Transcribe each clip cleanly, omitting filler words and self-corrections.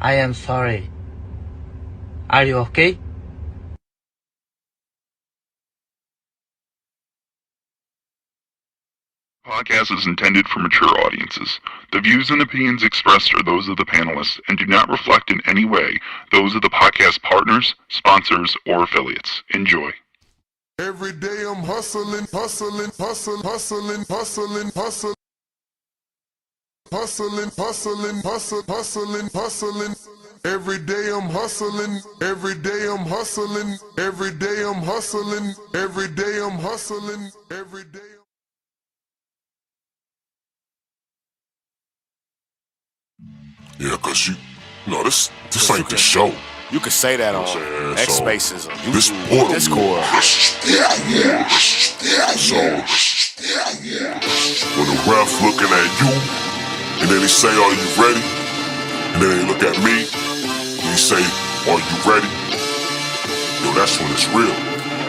I am sorry. Are you okay? Podcast is intended for mature audiences. The views and opinions expressed are those of the panelists and do not reflect in any way those of the podcast partners, sponsors, or affiliates. Enjoy. Every day I'm hustling, hustling, hustling, hustling, hustling, hustling, hustling, hustling, hustling, hustling, hustling. Every day I'm hustling, every day I'm hustling, every day I'm hustling, every day I'm hustling, every day. Yeah, cause you know this ain't the show. You could say that on X So, Spaces or this YouTube, portal. Discord. So when the ref looking at you, and then he say, "Are you ready?" And then they look at me, and he say, "Are you ready?" Yo, that's when it's real.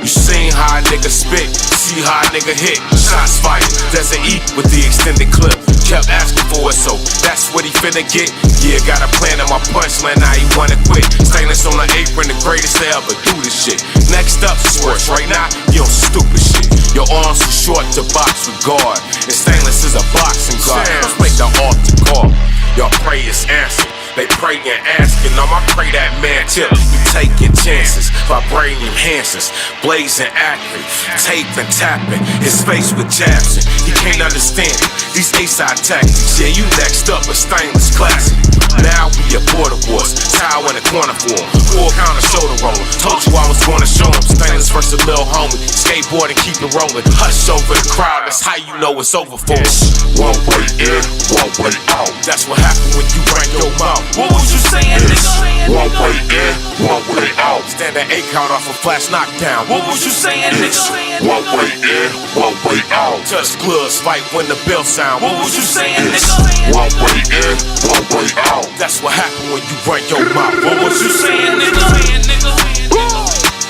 You seen how a nigga spit, see how a nigga hit. Shots fired, Desert E with the extended clip. Kept asking for it, so that's what he finna get. Yeah, got a plan in my punchline, now he wanna quit. Stainless on the apron, the greatest to ever do this shit. Next up, sports. Right now, you on stupid shit. Your arms too short to box with guard, and stainless is a boxing guard. Let's make the altar call. Y'all pray is answered. They praying asking, I'ma pray that man tip. You taking chances, vibrating enhancers, blazing accurate, taping, tapping, his face with jabs. He can't understand it. These A-side tactics, yeah, you next up a stainless classic. Now we at border wars, towel in the corner for him, full counter shoulder roller. Told you I was gonna show him stainless versus a little homie. Skateboard and keep it rolling. Hush over the crowd, that's how you know it's over for us. One way in, one way out. That's what happened when you bring your mouth. What was you saying, nigga? One way in, one way out. Stand that 8 count off a flash knockdown. What was you saying, nigga? One way in, one way out. Touch gloves, fight when the bell sound. What was you saying, nigga? One way in, one way out. That's what happened when you break your mouth. What was you saying, nigga?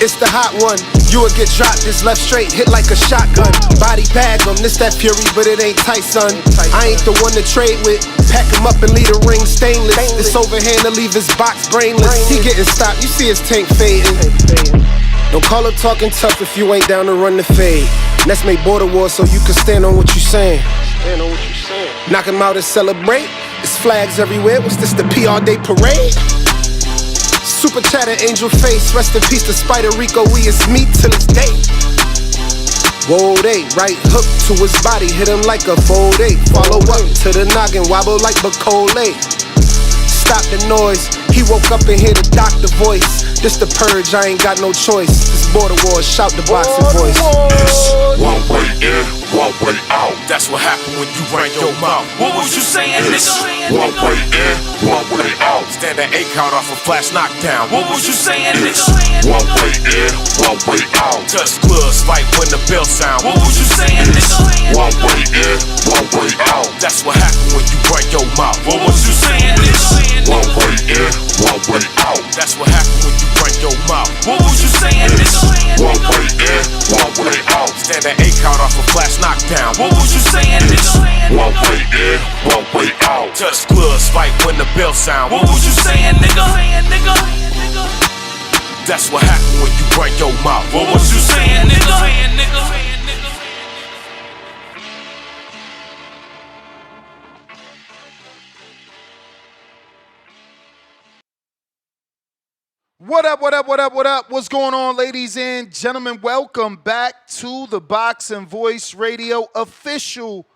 It's the hot one. You would get dropped, this left straight, hit like a shotgun. Body bag him, this that Fury, but it ain't Tyson. I ain't the one to trade with. Pack him up and leave the ring stainless. This overhand to leave his box brainless. He getting stopped, you see his tank fading. Don't call up talking tough if you ain't down to run the fade. Let's make border wars so you can stand on what you saying. Knock him out and celebrate. It's flags everywhere. What's this, the PR Day parade? Super chatter, angel face. Rest in peace to Spider Rico. We is meat till it's day. Whoa, they right hook to his body, hit him like a fold eight. Follow up to the noggin, wobble like Bacole. Stop the noise. He woke up and hear the doctor voice. This the purge, I ain't got no choice. This border wars, shout the boxing voice. One way in, one way out. That's what happened when you ran your mouth. What was you saying, nigga? One way in, one way out. Stand that 8 count off a flash knockdown. What was you saying, nigga? One way in, one way out. Touch gloves, fight when the bell sound. What was you saying, nigga? One way in, one way out. That's what happened when you break your mouth. What was you saying, nigga? One way in, one way out. That's what happened when you break your mouth. What was you saying, nigga? One way in, one way out. Stand that 8 count off a flash knockdown. What was you saying, nigga? One way in, one way out. Touch gloves, fight when the bell sound. What was you saying, nigga? That's what happened when you break your mouth. What was you saying, nigga? What up, what up, what up, what up? What's going on, ladies and gentlemen? Welcome back to the Boxing Voice Radio official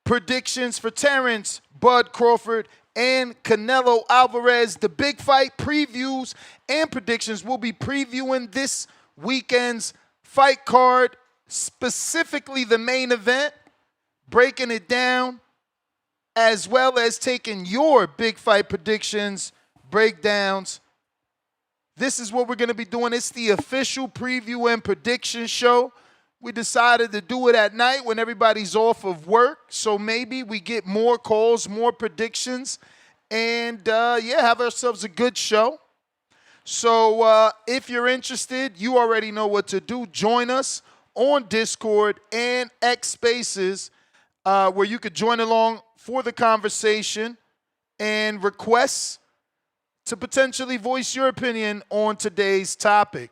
predictions for Terence Bud Crawford and Canelo Alvarez. The big fight previews and predictions. We'll be previewing this weekend's fight card, specifically the main event, breaking it down, as well as taking your big fight predictions, breakdowns. This is what we're going to be doing. It's the official preview and prediction show. We decided to do it at night when everybody's off of work, so maybe we get more calls, more predictions, and have ourselves a good show. So if you're interested, you already know what to do. Join us on Discord and X Spaces, where you could join along for the conversation and requests to potentially voice your opinion on today's topic.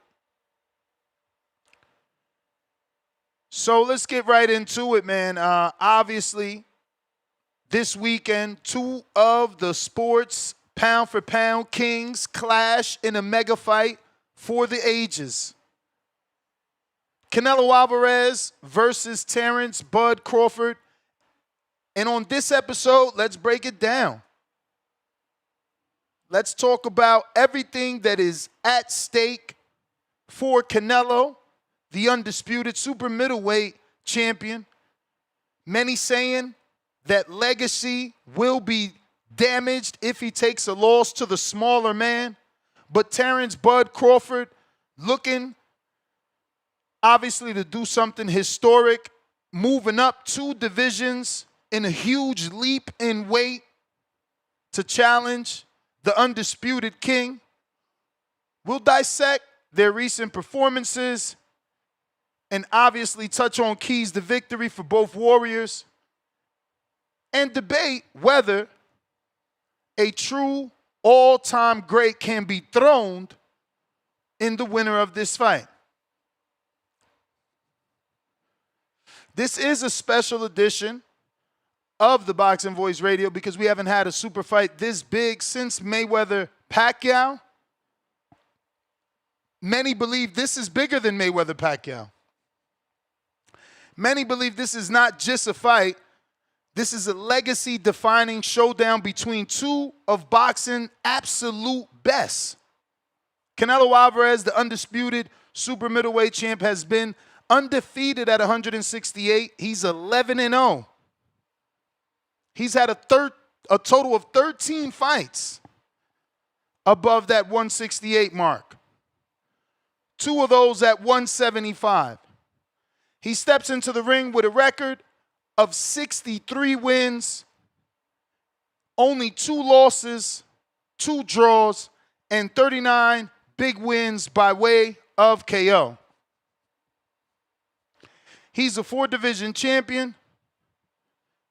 So let's get right into it, man. Obviously, this weekend, two of the sports pound-for-pound kings clash in a mega fight for the ages. Canelo Alvarez versus Terence "Bud" Crawford. And on this episode, let's break it down. Let's talk about everything that is at stake for Canelo, the undisputed super middleweight champion. Many saying that legacy will be damaged if he takes a loss to the smaller man. But Terence "Bud" Crawford looking obviously to do something historic, moving up 2 divisions in a huge leap in weight to challenge the undisputed king. We'll dissect their recent performances and obviously touch on keys to victory for both warriors and debate whether a true all-time great can be throned in the winner of this fight. This is a special edition of the Boxing Voice Radio because we haven't had a super fight this big since Mayweather-Pacquiao. Many believe this is bigger than Mayweather-Pacquiao. Many believe this is not just a fight. This is a legacy-defining showdown between two of boxing absolute best. Canelo Alvarez, the undisputed super middleweight champ, has been undefeated at 168. He's 11-0. He's had a total of 13 fights above that 168 mark. 2 of those at 175. He steps into the ring with a record of 63 wins, only 2 losses, 2 draws, and 39 big wins by way of KO. He's a 4-division champion,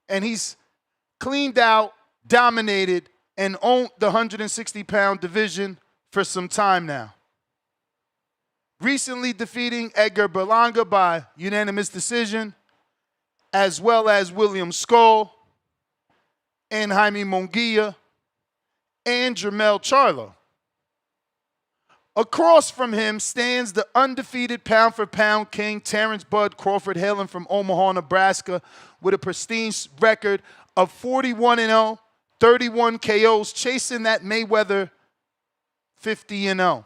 and he's cleaned out, dominated, and owned the 160-pound division for some time now. Recently defeating Edgar Berlanga by unanimous decision, as well as William Skull and Jaime Munguia and Jermell Charlo. Across from him stands the undefeated pound-for-pound king, Terence "Bud" Crawford, hailing from Omaha, Nebraska, with a pristine record of 41-0, 31 KOs, chasing that Mayweather 50-0.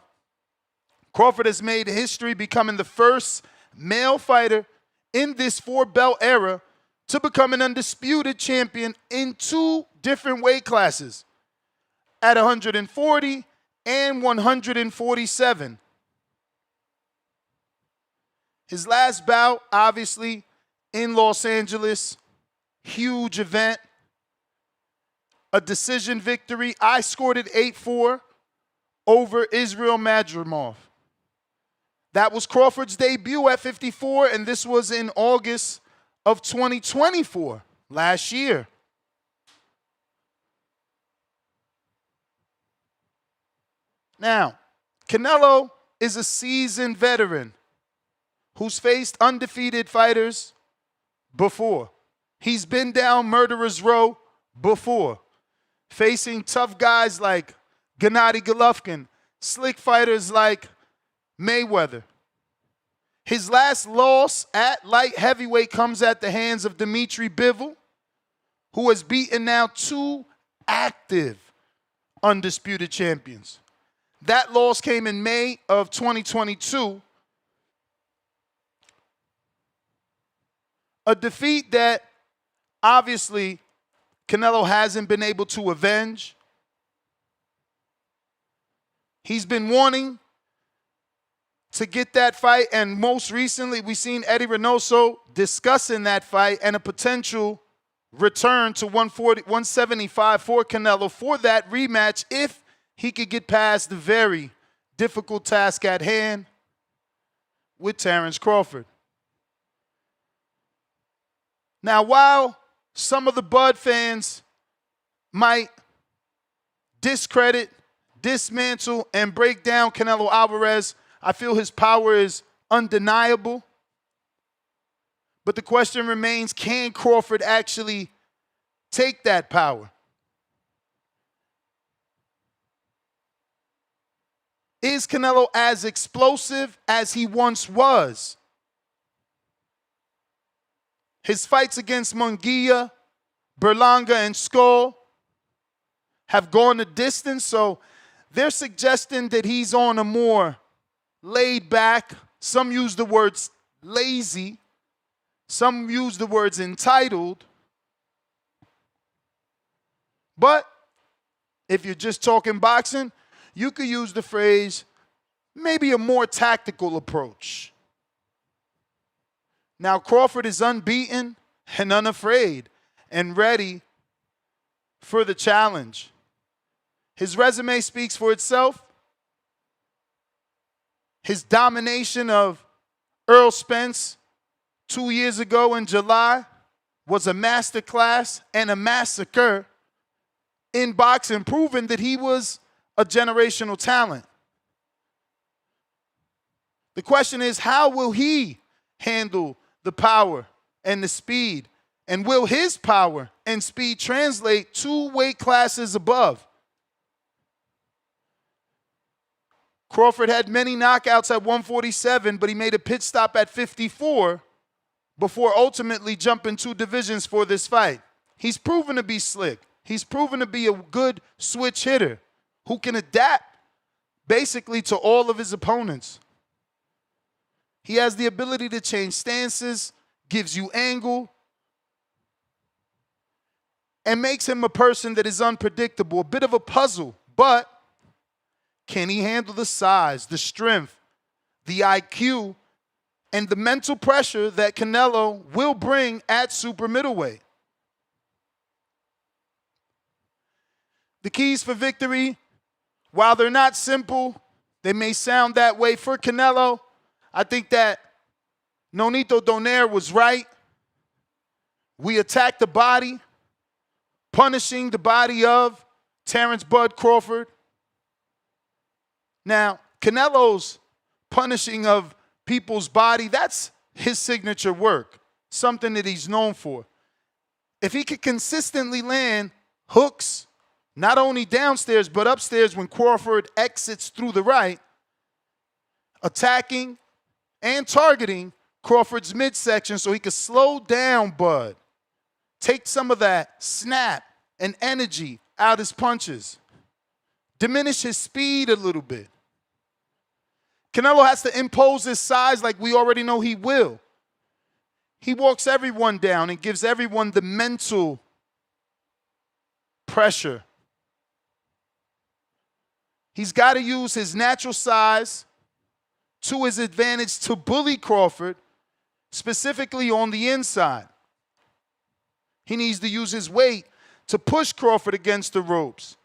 Crawford has made history, becoming the first male fighter in this 4-belt era to become an undisputed champion in 2 different weight classes, at 140 and 147. His last bout, obviously, in Los Angeles, huge event, a decision victory. I scored it 8-4 over Israel Madrimov. That was Crawford's debut at 54, and this was in August of 2024, last year. Now, Canelo is a seasoned veteran who's faced undefeated fighters before. He's been down murderer's row before, facing tough guys like Gennady Golovkin, slick fighters like Mayweather. His last loss at light heavyweight comes at the hands of Dimitri Bivol, who has beaten now 2 active undisputed champions. That loss came in May of 2022. A defeat that obviously Canelo hasn't been able to avenge. He's been wanting to get that fight, and most recently we've seen Eddie Reynoso discussing that fight and a potential return to 175 for Canelo for that rematch if he could get past the very difficult task at hand with Terence Crawford. Now, while some of the Bud fans might discredit, dismantle and break down Canelo Alvarez. I feel his power is undeniable. But the question remains, can Crawford actually take that power? Is Canelo as explosive as he once was? His fights against Munguia, Berlanga, and Skull have gone the distance, so they're suggesting that he's on a more laid back, some use the words lazy, some use the words entitled. But if you're just talking boxing, you could use the phrase, maybe a more tactical approach. Now, Crawford is unbeaten and unafraid and ready for the challenge. His resume speaks for itself. His domination of Earl Spence 2 years ago in July was a masterclass and a massacre in boxing, proving that he was a generational talent. The question is, how will he handle the power and the speed? And will his power and speed translate 2 weight classes above? Crawford had many knockouts at 147, but he made a pit stop at 54 before ultimately jumping 2 divisions for this fight. He's proven to be slick. He's proven to be a good switch hitter who can adapt basically to all of his opponents. He has the ability to change stances, gives you angle, and makes him a person that is unpredictable, a bit of a puzzle. But can he handle the size, the strength, the IQ, and the mental pressure that Canelo will bring at super middleweight? The keys for victory, while they're not simple, they may sound that way. For Canelo, I think that Nonito Donaire was right. We attacked the body, punishing the body of Terence Bud Crawford. Now, Canelo's punishing of people's body, that's his signature work, something that he's known for. If he could consistently land hooks, not only downstairs but upstairs when Crawford exits through the right, attacking and targeting Crawford's midsection so he could slow down Bud, take some of that snap and energy out his punches, diminish his speed a little bit. Canelo has to impose his size like we already know he will. He walks everyone down and gives everyone the mental pressure. He's got to use his natural size to his advantage to bully Crawford, specifically on the inside. He needs to use his weight to push Crawford against the ropes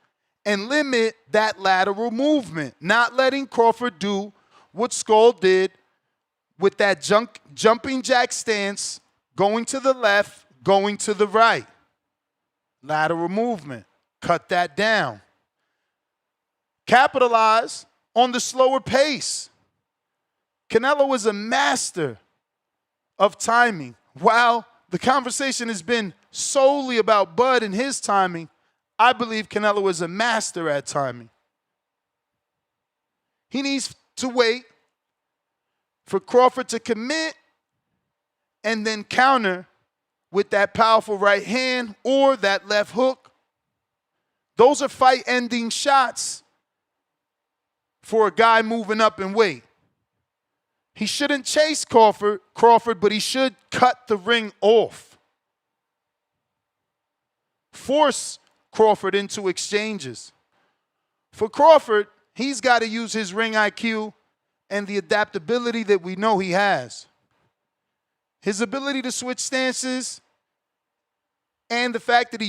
and limit that lateral movement, not letting Crawford do what Skull did with that jumping jack stance, going to the left, going to the right. Lateral movement. Cut that down. Capitalize on the slower pace. Canelo is a master of timing. While the conversation has been solely about Bud and his timing, I believe Canelo is a master at timing. He needs to wait for Crawford to commit and then counter with that powerful right hand or that left hook. Those are fight-ending shots for a guy moving up in weight. He shouldn't chase Crawford, but he should cut the ring off. Force Crawford into exchanges. For Crawford, he's got to use his ring IQ and the adaptability that we know he has. His ability to switch stances and the fact that he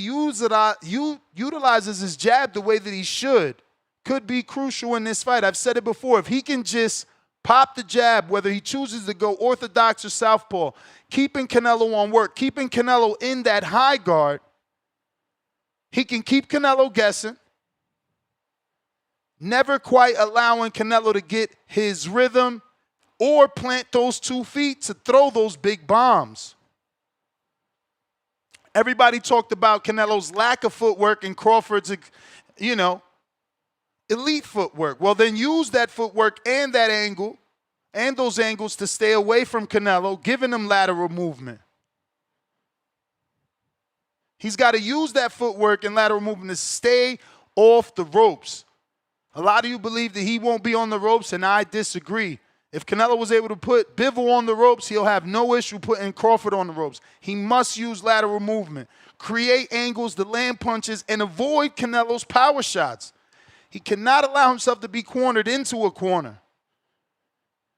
utilizes his jab the way that he should could be crucial in this fight. I've said it before. If he can just pop the jab, whether he chooses to go orthodox or southpaw, keeping Canelo on work, keeping Canelo in that high guard, he can keep Canelo guessing, never quite allowing Canelo to get his rhythm or plant those 2 feet to throw those big bombs. Everybody talked about Canelo's lack of footwork and Crawford's, elite footwork. Well, then use that footwork and that angle and those angles to stay away from Canelo, giving him lateral movement. He's got to use that footwork and lateral movement to stay off the ropes. A lot of you believe that he won't be on the ropes, and I disagree. If Canelo was able to put Bivol on the ropes, he'll have no issue putting Crawford on the ropes. He must use lateral movement, create angles to land punches, and avoid Canelo's power shots. He cannot allow himself to be cornered into a corner.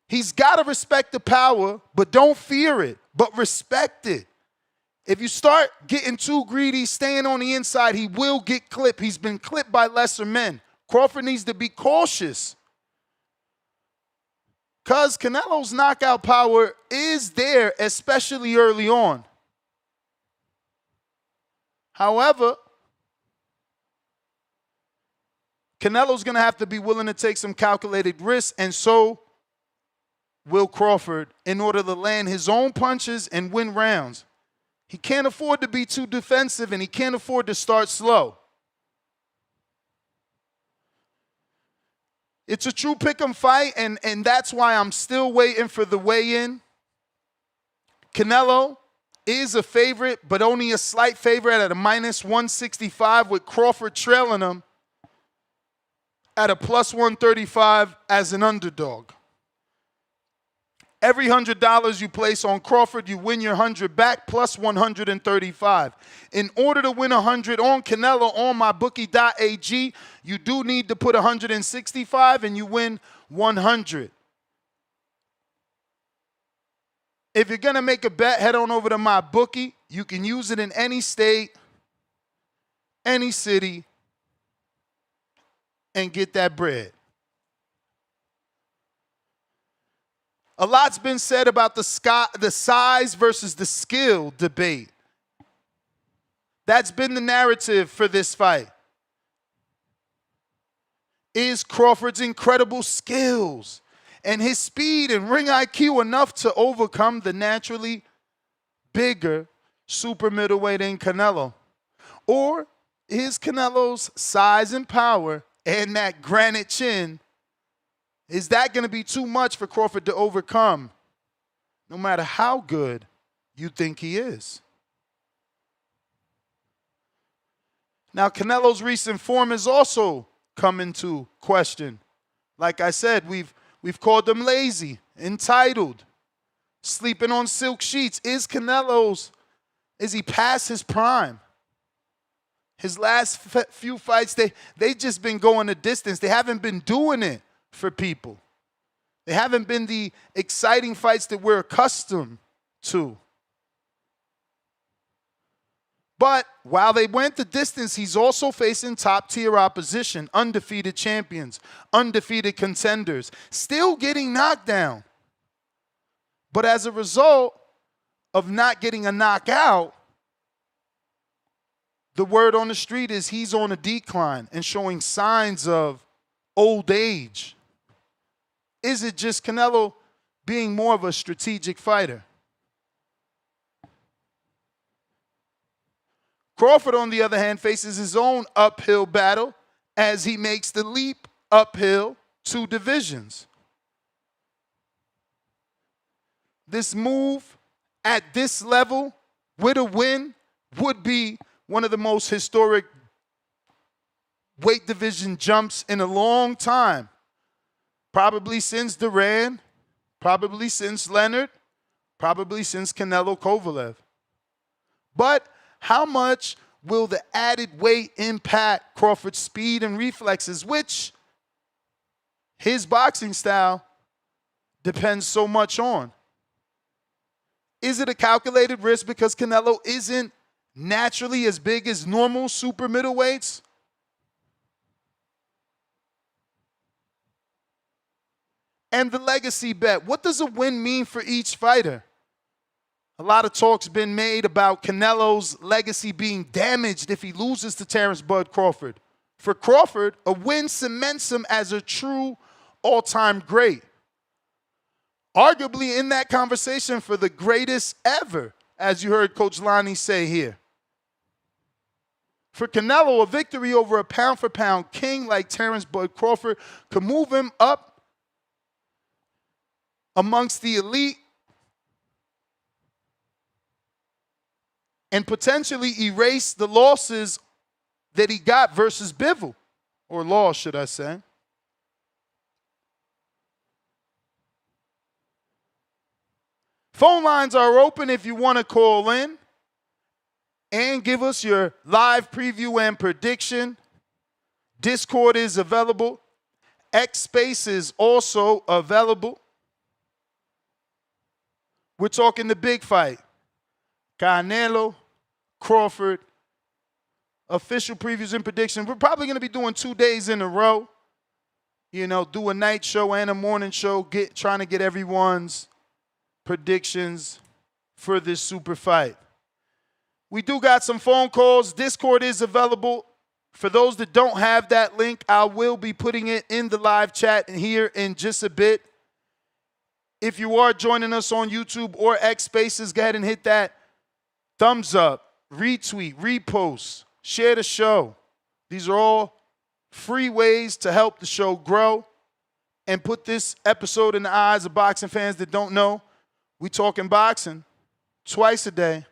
He's got to respect the power, but don't fear it, but respect it. If you start getting too greedy, staying on the inside, he will get clipped. He's been clipped by lesser men. Crawford needs to be cautious, because Canelo's knockout power is there, especially early on. However, Canelo's going to have to be willing to take some calculated risks, and so will Crawford, in order to land his own punches and win rounds. He can't afford to be too defensive, and he can't afford to start slow. It's a true pick'em fight, and that's why I'm still waiting for the weigh-in. Canelo is a favorite, but only a slight favorite at a -165, with Crawford trailing him at a +135 as an underdog. Every $100 you place on Crawford, you win your 100 back plus 135. In order to win 100 on Canelo on mybookie.ag, you do need to put 165 and you win 100. If you're going to make a bet, head on over to MyBookie. You can use it in any state, any city, and get that bread. A lot's been said about the size versus the skill debate. That's been the narrative for this fight. Is Crawford's incredible skills and his speed and ring IQ enough to overcome the naturally bigger super middleweight in Canelo? Or is Canelo's size and power and that granite chin, is that going to be too much for Crawford to overcome, no matter how good you think he is? Now, Canelo's recent form has also come into question. Like I said, we've called him lazy, entitled, sleeping on silk sheets. Is he past his prime? His last few fights, they just been going the distance. They haven't been doing it for people. They haven't been the exciting fights that we're accustomed to. But while they went the distance, he's also facing top-tier opposition, undefeated champions, undefeated contenders, still getting knocked down. But as a result of not getting a knockout, the word on the street is he's on a decline and showing signs of old age. Is it just Canelo being more of a strategic fighter? Crawford, on the other hand, faces his own uphill battle as he makes the leap uphill 2 divisions. This move at this level with a win would be one of the most historic weight division jumps in a long time. Probably since Darian, probably since Leonard, probably since Canelo Kovalev. But how much will the added weight impact Crawford's speed and reflexes, which his boxing style depends so much on? Is it a calculated risk because Canelo isn't naturally as big as normal super middleweights? And the legacy bet. What does a win mean for each fighter? A lot of talk's been made about Canelo's legacy being damaged if he loses to Terence "Bud" Crawford. For Crawford, a win cements him as a true all-time great. Arguably in that conversation for the greatest ever, as you heard Coach Lonnie say here. For Canelo, a victory over a pound-for-pound king like Terence Bud Crawford could move him up amongst the elite and potentially erase the losses that he got versus Bivol, or loss, should I say. Phone lines are open if you want to call in and give us your live preview and prediction. Discord is available. X Space is also available. We're talking the big fight. Canelo, Crawford, official previews and predictions. We're probably going to be doing 2 days in a row. You know, do a night show and a morning show, trying to get everyone's predictions for this super fight. We do got some phone calls. Discord is available. For those that don't have that link, I will be putting it in the live chat here in just a bit. If you are joining us on YouTube or X Spaces, go ahead and hit that thumbs up, retweet, repost, share the show. These are all free ways to help the show grow and put this episode in the eyes of boxing fans that don't know. We talking boxing twice a day.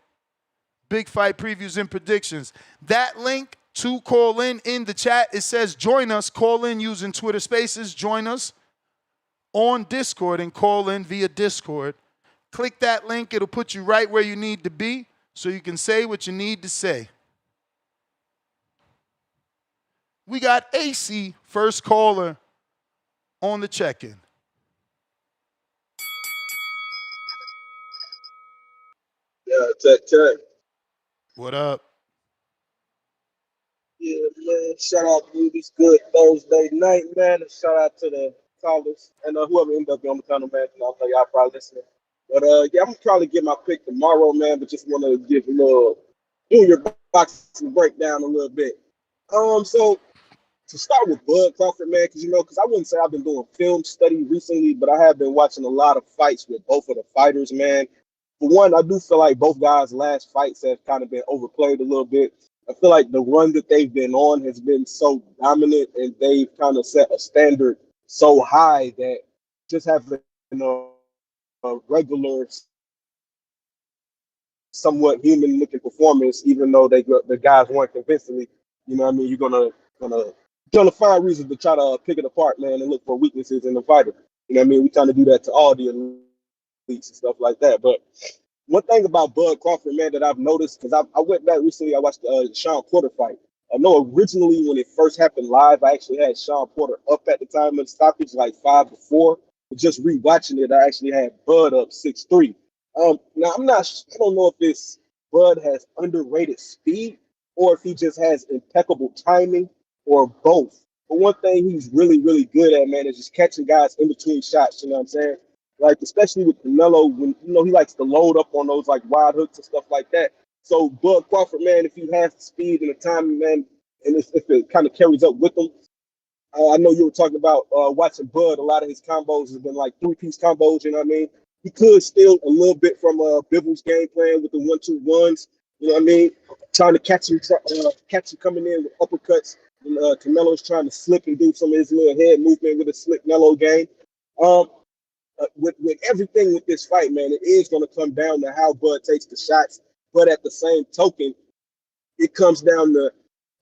Big fight previews and predictions. That link to call in the chat, it says join us. Call in using Twitter Spaces. Join us on Discord and call in via Discord. Click that link. It'll put you right where you need to be so you can say what you need to say. We got AC, first caller, on the check-in. Yeah, check. What up? Yeah, man. Shout out to this good Thursday night, man. And shout out to the callers and whoever ended up on the panel, man. I know y'all probably listening. But yeah, I'm gonna probably get my pick tomorrow, man. But just want to give a little junior boxing breakdown a little bit. So to start with Bud Crawford, man, because I wouldn't say I've been doing film study recently, but I have been watching a lot of fights with both of the fighters, man. For one, I do feel like both guys' last fights have kind of been overplayed a little bit. I feel like the run that they've been on has been so dominant, and they've kind of set a standard so high that just having a regular, somewhat human-looking performance, even though the guys weren't convincingly, you know what I mean, you're gonna find reasons to try to pick it apart, man, and look for weaknesses in the fighter. You know what I mean? We trying to do that to all the elites and stuff like that. But one thing about Bud Crawford, man, that I've noticed, because I went back recently, I watched the Sean Porter fight. I know originally when it first happened live, I actually had Sean Porter up at the time of the stoppage, like 5-4. But just rewatching it, I actually had Bud up 6-3. Now I don't know if this Bud has underrated speed or if he just has impeccable timing or both. But one thing he's really, really good at, man, is just catching guys in between shots, you know what I'm saying? Like, especially with Canelo, when, he likes to load up on those, like, wide hooks and stuff like that. So, Bud Crawford, man, if he has the speed and the timing, man, and if it kind of carries up with him, I know you were talking about watching Bud. A lot of his combos have been, like, three-piece combos, you know what I mean? He could steal a little bit from Bivol's game plan with the 1-2-1s, you know what I mean? Trying to catch him coming in with uppercuts. And Canelo's trying to slip and do some of his little head movement with a slick Canelo game. With everything with this fight, man, it is going to come down to how Bud takes the shots. But at the same token, it comes down to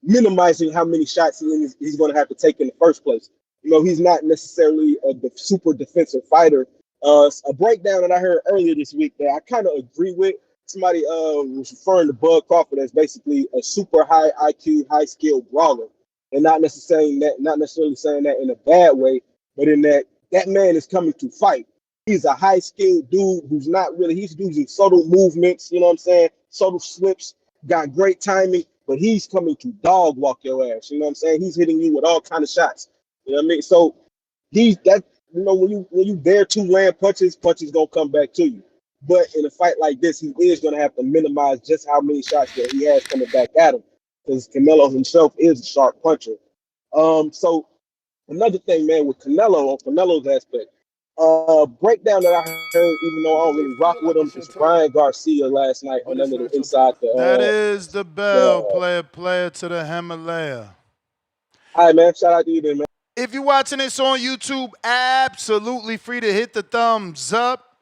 minimizing how many shots he's going to have to take in the first place. He's not necessarily a super defensive fighter. A breakdown that I heard earlier this week that I kind of agree with. Somebody was referring to Bud Crawford as basically a super high IQ, high skill brawler, and not necessarily saying that in a bad way, but in that man is coming to fight. He's a high skilled dude who's not really. He's using subtle movements, you know what I'm saying? Subtle slips, got great timing, but he's coming to dog walk your ass. You know what I'm saying? He's hitting you with all kind of shots. You know what I mean? So when you dare to land punches gonna come back to you. But in a fight like this, he is gonna have to minimize just how many shots that he has coming back at him, because Canelo himself is a sharp puncher. So another thing, man, with Canelo, on Canelo's aspect, breakdown that I heard, even though I don't really rock with him, is Ryan Garcia last night on that little inside That is the bell, the player to the Himalaya. all right, man. Shout out to you, then, man. If you're watching this on YouTube, absolutely free to hit the thumbs up.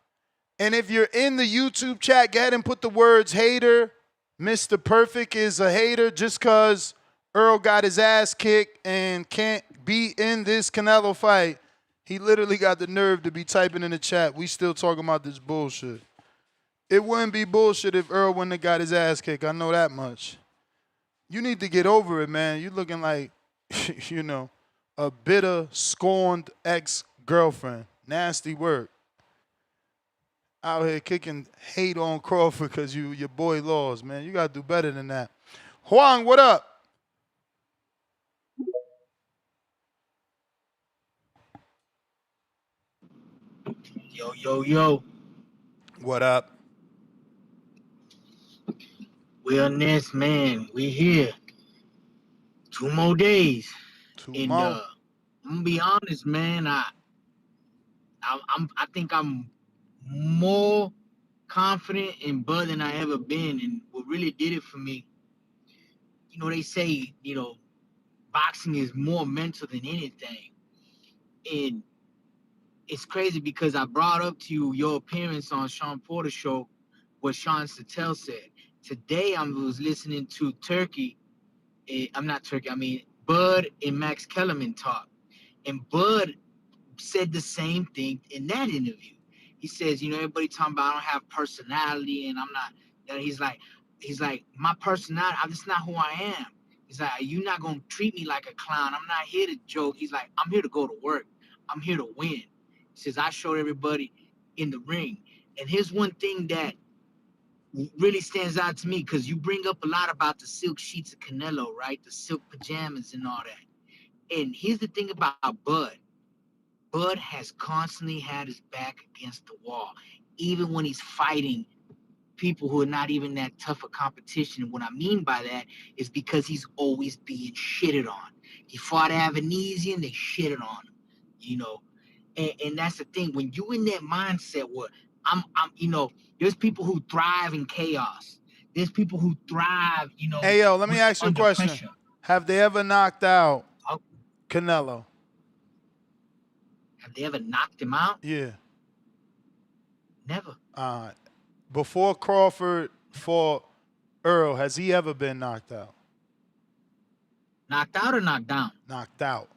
And if you're in the YouTube chat, go ahead and put the words hater. Mr. Perfect is a hater just because Earl got his ass kicked and can't be in this Canelo fight. He literally got the nerve to be typing in the chat, we still talking about this bullshit. It wouldn't be bullshit if Earl wouldn't have got his ass kicked. I know that much. You need to get over it, man. You looking like, you know, a bitter, scorned ex-girlfriend. Nasty work. Out here kicking hate on Crawford because your boy lost, man. You got to do better than that. Juang, what up? Yo. What up? Wellness, man. We here. 2 more days. More. I'm gonna be honest, man. I think I'm more confident in Bud than I ever been. And what really did it for me, you know, they say, you know, boxing is more mental than anything. And it's crazy because I brought up to you your appearance on Sean Porter's show, what Sean Zatel said. Today I was listening to Bud and Max Kellerman talk. And Bud said the same thing in that interview. He says, you know, everybody talking about I don't have personality and I'm not, you know, he's like, my personality, that's not who I am. He's like, you're not going to treat me like a clown. I'm not here to joke. He's like, I'm here to go to work. I'm here to win. He says, I showed everybody in the ring. And here's one thing that really stands out to me, because you bring up a lot about the silk sheets of Canelo, right? The silk pajamas and all that. And here's the thing about Bud. Bud has constantly had his back against the wall, even when he's fighting people who are not even that tough a competition. And what I mean by that is because he's always being shitted on. He fought Avanesian, they shitted on him, you know. And that's the thing. When you in that mindset where I'm, you know, there's people who thrive in chaos. There's people who thrive, you know. Hey, yo, let me ask you a question. Pressure. Have they ever knocked out Canelo? Have they ever knocked him out? Yeah. Never. Before Crawford fought Earl, has he ever been knocked out? Knocked out or knocked down? Knocked out.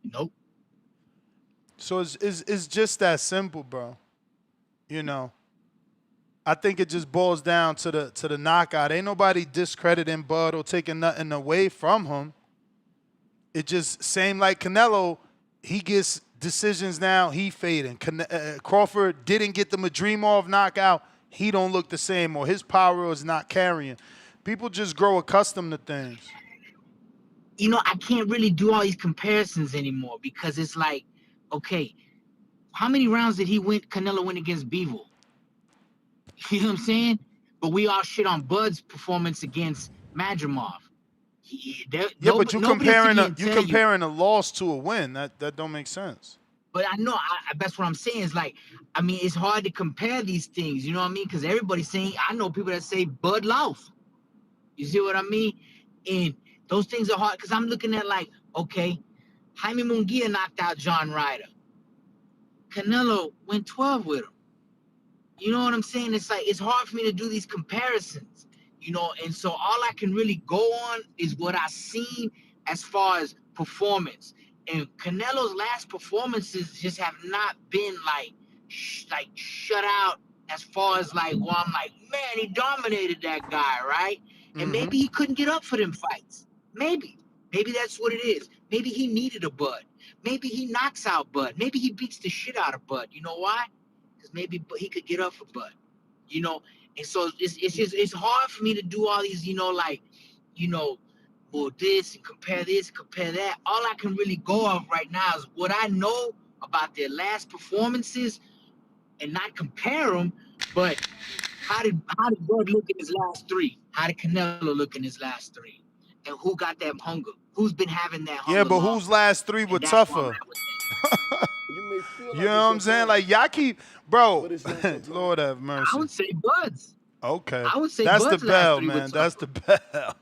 Nope. So it's just that simple, bro. You know, I think it just boils down to the knockout. Ain't nobody discrediting Bud or taking nothing away from him. It just same like Canelo. He gets decisions now. He fading. Crawford didn't get the Madrimov knockout. He don't look the same, or his power is not carrying. People just grow accustomed to things. You know, I can't really do all these comparisons anymore because it's like, okay, how many rounds did Canelo win against Bivol? You know what I'm saying? But we all shit on Bud's performance against Madrimov. But you're comparing a loss to a win. That don't make sense. But I know, that's what I'm saying. Is like, I mean, it's hard to compare these things. You know what I mean? Because everybody's saying, I know people that say Bud lost. You see what I mean? And those things are hard because I'm looking at like, okay, Jaime Munguia knocked out John Ryder. Canelo went 12 with him. You know what I'm saying? It's like, it's hard for me to do these comparisons, you know? And so all I can really go on is what I've seen as far as performance. And Canelo's last performances just have not been like shut out as far as like, well, I'm like, man, he dominated that guy, right? And maybe he couldn't get up for them fights. Maybe that's what it is. Maybe he needed a Bud. Maybe he knocks out Bud. Maybe he beats the shit out of Bud. You know why? Because maybe he could get up for Bud. You know, and so it's hard for me to do all these, you know, like, you know, well, this and compare that. All I can really go off right now is what I know about their last performances and not compare them, but how did Bud look in his last three? How did Canelo look in his last three? And who got that hunger? who's been having that hunger Yeah, but longer. whose last three were And that's where I'm tougher? at with that. You know what I'm saying? Like, y'all keep, bro, Lord have I mercy. would say Bud's. Okay. I would say That's the Bud's last bell, three were man. That's tougher. the bell.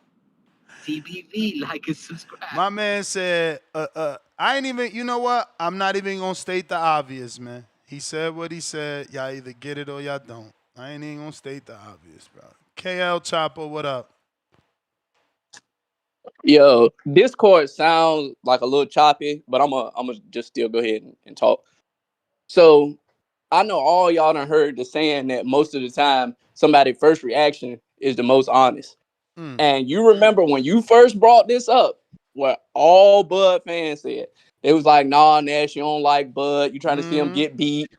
TBV, like and subscribe. My man said, I ain't even, you know what? I'm not even going to state the obvious, man. He said what he said. Y'all either get it or y'all don't. I ain't even going to state the obvious, bro. KL Chopper, what up? Yo, Discord sounds like a little choppy, but I'm gonna just still go ahead and talk. So I know all y'all done heard the saying that most of the time somebody's first reaction is the most honest. And you remember when you first brought this up, what all Bud fans said. It was like, nah, Nash, you don't like Bud. You trying to see him get beat.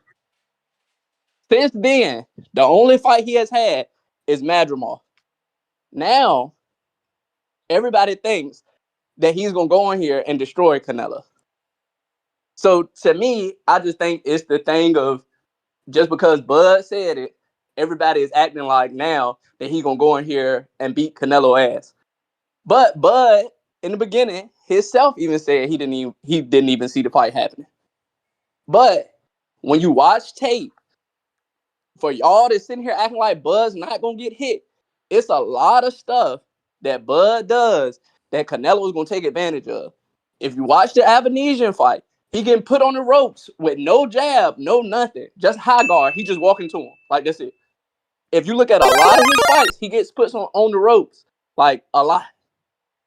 Since then, the only fight he has had is Madrimal. Now, everybody thinks that he's going to go in here and destroy Canelo. So, to me, I just think it's the thing of just because Bud said it, everybody is acting like now that he's going to go in here and beat Canelo ass. But Bud, in the beginning, himself even said he didn't even see the fight happening. But when you watch tape, for y'all that's sitting here acting like Bud's not going to get hit, it's a lot of stuff that Bud does that Canelo is going to take advantage of. If you watch the Avenesian fight, he getting put on the ropes with no jab, no nothing, just high guard. He just walking to him. Like, that's it. If you look at a lot of his fights, he gets put on the ropes, like a lot.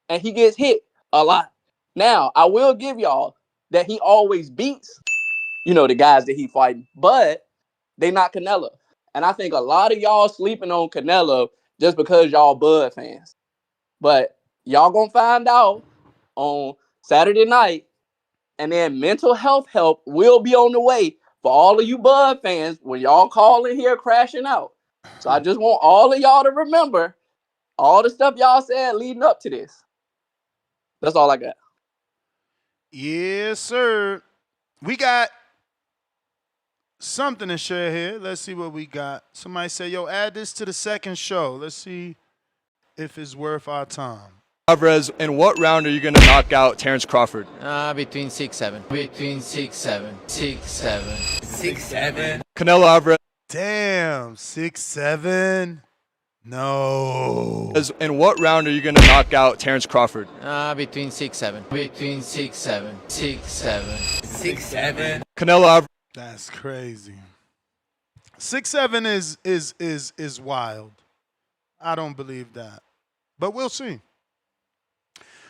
And he gets hit a lot. Now, I will give y'all that he always beats, the guys that he fighting, but they not Canelo. And I think a lot of y'all sleeping on Canelo just because y'all Bud fans. But y'all gonna find out on Saturday night, and then mental health help will be on the way for all of you Bud fans when y'all call in here crashing out. So I just want all of y'all to remember all the stuff y'all said leading up to this. That's all I got. Yes, sir. We got something to share here. Let's see what we got. Somebody say, yo, add this to the second show. Let's see if it's worth our time. Alvarez, in what round are you going to knock out Terence Crawford? Between 6-7. Between 6-7. 6-7. 6-7. Canelo Alvarez. Damn, 6-7. No. In what round are you going to knock out Terence Crawford? Between 6-7. Between 6-7. 6-7. 6-7. Canelo Alvarez. That's crazy. 6-7 is wild. I don't believe that. But we'll see.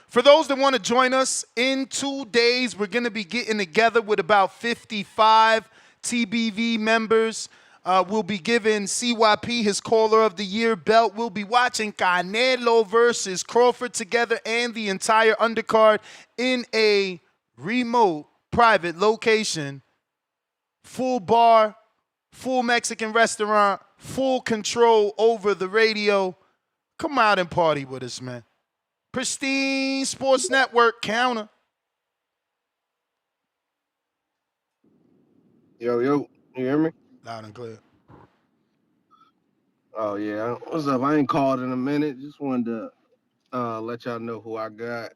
For those that want to join us, in 2 days, we're going to be getting together with about 55 TBV members. We'll be giving CYP his Caller of the Year belt. We'll be watching Canelo versus Crawford together and the entire undercard in a remote, private location. Full bar, full Mexican restaurant, full control over the radio. Come out and party with us, man. Pristine Sports Network counter. Yo, you hear me? Loud and clear. Oh yeah, what's up? I ain't called in a minute. Just wanted to let y'all know who I got.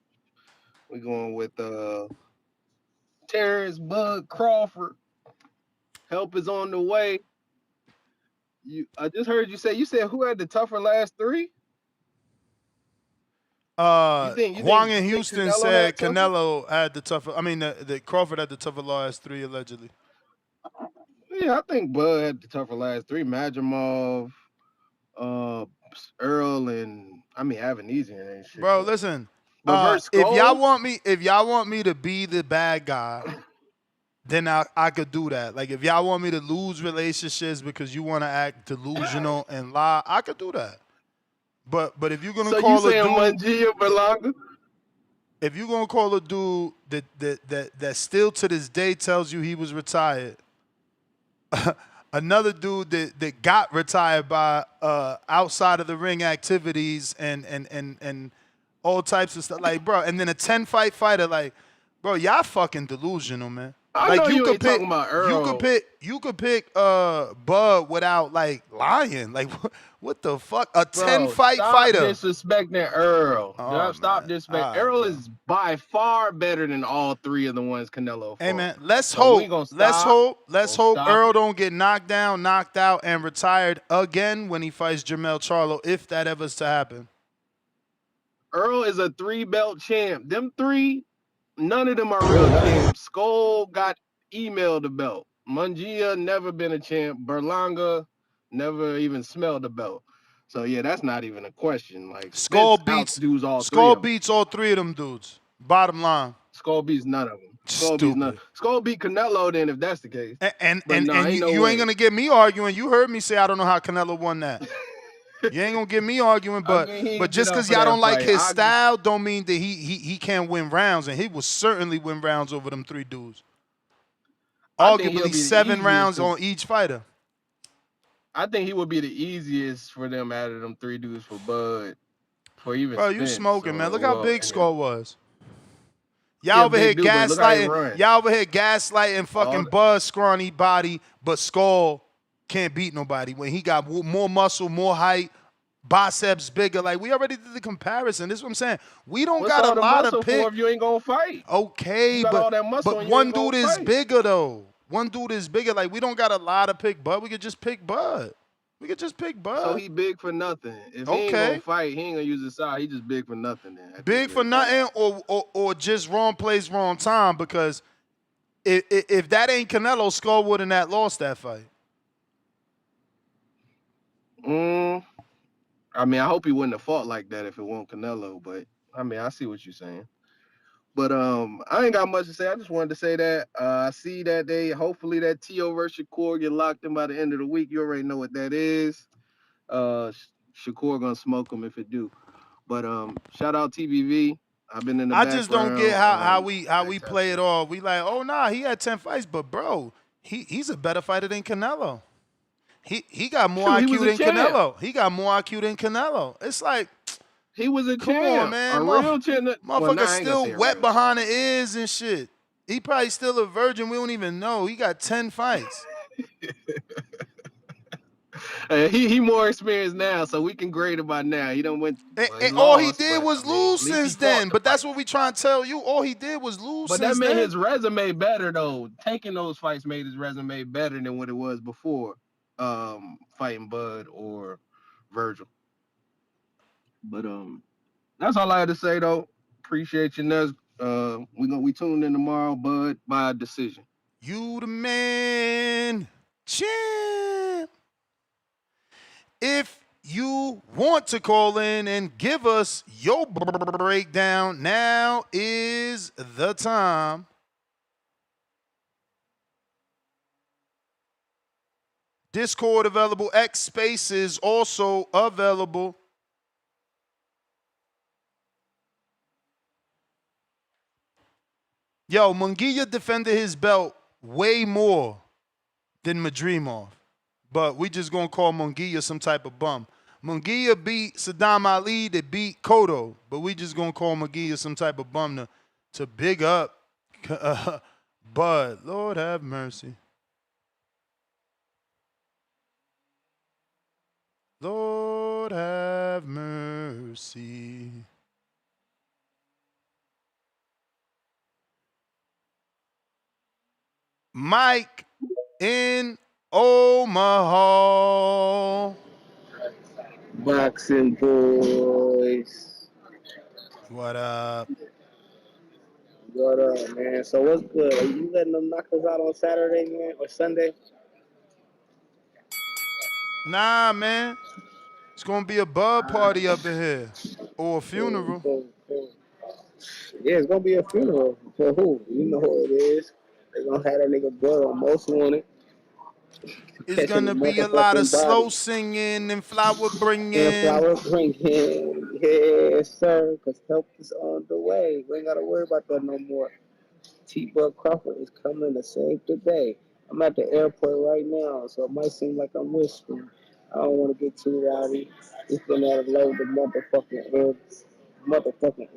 We going with Terence Bud Crawford. Help is on the way. I just heard you said who had the tougher last three? Juang in Houston said Canelo had the tougher. I mean, the Crawford had the tougher last three, allegedly. Yeah, I think Bud had the tougher last three. Madrimov, Earl, and Avenesian and shit. Bro, listen. But if y'all want me to be the bad guy, then I could do that. Like, if y'all want me to lose relationships because you want to act delusional and lie, I could do that. But if you're gonna call a dude, if you're gonna call a dude that still to this day tells you he was retired, another dude that got retired by outside of the ring activities and all types of stuff, like, bro, and then a 10-fight fighter, like, bro, y'all fucking delusional, man. I Like know you you could ain't pick, talking about Earl. you could pick Bud without like lying. Like what the fuck? A 10-fight stop fighter. disrespecting Earl. Oh, Stop man. disrespecting. All right, Earl bro. is by far better than all three of the ones Canelo fought. Hey man, let's So we hope. gonna Let's stop. hope. Let's Gonna hope stop Earl it. don't get knocked down, knocked out, and retired again when he fights Jermell Charlo, if that ever's to happen. Earl is a 3-belt champ. Them three, none of them are real champs. Skull got emailed the belt. Mungia never been a champ. Berlanga never even smelled the belt. So yeah, that's not even a question. Like Skull Spence beats outdues all three Skull of them. beats all three of them dudes. Bottom line. Skull beats none of them. Stupid. Skull beat Canelo then if that's the case. And ain't no you way. ain't gonna get me arguing. You heard me say I don't know how Canelo won that. You ain't gonna get me arguing, but just because y'all don't like his style, don't mean that he can't win rounds, and he will certainly win rounds over them three dudes. Arguably 7 rounds on each fighter. I think he would be the easiest for them out of them three dudes for Bud. For even Bro, you Spence, smoking, man. Look how big Skull was. Yeah, Y'all over here big dude, but look how he run. Y'all over here gaslighting fucking Buzz scrawny body, but Skull can't beat nobody when he got more muscle, more height, biceps bigger. Like we already did the comparison. This is what I'm saying. We don't What's got all a the lot muscle of pick. for if you ain't gonna fight? Okay, You got all that muscle but and you one ain't gonna dude is fight. bigger though. One dude is bigger. Like we don't got a lot of pick Bud. We could just pick Bud. We could just pick Bud. So he big for nothing. If he ain't gonna fight, he ain't gonna use his side. He just big for nothing then. Big for nothing or just wrong place, wrong time, because if that ain't Canelo, Skull wouldn't have lost that fight. I mean, I hope he wouldn't have fought like that if it wasn't Canelo, but I mean, I see what you're saying. But I ain't got much to say. I just wanted to say that I see that hopefully that Tito versus Shakur get locked in by the end of the week. You already know what that is. Shakur gonna smoke him if it do. But shout out TBV. I've been in the background. I just don't get how we play it all. We like, oh nah, he had 10 fights, but bro, he's a better fighter than Canelo. He got more IQ than Canelo. He got more IQ than Canelo. It's like he was a come champ. on, man. A real champ. Motherfucker still wet behind the ears and shit. He probably still a virgin. We don't even know. He got 10 fights. He more experienced now, so we can grade him by now. He done went. And all he did was lose since then. But that's what we trying to tell you. All he did was lose since then. But that made his resume better, though. Taking those fights made his resume better than what it was before fighting Bud or Virgil. But that's all I had to say, though. Appreciate you, Nez. We tuned in tomorrow, Bud, by decision. You the man, champ. If you want to call in and give us your breakdown, now is the time. Discord available. X Spaces also available. Yo, Munguia defended his belt way more than Madrimov. But we just going to call Munguia some type of bum. Munguia beat Saddam Ali, they beat Cotto. But we just going to call Munguia some type of bum to big up Bud. Lord have mercy. Lord have mercy. Mike in Omaha. Boxing boys. What up? What up, man? So what's good? Are you letting them knock us out on Saturday, man, or Sunday? Nah, man. It's gonna be a bud party up in here. Or a funeral. Yeah, it's gonna be a funeral. For who? You know who it is. They're gonna have that nigga Bud on most wanted. It's gonna be a lot of slow singing and flower bringing. Yes, sir. Cause help is on the way. We ain't gotta worry about that no more. Tito Crawford is coming to save the day. I'm at the airport right now, so it might seem like I'm whispering. I don't want to get too rowdy. It's been out of load the motherfucking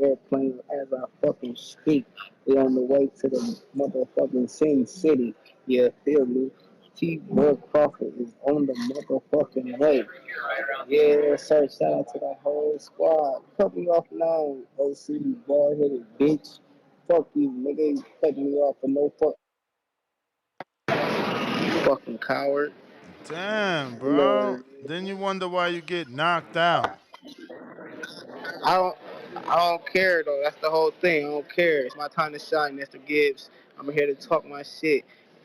airplane as I fucking speak. We on the way to the motherfucking Sin City. Yeah, feel me? Tito Crawford is on the motherfucking way. Yeah, sir. Shout out to the whole squad. Cut me off now, OC, bald headed bitch. Fuck you, nigga. You cut me off for no fucking coward. Damn, You know what bro. Then you wonder why you get knocked out. I don't I don't care though. That's the whole thing. I don't care. It's my time to shine, Mr. Gibbs. I'm here to talk my shit.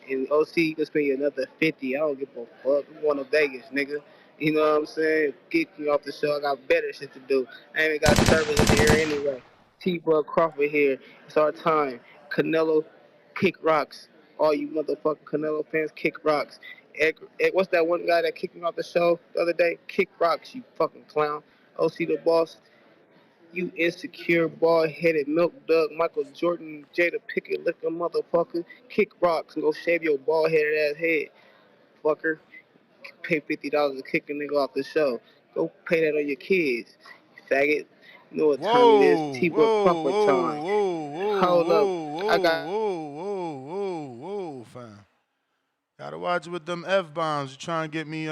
And OC, you can spend you another 50. I don't give a fuck. I'm going to Vegas, nigga. You know what I'm saying? Kick me off the show. I got better shit to do. I ain't even got service in here anyway. T-Bug Crawford here. It's our time. Canelo, kick rocks. All you motherfucking Canelo fans, kick rocks. What's that one guy that kicked me off the show the other day? Kick rocks, you fucking clown. OC the boss. You insecure, bald-headed, milk dug, Michael Jordan, Jada Pickett looking motherfucker. Kick rocks and go shave your bald-headed ass head, fucker. Pay $50 to kick a nigga off the show. Go pay that on your kids, you faggot. You know what time it is? Whoa, T-Book whoa, Crawford whoa, time. whoa, whoa, Hold up. whoa, I whoa, got whoa, whoa, whoa, whoa, fam. Gotta watch with them F-bombs. You trying to get me,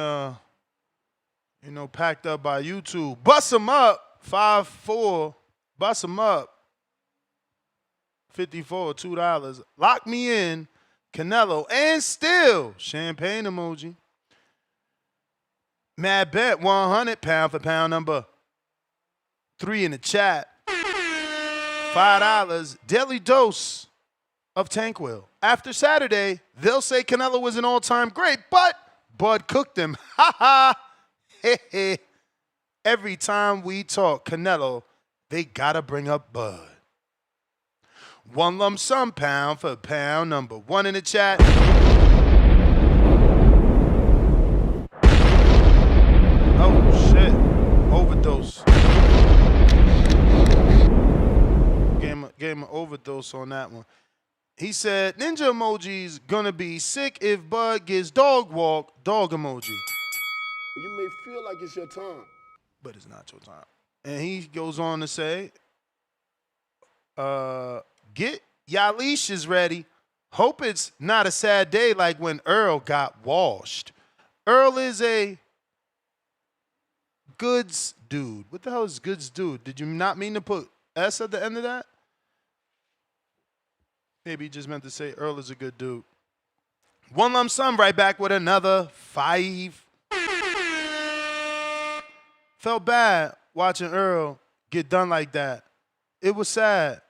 packed up by YouTube. Bust them up, 5'4". Bust them up, 54, $2. Lock me in, Canelo, and still champagne emoji. Mad bet 100 pound for pound number 3 in the chat. $5 daily dose of Tanquil. After Saturday, they'll say Canelo was an all-time great, but Bud cooked him. Ha ha. Every time we talk Canelo, they gotta bring up Bud. One lump sum pound for pound number 1 in the chat. Oh shit. Overdose. Gave him an overdose on that one. He said, Ninja emoji's gonna be sick if Bud gets dog walk, dog emoji. You may feel like it's your time, but it's not your time. And he goes on to say, get Yalishes ready. Hope it's not a sad day like when Earl got washed. Earl is a goods dude. What the hell is goods dude? Did you not mean to put S at the end of that? Maybe you just meant to say Earl is a good dude. One lump sum right back with another 5. Felt bad watching Earl get done like that. It was sad.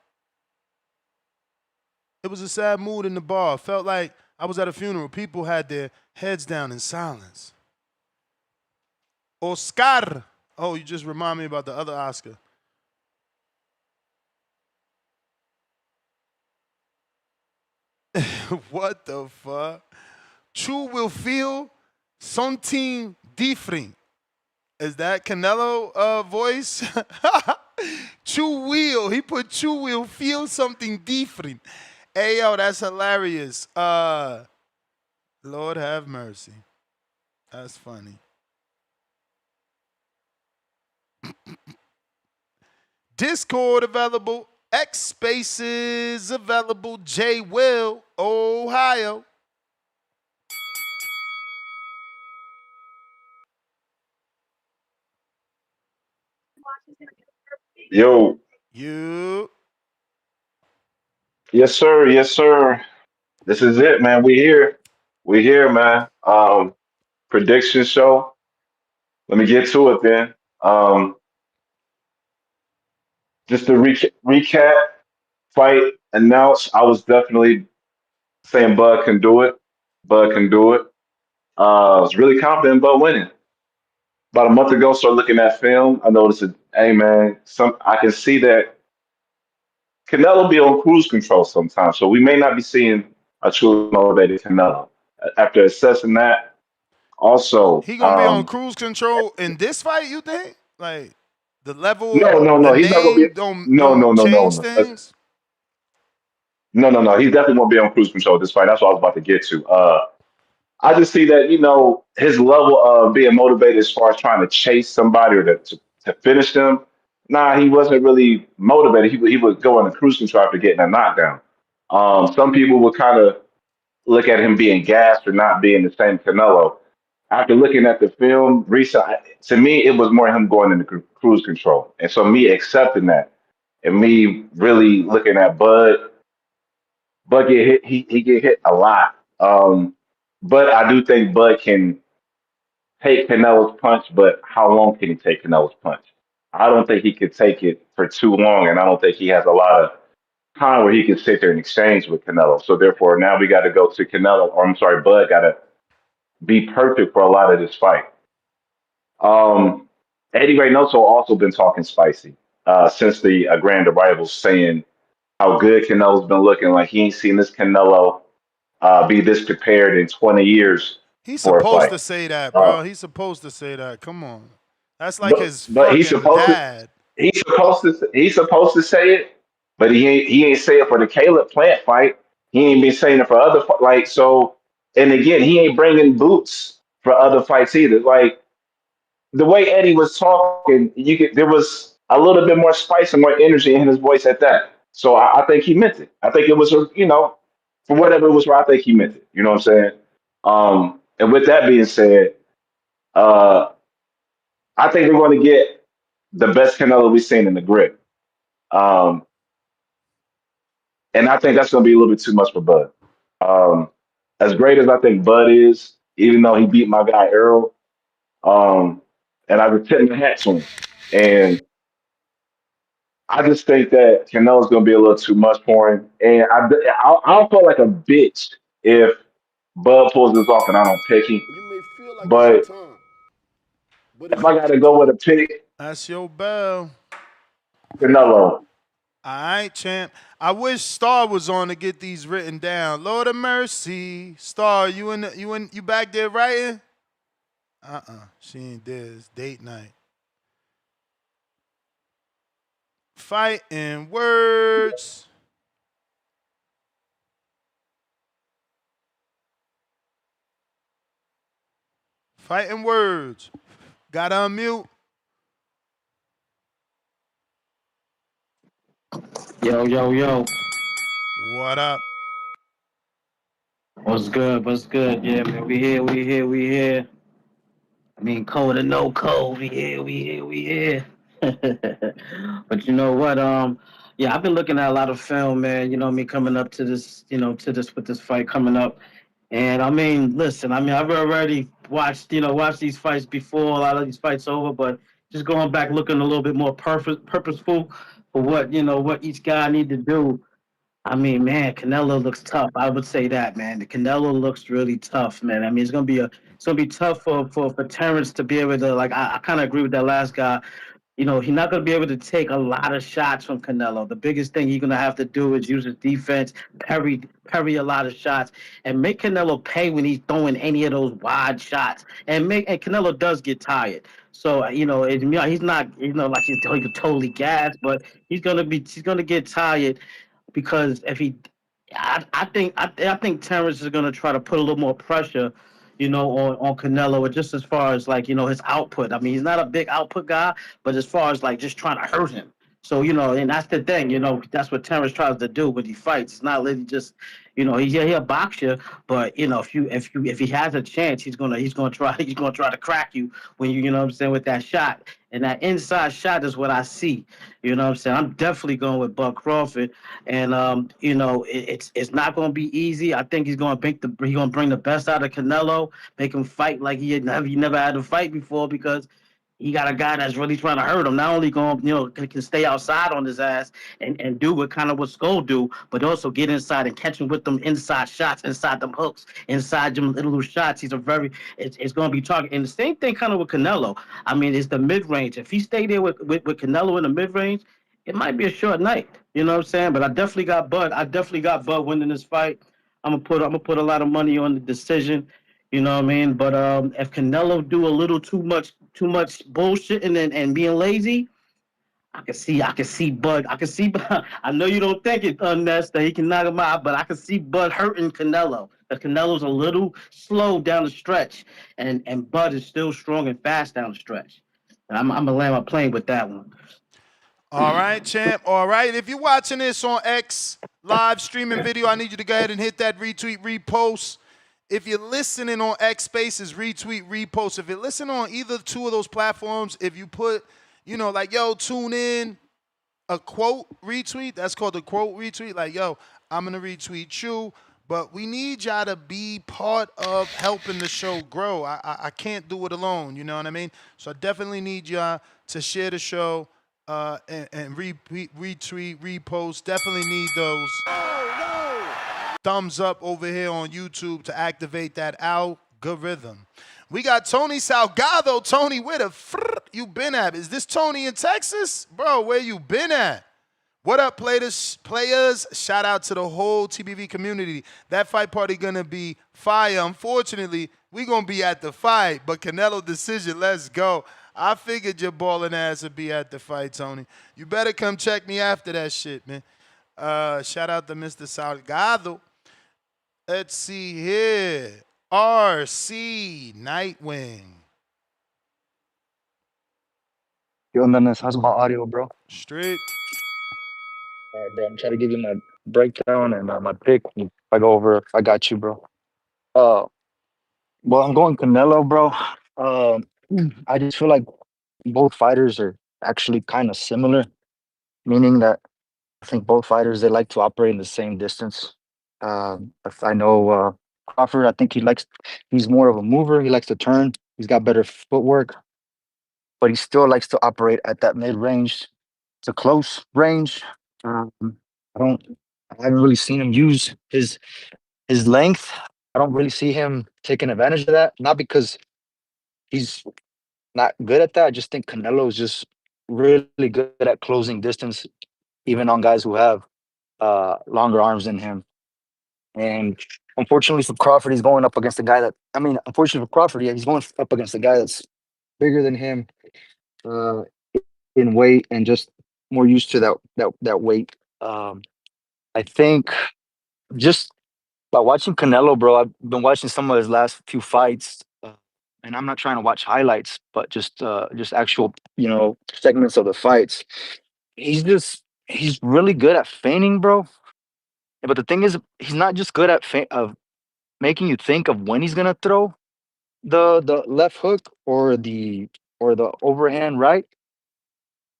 It was a sad mood in the bar. Felt like I was at a funeral. People had their heads down in silence. Oscar. Oh, you just remind me about the other Oscar. What the fuck? True will feel something different. Is that Canelo voice? True will. He put true will feel something different. Hey, yo, that's hilarious. Lord have mercy. That's funny. Discord available. X Spaces available. J Will, Ohio. Yo. You. Yes, sir. Yes, sir. This is it, man. We here. We here, man. Prediction show. Let me get to it then. Just to recap, fight announced. I was definitely saying Bud can do it. Bud can do it. I was really confident in Bud winning. About a month ago, started looking at film. I noticed that, hey man, I can see that Canelo be on cruise control sometimes. So we may not be seeing a truly motivated Canelo. After assessing that, also, He gonna be on cruise control in this fight, you think? Like the level, no. the He's not gonna be. name don't No. change things? No. He definitely won't be on cruise control this fight. That's what I was about to get to. I just see that, his level of being motivated as far as trying to chase somebody or to finish them, Nah, he wasn't really motivated. He would go on a cruise control after getting a knockdown. Some people would kind of look at him being gassed or not being the same Canelo. After looking at the film, to me, it was more him going into cruise control. And so me accepting that and me really looking at Bud get hit, he get hit a lot. But I do think Bud can take Canelo's punch, but how long can he take Canelo's punch? I don't think he could take it for too long, and I don't think he has a lot of time where he can sit there and exchange with Canelo. So therefore, now we got to go to Canelo, or I'm sorry, Bud got to be perfect for a lot of this fight. Um, Eddie Reynoso also been talking spicy since the grand arrival, saying how good Canelo's been looking. Like he ain't seen this Canelo be this prepared in 20 years He's for a supposed fight. to say that, bro. He's supposed to say that. Come on. That's like his But he's fucking supposed dad. he's supposed to say it, but he ain't say it for the Caleb Plant fight. He ain't been saying it for other like so. And again, he ain't bringing boots for other fights either. Like the way Eddie was talking, there was a little bit more spice and more energy in his voice at that. So I think he meant it. I think it was for whatever it was, I think he meant it. You know what I'm saying? And with that being said, uh, I think we're going to get the best Canelo we've seen in the grip. Um, and I think that's going to be a little bit too much for Bud. As great as I think Bud is, even though he beat my guy Earl, and I would tip my hat to him. And I just think that Canelo's going to be a little too much for him. And I'll feel like a bitch if Bud pulls this off and I don't pick him. But if I got to go with a pick, That's your bell. Canelo. All right, champ. I wish Star was on to get these written down. Lord of mercy, Star, you back there writing? She ain't there. It's date night. Fighting words. Fighting words. Gotta unmute. Yo. What up? What's good? Yeah, man. We here. I mean, code or no code. We here. But you know what? Yeah, I've been looking at a lot of film, man. You know what I mean, coming up to this, with this fight coming up. And I mean, listen, I've already watched these fights before, a lot of these fights over, but just going back looking a little bit more purposeful for what each guy need to do. I mean, man, Canelo looks tough. I would say that, man. The Canelo looks really tough, man. I mean, it's gonna be tough for Terence to be able to, like, I kind of agree with that last guy. He's not going to be able to take a lot of shots from Canelo. The biggest thing he's going to have to do is use his defense, parry a lot of shots, and make Canelo pay when he's throwing any of those wide shots. And Canelo does get tired. So, he's not, like he's totally gassed, but he's going to get tired because I think Terence is going to try to put a little more pressure, on Canelo, just as far as like, his output. I mean, he's not a big output guy, but as far as like just trying to hurt him. So, and that's the thing, that's what Terence tries to do when he fights. It's not really just, he'll box you, but if he has a chance, he's gonna try to crack you when you know what I'm saying, with that shot. And that inside shot is what I see. You know what I'm saying? I'm definitely going with Bud Crawford. And it's not gonna be easy. I think he's gonna bring the best out of Canelo, make him fight like he never had to fight before, because he got a guy that's really trying to hurt him. Not only going, can stay outside on his ass and do what Skull do, but also get inside and catch him with them inside shots, inside them hooks, inside them little shots. It's going to be targeted. And the same thing kind of with Canelo. I mean, it's the mid range. If he stay there with Canelo in the mid range, it might be a short night. You know what I'm saying? But I definitely got Bud winning this fight. I'm gonna put a lot of money on the decision. You know what I mean? But if Canelo do a little too much bullshit and being lazy, I can see Bud. I know you don't think it, Ness, that he can knock him out, but I can see Bud hurting Canelo. Because Canelo's a little slow down the stretch, and Bud is still strong and fast down the stretch. And I'm gonna land my plane with that one. All right, champ. All right. If you're watching this on X live streaming video, I need you to go ahead and hit that retweet, repost. If you're listening on X Spaces, retweet, repost. If you're listening on either two of those platforms, if you put, like, yo, tune in, a quote retweet, that's called a quote retweet. Like, yo, I'm going to retweet you. But we need y'all to be part of helping the show grow. I can't do it alone, you know what I mean? So I definitely need y'all to share the show and retweet, repost. Definitely need those thumbs up over here on YouTube to activate that algorithm. We got Tony Salgado. Tony, where the you been at? Is this Tony in Texas? Bro, where you been at? What up, players? Shout out to the whole TBV community. That fight party gonna be fire. Unfortunately, we gonna be at the fight, but Canelo decision, let's go. I figured your balling ass would be at the fight, Tony. You better come check me after that shit, man. Shout out to Mr. Salgado. Let's see here. RC Nightwing. Yo, Menace, how's my audio, bro? Straight. All right, bro. I'm trying to give you my breakdown and my pick. If I go over, I got you, bro. Well, I'm going Canelo, bro. I just feel like both fighters are actually kind of similar, meaning that I think both fighters, they like to operate in the same distance. If I know Crawford, I think he's more of a mover. He likes to turn. He's got better footwork, but he still likes to operate at that mid-range to close range. I haven't really seen him use his length. I don't really see him taking advantage of that. Not because he's not good at that. I just think Canelo is just really good at closing distance, even on guys who have longer arms than him. And unfortunately for Crawford, he's going up against a guy unfortunately for Crawford, yeah, he's going up against a guy that's bigger than him in weight and just more used to that weight. I think just by watching Canelo, bro, I've been watching some of his last few fights, and I'm not trying to watch highlights, but just actual, segments of the fights. He's really good at feigning, bro. But the thing is, he's not just good at of making you think of when he's gonna throw the left hook or the overhand right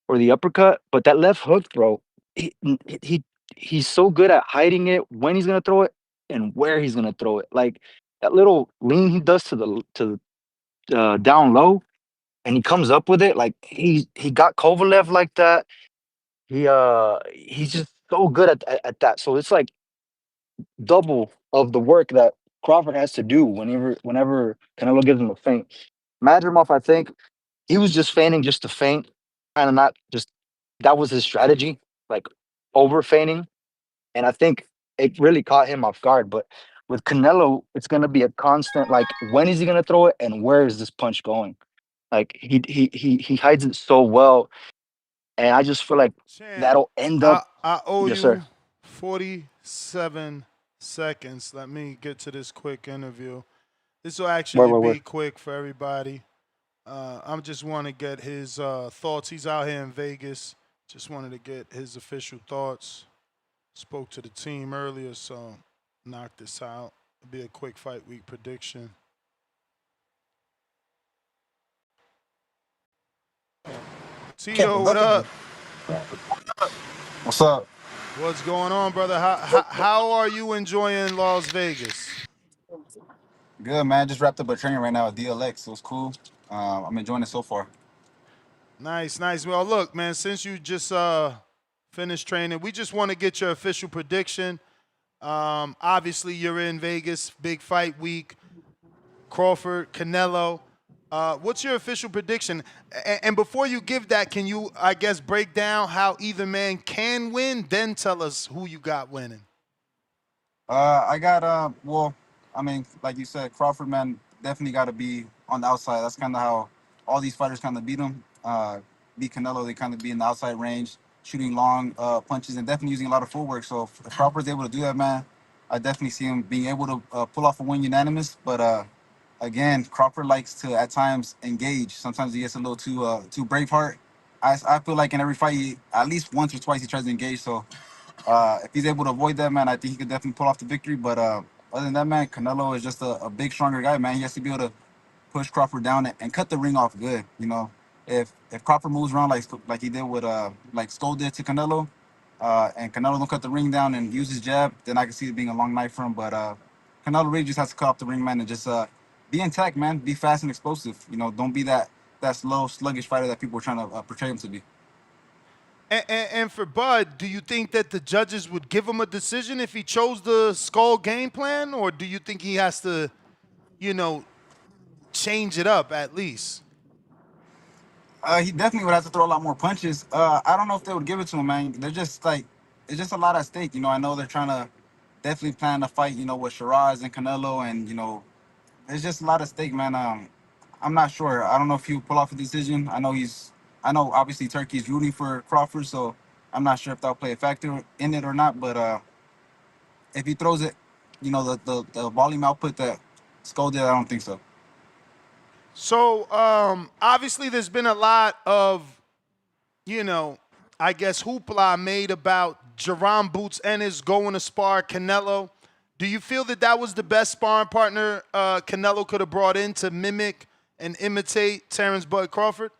or the uppercut, but that left hook, bro, he he's so good at hiding it when he's gonna throw it and where he's gonna throw it. Like that little lean he does to the down low, and he comes up with it. Like he got Kovalev like that. He's just so good at that. So it's like double of the work that Crawford has to do whenever Canelo gives him a feint. Madrimov, I think he was just feigning just to feint, kind of not just that was his strategy, like over feigning. And I think it really caught him off guard. But with Canelo, it's gonna be a constant like when is he gonna throw it and where is this punch going? Like he hides it so well. And I just feel like that'll end up. I owe Yes, you sir. 47 seconds. Let me get to this quick interview. This will actually be quick for everybody. I just want to get his thoughts. He's out here in Vegas. Just wanted to get his official thoughts. Spoke to the team earlier, so knock this out. It'll be a quick fight week prediction. Tito, what up? What's up? What's going on, brother? How are you enjoying Las Vegas? Good, man. Just wrapped up a training right now at DLX. It was cool. I'm enjoying it so far. Nice. Well, look, man, since you just finished training, we just want to get your official prediction. Obviously, you're in Vegas, big fight week. Crawford, Canelo. What's your official prediction? And before you give that, can you, I guess, break down how either man can win? Then tell us who you got winning. I got like you said, Crawford, man, definitely got to be on the outside. That's kind of how all these fighters kind of beat him. Beat Canelo, they kind of be in the outside range, shooting long punches and definitely using a lot of footwork. So if Crawford's able to do that, man, I definitely see him being able to pull off a win unanimous. But again, Crawford likes to at times engage. Sometimes he gets a little too Braveheart. I feel like in every fight, at least once or twice, he tries to engage. So if he's able to avoid that, man, I think he could definitely pull off the victory. But other than that, man, Canelo is just a big, stronger guy, man. He has to be able to push Crawford down and cut the ring off good. You know, if Crawford moves around like he did with like Skull did to Canelo, and Canelo don't cut the ring down and use his jab, then I can see it being a long night for him. But Canelo really just has to cut off the ring, man, and just be intact, man. Be fast and explosive. You know, don't be that slow, sluggish fighter that people are trying to portray him to be. And for Bud, do you think that the judges would give him a decision if he chose the Skull game plan, or do you think he has to, you know, change it up at least? He definitely would have to throw a lot more punches. I don't know if they would give it to him, man. They're just like, it's just a lot at stake. You know, I know they're trying to definitely plan a fight, you know, with Shiraz and Canelo, and you know, there's just a lot at stake, man. I'm not sure. I don't know if he would pull off a decision. I know obviously Turkey's rooting for Crawford, so I'm not sure if that'll play a factor in it or not. But if he throws it, you know, the volume output that Skull did, I don't think so. So obviously there's been a lot of, you know, I guess hoopla made about Jerome Boots Ennis going to spar Canelo. Do you feel that that was the best sparring partner Canelo could have brought in to mimic and imitate Terence Bud Crawford?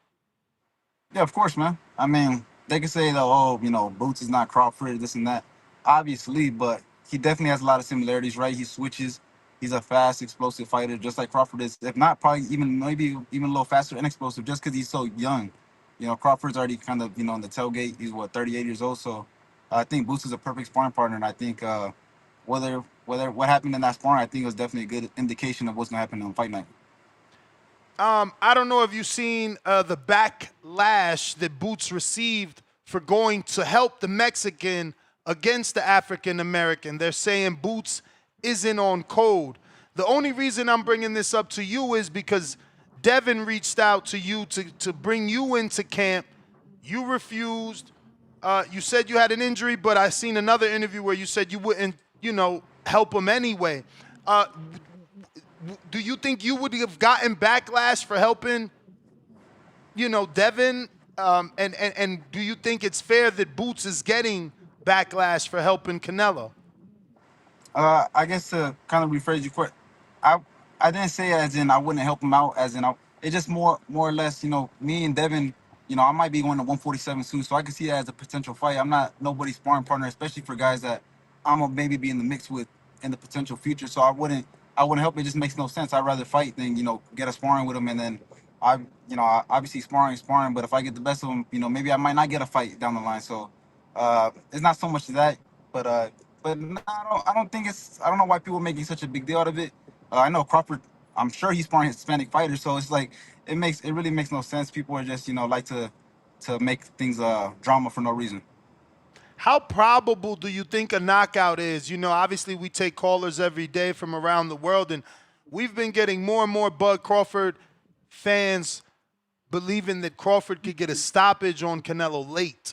Yeah, of course, man. I mean, they could say that, oh, you know, Boots is not Crawford, this and that. Obviously, but he definitely has a lot of similarities, right? He switches. He's a fast, explosive fighter, just like Crawford is. If not, probably maybe even a little faster and explosive, just because he's so young. You know, Crawford's already kind of, you know, in the tailgate. He's 38 years old. So I think Boots is a perfect sparring partner, and I think whether what happened in that sparring, I think it was definitely a good indication of what's gonna happen on fight night. I don't know if you've seen the backlash that Boots received for going to help the Mexican against the African American. They're saying Boots isn't on code. The only reason I'm bringing this up to you is because Devin reached out to you to bring you into camp. You refused. You said you had an injury, but I seen another interview where you said you wouldn't, you know, help him anyway. Do you think you would have gotten backlash for helping, you know, Devin? And do you think it's fair that Boots is getting backlash for helping Canelo? I guess to kind of rephrase your question, I didn't say as in I wouldn't help him out, as in it's just more or less, you know, me and Devin, you know, I might be going to 147 soon, so I can see it as a potential fight. I'm not nobody's sparring partner, especially for guys that I'm gonna maybe be in the mix with in the potential future. So I wouldn't help. It just makes no sense. I'd rather fight than, you know, get a sparring with him, and then obviously sparring, but if I get the best of him, you know, maybe I might not get a fight down the line. So it's not so much to that, but no, I don't think I don't know why people are making such a big deal out of it. I know Crawford, I'm sure he's sparring Hispanic fighters, so it's like it really makes no sense. People are just, you know, like to make things drama for no reason. How probable do you think a knockout is? You know, obviously we take callers every day from around the world, and we've been getting more and more Bud Crawford fans believing that Crawford could get a stoppage on Canelo late.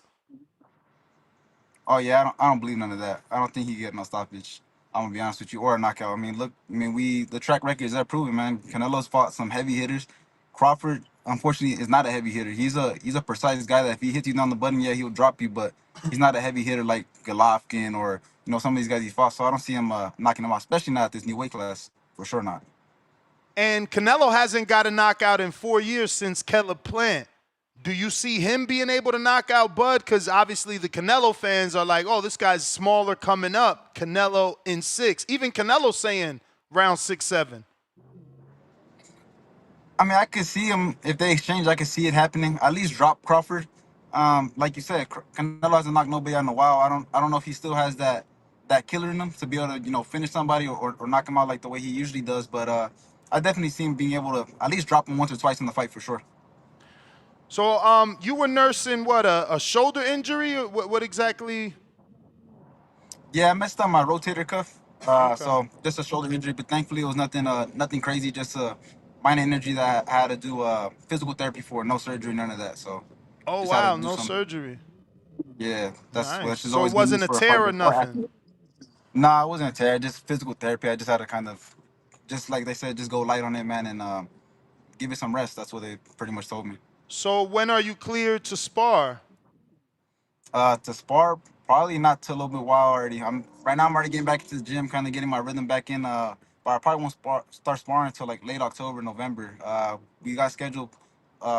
Oh yeah, I don't believe none of that. I don't think he get no stoppage. I'm gonna be honest with you, or a knockout. I mean, look, the track record is that proven, man. Canelo's fought some heavy hitters. Crawford, unfortunately, is not a heavy hitter. He's a precise guy that if he hits you down the button, yeah, he'll drop you, but he's not a heavy hitter like Golovkin or, you know, some of these guys he fought. So I don't see him knocking him out, especially not at this new weight class. For sure not. And Canelo hasn't got a knockout in 4 years since Caleb Plant. Do you see him being able to knock out Bud? Because obviously the Canelo fans are like, oh, this guy's smaller coming up. Canelo in 6. Even Canelo saying round 6, 7. I mean, I could see him if they exchange. I could see it happening. At least drop Crawford. Like you said, Canelo hasn't knocked nobody out in a while. I don't know if he still has that killer in him to be able to, you know, finish somebody or knock him out like the way he usually does. But I definitely see him being able to at least drop him once or twice in the fight for sure. So you were nursing what, a shoulder injury? Or what exactly? Yeah, I messed up my rotator cuff. Okay. So just a shoulder injury, but thankfully it was nothing crazy, just a minor injury that I had to do physical therapy for, no surgery, none of that. So Oh, just had to wow, do no something. surgery. Yeah, that's Nice. which is So always it good wasn't news a for a tear fighter or nothing? Nah, it wasn't a tear, just physical therapy. I just had to kind of, just like they said, just go light on it, man, and give it some rest. That's what they pretty much told me. So when are you cleared to spar? To spar, probably not till a little bit while already. I'm right now. I'm already getting back into the gym, kind of getting my rhythm back in. But I probably won't start sparring until like late October, November. We got scheduled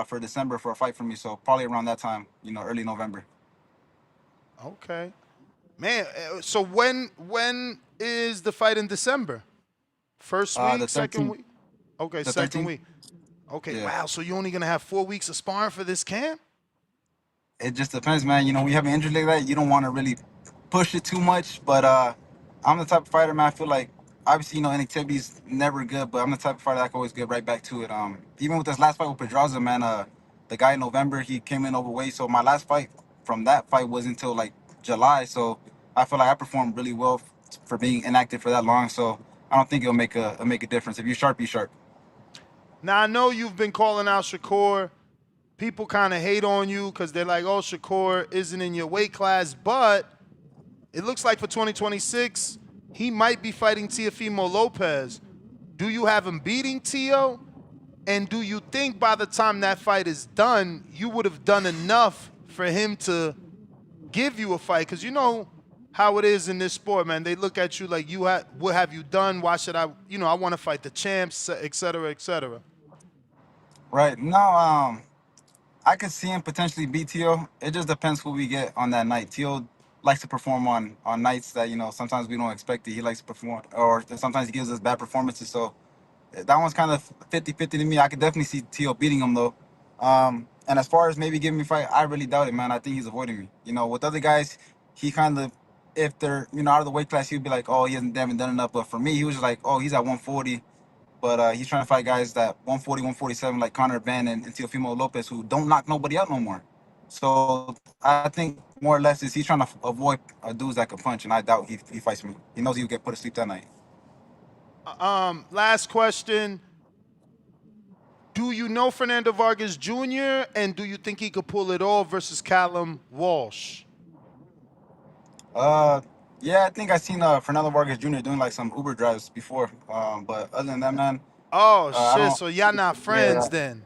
for December for a fight for me, so probably around that time, early November. Okay. Man, so when is the fight in December? First The week, second 13th. week? Okay, The second 13th. week. Okay, Yeah. wow. So you're only gonna have 4 weeks of sparring for this camp? It just depends, man. When you have an injury like that, you don't want to really push it too much. But I'm the type of fighter, man. I feel like obviously, inactivity's never good, but I'm the type of fighter that can always get right back to it. Even with this last fight with Pedraza, man, the guy in November, he came in overweight. So my last fight from that fight was until like July. So I feel like I performed really well for being inactive for that long. So I don't think it'll make a difference. If you're sharp, you're sharp. Now I know you've been calling out Shakur. People kind of hate on you because they're like, "Oh, Shakur isn't in your weight class," but it looks like for 2026 he might be fighting Teofimo Lopez. Do you have him beating Tio? And do you think by the time that fight is done, you would have done enough for him to give you a fight? Because you know how it is in this sport, man. They look at you like, what have you done? Why should I, I want to fight the champs, et cetera, et cetera. Right. No, I could see him potentially beat Tio. It just depends who we get on that night. Tio likes to perform on nights that sometimes we don't expect it. He likes to perform, or sometimes he gives us bad performances. So that one's kind of 50-50 to me. I could definitely see Tio beating him though. And as far as maybe giving me a fight, I really doubt it, man. I think he's avoiding me. With other guys, he kind of, if they're out of the weight class, he'd be like, oh, they haven't done enough. But for me, he was just like, oh, he's at 140. But he's trying to fight guys that 140, 147, like Conor Ben and Teofimo Lopez, who don't knock nobody out no more. So I think more or less is he's trying to avoid dudes that can punch, and I doubt he fights me. He knows he'll get put to sleep that night. Last question. Do you know Fernando Vargas Jr., and do you think he could pull it off versus Callum Walsh? Yeah, I think I seen Fernando Vargas Jr. doing like some Uber drives before. But other than that, man. Oh I shit! don't. So y'all not friends then?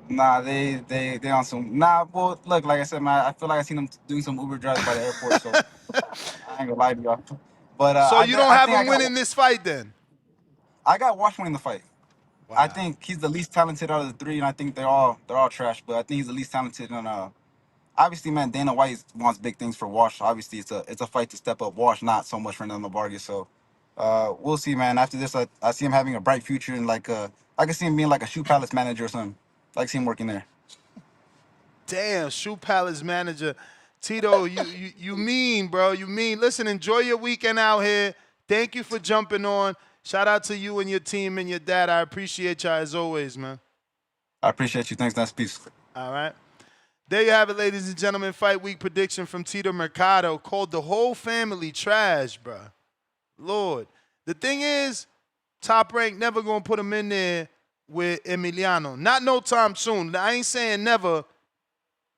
Nah, they on some. Nah, well, look, like I said, man, I feel like I seen them doing some Uber drives by the airport. So I ain't gonna lie to y'all. But so you don't have think him winning this fight then? I got Wash winning the fight. Wow. I think he's the least talented out of the three, and I think they're all trash. But I think he's the least talented. And obviously, man, Dana White wants big things for Wash. Obviously, it's a fight to step up Wash, not so much Fernando Vargas. So we'll see, man. After this, I see him having a bright future, and I can see him being like a Shoe Palace manager or something. I can see him working there. Damn, Shoe Palace manager. Tito, you mean, bro. You mean. Listen, enjoy your weekend out here. Thank you for jumping on. Shout out to you and your team and your dad. I appreciate y'all as always, man. I appreciate you. Thanks, nice peace. All right. There you have it, ladies and gentlemen. Fight week prediction from Tito Mercado called the whole family trash, bro. Lord. The thing is, Top Rank never going to put him in there with Emiliano. Not no time soon. I ain't saying never.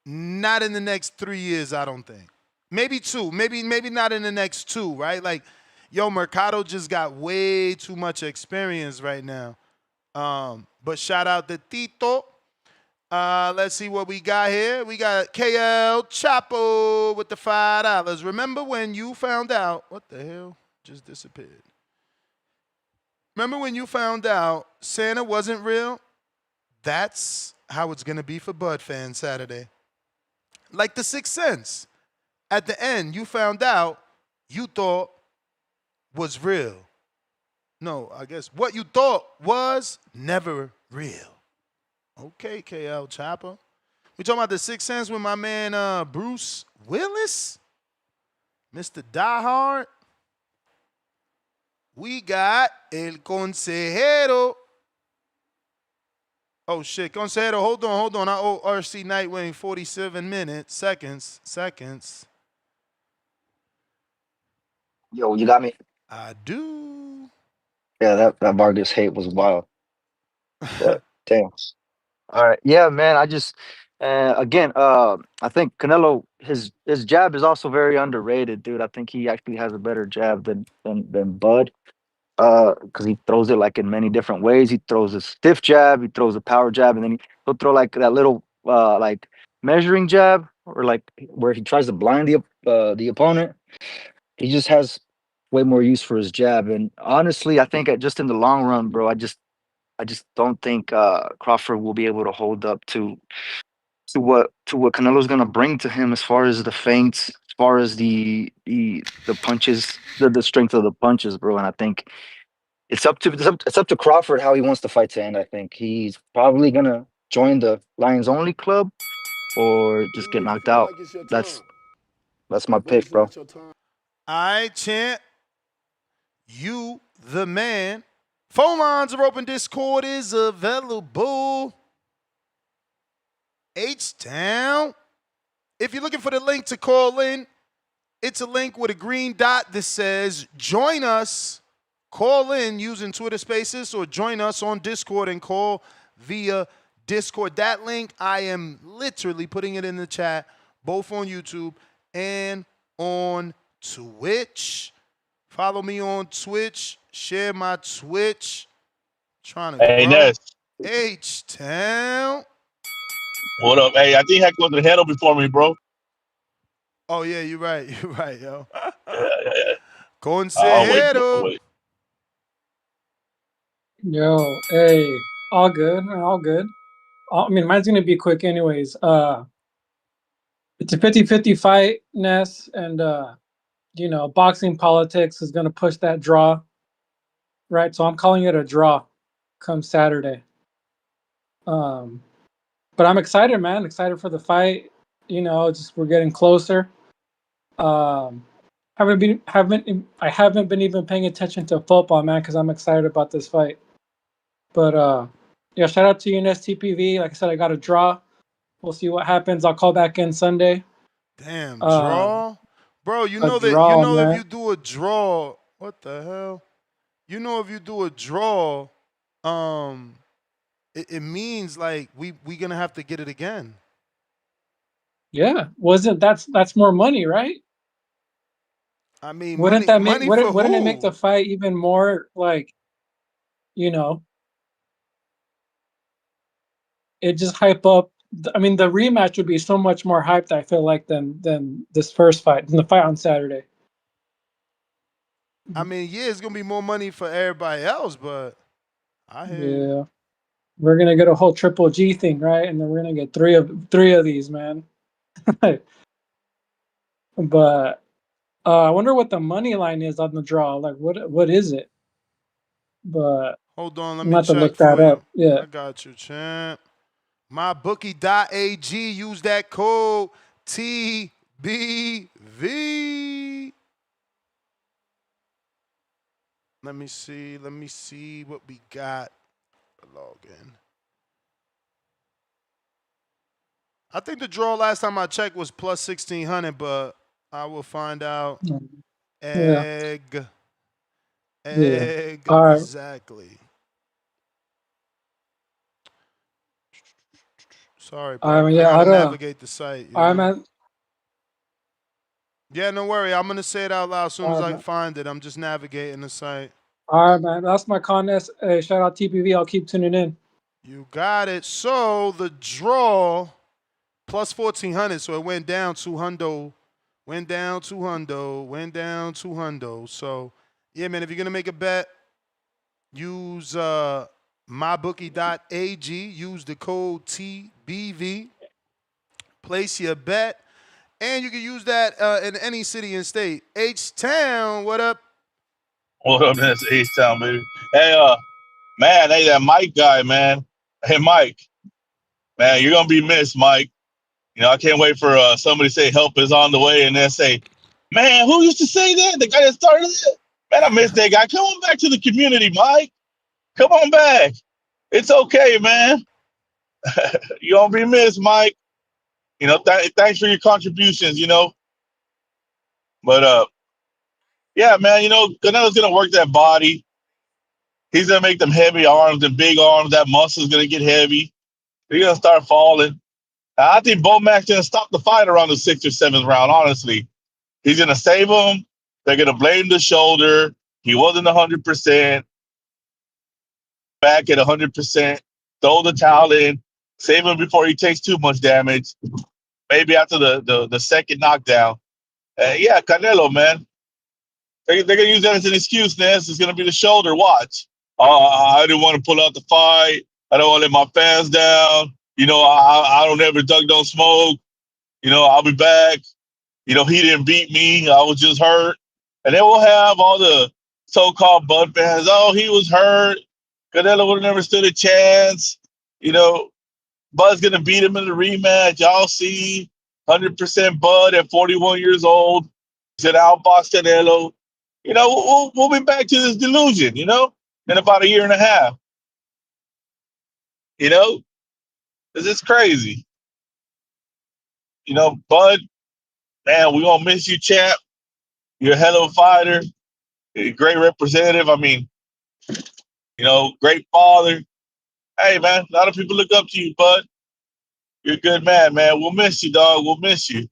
Not in the next 3 years, I don't think. Maybe 2. Maybe not in the next 2, right? Like, yo, Mercado just got way too much experience right now. But shout out to Tito. Let's see what we got here. We got KL Chapo with the $5. Remember when you found out, what the hell just disappeared? Remember when you found out Santa wasn't real? That's how it's going to be for Bud fans Saturday. Like the Sixth Sense. At the end, you found out you thought was real. No, I guess what you thought was never real. Okay, KL Chopper. We talking about the Sixth Sense with my man Bruce Willis, Mr. Die Hard. We got El Consejero. Oh shit, Consejero, hold on. I owe RC Nightwing 47 seconds. Yo, you got me? I do. Yeah, that Vargas hate was wild. But damn. All right. Yeah, man. I just again, I think Canelo, his jab is also very underrated, dude. I think he actually has a better jab than Bud. Because he throws it like in many different ways. He throws a stiff jab, he throws a power jab, and then he'll throw like that little like measuring jab or like where he tries to blind the opponent. He just has way more use for his jab. And honestly, I think just in the long run, bro, I just don't think Crawford will be able to hold up to what Canelo's gonna bring to him as far as the feints, as far as the punches, the strength of the punches, bro. And I think it's up to Crawford how he wants the fight to end. I think he's probably gonna join the Lions Only club or just get knocked out. That's that's my pick, bro. All right, champ. You, the man. Phone lines are open. Discord is available. HTown. If you're looking for the link to call in, it's a link with a green dot that says join us. Call in using Twitter Spaces or join us on Discord and call via Discord. That link, I am literally putting it in the chat, both on YouTube and on Twitch. Follow me on Twitch. Share my Twitch. Trying to Hey, grow. Ness. H-Town. What up? Hey, I think Heck was the handle before me, bro. Oh, yeah, you're right. You're right, yo. Yeah. Consejero. Yo, hey, all good, man, all good. I mean, mine's gonna be quick anyways. It's a 50-50 fight, Ness, and boxing politics is gonna push that draw. Right, so I'm calling it a draw come Saturday. But I'm excited, man. Excited for the fight. Just we're getting closer. I haven't been even paying attention to football, man, because I'm excited about this fight. But yeah, shout out to UNS TPV. Like I said, I got a draw. We'll see what happens. I'll call back in Sunday. Damn, draw? Bro, if you do a draw, what the hell? If you do a draw, it means like we gonna have to get it again. Yeah, that's more money, right? I mean, wouldn't it make the fight even more like, it just hype up? I mean, the rematch would be so much more hyped, I feel like, than this first fight, than the fight on Saturday. I mean, yeah, it's gonna be more money for everybody else, but I hear Yeah, we're gonna get a whole Triple G thing, right? And then we're gonna get three of these, man. But I wonder what the money line is on the draw. Like, what is it? But hold on, let I'm me about to check look that for up. you. Yeah, I got you, champ. MyBookie.ag. Use that code TBV. Let me see what we got. Log in. I think the draw last time I checked was plus 1,600, but I will find out. Yeah. Exactly. Sorry, bro. I gotta navigate the site. Yeah, no worry. I'm gonna say it out loud as soon as I find it. I'm just navigating the site. All right, man. That's my contest. Hey, shout out TPV. I'll keep tuning in. You got it. So the draw plus 1,400. So it went down 200. Went down 200. So yeah, man. If you're gonna make a bet, use mybookie.ag. Use the code TBV. Place your bet. And you can use that in any city and state. H-Town, what up? What up, man? It's H-Town, baby. Hey, man, that Mike guy, man. Hey, Mike. Man, you're going to be missed, Mike. I can't wait for somebody to say help is on the way and then say, man, who used to say that? The guy that started it? Man, I miss that guy. Come on back to the community, Mike. Come on back. It's okay, man. You're going to be missed, Mike. Thanks for your contributions, But, yeah, man, Canelo's going to work that body. He's going to make them heavy arms and big arms. That muscle's going to get heavy. They're going to start falling. I think Bomac's going to stop the fight around the 6th or 7th round, honestly. He's going to save him. They're going to blame the shoulder. He wasn't 100%. Back at 100%. Throw the towel in. Save him before he takes too much damage. Maybe after the second knockdown. Yeah, Canelo, man. They're going to use that as an excuse, Ness. It's going to be the shoulder. Watch. I didn't want to pull out the fight. I don't want to let my fans down. I don't ever duck, don't smoke. I'll be back. He didn't beat me. I was just hurt. And then we'll have all the so-called Bud fans. Oh, he was hurt. Canelo would have never stood a chance. Bud's going to beat him in the rematch. Y'all see 100% Bud at 41 years old. He said, outbox Canelo. We'll be back to this delusion, in about a year and a half. Because it's crazy. Bud, man, we're going to miss you, champ. You're a hell of a fighter. You're a great representative. I mean, great father. Hey, man, a lot of people look up to you, Bud. You're a good man, man. We'll miss you, dog. We'll miss you.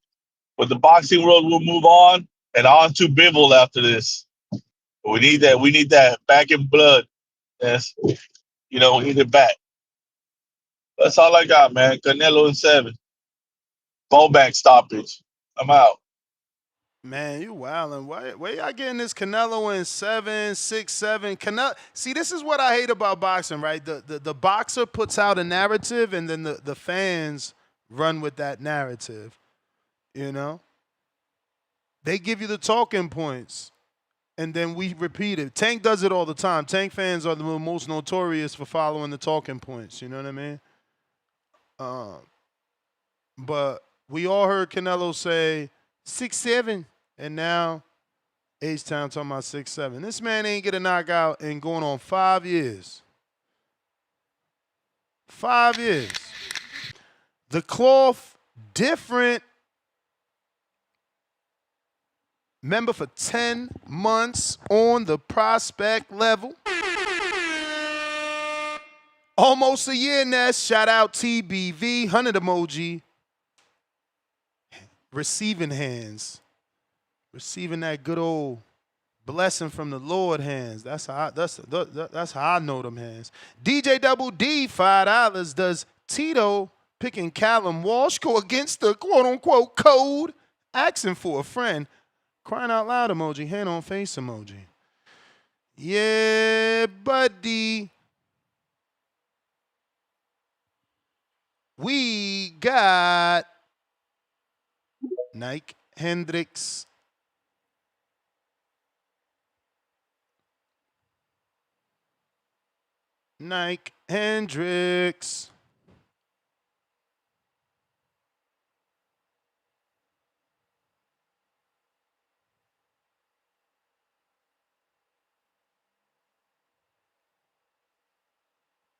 But the boxing world will move on and on to Bivol after this. We need that. We need that back in blood. Yes. We need it back. That's all I got, man. Canelo in 7. Bowback stoppage. I'm out. Man, you wildin'. Where y'all getting this Canelo in 7, 6, 7? Canelo. See, this is what I hate about boxing, right? The boxer puts out a narrative, and then the fans run with that narrative. They give you the talking points, and then we repeat it. Tank does it all the time. Tank fans are the most notorious for following the talking points. You know what I mean? But we all heard Canelo say 6, 7. And now, HTown talking about 6, 7. This man ain't get a knockout in going on 5 years. 5 years. The cloth different. Member for 10 months on the prospect level. Almost a year, Ness. Shout out TBV. 100 emoji. Receiving hands. Receiving that good old blessing from the Lord hands. That's how I know them hands. DJ Double D, $5. Does Tito picking Callum Walsh go against the quote-unquote code? Asking for a friend. Crying out loud emoji. Hand on face emoji. Yeah, buddy. We got Nike Hendricks. Nike Hendricks.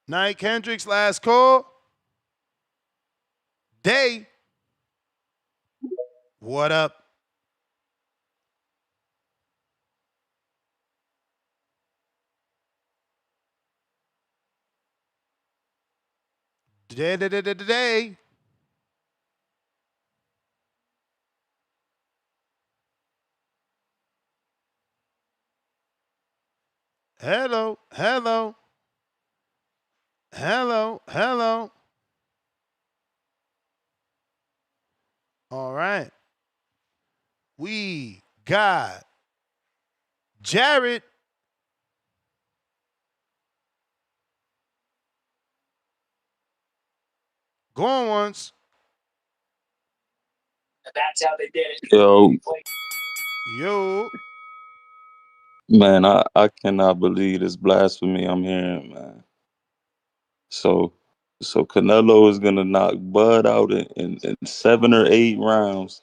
Nike Hendricks, last call. Day. What up? Day. Hello. All right. We got Jared. Going once. That's how they did it. Yo. Man, I cannot believe this blasphemy I'm hearing, man. So Canelo is gonna knock Bud out in 7 or 8 rounds.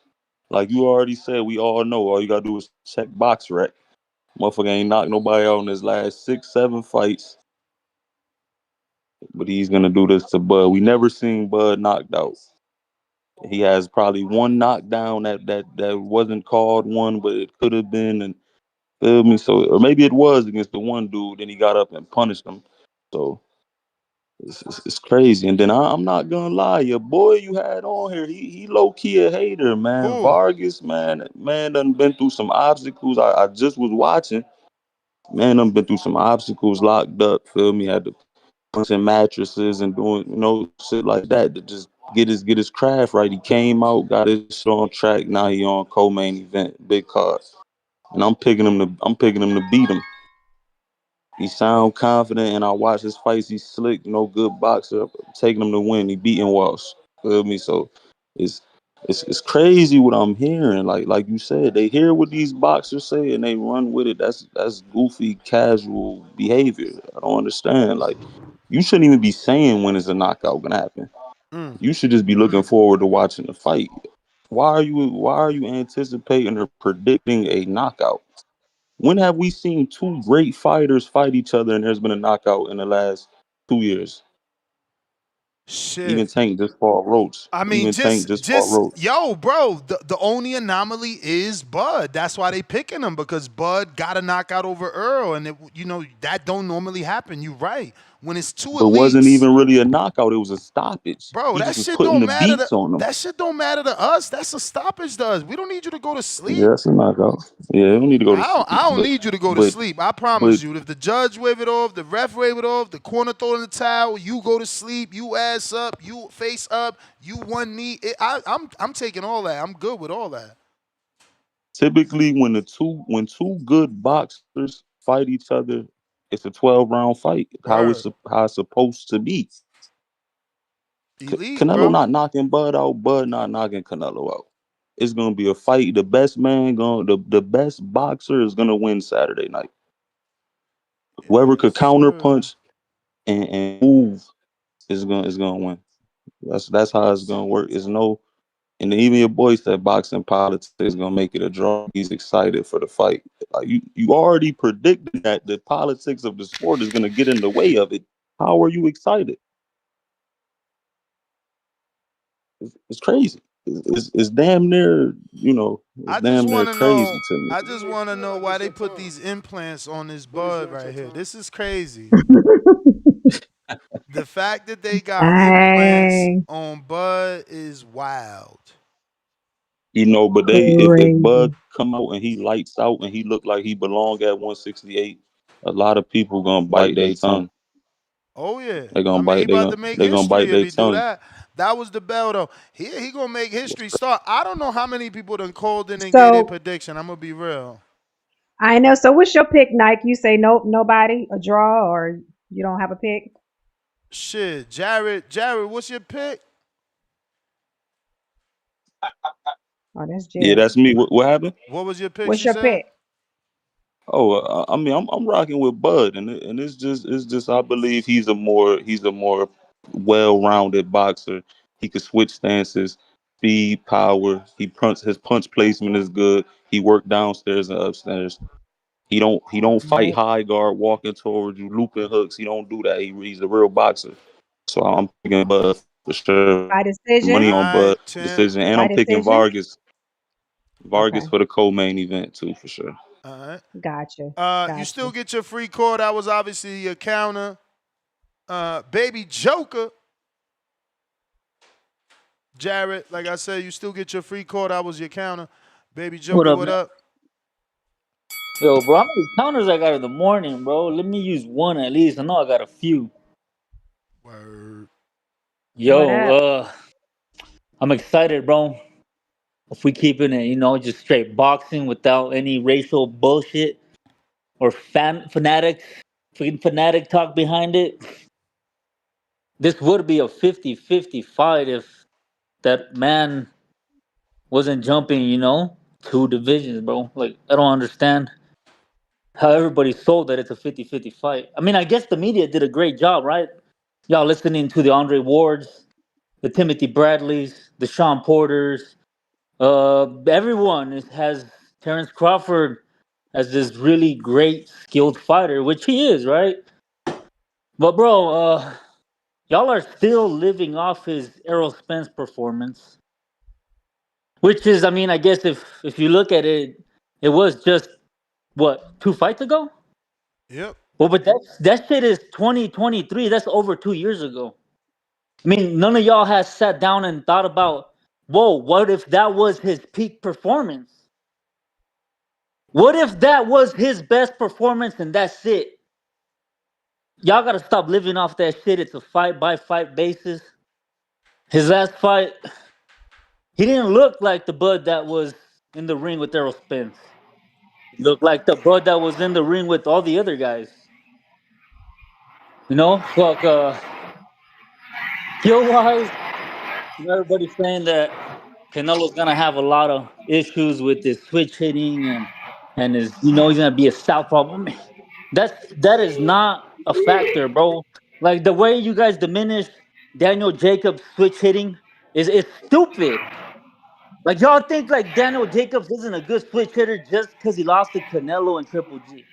Like you already said, we all know. All you gotta do is check box rec. Motherfucker ain't knocked nobody out in his last 6, 7 fights. But he's gonna do this to Bud. We never seen Bud knocked out. He has probably one knockdown that wasn't called one, but it could have been, and feel me. So, or maybe it was against the one dude, then he got up and punished him. So it's crazy. And then I'm not gonna lie, your boy you had on here, he low key a hater, man. Ooh. Vargas, man done been through some obstacles. I just was watching. Man done been through some obstacles, locked up. Feel me? Had to punching mattresses and doing shit like that to just get his craft right. He came out, got his shit on track. Now he on co-main event, big card, and I'm picking him to beat him. He sound confident, and I watch his fights. He's slick, good boxer. Taking him to win. He beating Walsh. Feel me? So it's it's crazy what I'm hearing. Like you said, they hear what these boxers say and they run with it. That's goofy, casual behavior. I don't understand. Like you shouldn't even be saying when is a knockout gonna happen. You should just be looking forward to watching the fight. Why are you anticipating or predicting a knockout? When have we seen two great fighters fight each other and there's been a knockout in the last 2 years? Even Shit. Tank just fought Roach. I mean, Even Tank just fought Roach. yo, bro. The only anomaly is Bud. That's why they picking him, because Bud got a knockout over Earl, and that don't normally happen. You right. When it's two But wasn't elites, even really a knockout. It was a stoppage. bro, He that just was shit putting don't the matter to beats on them. that shit don't matter to us. That's a stoppage to us. We don't need you to go to sleep. Yeah, that's a knockout. Yeah, they don't need to go to sleep. I don't need you to go to but, sleep. I promise but you. If the judge wave it off, the ref wave it off, the corner throw in the towel, you go to sleep, you ass up, you face up, you one knee. I'm taking all that. I'm good with all that. typically, when two good boxers fight each other, it's a 12-round fight. How Word. it's supposed to be. Elite, Canelo bro. not knocking Bud out. Bud not knocking Canelo out. It's gonna be a fight. The best man the best boxer is gonna win Saturday night. Whoever could counter punch and move is gonna win. That's how it's gonna work. And even your boy said boxing politics is gonna make it a draw. He's excited for the fight. Like you already predicted that the politics of the sport is gonna get in the way of it. How are you excited? It's crazy. It's damn near, it's I just damn near want to crazy know. to me. I just want to know why they put these implants on this Bud right here. This is crazy. The fact that they got implants Dang. on Bud is wild. But if Crazy. Bud come out and he lights out and he look like he belong at 168, a lot of people gonna bite their tongue. Oh yeah. They're I gonna mean, he bite. about to make They're gonna bite history if their he do tongue. that. That was the bell though. He gonna make history start. I don't know how many people done called in and gave their So prediction. I'm gonna be real. I know. So what's your pick, Nike? You say nope, nobody, a draw, or you don't have a pick? Shit, Jared, what's your pick? Oh, that's Yeah, Jared. that's me. What happened? What was your pick? What's She your said. pick? Oh, I mean, I'm rocking with Bud, and it's just I believe he's a more well-rounded boxer. He could switch stances, speed, power. His punch placement is good. He worked downstairs and upstairs. He don't fight high guard, walking towards you, looping hooks. He don't do that. He's a real boxer. So I'm picking Bud for sure. By All Money decision? on right, Bud champ. decision, and By I'm picking decision? Vargas Okay. for the co-main event too for sure. All right. Gotcha. You still Gotcha. get your free call. That was obviously your counter. Baby Joker. Jared, like I said, you still get your free call. That was your counter. Baby What Joker, up, what man? up? Yo, bro, how many counters I got in the morning, bro? Let me use one at least. I know I got a few. Word. What Yo, up? I'm excited, bro. If we keeping it, just straight boxing without any racial bullshit or freaking fanatic talk behind it, this would be a 50-50 fight if that man wasn't jumping, two divisions, bro. Like, I don't understand how everybody sold that it's a 50-50 fight. I mean, I guess the media did a great job, right? Y'all listening to the Andre Wards, the Timothy Bradleys, the Sean Porters, everyone has Terence Crawford as this really great, skilled fighter, which he is, right? But bro, y'all are still living off his Errol Spence performance, which is, I mean, I guess if you look at it, it was just what, 2 fights ago? Yep. Well, but that shit is 2023. That's over 2 years ago. I mean, none of y'all has sat down and thought about, whoa, what if that was his peak performance? What if that was his best performance and that's it? y'all gotta stop living off that shit. It's a fight by fight basis. His last fight, he didn't look like the Bud that was in the ring with Errol Spence. He looked like the Bud that was in the ring with all the other guys. You know, fuck. Skill wise, you know, everybody's saying that Canelo's gonna have a lot of issues with his switch hitting and his, you know, he's gonna be a southpaw. I mean, that is not a factor, bro. Like the way you guys diminish Daniel Jacobs' switch hitting is stupid. Like y'all think like Daniel Jacobs isn't a good switch hitter just because he lost to Canelo and Triple G.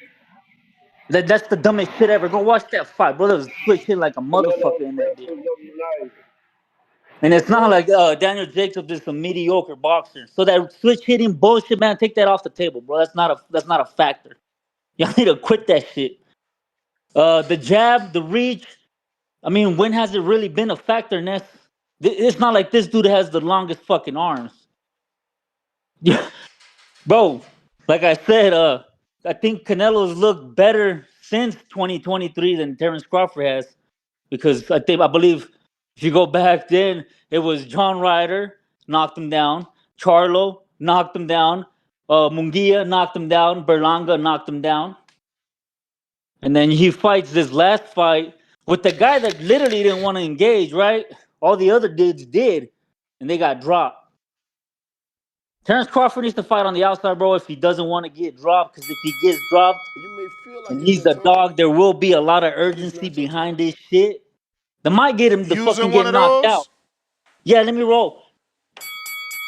That's the dumbest shit ever. Go watch that fight, bro. There was a switch hit like a motherfucker in that bitch. And it's not like Daniel Jacobs is a mediocre boxer. So that switch hitting bullshit, man, take that off the table, bro. That's not a factor. Y'all need to quit that shit. The jab, the reach. I mean, when has it really been a factor, Ness? It's not like this dude has the longest fucking arms. Yeah, bro. Like I said, I think Canelo's looked better since 2023 than Terence Crawford has. Because I believe if you go back then, it was John Ryder knocked him down, Charlo knocked him down, Munguia knocked him down, Berlanga knocked him down, and then he fights this last fight with the guy that literally didn't want to engage. Right? All the other dudes did, and they got dropped. Terence Crawford needs to fight on the outside, bro, if he doesn't want to get dropped. Because if he gets dropped and he's the dog, there will be a lot of urgency behind this shit. They might get him to fucking Using one get of knocked out. those? Yeah, let me roll.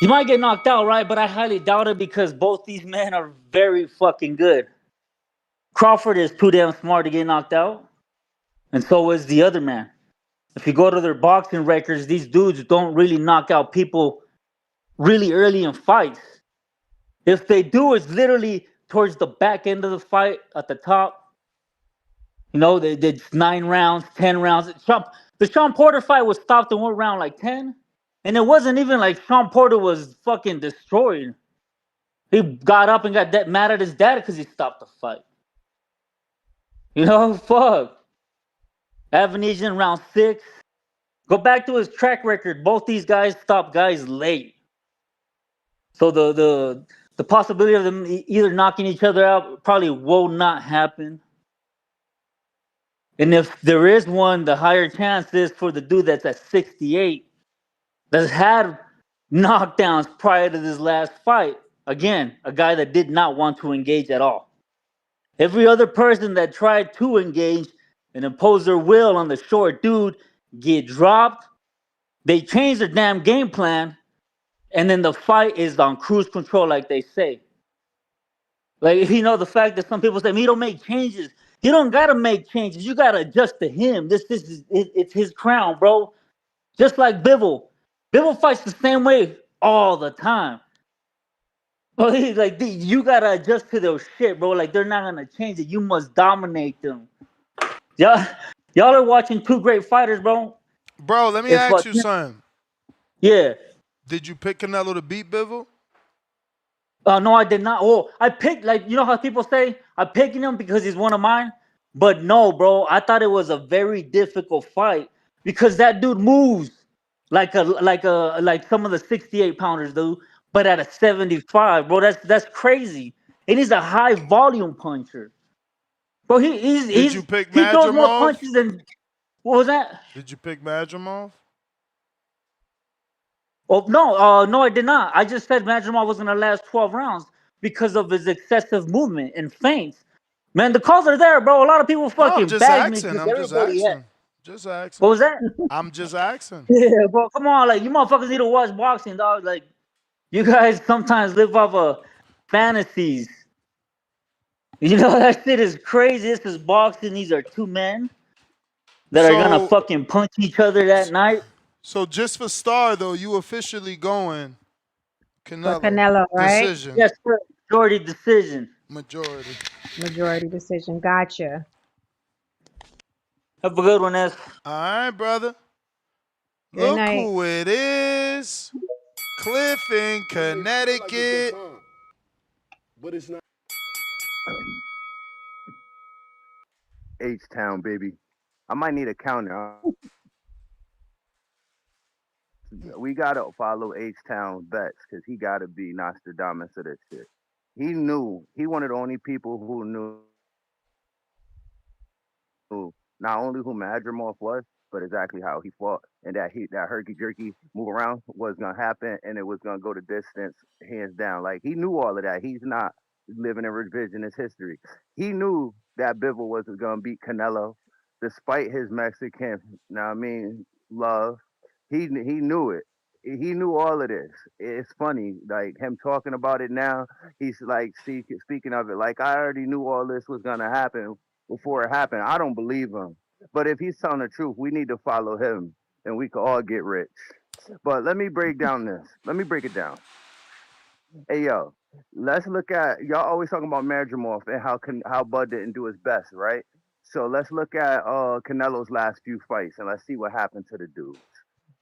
He might get knocked out, right? But I highly doubt it because both these men are very fucking good. Crawford is too damn smart to get knocked out, and so is the other man. If you go to their boxing records, these dudes don't really knock out people really early in fights. If they do, it's literally towards the back end of the fight at the top. You know, they did 9 rounds, 10 rounds. The Sean Porter fight was stopped in one round, like 10. And it wasn't even like Sean Porter was fucking destroyed. He got up and got mad at his dad because he stopped the fight. You know, fuck. Avanesian round 6. Go back to his track record. Both these guys stopped guys late. So the possibility of them either knocking each other out probably will not happen. And if there is one, the higher chance is for the dude that's at 68 that's had knockdowns prior to this last fight. Again, a guy that did not want to engage at all. Every other person that tried to engage and impose their will on the short dude get dropped. They change their damn game plan, and then the fight is on cruise control, like they say. Like, you know, the fact that some people say, he don't make changes. You don't gotta make changes. You gotta adjust to him. It's his crown, bro. Just like Bivol. Bivol fights the same way all the time. But he's like, you gotta adjust to their shit, bro. Like, they're not gonna change it. You must dominate them. Y'all are watching two great fighters, bro. Bro, let me ask you something. Yeah. Did you pick Canelo to beat Bivol? No, I did not. Oh, I picked, like, you know how people say, I'm picking him because he's one of mine? But no, bro. I thought it was a very difficult fight because that dude moves like some of the 68 pounders do, but at a 75, bro. That's crazy. And he's a high volume puncher. Bro, Did you pick he throws more Madrimov? punches than what was that? Did you pick Madrimov? Oh no, I did not. I just said Madrimov was gonna last 12 rounds because of his excessive movement and feints. Man, the calls are there, bro. A lot of people No, I'm fucking just bag me asking. because I'm just everybody had. asking. Just asking. What was that? I'm just asking. Yeah, bro. Come on, like you motherfuckers need to watch boxing, dog. Like you guys sometimes live off of fantasies. You know that shit is crazy. This is boxing. These are two men that are gonna fucking punch each other that night. So just for Star though, you officially going For Canelo Canelo, right? decision. Yes, sir. Majority decision. Majority. Majority decision. Gotcha. Have a good one, S. All right, brother. Good Look night. who it is. Cliff in Connecticut. But it's not. HTown, baby. I might need a counter. We gotta follow HTown bets because he gotta be Nostradamus of this shit. He knew. He one of the only people who knew not only who Madrimov was, but exactly how he fought, and that herky jerky move around was gonna happen, and it was gonna go the distance, hands down. Like he knew all of that. He's not living in revisionist history. He knew that Bivol was gonna beat Canelo, despite his Mexican, now I mean, love. He knew it. He knew all of this. It's funny, like him talking about it now. He's like, speaking of it, like I already knew all this was gonna happen before it happened. I don't believe him. But if he's telling the truth, we need to follow him and we can all get rich. But let me break down this. Let me break it down. Hey, yo, let's look at, y'all always talking about Madrimov and how Bud didn't do his best, right? So let's look at Canelo's last few fights and let's see what happened to the dudes.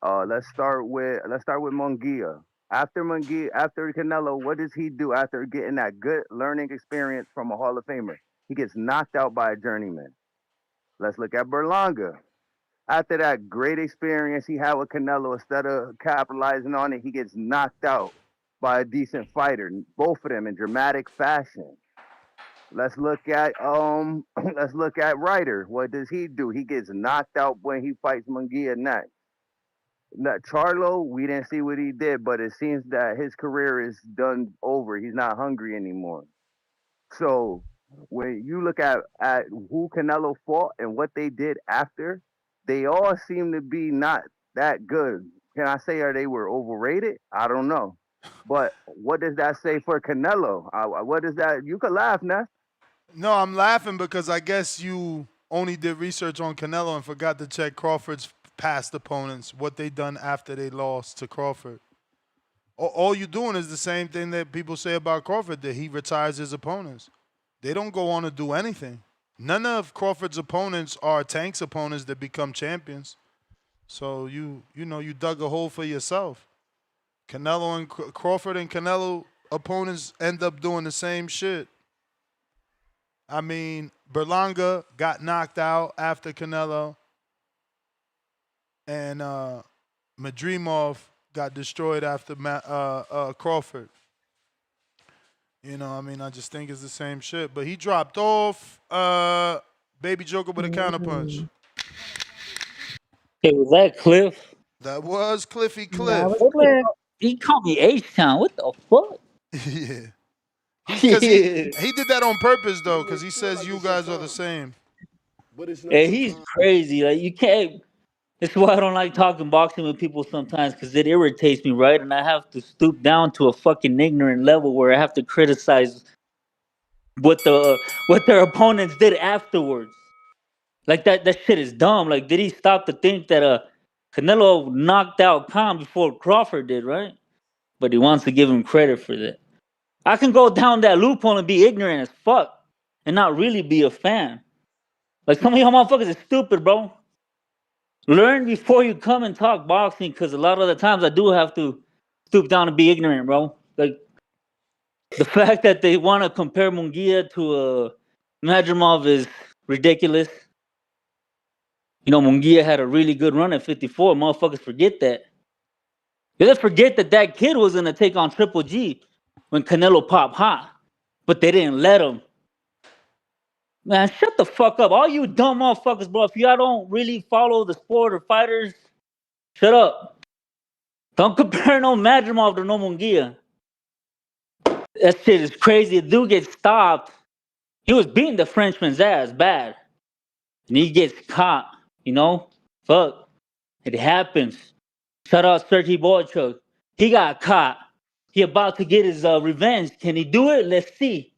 Let's start with Munguia. After Canelo, what does he do after getting that good learning experience from a Hall of Famer? He gets knocked out by a journeyman. Let's look at Berlanga. After that great experience he had with Canelo, instead of capitalizing on it, he gets knocked out by a decent fighter. Both of them in dramatic fashion. Let's look at Ryder. What does he do? He gets knocked out when he fights Munguia next. Charlo, we didn't see what he did, but it seems that his career is done over. He's not hungry anymore. So when you look at who Canelo fought and what they did after, they all seem to be not that good. Can I say they were overrated? I don't know. But what does that say for Canelo? What does that? You could laugh, Ness. No, I'm laughing because I guess you only did research on Canelo and forgot to check Crawford's past opponents, what they done after they lost to Crawford. All you're doing is the same thing that people say about Crawford, that he retires his opponents. They don't go on to do anything. None of Crawford's opponents are Tank's opponents that become champions. So you dug a hole for yourself. Canelo and Crawford and Canelo opponents end up doing the same shit. I mean, Berlanga got knocked out after Canelo, and Madrimov got destroyed after Crawford. You know, I mean, I just think it's the same shit. But he dropped off Baby Joker with a counterpunch. Hey, was that Cliff? That was Cliffy Cliff. That was Cliff. He called me H-Town. What the fuck? Yeah. Because he did that on purpose, though, because he says you guys are the same. Hey, he's crazy. Like, you can't. That's why I don't like talking boxing with people sometimes, because it irritates me, right? And I have to stoop down to a fucking ignorant level where I have to criticize what their opponents did afterwards. Like that shit is dumb. Like, did he stop to think that Canelo knocked out Khan before Crawford did, right? But he wants to give him credit for that. I can go down that loophole and be ignorant as fuck and not really be a fan. Like, some of y'all motherfuckers is stupid, bro. Learn before you come and talk boxing, because a lot of the times I do have to stoop down and be ignorant, bro. Like, the fact that they want to compare Munguia to Madrimov is ridiculous. You know, Munguia had a really good run at 54. Motherfuckers forget that. They just forget that kid was going to take on Triple G when Canelo popped hot. But they didn't let him. Man, shut the fuck up. All you dumb motherfuckers, bro. If y'all don't really follow the sport or fighters, shut up. Don't compare no Madrimov to no Munguia. That shit is crazy. The dude gets stopped. He was beating the Frenchman's ass bad. And he gets caught, you know? Fuck. It happens. Shout out Sergey Boychuk. He got caught. He about to get his revenge. Can he do it? Let's see.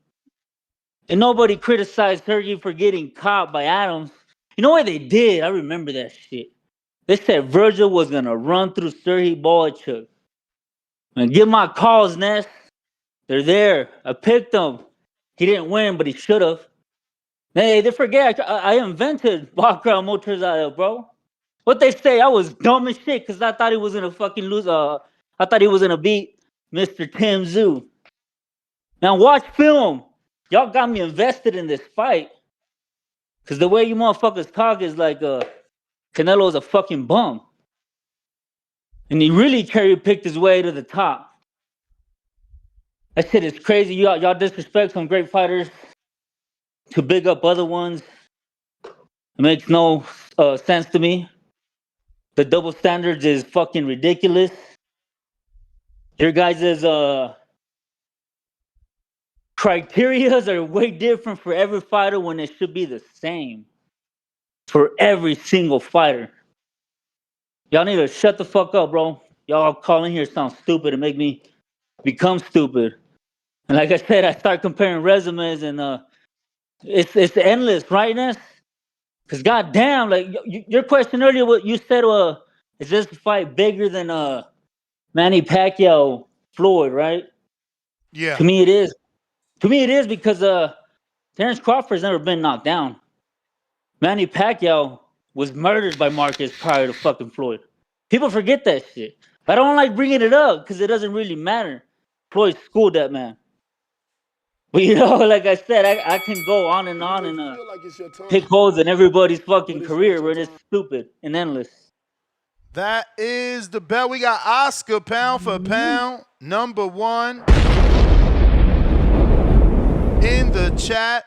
And nobody criticized Sergey for getting caught by Adams. You know what they did? I remember that shit. They said Virgil was going to run through Sergey Boychuk. And give my calls, Ness. They're there. I picked him. He didn't win, but he should have. Hey, they forget I invented background motors, bro. What they say, I was dumb as shit because I thought he was gonna fucking lose. I thought he was gonna beat Mr. Tim Zoo. Now watch film. Y'all got me invested in this fight. Because the way you motherfuckers talk is like Canelo's a fucking bum. And he really cherry-picked his way to the top. That shit is crazy. Y'all disrespect some great fighters to big up other ones. It makes no sense to me. The double standards is fucking ridiculous. Your guys' criterias are way different for every fighter when it should be the same for every single fighter. Y'all need to shut the fuck up, bro. Y'all calling here sound stupid and make me become stupid. And like I said, I start comparing resumes and it's endless, right, Ness? Because goddamn, like your question earlier, what you said, is this fight bigger than Manny Pacquiao Floyd, right? Yeah. To me, it is. To me, it is because Terence Crawford's never been knocked down. Manny Pacquiao was murdered by Marcus prior to fucking Floyd. People forget that shit. I don't like bringing it up because it doesn't really matter. Floyd schooled that man. But you know, like I said, I can go on and pick holes in everybody's fucking career, but it's stupid and endless. That is the bell. We got Oscar pound for pound, number 1 in the chat.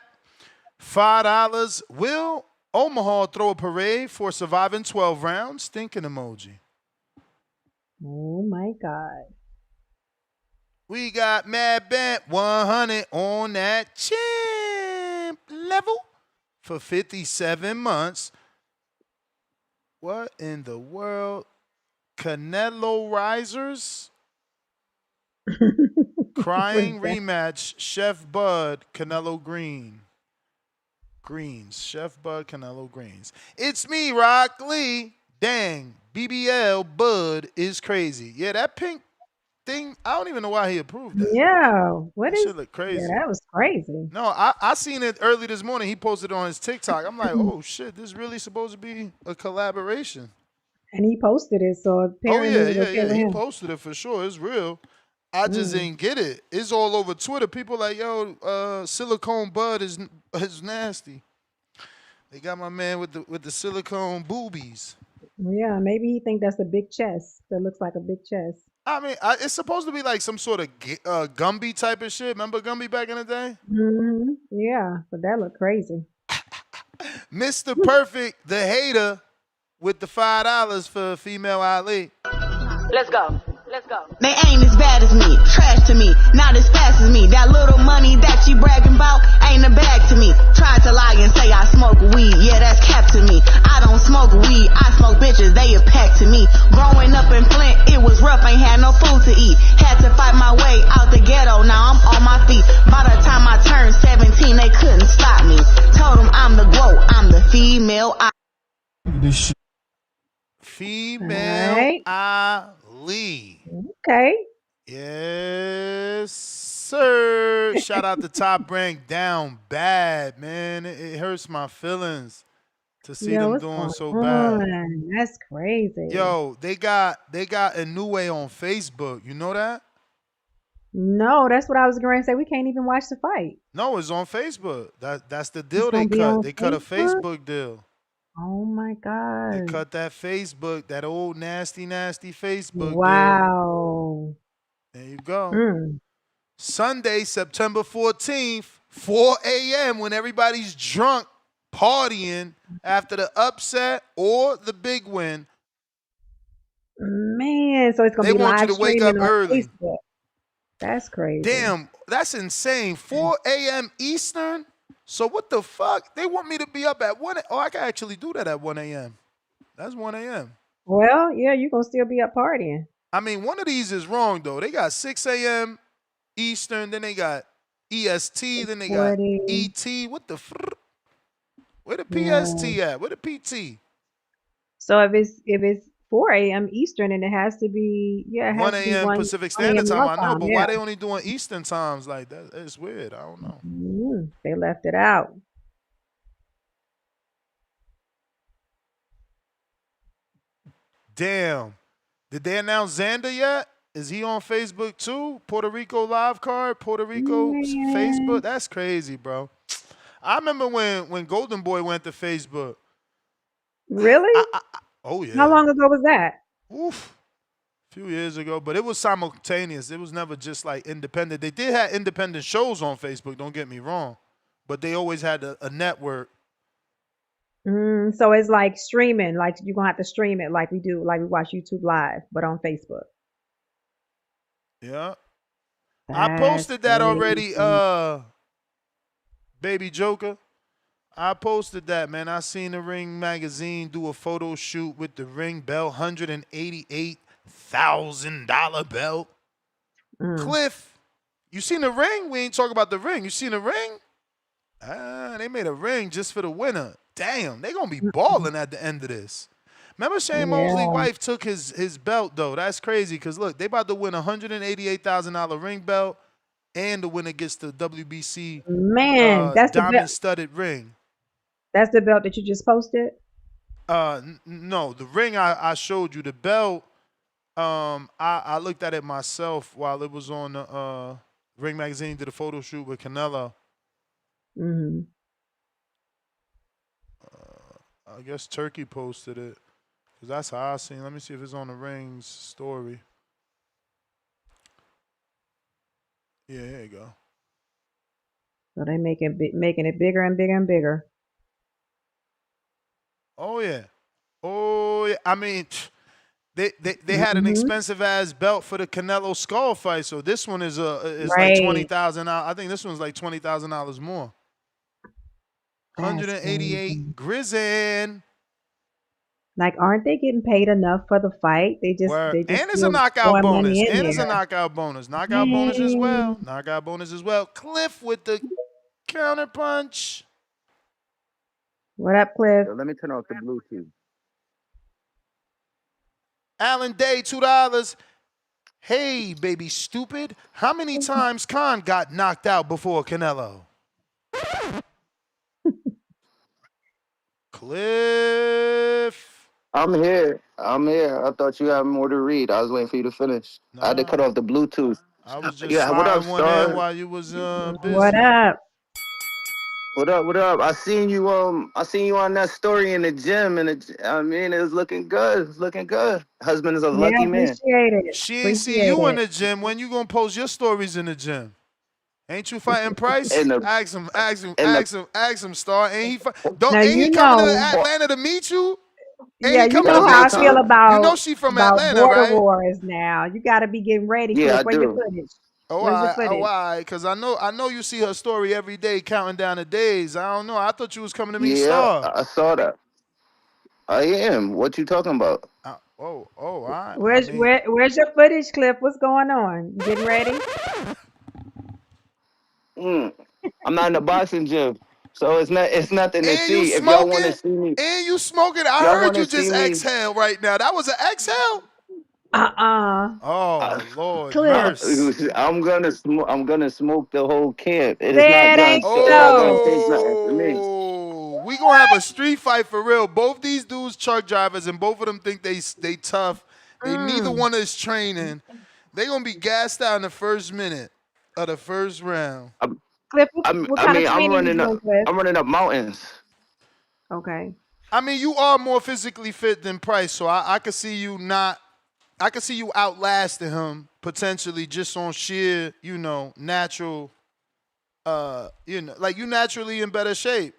$5. Will Omaha throw a parade for surviving 12 rounds? Thinking emoji. Oh my God. We got Mad Bent 100 on that champ level for 57 months. What in the world? Canelo Risers? Crying rematch. Chef Bud, Canelo Greens. Chef Bud, Canelo Greens. It's me, Rock Lee. Dang, BBL Bud is crazy. Yeah, that pink thing, I don't even know why he approved that. Yeah, that shit look crazy. Yeah, that was crazy. No, I seen it early this morning. He posted it on his TikTok. I'm like, oh shit, this really supposed to be a collaboration. And he posted it, so apparently He posted it for sure. It's real. I just didn't get it. It's all over Twitter. People like, yo, silicone Bud is nasty. They got my man with the silicone boobies. Yeah, maybe he think that's a big chest. That looks like a big chest. I mean, it's supposed to be like some sort of Gumby type of shit. Remember Gumby back in the day? Mm-hmm. Yeah, but that looked crazy. Mr. Perfect, the hater, with the $5 for female Ali. Let's go. They ain't as bad as me, trash to me, not as fast as me. That little money that you bragging about ain't a bag to me. Tried to lie and say I smoke weed, yeah, that's cap to me. I don't smoke weed, I smoke bitches, they a pack to me. Growing up in Flint, it was rough, ain't had no food to eat. Had to fight my way out the ghetto, now I'm on my feet. By the time I turned 17, they couldn't stop me. Told them I'm the GOAT, I'm the female. Female Ali. Okay. Yes, sir. Shout out to Top Rank Down Bad, man. It hurts my feelings to see them doing so bad. That's crazy. Yo, they got a new way on Facebook. You know that? No, that's what I was going to say. We can't even watch the fight. No, it's on Facebook. That's the deal they cut. They cut a Facebook deal. Oh my God. They cut that Facebook, that old nasty Facebook. Wow. There you go. Sunday, September 14th, 4 a.m. when everybody's drunk, partying after the upset or the big win. Man, so it's going to be live streaming. They want you to wake up early. Facebook. That's crazy. Damn, that's insane. 4 a.m. Eastern? So what the fuck? They want me to be up at 1 a.m. Oh, I can actually do that at 1 a.m. That's 1 a.m. Well, yeah, you're going to still be up partying. I mean, one of these is wrong, though. They got 6 a.m. Eastern, then they got EST, then they got ET. What the fuck? Where the PST at? Where the PT? So if it's 4 a.m. Eastern, and it has to be, it has 1 to be a.m. Pacific Standard Time, I know, but why they only doing Eastern times like that? It's weird. I don't know. They left it out. Damn. Did they announce Xander yet? Is he on Facebook too? Puerto Rico live card, Puerto Rico Facebook. That's crazy, bro. I remember when Golden Boy went to Facebook. Really? Oh How yeah. long ago was that? Oof. A few years ago, but it was simultaneous. It was never just like independent. They did have independent shows on Facebook. Don't get me wrong, but they always had a network. So it's like streaming, like you're gonna have to stream it like we do, like we watch YouTube Live, but on Facebook. Yeah. I That's posted that already, crazy. Baby Joker. I posted that, man. I seen the Ring magazine do a photo shoot with the Ring belt, $188,000 belt. Cliff, you seen the Ring? We ain't talking about the Ring. You seen the Ring? They made a ring just for the winner. Damn, they gonna be balling at the end of this. Remember Shane Mosley's Yeah. wife took his belt though. That's crazy because look, they about to win a $188,000 ring belt, and the winner gets the WBC Man, that's the belt. diamond studded ring. That's the belt that you just posted. No, the ring I showed you. The belt, I looked at it myself while it was on the Ring magazine. Did a photo shoot with Canelo. I guess Turkey posted it because that's how I seen. Let me see if it's on the Rings story. Yeah, here you go. So they making it bigger and bigger and bigger. Oh yeah. I mean, they had an expensive ass belt for the Canelo Skull fight, so this one is like $20,000. I think this one's like $20,000 more. 188 Grizzin. Like, aren't they getting paid enough for the fight? They just And it's a still knockout throwing money bonus. in And it's a there. knockout bonus. Knockout bonus as well. Knockout bonus as well. Cliff with the counter punch. What up, Cliff? So let me turn off the Bluetooth. Alan Day, $2. Hey, baby stupid. How many times Khan got knocked out before Canelo? Cliff. I'm here. I thought you had more to read. I was waiting for you to finish. I had to cut off the Bluetooth. I was just what up, sliding one in Star? while you was busy. What up? What up? I seen you on that story in the gym, and I mean, it was looking good. Husband is a lucky man. Appreciate it. She ain't see you in the gym. When you gonna post your stories in the gym? Ain't you fighting Price? Ask him, Star. Ain't he? Ain't he coming to Atlanta to meet you? Yeah, you know how I feel about You know she from Atlanta, border right? wars now. You got to be getting ready. Yeah, Cliff. I Where's your do. footage? Oh, Where's your footage? why? Because I know you see her story every day, counting down the days. I don't know. I thought you was coming to meet Yeah, Star. I saw that. I am. What you talking about? All right. Where's your footage, Cliff? What's going on? You getting ready? I'm not in the boxing gym, so it's nothing to And see. you If y'all want smoking? to see me, And you smoking? I y'all heard want you to see just me. exhale right now. That was an exhale? Oh, Lord, Cliff. mercy. I'm gonna smoke the whole camp. It is not That done, ain't so it's not gonna take so. nothing from me. Oh, we gonna have a street fight for real. Both these dudes truck drivers, and both of them think they tough. They neither one is training. They gonna be gassed out in the first minute of the first round. Cliff, what kind of training you doing, Cliff? I'm running up mountains. Okay. I mean, you are more physically fit than Price, so I could see you not. I could see you outlasting him potentially just on sheer, natural. Like you naturally in better shape.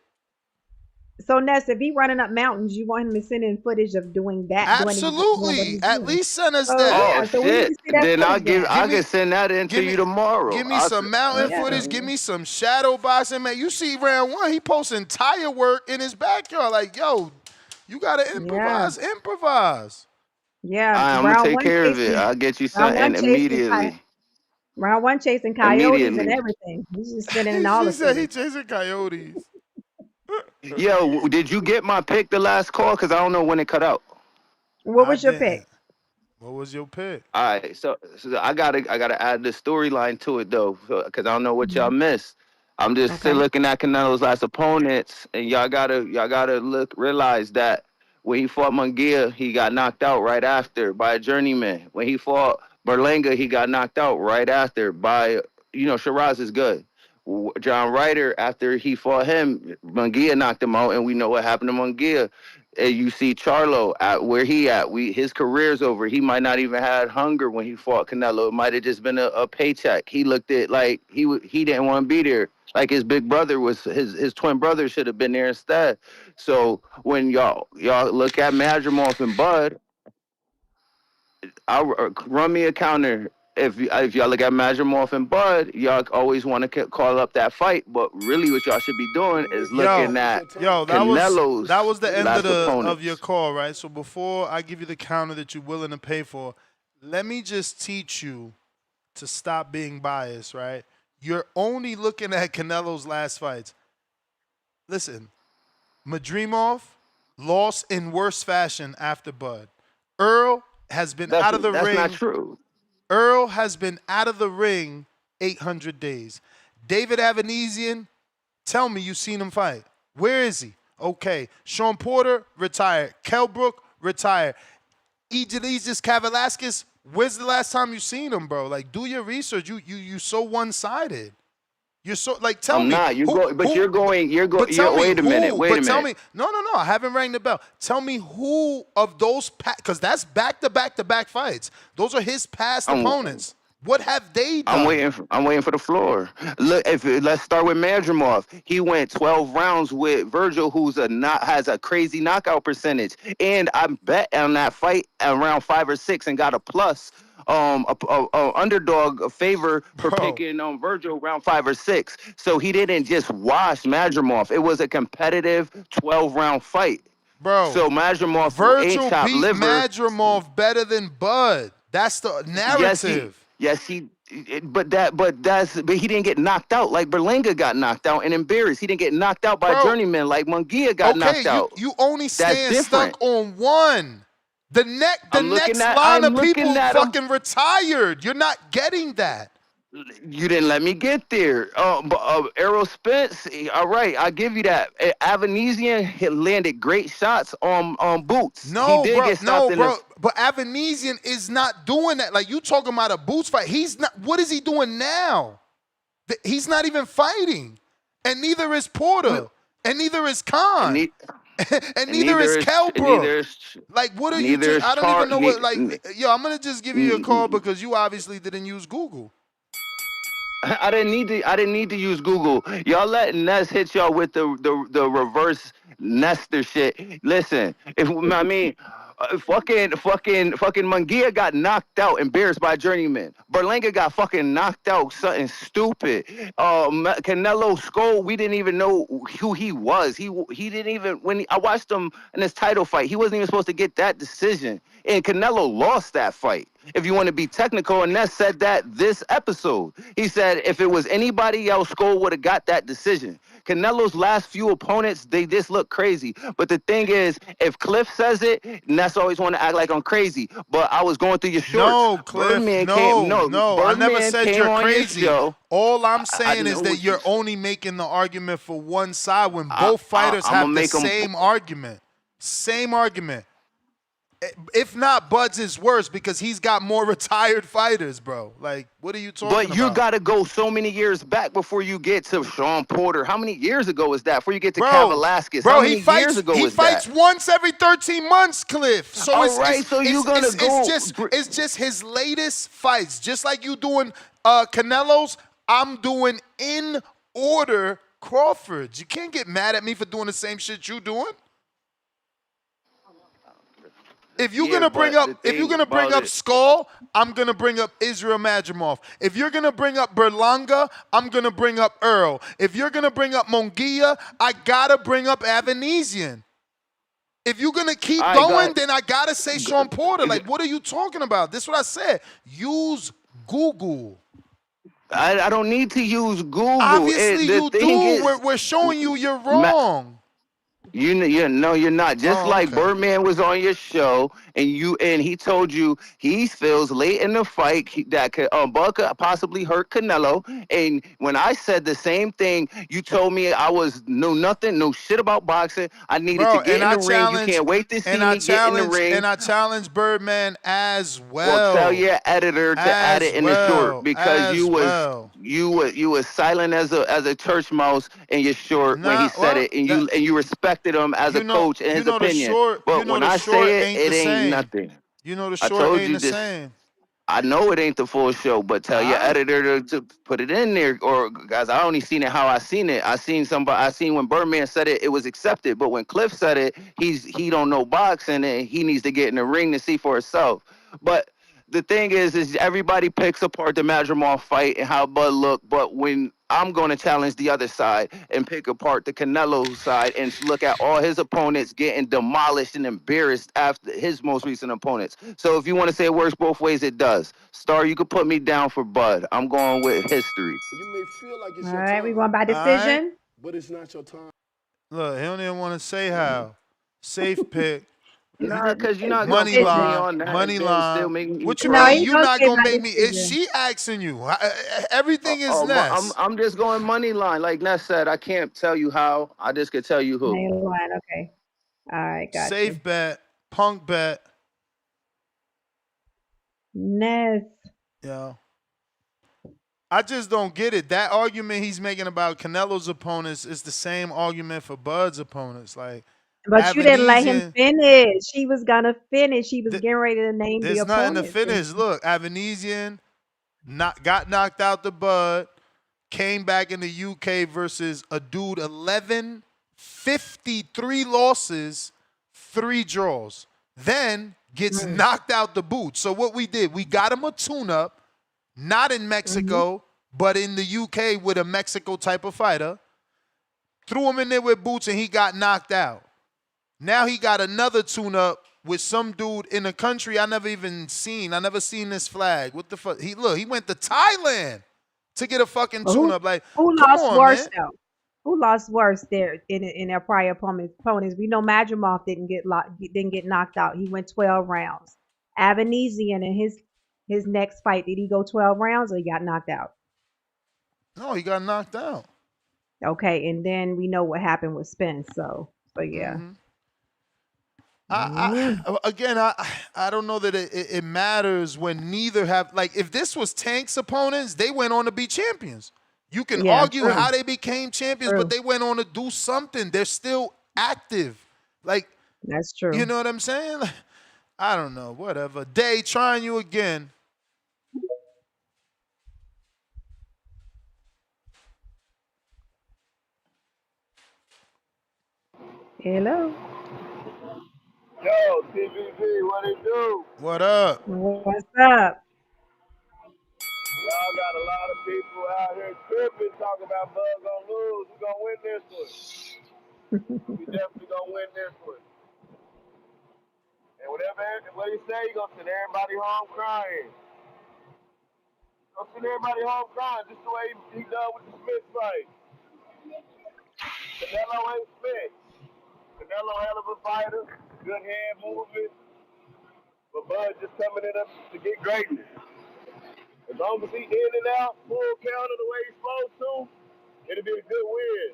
So Ness, if he running up mountains, you want him to send in footage of doing that? Absolutely. At least send us that. Yeah, so we need to see that Then I footage. can send that in to you tomorrow. Give me some mountain footage. Give me some shadow boxing, man. You see round one, he posting tire work in his backyard. Like, yo, you gotta improvise. Yeah, I'm gonna take care of it. I'll get you something immediately. Round one chasing coyotes and everything. He's just sending in all He the said he footage. chasing coyotes. Yo, did you get my pick the last call? Because I don't know when it cut out. What was your pick? What was your pick? All right, so I gotta add the storyline to it though, because I don't know what y'all missed. I'm just still looking at Canelo's last opponents, and y'all gotta realize that when he fought Munguia, he got knocked out right after by a journeyman. When he fought Berlanga, he got knocked out right after by Shiraz is good. John Ryder, after he fought him, Munguia knocked him out, and we know what happened to Munguia. And you see Charlo at where he at. His career's over. He might not even had hunger when he fought Canelo. It might have just been a paycheck. He looked at like he didn't want to be there. Like his big brother was his twin brother should have been there instead. So when y'all look at Madrimov and Bud, I'll run me a counter. If y'all look at Madrimov and Bud, y'all always want to call up that fight, but really what y'all should be doing is looking at Canelo's that was the end opponents. of your call, right? So before I give you the counter that you're willing to pay for, let me just teach you to stop being biased, right? You're only looking at Canelo's last fights. Listen, Madrimov lost in worse fashion after Bud. Earl has been out of the ring. That's not true. Earl has been out of the ring 800 days. David Avanesian, tell me you seen him fight. Where is he? Okay. Sean Porter, retired. Kell Brook, retired. Ejalizis Kavalaskas, when's the last time you seen him, bro? Like, do your research. You so one-sided. You're so like tell I'm me. not. You're going. Wait a minute. Tell me. No. I haven't rang the bell. Tell me who of those because that's back-to-back fights. Those are his past opponents. What have they done? I'm waiting for the floor. Look, let's start with Madrimov. He went 12 rounds with Virgil, who's has a crazy knockout percentage, and I bet on that fight around 5 or 6 and got a plus. Underdog favor for picking Virgil around 5 or 6. So he didn't just wash Madrimov. It was a competitive 12-round fight. Bro. So Madrimov Virgil ain't chopped beat liver. Madrimov better than Bud. That's the narrative. But he didn't get knocked out like Berlanga got knocked out and embarrassed. He didn't get knocked out by journeymen like Munguia got knocked out. You only stand stuck on one. The next line of people fucking retired. You're not getting that. You didn't let me get there. Errol Spence, all right, I'll give you that. Avanesian landed great shots on Boots. No, bro. But Avanesian is not doing that. Like, you talking about a Boots fight. He's not. What is he doing now? He's not even fighting. And neither is Porter. And neither is Khan. And neither is Kelbrook. Like, what are you doing? I don't even know what, like, yo, I'm going to just give you a call because you obviously didn't use Google. I didn't need to use Google. Y'all letting Ness hit y'all with the reverse Nestor shit. Listen, fucking Munguia got knocked out, embarrassed by journeyman. Berlanga got fucking knocked out, something stupid. Canelo Skull, we didn't even know who he was. He didn't even, I watched him in his title fight, he wasn't even supposed to get that decision. And Canelo lost that fight. If you want to be technical, and Ness said that this episode. He said if it was anybody else, Skull would have got that decision. Canelo's last few opponents, they just look crazy. But the thing is, if Cliff says it, Ness always want to act like I'm crazy. But I was going through your shorts. No, Cliff, no. I never said you're crazy. All I'm saying is that you're only making the argument for one side when both fighters have the same argument. Same argument. If not, Bud's is worse because he's got more retired fighters, bro. Like, what are you talking about? But you got to go so many years back before you get to Sean Porter. How many years ago is that? Before you get to Kavalaskas? Bro, how many years ago he fights once every 13 months, Cliff. So it's just his latest fights. Just like you doing Canelo's, I'm doing in order Crawford's. You can't get mad at me for doing the same shit you doing. If you're gonna bring up Skull, I'm gonna bring up Israel Madrimov. If you're gonna bring up Berlanga, I'm gonna bring up Earl. If you're gonna bring up Munguia, I gotta bring up Avanesian. If you're gonna keep going, then I gotta say Sean Porter. Like, what are you talking about? This is what I said. Use Google. I don't need to use Google. Obviously you do. We're showing you you're wrong. You know you're not. Just Oh, like okay. Birdman was on your show, and he told you he feels late in the fight that Buck could possibly hurt Canelo. And when I said the same thing, you told me I was no shit about boxing. I needed to Bro, get in the ring. You can't wait to see me get in the ring. and I challenge Birdman as Well, tell well. your editor to add As it in the short well. because As well. you was silent as a church mouse in your short when he Nah, said well, it, and that you respected him as a coach and his opinion. But when the I short say it, ain't the it ain't same. nothing. You know the I short told ain't you the this. same. I know it ain't the full show, but tell your Alright. editor to put it in there. Or guys, I only seen it how I seen it. I seen when Birdman said it, it was accepted. But when Cliff said it, he don't know boxing and he needs to get in the ring to see for himself. But the thing is everybody picks apart the Madrimal fight and how Bud looked. But when I'm going to challenge the other side and pick apart the Canelo side and look at all his opponents getting demolished and embarrassed after his most recent opponents. So if you want to say it works both ways, it does. Star, you could put me down for Bud. I'm going with history. You may feel like it's All your right, we time, going by Alright. decision. but it's not your time. Look, he don't even want to say how. Safe pick. Nah, because you're not going to Money put me Decision. line. on that and Money then still line. make me What you No, mean he cry. you gonna not say gonna by make me? decision. She asking you. Everything is Ness. I'm just going money line. Like Ness said, I can't tell you how. I just could tell you who. Main line. Okay. All right, got you. Safe bet. Punk bet. Ness. Yeah. I just don't get it. That argument he's making about Canelo's opponents is the same argument for Bud's opponents. Like But you didn't let him Avenesian, finish. He was gonna finish. He was th- getting ready to name the there's nothing to opponents. finish. Look, Avenesian got knocked out the Bud, came back in the UK versus a dude 11, 53 losses, 3 draws. Then gets knocked out the boot. So what we did, we got him a tune-up, not in Mexico, but in the UK with a Mexico type of fighter. Threw him in there with boots and he got knocked out. Now he got another tune-up with some dude in a country I never even seen. I never seen this flag. What the fuck? He went to Thailand to get a fucking But tune-up. Like, who come lost on, worse man. though? Who lost worse there in their prior opponents? We know Madrimov didn't get knocked out. He went 12 rounds. Avanesian in his next fight, did he go 12 rounds or he got knocked out? No, he got knocked out. Okay, and then we know what happened with Spence. So yeah. I don't know that it matters when neither have, like, if this was Tank's opponents, they went on to be champions. You can Yeah, argue how they became champions, but true. they went on to do something. They're still active. Like, That's true. you know what I'm saying? Like, I don't know. Whatever. Day, trying you again. Hello. Yo, TVG, what it do? What up? What's up? Y'all got a lot of people out here tripping, talking about Bud gonna lose. We gonna win this one. We definitely gonna win this one. And what he say, he gonna send everybody home crying. Gonna send everybody home crying, just the way he done with the Smith fight. Canelo ain't Smith. Canelo hell of a fighter, good hand movement, but Bud just coming in up to get greatness. As long as he in and out, full counter the way he's supposed to, it'll be a good win.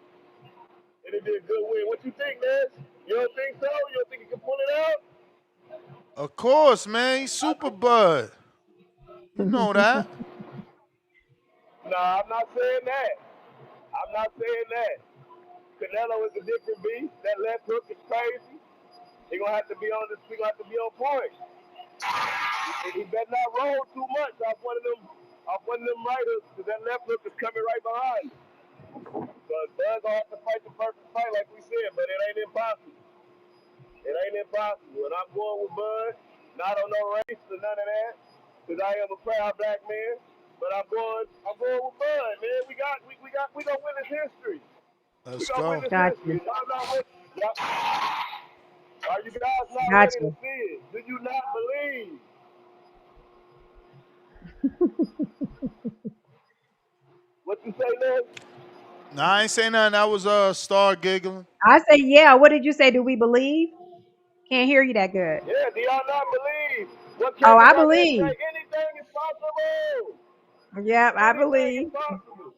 It'll be a good win. What you think, Ness? You don't think so? You don't think he can pull it out? Of course, man. He's Super Bud. You know that. Nah, I'm not saying that. I'm not saying that. Canelo is a different beast. That left hook is crazy. He gonna have to be on this. He gonna have to be on point. He better not roll too much off one of them right hooks, because that left hook is coming right behind him. But Bud gonna have to fight the perfect fight, like we said, but it ain't impossible. It ain't impossible. And I'm going with Bud, not on no race or none of that, because I am a proud black man. But I'm going with Bud, man. We gonna win this history. We Let's gonna win go. this Gotcha. history. Y'all not with, are you guys not ready to Gotcha. see it? Do you not believe? What you say, Ness? No, I ain't saying nothing. That was Star giggling. I say, yeah. What did you say? Do we believe? Can't hear you that good. Yeah, do y'all not believe what Oh, Kevin I Garnett say? believe. Anything is possible. Yep, I Anything is believe. possible.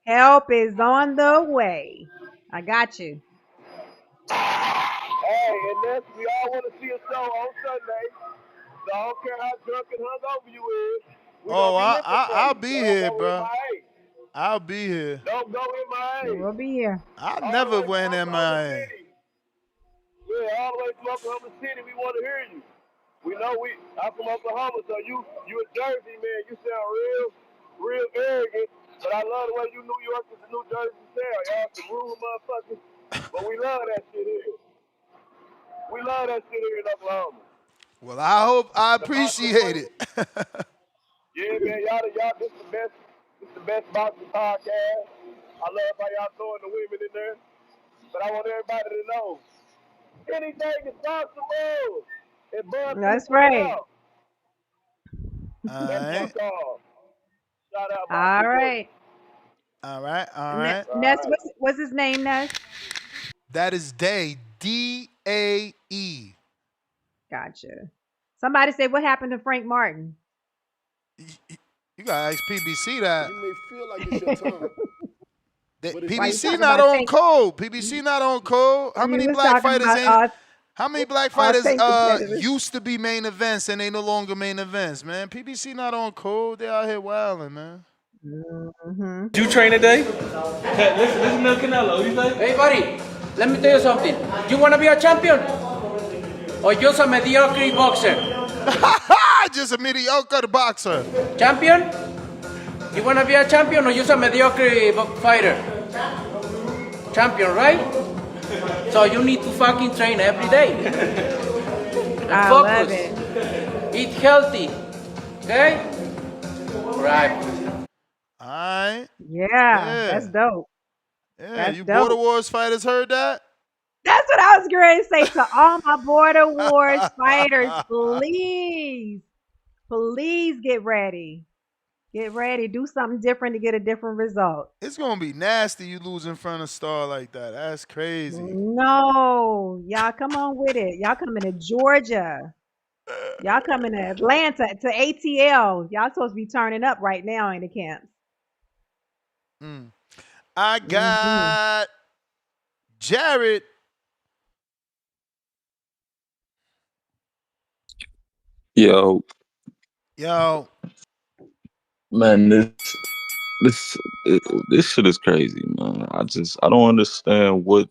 Help is on the way. I got you. Hey, and next we all want to see a show on Sunday. So I don't care how drunk and hungover you is. We Oh, gonna be looking for I'll you. be So don't here, go bro. MIA. I'll be here. Don't go MIA. We'll be here. I All the never way from went Oklahoma MIA. City. Yeah, all the way from Oklahoma City. We want to hear you. We know I'm from Oklahoma, so you a Jersey man. You sound real arrogant. But I love the way you New Yorkers and New Jersey sound. Y'all some rude motherfuckers. But we love that shit here. We love that shit here in Oklahoma. Well, I hope I The boxing appreciate voice. it. Yeah, man, y'all, this the best boxing podcast. I love how y'all throwing the women in there. But I want everybody to know, anything is possible. And Bud finna That's pull it right. out. All That's my right. call. Shout out my All big boy. right. All right. All right. Ness, what's his name, Ness? That is Day. DAE. Gotcha. Somebody say, what happened to Frank Martin? You gotta ask PBC that. You may feel like it's your time, but it's Why you PBC talking not about on Tank? code. PBC not on code. How You many was black talking fighters about ain't? How many black all fighters Tank competitors. used to be main events and they no longer main events, man? PBC not on code. They out here wilding, man. Mm-hmm. You train today? Hey, listen to Canelo. You say? Hey, buddy, let me tell you something. You want to be a champion? Or just a mediocre boxer? Just a mediocre boxer. Champion? You want to be a champion or just a mediocre fighter? Champion, right? So you need to fucking train every day. And I focus. love it. Eat healthy. Okay? Right. All right. Yeah, that's dope. Yeah, That's you Border dope. Wars fighters heard that? That's what I was going to say to all my Border Wars fighters. Please get ready. Get ready. Do something different to get a different result. It's gonna be nasty you lose in front of Star like that. That's crazy. No, y'all come on with it. Y'all coming to Georgia. Y'all coming to Atlanta, to ATL. Y'all supposed to be turning up right now in the camps. I got Jared. Yo, Yo, man, this this shit is crazy, man. I don't understand what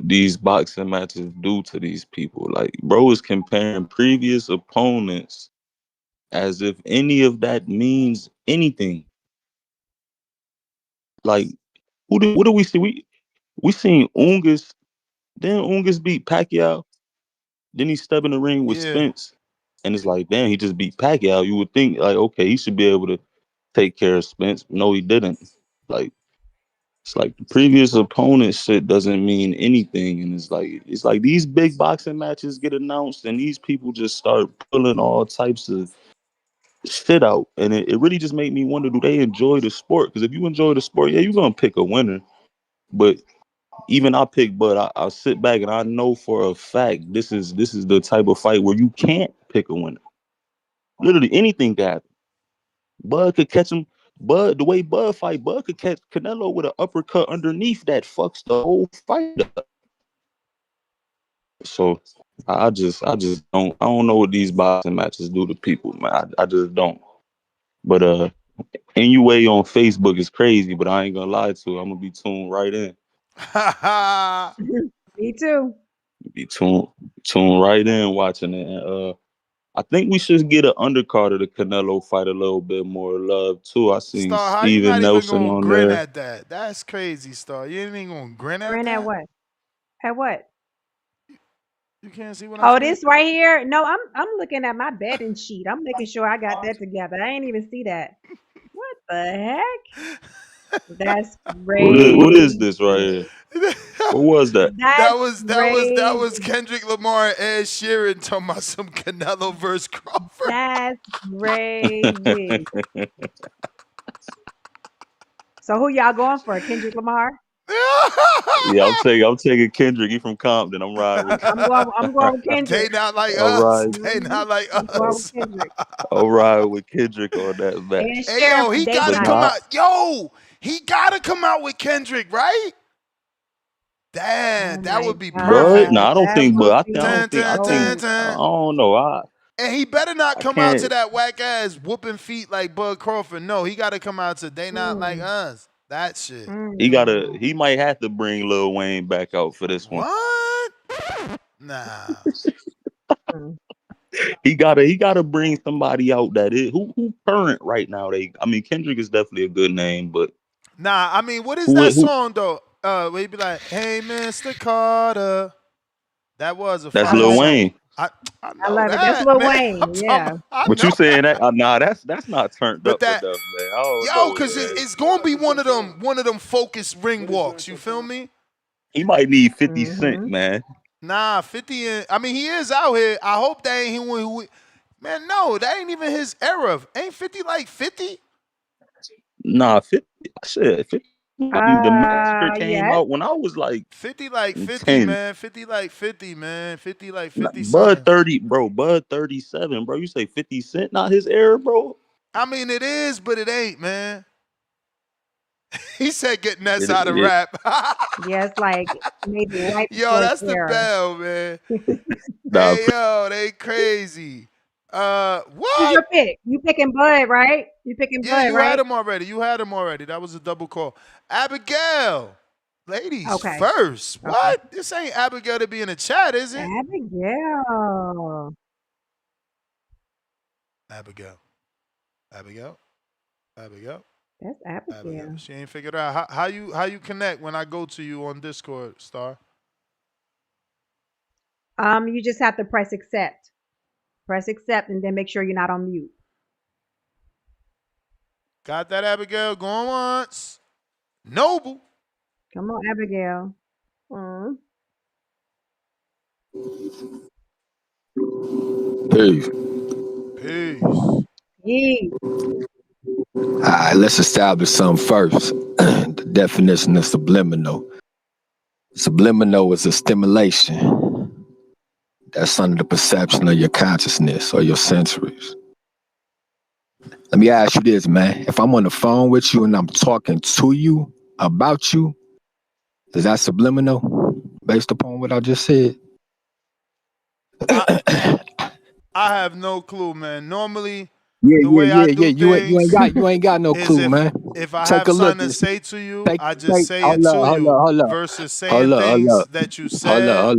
these boxing matches do to these people. Like, bro is comparing previous opponents as if any of that means anything. Like, what do we see? We seen Ungus. Then Ungus beat Pacquiao. Then he stepped in the ring with yeah. Spence, and it's like, damn, he just beat Pacquiao. You would think, like, okay, he should be able to take care of Spence. No, he didn't. Like, it's like the previous opponent shit doesn't mean anything, and it's like these big boxing matches get announced, and these people just start pulling all types of shit out, and it really just made me wonder: do they enjoy the sport? Because if you enjoy the sport, yeah, you're gonna pick a winner. But even I pick Bud, I sit back and I know for a fact this is the type of fight where you can't pick a winner. Literally anything can happen. Bud could catch him. Bud, the way Bud fight, Bud could catch Canelo with an uppercut underneath that fucks the whole fight up. So I don't know what these boxing matches do to people, man. I just don't. But NUA on Facebook is crazy, but I ain't gonna lie to you. I'm gonna be tuned right in. Me too. Be tuned right in watching it. And I think we should get an undercard of the Canelo fight a little bit more love too. I seen Star, how you Steven not even Nelson gonna on grin there. at that? That's crazy, Star. You ain't even gonna grin at Grin at that? what? At what? You can't see what I'm Oh, saying? this right here? No, I'm looking at my betting sheet. I'm making sure I got that together. I ain't even see that. What the heck? That's What is crazy. this right here? What was that? That's That was crazy. Kendrick Lamar and Ed Sheeran talking about some Canelo versus Crawford. That's crazy. So who y'all going for? Kendrick Lamar? Yeah, I'm taking Kendrick. He from Compton. I'm riding with I'm going with Kendrick. They not like All us. right. They not like I'm going with us. Kendrick. I'll ride with Kendrick on that match. And Hey, Sharon yo, from he gotta Daytona. come out. Yo, he gotta come out with Kendrick, right? Damn, Oh that my would be But perfect. no, I don't that think. would But be I don't know. And he better not I come out to can't. that whack ass whooping feet like Bud Crawford. No, he gotta come out to they not like us. That shit. He might have to bring Lil Wayne back out for this one. What? Nah. He gotta bring somebody out that is who current right now. I mean Kendrick is definitely a good name, but Nah, I mean, what is who that who song though? Where he be like, "Hey, Mr. Carter." That was a that's I fire Lil love song. it. Wayne. I I know love it. That's that, Lil man. Wayne. Yeah. I What know you saying that. that? Nah, that's not turned But up that, enough, man. I don't yo, know, cause man. it's gonna be one of them focused ring walks. You feel me? He might need 50 Cent, man. Nah, 50. I mean, he is out here. I hope that ain't who. Man, no, that ain't even his era. Ain't 50 like 50? Nah, 50. Shit, 50. The massacre came Yes. out when I was like 50 like 50, 10. man. 50 like 50, man. 50 like Nah, 50 Bud something. 30, bro. Bud 37, bro. You say 50 Cent, not his era, bro. I mean, it is, but it ain't, man. He said get Ness out of It rap. Yes, like maybe right Yo, before that's the Sarah. bell, man. nah, Hey, yo, they crazy. Who's What? your pick? You picking Bud, right? You picking Yeah, Bud, you had right? him already. You had him already. That was a double call. Abigail. Ladies Okay. first. Okay. What? This ain't Abigail to be in the chat, is it? Abigail. Abigail. Abigail. Abigail. That's Abigail. She ain't figured out how you connect when I go to you on Discord, Star. You just have to press accept. Press accept and then make sure you're not on mute. Got that, Abigail? Going once. Noble. Come on, Abigail. Peace. Peace. Peace. All right, let's establish something first. The definition of subliminal. Subliminal is a stimulation that's under the perception of your consciousness or your sensories. Let me ask you this, man. If I'm on the phone with you and I'm talking to you about you, is that subliminal based upon what I just said? I have no clue, man. Normally, Yeah. You ain't got no is clue, man. if I Take have a look. something to say to you, Take, I just say it to you versus saying things that you said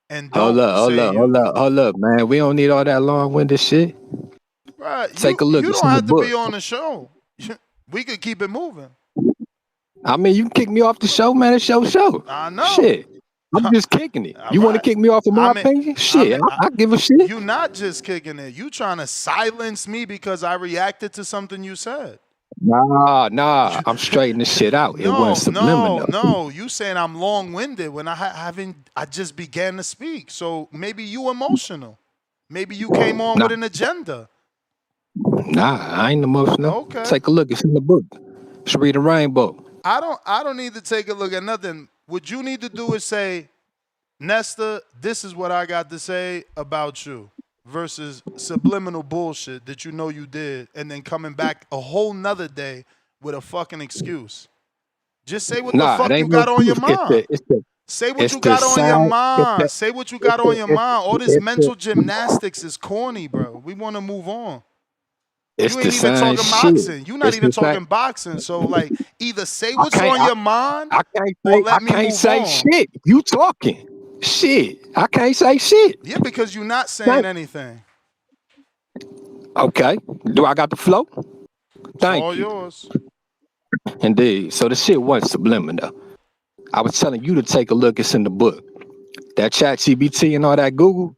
and don't say you. Hold up, man. We don't need all that long-winded shit. Right. Take a look. You It's don't in the have to book. be on the show. We could keep it moving. I mean, you can kick me off the show, man. It's your show. I know. Shit. I'm just kicking it. You want to kick me off of my opinion? Shit, I give a shit. You not just kicking it. You trying to silence me because I reacted to something you said. Nah. I'm straightening this shit out. It wasn't subliminal. No. You saying I'm long-winded when I just began to speak. So maybe you emotional. Maybe you came on with an agenda. Nah, I ain't emotional. Okay. Take a look. It's in the book. Just read the rainbow. I don't need to take a look at nothing. What you need to do is say, Nesta, this is what I got to say about you versus subliminal bullshit that you know you did and then coming back a whole nother day with a fucking excuse. Just say what the fuck you got on your mind. Say what you got on your mind. Say what you got on your mind. All this mental gymnastics is corny, bro. We want to move on. You ain't even talking boxing. You're not even talking boxing. So, like, either say what's on your mind or let me move on. I can't say shit. You talking. Shit. I can't say shit. Yeah, because you're not saying anything. Okay. Do I got the flow? Thank all you. Yours. Indeed. So the shit wasn't subliminal. I was telling you to take a look. It's in the book. That ChatGPT and all that Google,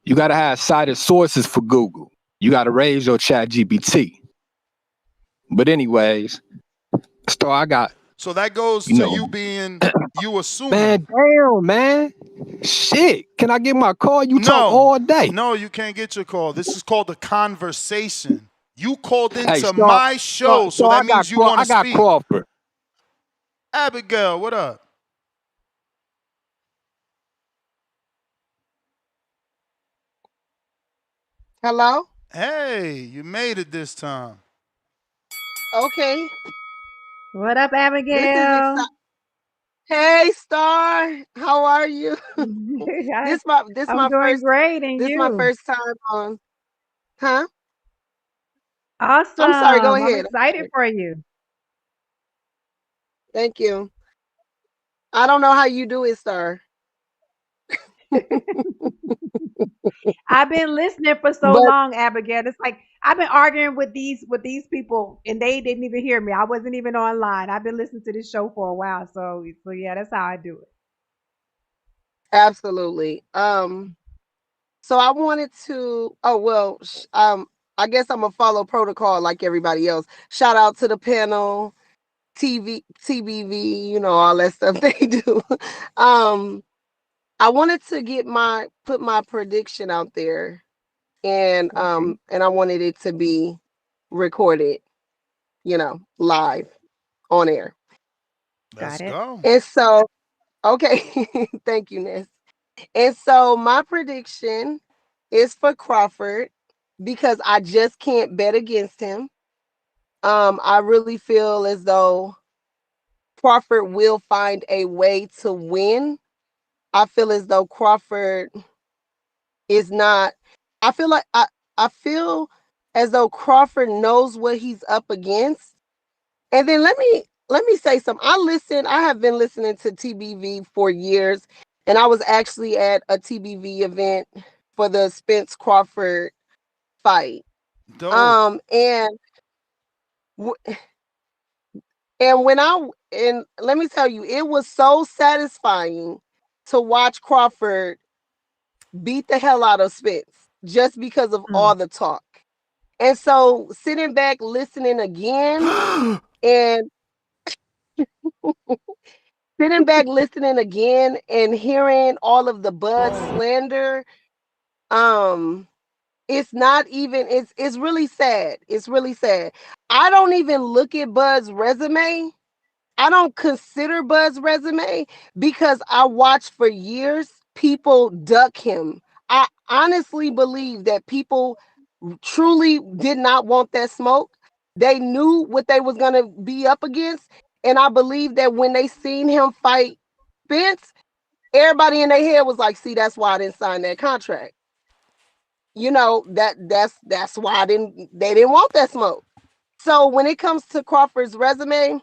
you got to have cited sources for Google. You got to raise your ChatGPT. But anyways, I got. So that goes to you being, you assuming. Man, damn, man. Shit. Can I get my call? You talk all day. No, you can't get your call. This is called a conversation. You called Hey, into Star, my show, so that means you want I to got speak. Crawford. Abigail, what up? Hello? Hey, you made it this time. Okay. What up, This is Abigail? exciting. Hey Star, how are you? this I'm my doing first great, and this my you? first time on. Huh? Awesome. I'm sorry, go I'm ahead. excited for you. Thank you. I don't know how you do it, Star. I've been listening for so But long, Abigail. It's like I've been arguing with these people, and they didn't even hear me. I wasn't even online. I've been listening to this show for a while, so yeah, that's how I do it. absolutely. So I wanted to I guess I'm gonna follow protocol like everybody else. Shout out to the panel, TBV, all that stuff they do. Um I wanted to put my prediction out there, and Okay, I wanted it to be recorded, live on air. Let's got it. go. And so, okay, thank you, Ness. And so my prediction is for Crawford because I just can't bet against him. I really feel as though Crawford will find a way to win. I feel as though Crawford is not. I feel like I feel as though Crawford knows what he's up against. And then let me say something. I have been listening to TBV for years, and I was actually at a TBV event for the Spence Crawford fight. Dope. And and when I and let me tell you, it was so satisfying to watch Crawford beat the hell out of Spence just because of Mm. all the talk. And so sitting back listening again and sitting back listening again and hearing all of the Bud slander, um, it's not even it's really sad. It's really sad. I don't even look at Bud's resume. I don't consider Bud's resume because I watched for years people duck him. I honestly believe that people truly did not want that smoke. They knew what they was gonna be up against, and I believe that when they seen him fight Spence, everybody in their head was like, "See, that's why I didn't sign that contract." That's why they didn't want that smoke. So when it comes to Crawford's resume,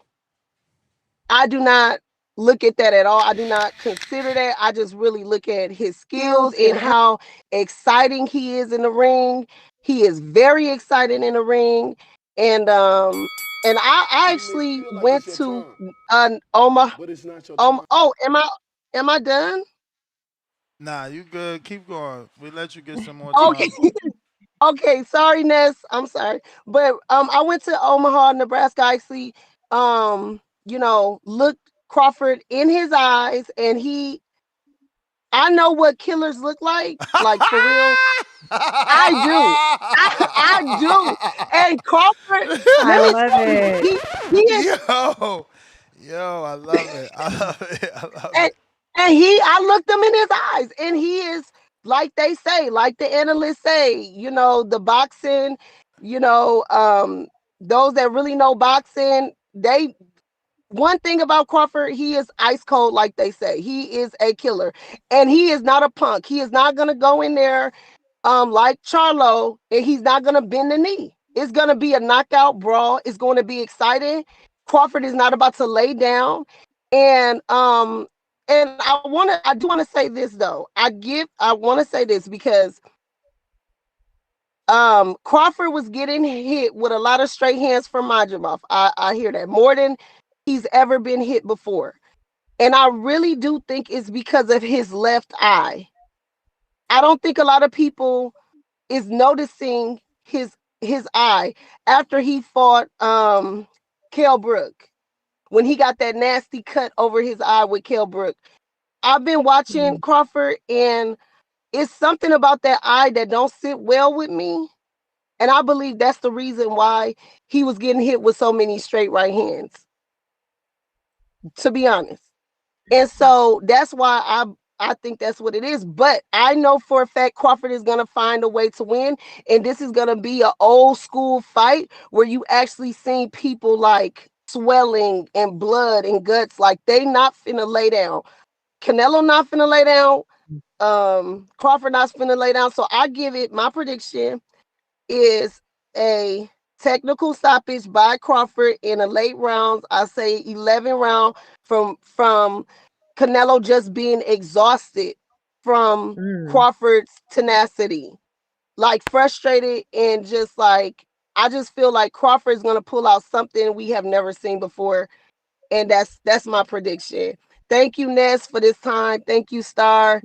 I do not look at that at all. I do not consider that. I just really look at his skills and how exciting he is in the ring. He is very exciting in the ring. And I You may actually feel like it's went your to time, Omaha. but it's not your time. Am I done? Nah, you good. Keep going. We let you get some more Okay. time. Okay, sorry, Ness. I'm sorry. But I went to Omaha, Nebraska. I actually looked Crawford in his eyes, and I know what killers look like for real. I do. I do. And Crawford, I let me love tell you, it. he is Yo, I love it. I love it. I love and it. I looked him in his eyes, and he is like they say, like the analysts say, the boxing, those that really know boxing, one thing about Crawford, he is ice cold, like they say. He is a killer, and he is not a punk. He is not gonna go in there like Charlo, and he's not gonna bend the knee. It's gonna be a knockout brawl. It's going to be exciting. Crawford is not about to lay down, and I do want to say this though. I want to say this because Crawford was getting hit with a lot of straight hands from Majimov. I hear that more than he's ever been hit before. And I really do think it's because of his left eye. I don't think a lot of people is noticing his eye after he fought Kell Brook when he got that nasty cut over his eye with Kell Brook. I've been watching Mm. Crawford, and it's something about that eye that don't sit well with me. And I believe that's the reason why he was getting hit with so many straight right hands, to be honest. And so that's why I think that's what it is. But I know for a fact Crawford is gonna find a way to win, and this is gonna be an old school fight where you actually seen people like swelling and blood and guts. Like they not finna lay down. Canelo not finna lay down. Crawford not finna lay down. So I give it, my prediction is a technical stoppage by Crawford in a late rounds. I say 11 round from Canelo just being exhausted from Crawford's tenacity, like frustrated and just like I just feel like Crawford's gonna pull out something we have never seen before, and that's my prediction. Thank you, Ness, for this time. Thank you, Star.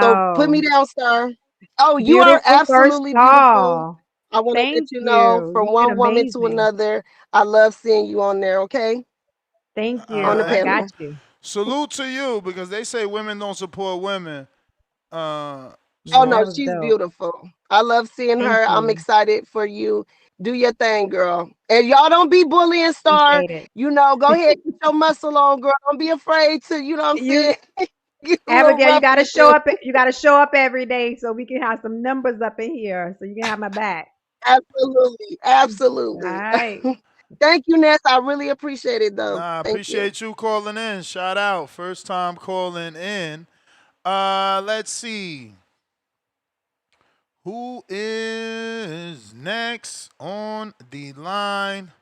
So put me Wow. down, Star. Oh, you are Beautiful first absolutely beautiful. call. I want to let Thank you know you. from You did one woman to amazing. another, I love seeing you on there, okay? Thank All On the you. I right. got panel. you. Salute to you because they say women don't support women. Oh Yeah, no, that So was she's dope. beautiful. I love seeing Thank her. I'm you. excited for you. Do your thing, girl. And y'all don't be bullying Star. Appreciate it. You know, go ahead, get your muscle on, girl. Don't be afraid to, you know what I'm You, saying? Get a little Abigail, you rough gotta with show it. up. You gotta show up every day so we can have some numbers up in here, so you can have my back. Absolutely. All Absolutely. right. Thank you, Ness. I really appreciate it though. nah, I Thank you. appreciate you calling in. Shout out. First time calling in. Let's see. Who is next on the line?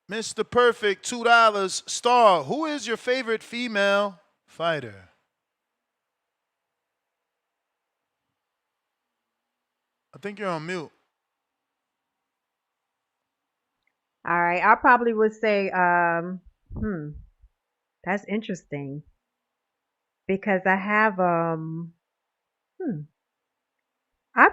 Mr. Perfect, $2. Star, who is your favorite female fighter? I think you're on mute. All right. I probably would say, that's interesting because I have hmm, I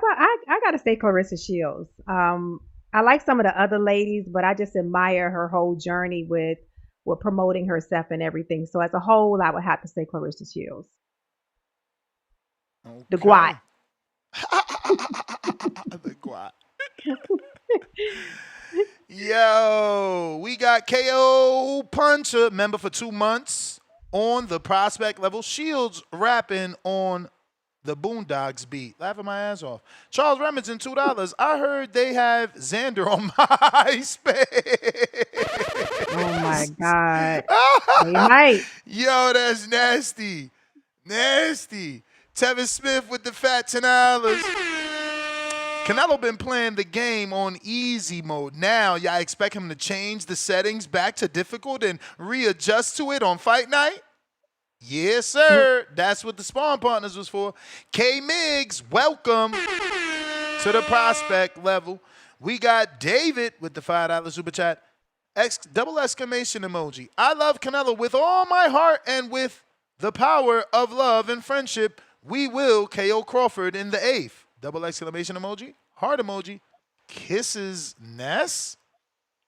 gotta say Clarissa Shields. I like some of the other ladies, but I just admire her whole journey with promoting herself and everything. So as a whole, I would have to say Clarissa Shields. The GWAT. Okay. The guap. Yo, we got KO Puncher, member for 2 months on the prospect level. Shields rapping on the Boondocks beat. Laughing my ass off. Charles Remington, $2. I heard they have Xander on MySpace. Oh my God. They might. Yo, that's nasty. Nasty. Tevin Smith with the fat $10. Canelo been playing the game on easy mode. Now, y'all expect him to change the settings back to difficult and readjust to it on fight night? Yes, sir. That's what the Spawn Partners was for. K Miggs, welcome to the prospect level. We got David with the $5 super chat. Double exclamation emoji. I love Canelo with all my heart and with the power of love and friendship. We will KO Crawford in the 8th. Double exclamation emoji. Heart emoji. Kisses Ness.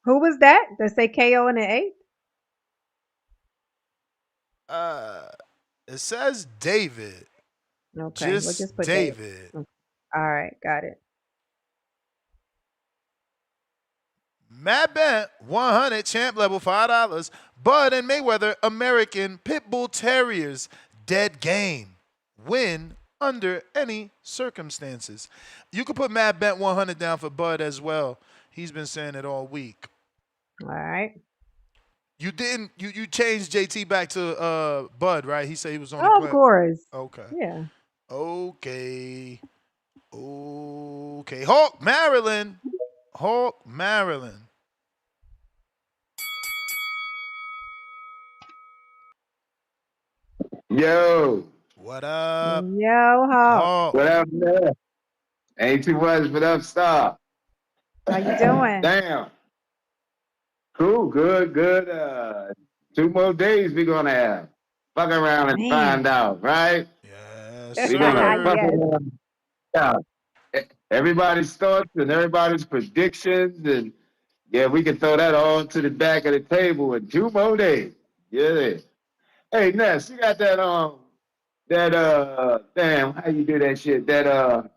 Who was that? They say KO in the 8th? It says David. Okay, we'll Just just put David. David. Okay. All right, got it. Matt Bent, 100, champ level, $5. Bud and Mayweather, American Pitbull Terriers, dead game. Win under any circumstances. You could put Matt Bent 100 down for Bud as well. He's been saying it all week. All right. You didn't, you changed JT back to Bud, right? He said he was only Oh, of playing. course. Okay. Yeah. Okay. Okay. Hawk, Maryland. Hawk, Maryland. Yo, What up? Yo, Hawk. Hawk. what up, man? Ain't too much, but up, stop. How you doing? Damn. Cool, good, good. 2 more days we gonna have. Fuck around and find Man. out, right? Yes, We gonna fuck sir. Yes. around and find out. Everybody's thoughts and everybody's predictions, and yeah, we can throw that all to the back of the table in 2 more days. Yeah. Hey, Ness, you got that damn, how you do that shit? That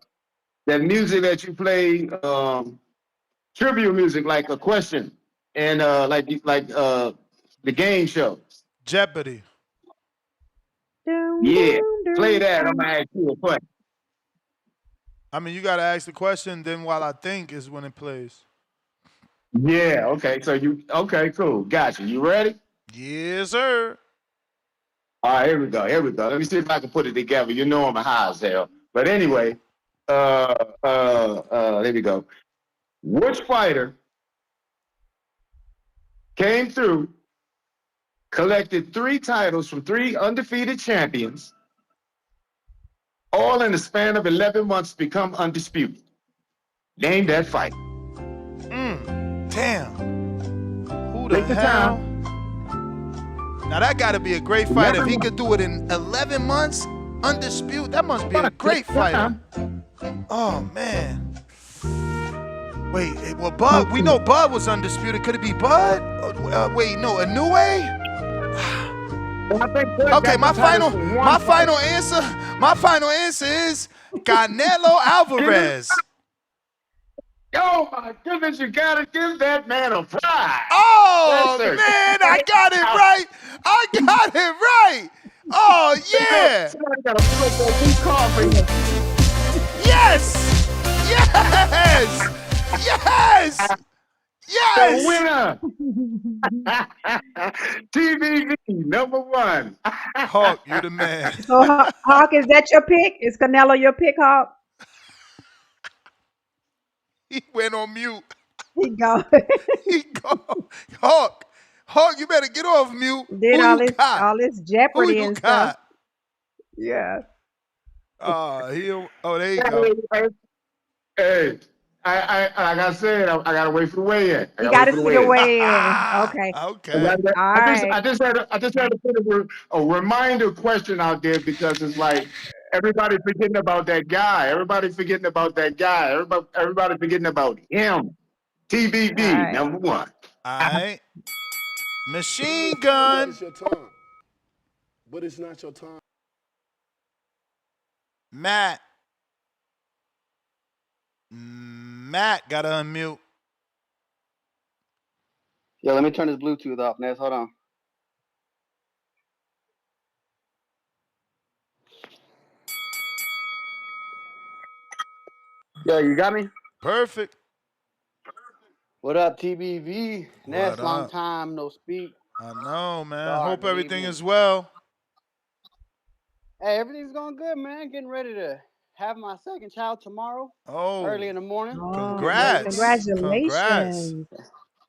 that music that you play, trivia music, like a question, and the game show. Jeopardy. Doom, Yeah, doom, play doom, that. I'm doom. gonna ask you a question. I mean, you gotta ask the question. Then while I think is when it plays. Yeah. Okay. So you. Okay. Cool. Gotcha. You ready? Yes, sir. All right. Here we go. Here we go. Let me see if I can put it together. You know I'm high as hell. But anyway, there we go. Which fighter came through, collected 3 titles from 3 undefeated champions, all in the span of 11 months to become undisputed? Name that fight. Damn. Who the Take the hell? time. Now that gotta be a great fighter. If he could do it in 11 months, undisputed, that must be a great fighter. Oh man. Wait, well Bud, we know Bud was undisputed. Could it be Bud? Wait, no, Inoue? Okay, my final answer is Canelo Alvarez. Oh my goodness, you gotta give that man a prize. Oh Yes, sir. man, I got it right. I got it right. Oh yeah. Somebody gotta flip that new card for you. Yes. Yes. Yes. The Yes. winner. TVV #1. Hawk, you the man. So, Hawk, is that your pick? Is Canelo your pick, Hawk? He went on mute. He go. He go. Hawk, you better get off mute. Did Who you got? all this Who Jeopardy you and stuff. got? Yeah. Oh, there you go. Hey, like I said, I gotta wait for the weigh-in. I You gotta got wait to for the see the weigh-in. way in. Okay. Okay. All right. I just had to put a reminder question out there because it's like everybody forgetting about that guy. Everybody forgetting about that guy. Everybody forgetting about him. All TBV right. #1. All right. Machine It feel like gun. it's your time, but it's not your time. Matt gotta unmute. Yeah, let me turn this Bluetooth off, Ness. Hold on. Yo, you got me? Perfect. What up, TBV? Ness, What long up? time no speak. I know, man. Sorry, Hope good everything evening. is well. Hey, everything's going good, man. Getting ready to have my second child tomorrow, Oh, early in the morning. Oh, Getting ready for that. congrats. congratulations.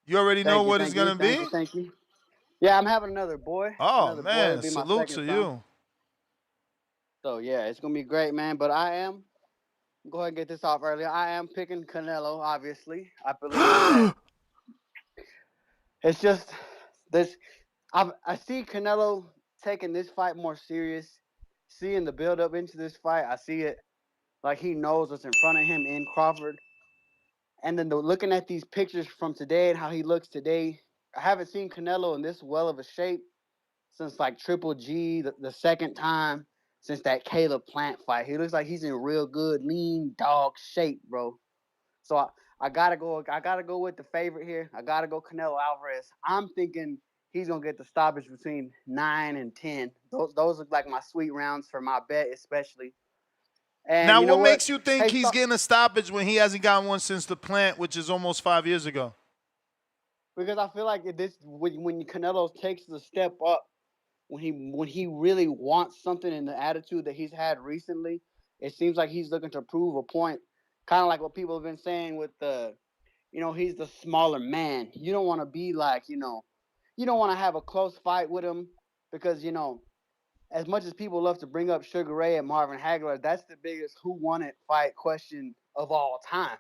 You already know Thank you, what it's thank you, gonna thank you, be? thank you. Yeah, I'm having another boy. Oh Another boy will man, be my salute second to son. you. So yeah, it's gonna be great, man. But I am go ahead and get this off earlier. I am picking Canelo, obviously. I believe that it's just this. I see Canelo taking this fight more serious, seeing the build up into this fight. I see it like he knows what's in front of him in Crawford. And then looking at these pictures from today and how he looks today, I haven't seen Canelo in this well of a shape since like Triple G, the second time since that Caleb Plant fight. He looks like he's in real good, lean dog shape, bro. So I gotta go. I gotta go with the favorite here. I gotta go Canelo Alvarez. I'm thinking he's gonna get the stoppage between 9 and 10. Those look like my sweet rounds for my bet, especially. And Now, you know what what? makes you think Hey, he's getting a stoppage when he hasn't gotten one since the plant, which is almost 5 years ago? because I feel like this when Canelo takes the step up, when he really wants something in the attitude that he's had recently, it seems like he's looking to prove a point. Kind of like what people have been saying with the, he's the smaller man. You don't want to be like, you don't want to have a close fight with him because, as much as people love to bring up Sugar Ray and Marvin Hagler, that's the biggest who won it fight question of all time,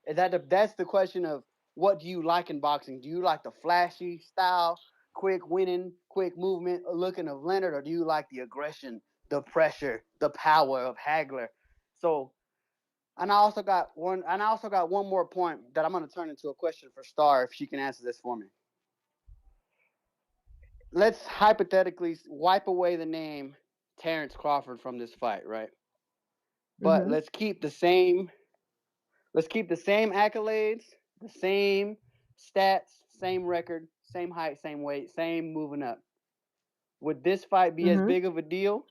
That's the question of what do you like in boxing? Do you like the flashy style, quick winning, quick movement looking of Leonard, or do you like the aggression, the pressure, the power of Hagler? So, and I also got one more point that I'm going to turn into a question for Star if she can answer this for me. Let's hypothetically wipe away the name Terence Crawford from this fight, right? but let's keep the same accolades, the same stats, same record, same height, same weight, same moving up. Would this fight be as big of a deal,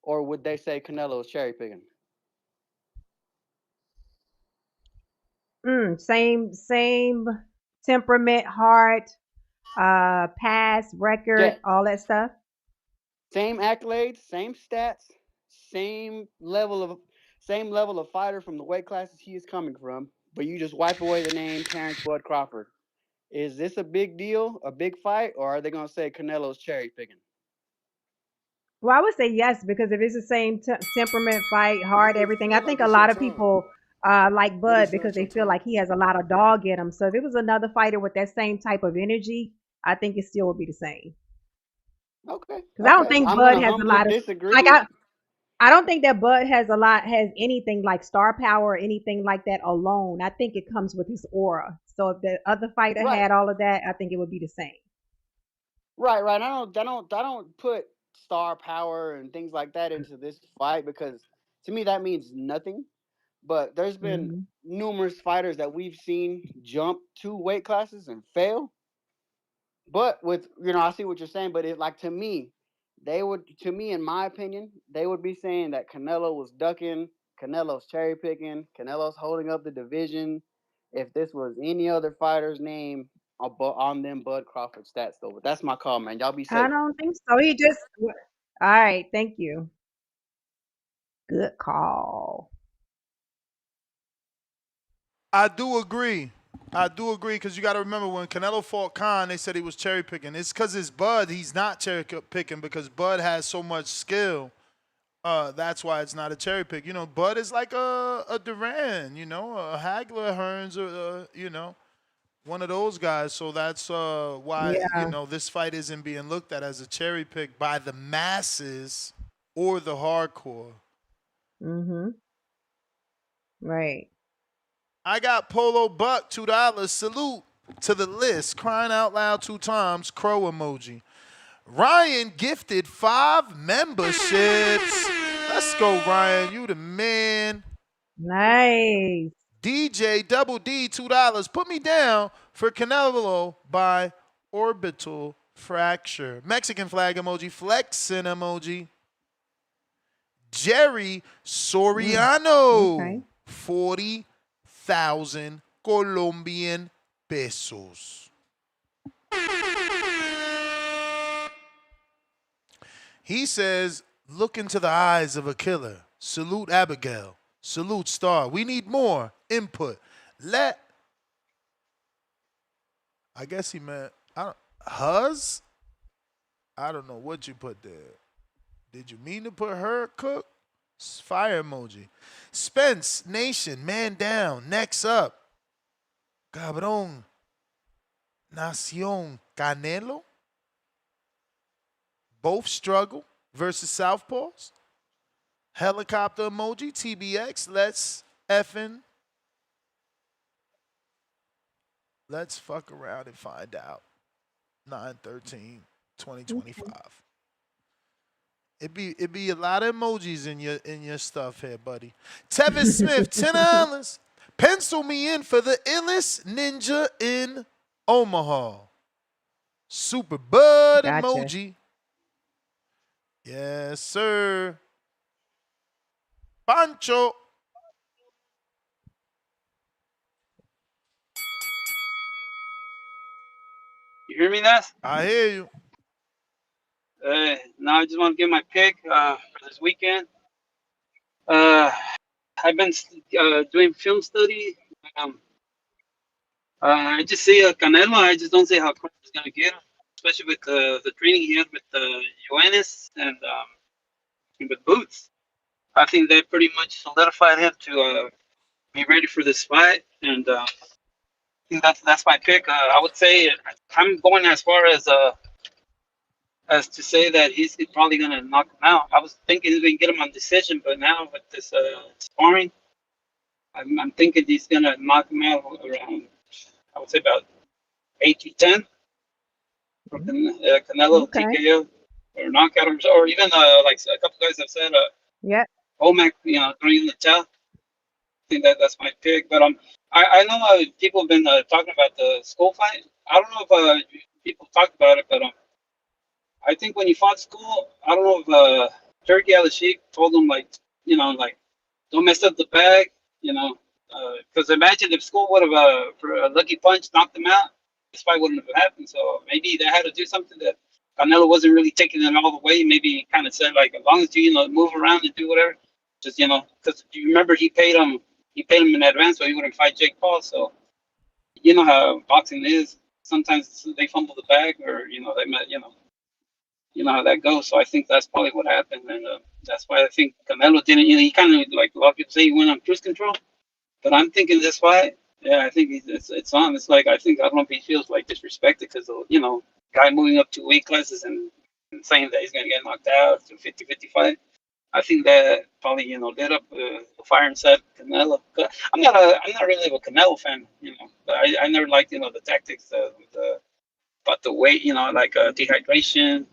or would they say Canelo's cherry picking? Same temperament, heart, past Yeah. record, all that stuff. Same accolades, same stats, same level of fighter from the weight classes he is coming from. But you just wipe away the name Terence Bud Crawford. Is this a big deal, a big fight, or are they gonna say Canelo's cherry picking? Well, I would say yes, because if it's the same temperament, fight, But heart, they everything, I feel think like a it's your lot of time. people like But Bud it's because not they your feel time. like he has a lot of dog in him. So if it was another fighter with that same type of energy, I think it still would be the same. Okay. Because I don't Okay. think I'm Bud gonna has a humbly lot of like disagree. I don't think that Bud has anything like star power or anything like that alone. I think it comes with his aura. So if the other fighter Right. had all of that, I think it would be the same. Right. I don't put star power and things like that into this fight because to me that means nothing. But there's been Hmm. numerous fighters that we've seen jump 2 weight classes and fail. But I see what you're saying, but it like to me, in my opinion, they would be saying that Canelo was ducking, Canelo's cherry picking, Canelo's holding up the division. If this was any other fighter's name on them Bud Crawford stats, though. But that's my call, man. Y'all be I safe. don't think so. He just all right. Thank you. Good call. I do agree. Because you got to remember when Canelo fought Khan, they said he was cherry picking. It's because it's Bud. He's not cherry picking because Bud has so much skill. That's why it's not a cherry pick. Bud is like a Duran, a Hagler, Hearns, one of those guys. So that's why, Yeah. this fight isn't being looked at as a cherry pick by the masses or the hardcore. Mhm. Right. I got Polo Buck, $2. Salute to the list. Crying out loud 2 times. Crow emoji. Ryan gifted 5 memberships. Let's go, Ryan. You the man. Nice. DJ Double D, $2. Put me down for Canelo by orbital fracture. Mexican flag emoji. Flexing emoji. Jerry Soriano, Okay. 40,000 Colombian pesos. He says, look into the eyes of a killer. Salute Abigail. Salute Star. We need more input. I guess he meant, Huz? I don't know what you put there. Did you mean to put her, Cook? Fire emoji. Spence Nation, man down. Next up. Cabrón. Nacion Canelo. Both struggle versus Southpaws. Helicopter emoji. TBX. Let's fuck around and find out. 9/13/2025. It be a lot of emojis in your stuff here, buddy. Tevis Smith, $10. Pencil me in for the illest ninja in Omaha. Super Bud Gotcha. emoji. Yes, sir. Pancho. You hear me, Nas? I hear you. Now I just want to give my pick for this weekend. Uh, I've been doing film study. Um, I just see Canelo. I just don't see how Crawford is gonna get him, especially with the training he had with Joannis and with Boots. I think they pretty much solidified him to be ready for this fight, and I think that's my pick. I would say I'm going as to say that he's probably gonna knock him out. I was thinking he can get him on decision, but now with this sparring, I'm thinking he's gonna knock him out around. I would say about 8 to 10 from Canelo Okay. TKO or knockout, or even like a couple guys have said Yep. Omac, during the tell. I think that's my pick. But I know people have been talking about the school fight. I don't know if people talked about it, but I think when he fought School, I don't know if Turkey Al Sheikh told him like don't mess up the bag, because imagine if School would have for a lucky punch knocked him out, this fight wouldn't have happened. So maybe they had to do something that Canelo wasn't really taking it all the way. Maybe he kind of said like, as long as you move around and do whatever, just because you remember he paid him in advance so he wouldn't fight Jake Paul. So you know how boxing is. Sometimes they fumble the bag, or they met you know how that goes. So I think that's probably what happened, and that's why I think Canelo didn't. He kind of like a lot of people say he went on cruise control, but I'm thinking this fight, yeah, I think it's on. It's like I don't know if he feels like disrespected because guy moving up 2 weight classes and saying that he's gonna get knocked out to 50-50 fight. I think that probably lit up the fire inside Canelo. I'm not really a Canelo fan, but I never liked the tactics about the weight, like dehydration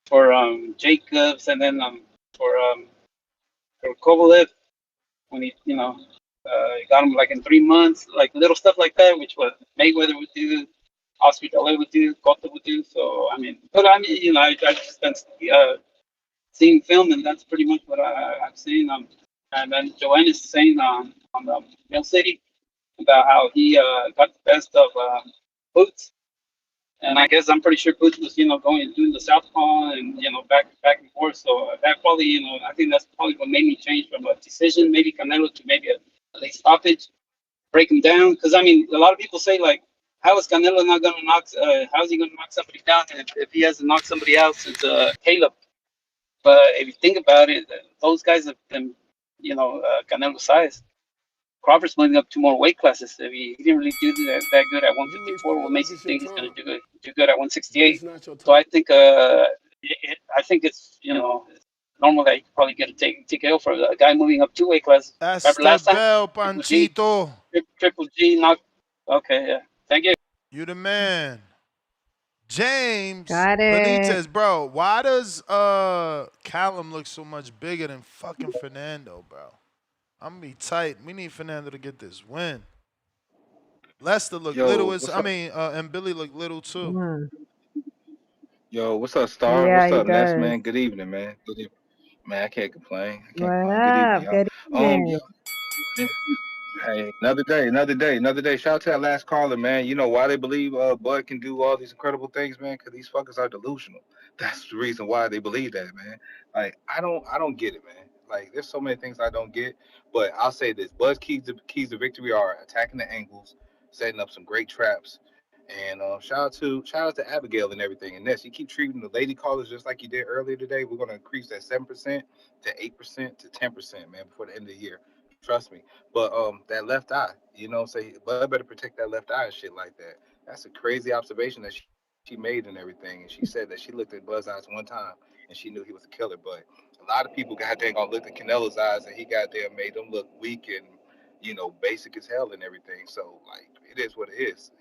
for Jacobs, and then for Kovalev when he got him like in 3 months, like little stuff like that, which what Mayweather would do, Oscar De La Hoya would do, Cotto would do. So I just been seeing film, and that's pretty much what I've seen. And then Joanne is saying on Mill City about how he got the best of Boots. And I guess I'm pretty sure Boots was, going and doing the southpaw and back and forth. So that probably, I think that's probably what made me change from a decision, maybe Canelo, to maybe a late stoppage, break him down. Because a lot of people say like, how is Canelo not going to knock? How is he going to knock somebody down if he hasn't knocked somebody out since Caleb? But if you think about it, those guys have been, Canelo's size. Crawford's moving up 2 more weight classes. If he didn't really do that good at 154, what makes you think he's going to do good at 168? So I think it's normal that you could probably get a TKO for a guy moving up 2 weight classes. Remember last time? Bell, Panchito. Triple G knocked. Okay, yeah. Thank you. You the man. James Got it. Benitez, bro. Why does Callum look so much bigger than fucking Fernando, bro? I'm gonna be tight. We need Fernando to get this win. Lester look little and Billy look little too. Mm. Yo, what's up, Star? Yeah, What's he up, Ness, does. man? Good evening, man. Good evening. Man, I can't complain. What Good up? evening, Good y'all. evening. Hey, another day. Shout out to that last caller, man. You know why they believe Bud can do all these incredible things, man? Because these fuckers are delusional. That's the reason why they believe that, man. Like, I don't get it, man. Like, there's so many things I don't get, but I'll say this: Bud's keys to victory are attacking the angles, setting up some great traps, and shout out to Abigail and everything. And Ness, you keep treating the lady callers just like you did earlier today. We're gonna increase that 7% to 8% to 10%, man, before the end of the year. Trust me. But that left eye, say Bud better protect that left eye and shit like that. That's a crazy observation that she made and everything. And she said that she looked at Bud's eyes one time and she knew he was a killer. But a lot of people goddamn gonna look at Canelo's eyes and he goddamn made them look weak and basic as hell and everything. So like it is what it is.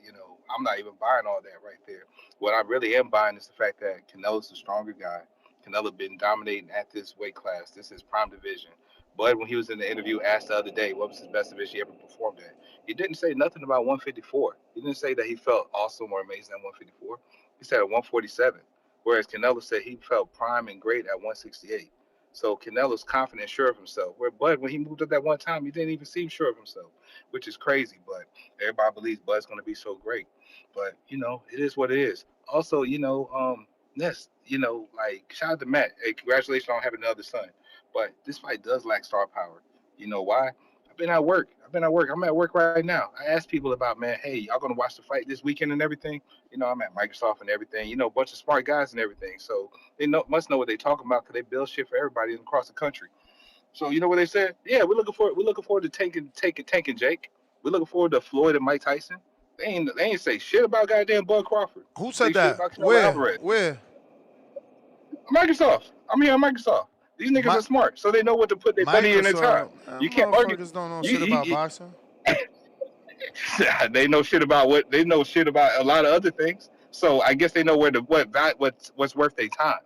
I'm not even buying all that right there. What I really am buying is the fact that Canelo's the stronger guy. Canelo been dominating at this weight class. This is prime division. Bud, when he was in the interview, asked the other day what was his best division he ever performed at. He didn't say nothing about 154. He didn't say that he felt awesome or amazing at 154. He said at 147. Whereas Canelo said he felt prime and great at 168. So Canelo's confident, sure of himself. Where Bud, when he moved up that one time, he didn't even seem sure of himself, which is crazy. But everybody believes Bud's going to be so great. But, it is what it is. Also, Ness, like, shout out to Matt. Hey, congratulations on having another son. But this fight does lack star power. You know why? I've been at work. I'm at work right now. I asked people about, man, hey, y'all going to watch the fight this weekend and everything? I'm at Microsoft and everything. A bunch of smart guys and everything. So they must know what they're talking about because they build shit for everybody across the country. So you know what they said? Yeah, we're looking forward to tanking Jake. We're looking forward to Floyd and Mike Tyson. They ain't say shit about goddamn Bud Crawford. Who said Shit that? about Canelo Alvarez. Where? Microsoft. I'm here on Microsoft. These niggas are smart, so they know what to put their money in their time. You can't argue. Motherfuckers don't know shit about boxing. They know shit about a lot of other things. So I guess they know what's worth their time.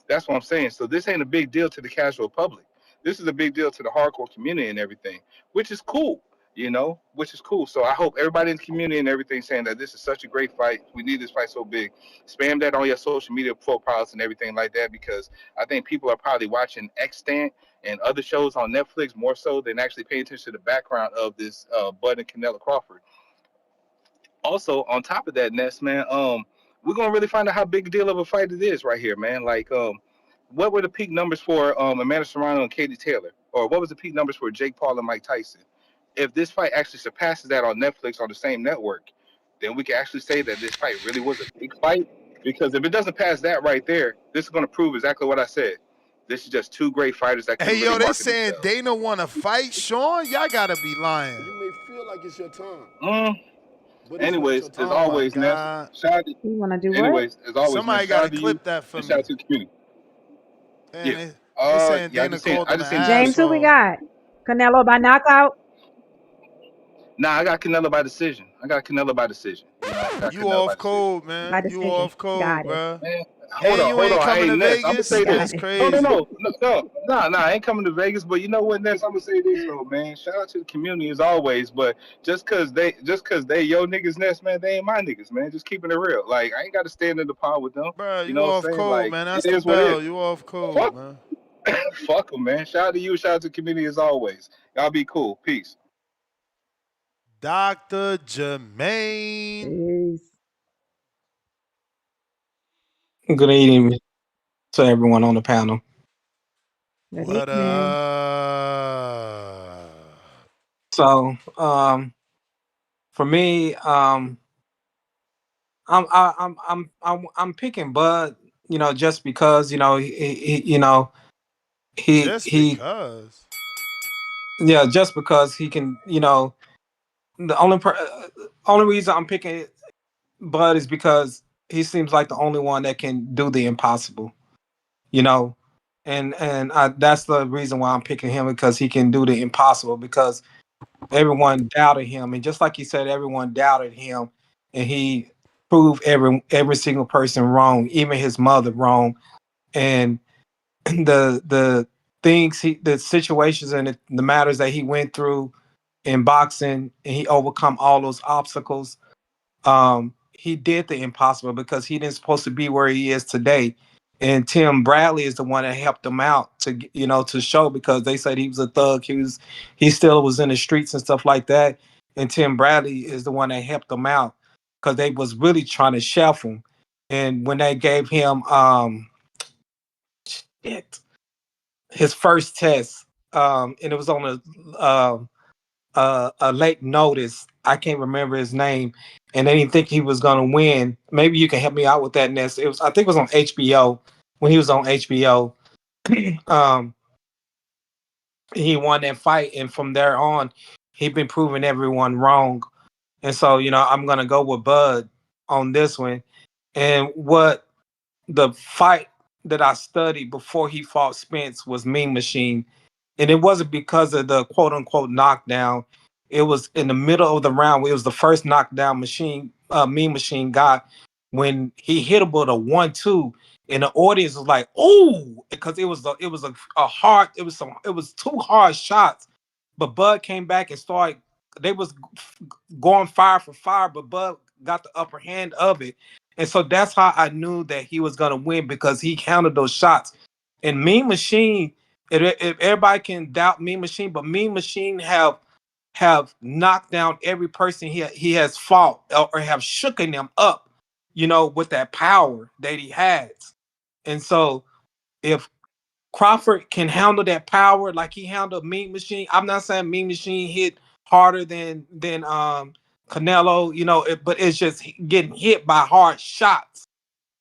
That's what I'm saying. So this ain't a big deal to the casual public. this is a big deal to the hardcore community and everything, which is cool. Which is cool. So I hope everybody in the community and everything saying that this is such a great fight. We need this fight so big. Spam that on your social media profiles and everything like that, because I think people are probably watching Extant and other shows on Netflix more so than actually paying attention to the background of this Bud and Canelo Crawford. Also, on top of that, Ness, man, we're gonna really find out how big a deal of a fight it is right here, man. Like, what were the peak numbers for Amanda Serrano and Katie Taylor, or what was the peak numbers for Jake Paul and Mike Tyson? If this fight actually surpasses that on Netflix on the same network, then we can actually say that this fight really was a big fight. Because if it doesn't pass that right there, this is going to prove exactly what I said. This is just two great fighters that Hey, can really yo, they market saying themselves. Dana want to fight Sean? Y'all gotta be lying. You may feel like it's your time, Mm. but it's not your Anyways, as Oh time. my always, Ness, God. shout out to, You want to do what? anyways, as always, Ness, Somebody shout gotta out to you clip that for and shout me. out to the community. And Yeah. they saying Yeah, Dana called I him an just seen James, who we asshole. got? Canelo by knockout Nah, I got Canelo by decision. I got Canelo by decision. I got You Canelo by off decision. code, by man. You decision. off code, Got it. bro. Man, And you hold ain't on. coming Hey, to Ness, I'm gonna Vegas? say this. Got That's it. crazy. No, I ain't coming to Vegas. But you know what, Ness? I'm gonna say this though, man. Shout out to the community as always. But just cause they yo niggas, Ness, man, they ain't my niggas, man. Just keeping it real. Like I ain't got to stand in the pond with them. Bro, You you know what off I'm saying? code, Like man. it That's the is what it is. bell. You off code, Fuck, man. fuck them, man. Shout out to you. Shout out to the community as always. Y'all be cool. Peace. Dr. Jermaine. Peace. Good evening to everyone on the panel. Good What evening. up? So, for me, I'm picking Bud. Just because Just he because. just because he can. The only reason I'm picking Bud is because he seems like the only one that can do the impossible. You know, that's the reason why I'm picking him, because he can do the impossible, because everyone doubted him, and just like he said, everyone doubted him, and he proved every single person wrong, even his mother wrong. And the things the situations and the matters that he went through in boxing, and he overcome all those obstacles. He did the impossible because he didn't supposed to be where he is today. And Tim Bradley is the one that helped him out to show, because they said he was a thug. He still was in the streets and stuff like that. And Tim Bradley is the one that helped him out, because they was really trying to shelf him. And when they gave him shit, his first test, and it was on a late notice. I can't remember his name, and they didn't think he was gonna win. Maybe you can help me out with that, Ness. I think it was on HBO, when he was on HBO. um, he won that fight, and from there on, he'd been proving everyone wrong. And so, I'm gonna go with Bud on this one. And what the fight that I studied before he fought Spence was Mean Machine. And it wasn't because of the quote unquote knockdown. It was in the middle of the round. It was the first knockdown Mean Machine got, when he hit him with a 1-2, and the audience was like, "Oh!" Because a hard, it was two hard shots. But Bud came back and started. They was going fire for fire, but Bud got the upper hand of it. And so that's how I knew that he was gonna win, because he counted those shots. And Mean Machine, if everybody can doubt Mean Machine, but Mean Machine have knocked down every person he has fought, or have shooken them up, with that power that he has. And so if Crawford can handle that power like he handled Mean Machine, I'm not saying Mean Machine hit harder than Canelo, but it's just getting hit by hard shots.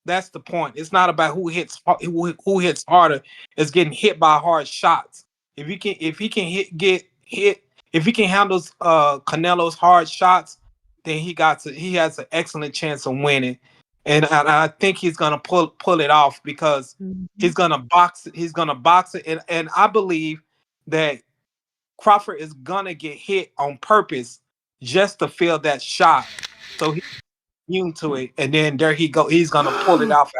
That's the point. It's not about who hits harder. It's getting hit by hard shots. If he can get hit, if he can handle Canelo's hard shots, then he has an excellent chance of winning. And I think he's gonna pull it off, because Mhm. he's gonna box it. He's gonna box it, and I believe that Crawford is gonna get hit on purpose just to feel that shot, so he's immune to it. And then there he go. He's gonna pull it off.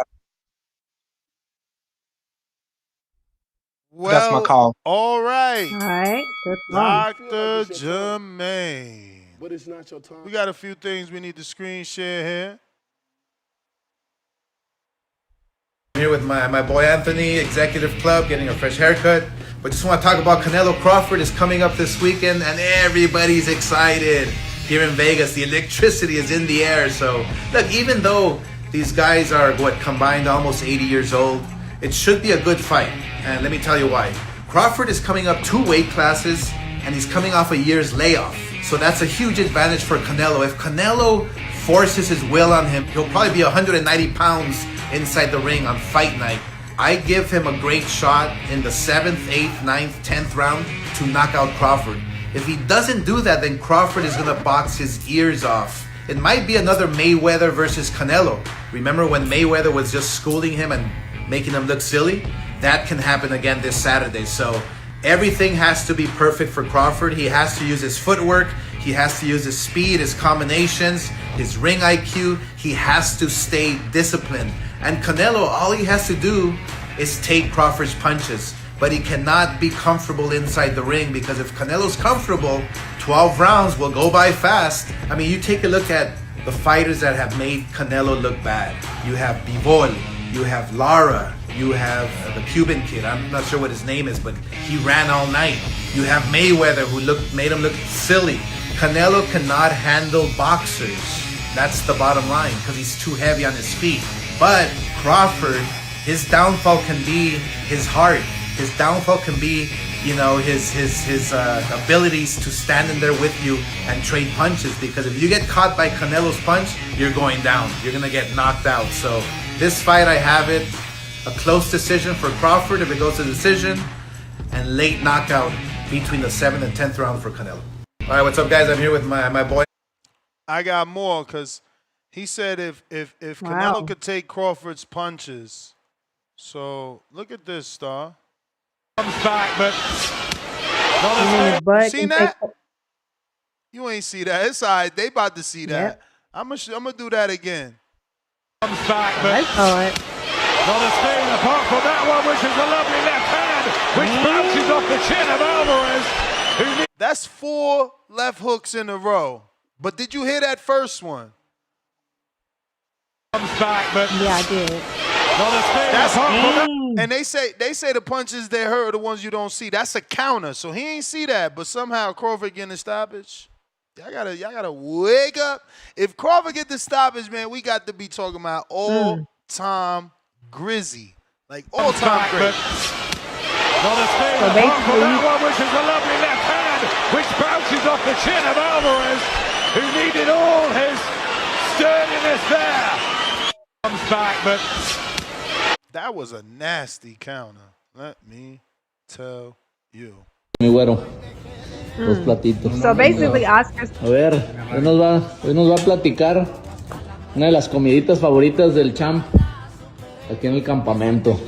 That's my Well, call. all All right. right, good call. Dr. Jermaine. But it's not your time. We got a few things we need to screen share here. I'm here with my boy Anthony, Executive Club, getting a fresh haircut. But just want to talk about Canelo Crawford is coming up this weekend, and everybody's excited. Here in Vegas, the electricity is in the air. So, look, even though these guys are, combined almost 80 years old, it should be a good fight. And let me tell you why. Crawford is coming up 2 weight classes, and he's coming off a year's layoff. So that's a huge advantage for Canelo. If Canelo forces his will on him, he'll probably be 190 pounds inside the ring on fight night. I give him a great shot in the 7th, 8th, 9th, 10th round to knock out Crawford. If he doesn't do that, then Crawford is going to box his ears off. It might be another Mayweather versus Canelo. Remember when Mayweather was just schooling him and making him look silly? That can happen again this Saturday. So everything has to be perfect for Crawford. He has to use his footwork. He has to use his speed, his combinations, his ring IQ. He has to stay disciplined. And Canelo, all he has to do is take Crawford's punches. But he cannot be comfortable inside the ring, because if Canelo's comfortable, 12 rounds will go by fast. I mean, you take a look at the fighters that have made Canelo look bad. You have Bivol, you have Lara, you have the Cuban kid. I'm not sure what his name is, but he ran all night. You have Mayweather, who made him look silly. Canelo cannot handle boxers. That's the bottom line, because he's too heavy on his feet. But Crawford, his downfall can be his heart. His downfall can be, his abilities to stand in there with you and trade punches. Because if you get caught by Canelo's punch, you're going down. You're going to get knocked out. So this fight, I have it a close decision for Crawford if it goes to decision, and late knockout between the 7th and 10th round for Canelo. All right, what's up, guys? I'm here with my boy. I got more, because he said if Canelo could take Crawford's punches. So look at this, Star. Comes back, but you seen that? You ain't see that. It's all right. They about to see that. Yep. I'm gonna do that again. Comes back, but I saw it. Not a thing apart from that one, which is a lovely left hand, which bounces off the chin of Alvarez. That's 4 left hooks in a row. But did you hear that first one? Comes back, but yeah, I did. That's and they say the punches they hurt are the ones you don't see. That's a counter. So he ain't see that, but somehow Crawford getting the stoppage. Y'all gotta wake up. If Crawford get the stoppage, man, we got to be talking about all-time Grizzy. Like all-time great. Not a thing apart from that one, which is a lovely left hand, which bounces off the chin of Alvarez, who needed all his sturdiness there. Comes back, but that was a nasty counter. Let me tell you. Mi güero. Dos platitos. So basically, Oscar's. A ver, hoy nos va a platicar una de las comiditas favoritas del champ aquí en el campamento.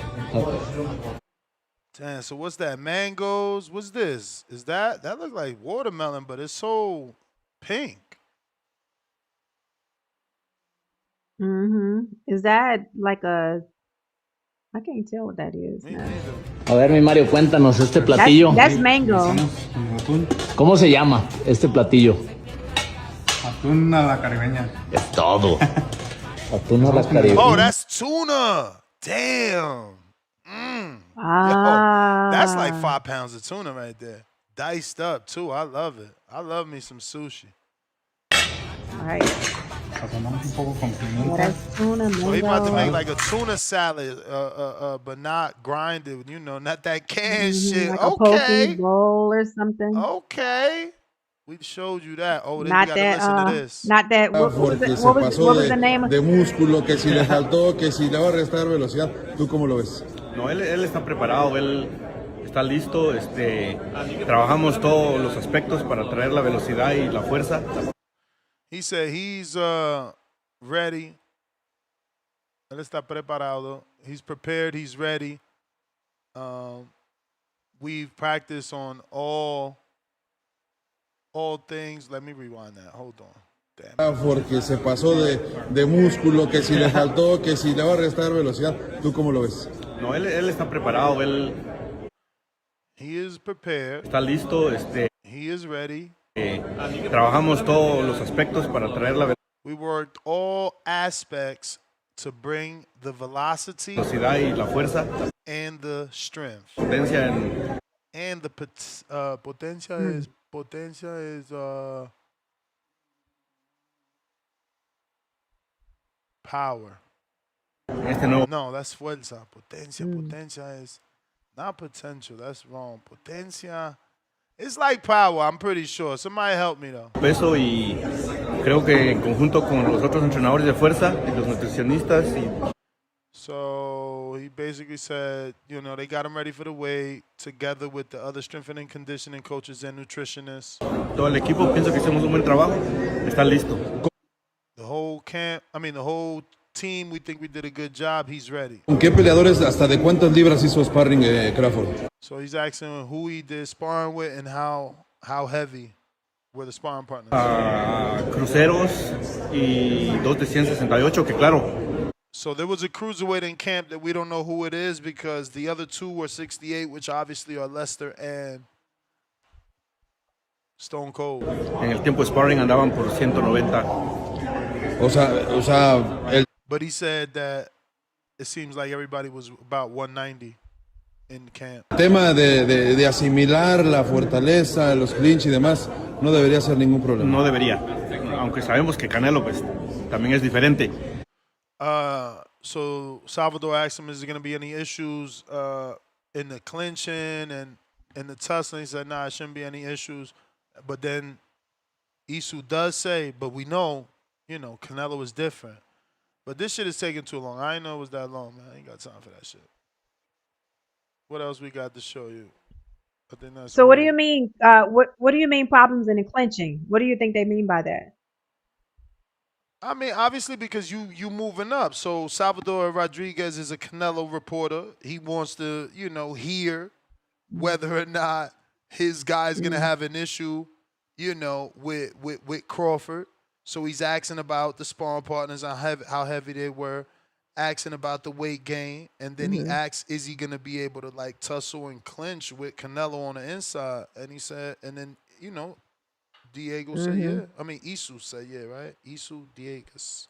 Damn, so what's that? Mangoes? What's this? Is that looks like watermelon, but it's so pink. Is that like a? I can't tell what that is. No. A ver, mi Mario, cuéntanos este platillo. That's mango. ¿Cómo se llama este platillo? Atún a la caribeña. Es todo. Atún a la caribeña. Oh, that's tuna. Damn. Yo, that's like 5 pounds of tuna right there. Diced up too. I love it. I love me some sushi. All right. That's tuna, mango. So he about to make like a tuna salad, but not grinded. Not that canned shit. Like okay. A poke bowl or something. Okay. We showed you that. Oh, then not you gotta listen to this. Not that. What was the name? De músculo, que si le faltó, que si le va a restar velocidad. ¿Tú cómo lo ves? No, él está preparado, él está listo. Trabajamos todos los aspectos para traer la velocidad y la fuerza. He said he's ready. Él está preparado. He's prepared. He's ready. We've practiced on all things. Let me rewind that. Hold on. Damn. Porque se pasó de músculo, que si le faltó, que si le va a restar velocidad. ¿Tú cómo lo ves? No, él está preparado. He is prepared. Está listo. He is ready. Trabajamos todos los aspectos para traer la We worked all aspects to bring the velocity velocidad y la fuerza. and the strength. Potencia en... And the potencia is power. No, that's fuerza. Potencia is not potential. That's wrong. Potencia, it's like power, I'm pretty sure. Somebody help me though. Peso y creo que en conjunto con los otros entrenadores de fuerza y los nutricionistas y... So he basically said, you know, they got him ready for the weight together with the other strengthening conditioning coaches and nutritionists. Todo el equipo pienso que hicimos un buen trabajo. Está listo. The whole the whole team, we think we did a good job. He's ready. ¿Con qué peleadores hasta de cuántas libras hizo sparring Crawford? So he's asking who he did sparring with and how heavy were the sparring partners. Cruceros y dos de 168, que claro. So there was a cruiserweight in camp that we don't know who it is because the other two were 68, which obviously are Lester and Stone Cold. En el tiempo de sparring andaban por 190. But he said that it seems like everybody was about 190 in camp. El tema de asimilar la fortaleza, los clinch y demás, no debería ser ningún problema. No debería, aunque sabemos que Canelo pues también es diferente. So Salvador asked him, is there going to be any issues in the clinching and in the tussling? He said, nah, it shouldn't be any issues. But then Isu does say, but we know, you know, Canelo is different. But this shit is taking too long. I didn't know it was that long, man. I ain't got time for that shit. What else we got to show you? I think that's So what do you mean? What do you mean problems in the clinching? What do you think they mean by that? I mean, obviously, because you moving up. So Salvador Rodriguez is a Canelo reporter. He wants to, you know, hear whether or not his guy's gonna have an issue, you know, with Crawford. So he's asking about the sparring partners, how heavy they were, asking about the weight gain, and then he asks, is he gonna be able to like tussle and clinch with Canelo on the inside? And he said, and then you know. Diego said, yeah. I mean, Isu said, yeah, right? Isu, Diegas.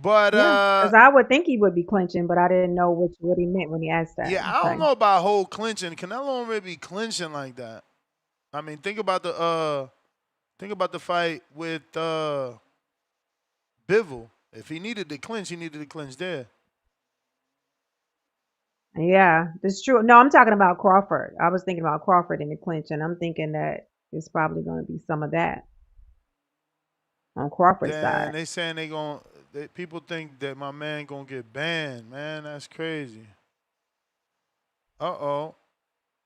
But, because I would think he would be clinching, but I didn't know what he meant when he asked that. Yeah, I don't know about whole clinching. Canelo don't really be clinching like that. I mean, think about the fight with Bivol. If he needed to clinch, he needed to clinch there. Yeah, that's true. No, I'm talking about Crawford. I was thinking about Crawford in the clinch, and I'm thinking that it's probably going to be some of that on Crawford's side. And they saying people think that my man gonna get banned, man. That's crazy. Uh-oh.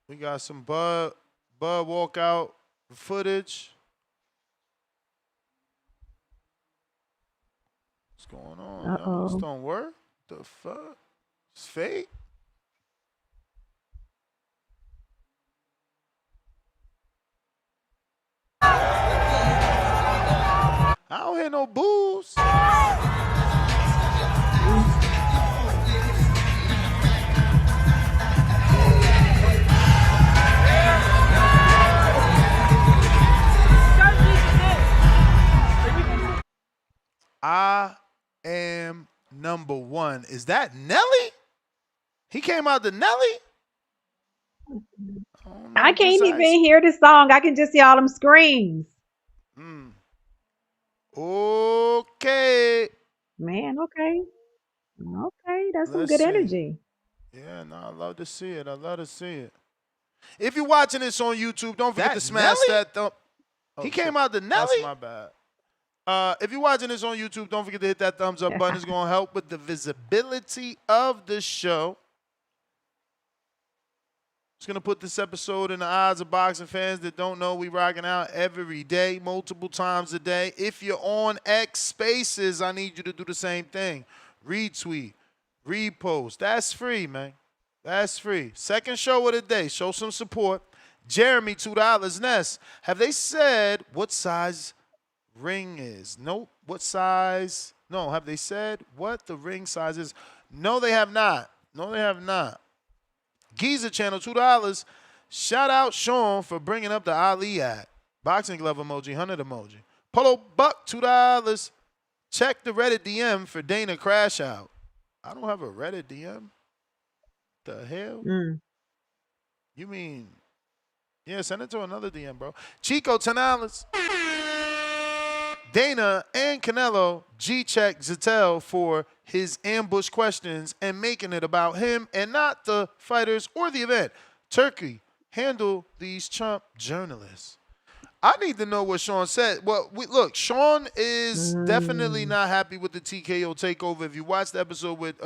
We got some Bud walkout footage. What's going on? Uh-oh. This don't work? The fuck? It's fake? I don't hear no boos. I am number one. Is that Nelly? He came out to Nelly? I can't even hear the song. I can just see all them screams. Okay. Man, okay. Okay, that's some good energy. Yeah, no, I love to see it. I love to see it. If you're watching this on YouTube, don't forget to smash that thumb. He came out to Nelly? That's my bad. If you're watching this on YouTube, don't forget to hit that thumbs up button. It's going to help with the visibility of the show. It's going to put this episode in the eyes of boxing fans that don't know we rocking out every day, multiple times a day. If you're on X Spaces, I need you to do the same thing. Retweet, repost. That's free, man. That's free. Second show of the day. Show some support. Jeremy, $2. Ness, have they said what size ring is? Nope. What size? No, have they said what the ring size is? No, they have not. No, they have not. Giza Channel, $2. Shout out Sean for bringing up the Ali act. Boxing glove emoji, 100 emoji. Polo Buck, $2. Check the Reddit DM for Dana Crash Out. I don't have a Reddit DM. The hell? You mean, yeah, send it to another DM, bro. Chico, $10. Dana and Canelo G-check Zatel for his ambush questions and making it about him and not the fighters or the event. Turkey, handle these chump journalists. I need to know what Sean said. Well, look, Sean is definitely not happy with the TKO takeover. If you watch the episode with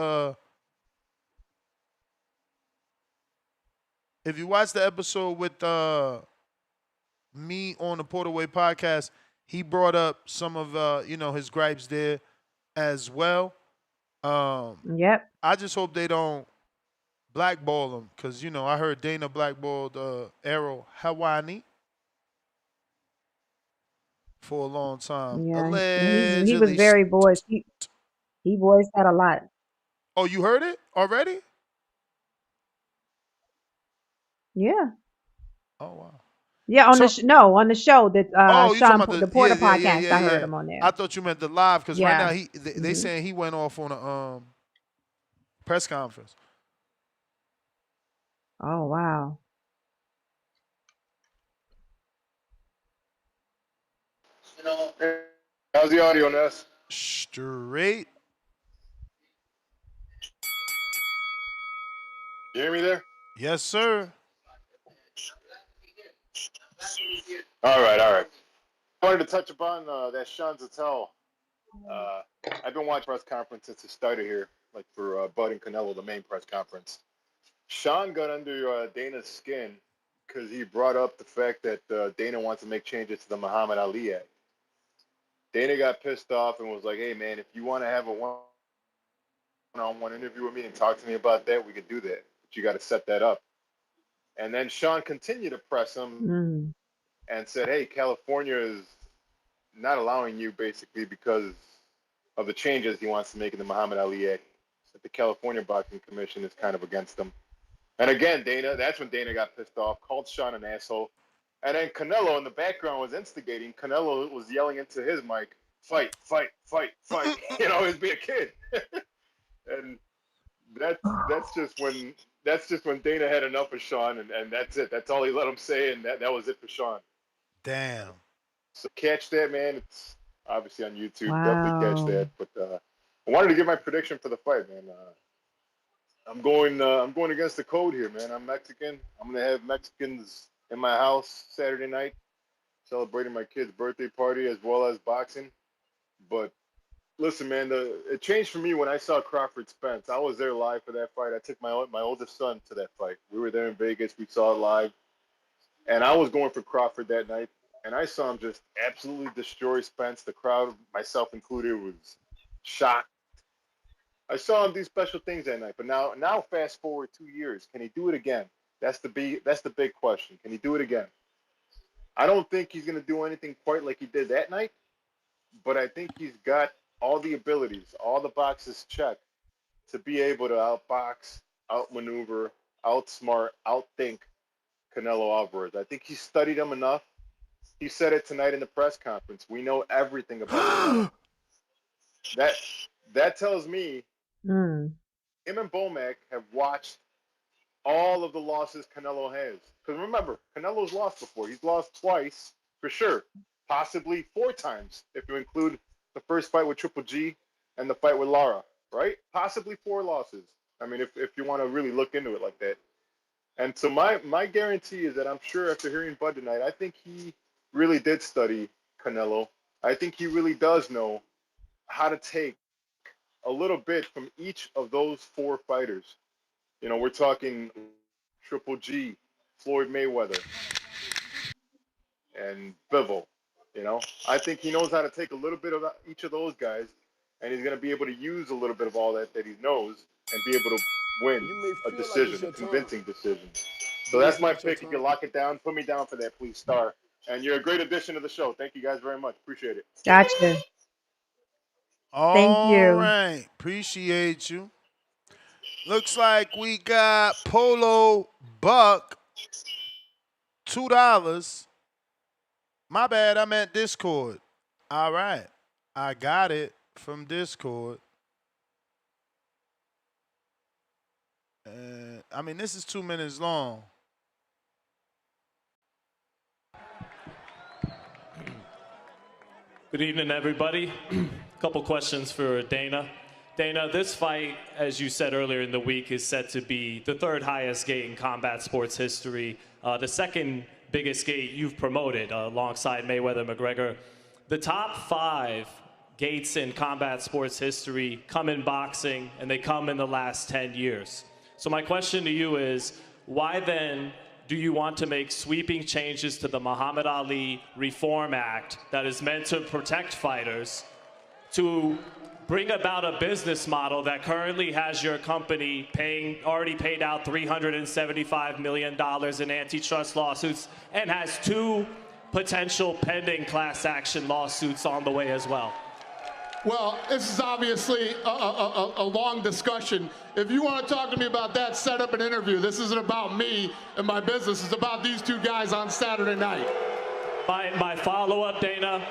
me on the Polo Way podcast, he brought up some of his gripes there as well. Yep. I just hope they don't blackball him because I heard Dana blackballed Arrow Hawani for a long time. Yeah. Allegedly. He was very voiced. He voiced that a lot. Oh, you heard it already? Yeah. Oh wow. Yeah, on the show that Sean the Porter podcast. Yeah, I heard him on there. I thought you meant the live because right now they Mhm. saying he went off on a press conference. Oh wow. How's the audio, Ness? Straight. You hear me there? Yes, sir. All right. I wanted to touch upon that Sean Zatel. I've been watching press conference since it started here, like for Bud and Canelo, the main press conference. Sean got under Dana's skin because he brought up the fact that Dana wants to make changes to the Muhammad Ali Act. Dana got pissed off and was like, hey, man, if you want to have a one-on-one interview with me and talk to me about that, we could do that. But you got to set that up. And then Sean continued to press him and said, hey, California is not allowing you basically because of the changes he wants to make in the Muhammad Ali Act. That the California Boxing Commission is kind of against him. And again, that's when Dana got pissed off, called Sean an asshole. And then Canelo in the background was instigating. Canelo was yelling into his mic, fight, fight, fight, fight. He's being a kid. And that's just when Dana had enough of Sean, and that's it. That's all he let him say, and that was it for Sean. Damn. So catch that, man. It's obviously on YouTube. Wow. Definitely catch that. But I wanted to give my prediction for the fight, man. I'm going against the code here, man. I'm Mexican. I'm gonna have Mexicans in my house Saturday night, celebrating my kid's birthday party as well as boxing. But listen, man, it changed for me when I saw Crawford Spence. I was there live for that fight. I took my oldest son to that fight. We were there in Vegas. We saw it live. And I was going for Crawford that night. And I saw him just absolutely destroy Spence. The crowd, myself included, was shocked. I saw him do special things that night. But now fast forward 2 years. Can he do it again? That's the big question. Can he do it again? I don't think he's going to do anything quite like he did that night. But I think he's got all the abilities, all the boxes checked to be able to outbox, outmaneuver, outsmart, outthink Canelo Alvarez. I think he studied him enough. He said it tonight in the press conference. We know everything about Canelo. That tells me him and Bomac have watched all of the losses Canelo has. Because remember, Canelo's lost before. He's lost twice, for sure. Possibly 4 times, if you include the first fight with Triple G and the fight with Lara, right? Possibly 4 losses. I mean, if you want to really look into it like that. And so my guarantee is that I'm sure after hearing Bud tonight, I think he really did study Canelo. I think he really does know how to take a little bit from each of those 4 fighters. We're talking Triple G, Floyd Mayweather, and Bivol. I think he knows how to take a little bit of each of those guys, and he's going to be able to use a little bit of all that he knows and be able to win a decision, a convincing decision. So that's my pick. You can lock it down. Put me down for that, please, Star. And you're a great addition to the show. Thank you guys very much. Appreciate it. Gotcha. All Thank you. right. Appreciate you. Looks like we got Polo Buck, $2. My bad, I meant Discord. All right. I got it from Discord. I mean, this is 2 minutes long. Good evening, everybody. A couple questions for Dana. Dana, this fight, as you said earlier in the week, is set to be the third highest gate in combat sports history, the second biggest gate you've promoted alongside Mayweather-McGregor. The top 5 gates in combat sports history come in boxing, and they come in the last 10 years. So my question to you is, why then do you want to make sweeping changes to the Muhammad Ali Reform Act that is meant to protect fighters to bring about a business model that currently has your company already paid out $375 million in antitrust lawsuits and has 2 potential pending class action lawsuits on the way as well? Well, this is obviously a long discussion. If you want to talk to me about that, set up an interview. This isn't about me and my business. It's about these 2 guys on Saturday night. My follow-up, Dana.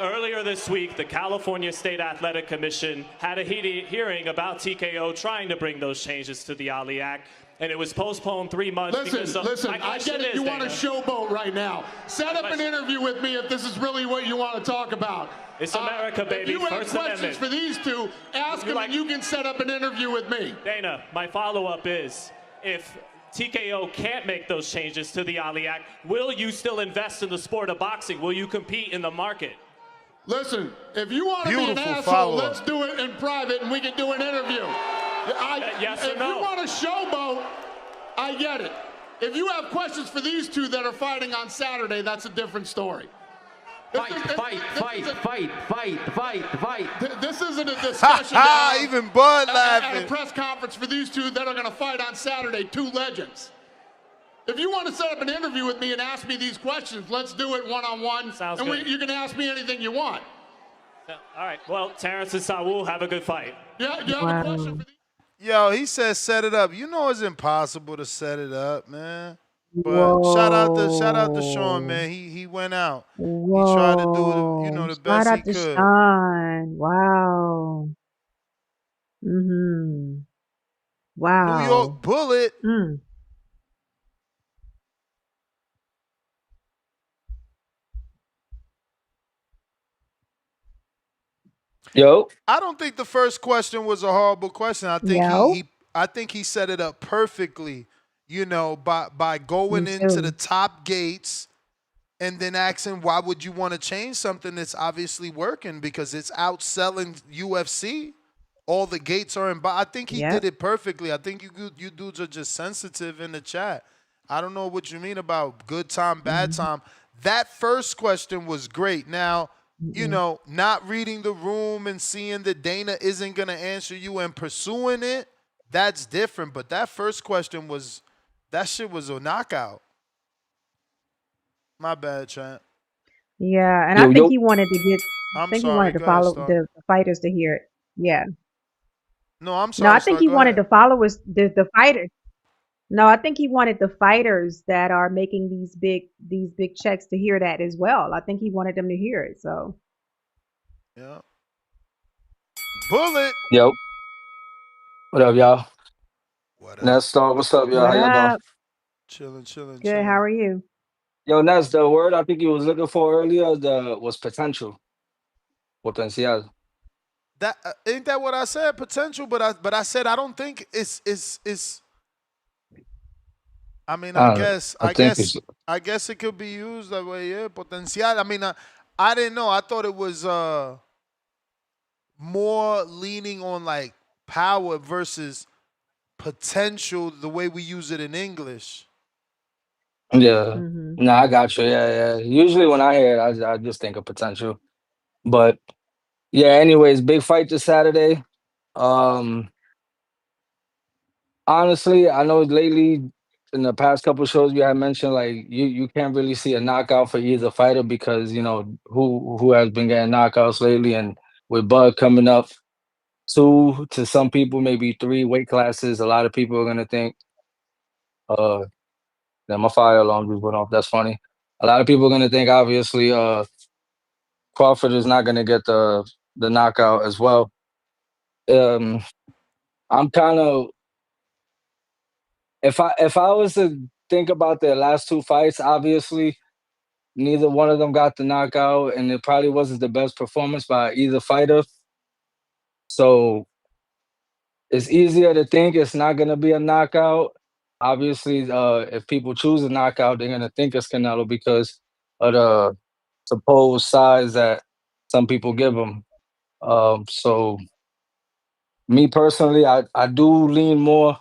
Earlier this week, the California State Athletic Commission had a hearing about TKO trying to bring those changes to the Ali Act, and it was postponed 3 months. Listen, I get it. You want to showboat right now. Set up an interview with me if this is really what you want to talk about. It's America, baby. If you have First questions Amendment. for these 2, ask them and you can set up an interview with me. Dana, my follow-up is, if TKO can't make those changes to the Ali Act, will you still invest in the sport of boxing? Will you compete in the market? Listen, if you want to be an asshole, let's do it in private and we can do an interview. Yes or no? If you want to showboat, I get it. If you have questions for these 2 that are fighting on Saturday, that's a different story. Fight. This isn't a discussion even Bud laughing. at a press conference for these 2 that are going to fight on Saturday, 2 legends. If you want to set up an interview with me and ask me these questions, let's do it one-on-one. Sounds and good. you can ask me anything you want. All right. Well, Terence and Saul, have a good fight. Yeah, you have a question for these? Yo, he says set it up. You know it's impossible to set it up, man. But shout out to Sean, man. He went out. Whoa. He tried to do the best Shout he out to could. Sean. Wow. Wow. New York Bullet. Yo. I don't think the first question was a horrible question. I think he set it up perfectly, by going into the top gates and then asking why would you want to change something that's obviously working because it's outselling UFC. All the gates are in. But I think he did it perfectly. I think you dudes are just sensitive in the chat. I don't know what you mean about good time, bad time. That first question was great. Now, not reading the room and seeing that Dana isn't going to answer you and pursuing it, that's different. But that first question that shit was a knockout. My bad, Trent. Yeah, and I think he wanted to get. He wanted to follow ahead, the fighters to hear it. Yeah. No, I'm sorry. No, I think he wanted the followers, the fighters. No, I think he wanted the fighters that are making these big checks to hear that as well. I think he wanted them to hear it. So. Yeah. Bullet. Yo. What up, y'all? What up? Nestor, what's up, y'all? What How y'all doing? up? Chilling. Good. How are you? Yo, Nes, the word I think you was looking for earlier was potential. Potencial. That ain't that what I said? Potential, but I said I don't think it's. I mean, I guess it could be used that way. Yeah, potencial. I mean, I didn't know. I thought it was more leaning on like power versus potential, the way we use it in English. Yeah. No, I got you. Yeah. Usually when I hear it, I just think of potential. But yeah, anyways, big fight this Saturday. Honestly, I know lately in the past couple shows you had mentioned like you can't really see a knockout for either fighter because who has been getting knockouts lately, and with Bud coming up, 2 to some people, maybe 3 weight classes. A lot of people are gonna think, uh, that my fire alarm just went off. That's funny. A lot of people are gonna think, obviously, Crawford is not gonna get the knockout as well. Um, I'm kind of if I was to think about their last 2 fights, obviously neither one of them got the knockout, and it probably wasn't the best performance by either fighter. So it's easier to think it's not gonna be a knockout. Obviously, if people choose a knockout, they're gonna think it's Canelo because of the supposed size that some people give him. So me personally, I do lean more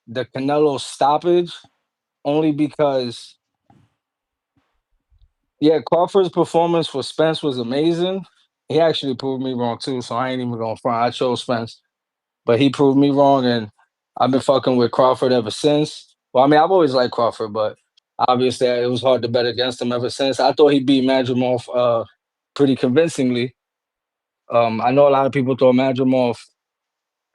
the Canelo stoppage only because yeah, Crawford's performance for Spence was amazing. He actually proved me wrong too, so I ain't even gonna front. I chose Spence, but he proved me wrong, and I've been fucking with Crawford ever since. Well, I mean, I've always liked Crawford, but obviously it was hard to bet against him ever since. I thought he beat Madrimov pretty convincingly. I know a lot of people thought Madrimov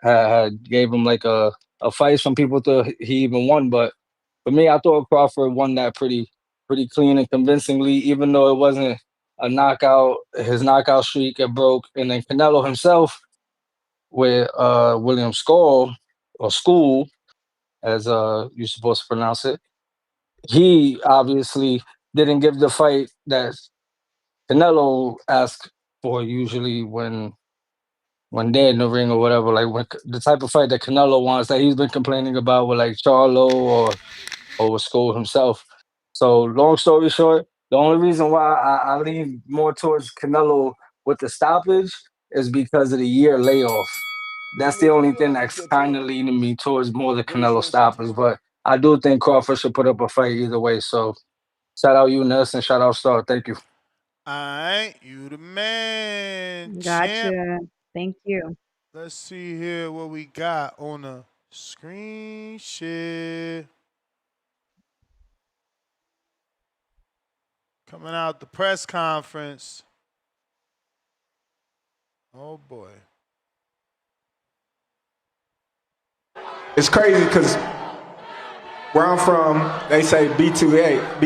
had gave him like a fight. Some people thought he even won, but for me, I thought Crawford won that pretty clean and convincingly, even though it wasn't a knockout. His knockout streak it broke, and then Canelo himself with William Skull or School, as you're supposed to pronounce it. He obviously didn't give the fight that Canelo asked for usually when they're in the ring or whatever. Like when the type of fight that Canelo wants that he's been complaining about with like Charlo or with Skull himself. So long story short, the only reason why I lean more towards Canelo with the stoppage is because of the year layoff. That's the only thing that's kind of leaning me towards more the Canelo stoppage. But I do think Crawford should put up a fight either way. So shout out you, Nelson. Shout out Star. Thank you. All right, you the man, champ. Gotcha. Thank you. Let's see here what we got on the screen share. Coming out the press conference. Oh boy. It's crazy because where I'm from, they say BTA,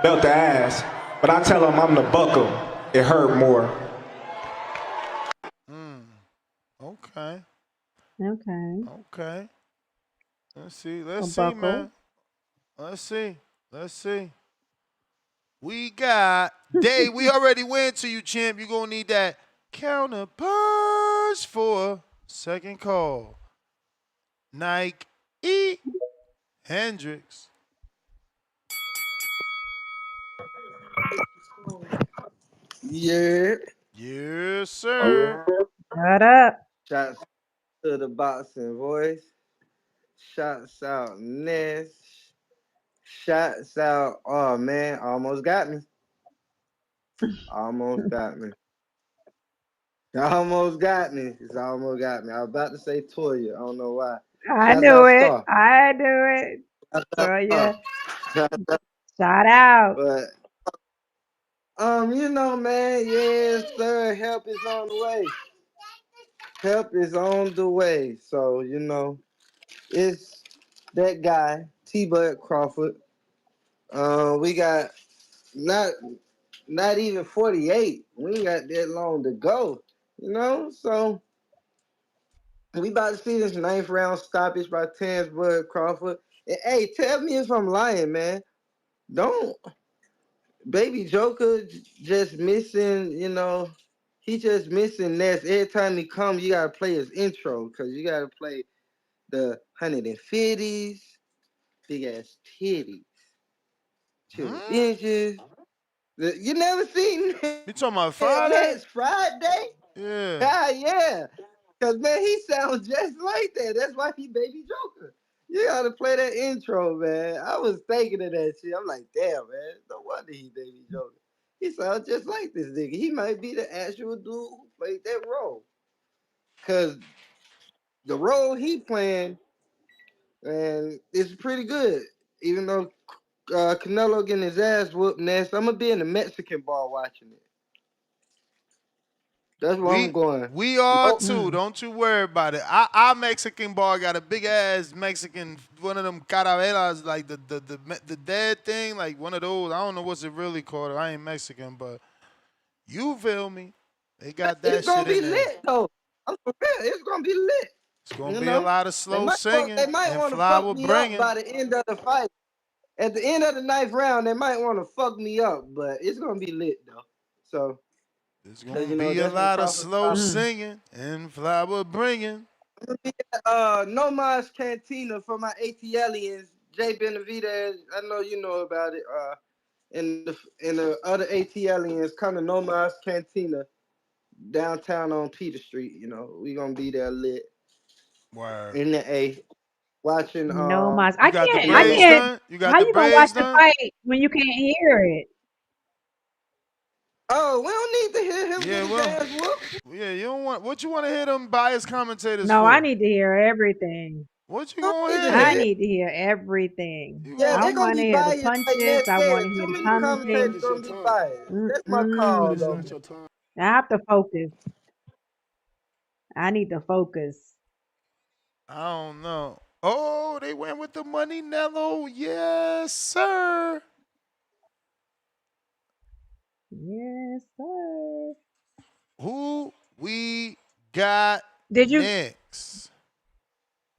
belt the ass. But I tell them I'm the buckle. It hurt more. Okay. Okay. Okay. Let's see. A Let's see, buckle. man. Let's see. Let's see. We got Dave. We already went to you, champ. You're gonna need that counter punch for second call. Nike E. Hendricks. Yeah. Yes, sir. Shut up. Shouts to the boxing voice. Shouts out Ness. Shouts out, oh man, almost got me. Almost got me. Almost got me. It's almost got me. I was about to say Toya. I don't know why. I Shouts knew out it. Star. I knew it. Shouts out So yeah. Star. Shouts out. Shout out. But you know, man, yes, sir. Help is on the way. Help is on the way. So, you know, it's that guy, T Bud Crawford. We got not even 48. We ain't got that long to go. You know? So we about to see this ninth round stoppage by Terence Bud Crawford. And hey, tell me if I'm lying, man. Don't Baby Joker just missing, you know, he just missing Ness. Every time he comes, you gotta play his intro because you gotta play the 150s, big ass titties, chili binges. You never seen You talking about Friday? Ness Friday? Yeah. Yeah. Cause man, he sounds just like that. That's why he Baby Joker. You gotta play that intro, man. I was thinking of that shit. I'm like, damn, man. No wonder he Baby Joker. He sounds just like this nigga. He might be the actual dude who played that role. Cause the role he playing, and it's pretty good. Even though Canelo getting his ass whooped next, I'm gonna be in the Mexican bar watching it. That's where I'm going. We are No, too. Don't you worry about it. Our Mexican bar got a big ass Mexican, one of them caravelas, like the dead thing, like one of those. I don't know what's it really called. I ain't Mexican, but you feel me? They got that it's gonna shit in be there. lit though. I'm for real. It's gonna be lit. It's gonna You be a know, lot of slow singing they might and want to fly fuck with me up bringing. by the end of the fight. At the end of the ninth round, they might want to fuck me up, but it's gonna be lit though. So, It's gonna you know, be a that's what lot of Crawford slow taught me. singing and fly with bringing. Nomad's Cantina for my ATLians, Jay Benavidez. I know you know about it. And the other ATLians come to Nomad's Cantina downtown on Peter Street. You know, we gonna be there lit Word. in the A, watching. No, mas. You I got the can't. I braids can't. done? You got How the you gonna watch braids the done? fight when you can't hear it? Oh, we don't need to hear him Yeah, get his well, ass whooped. yeah. You don't want what you want to hear them biased commentators No, I for? need to hear everything. What you Don't gonna need to hear? I hear him. need to hear everything. You Yeah, I they're gonna gonna want to be hear the biased like punches. Ned I want said. to hear Too the many commenting. commentators gonna be biased. That's my call Mm-mm. though. I have to focus. I need to focus. I don't know. Oh, they went with the money, Nello. Yes, sir. Yes, sir. Who we got Did you next?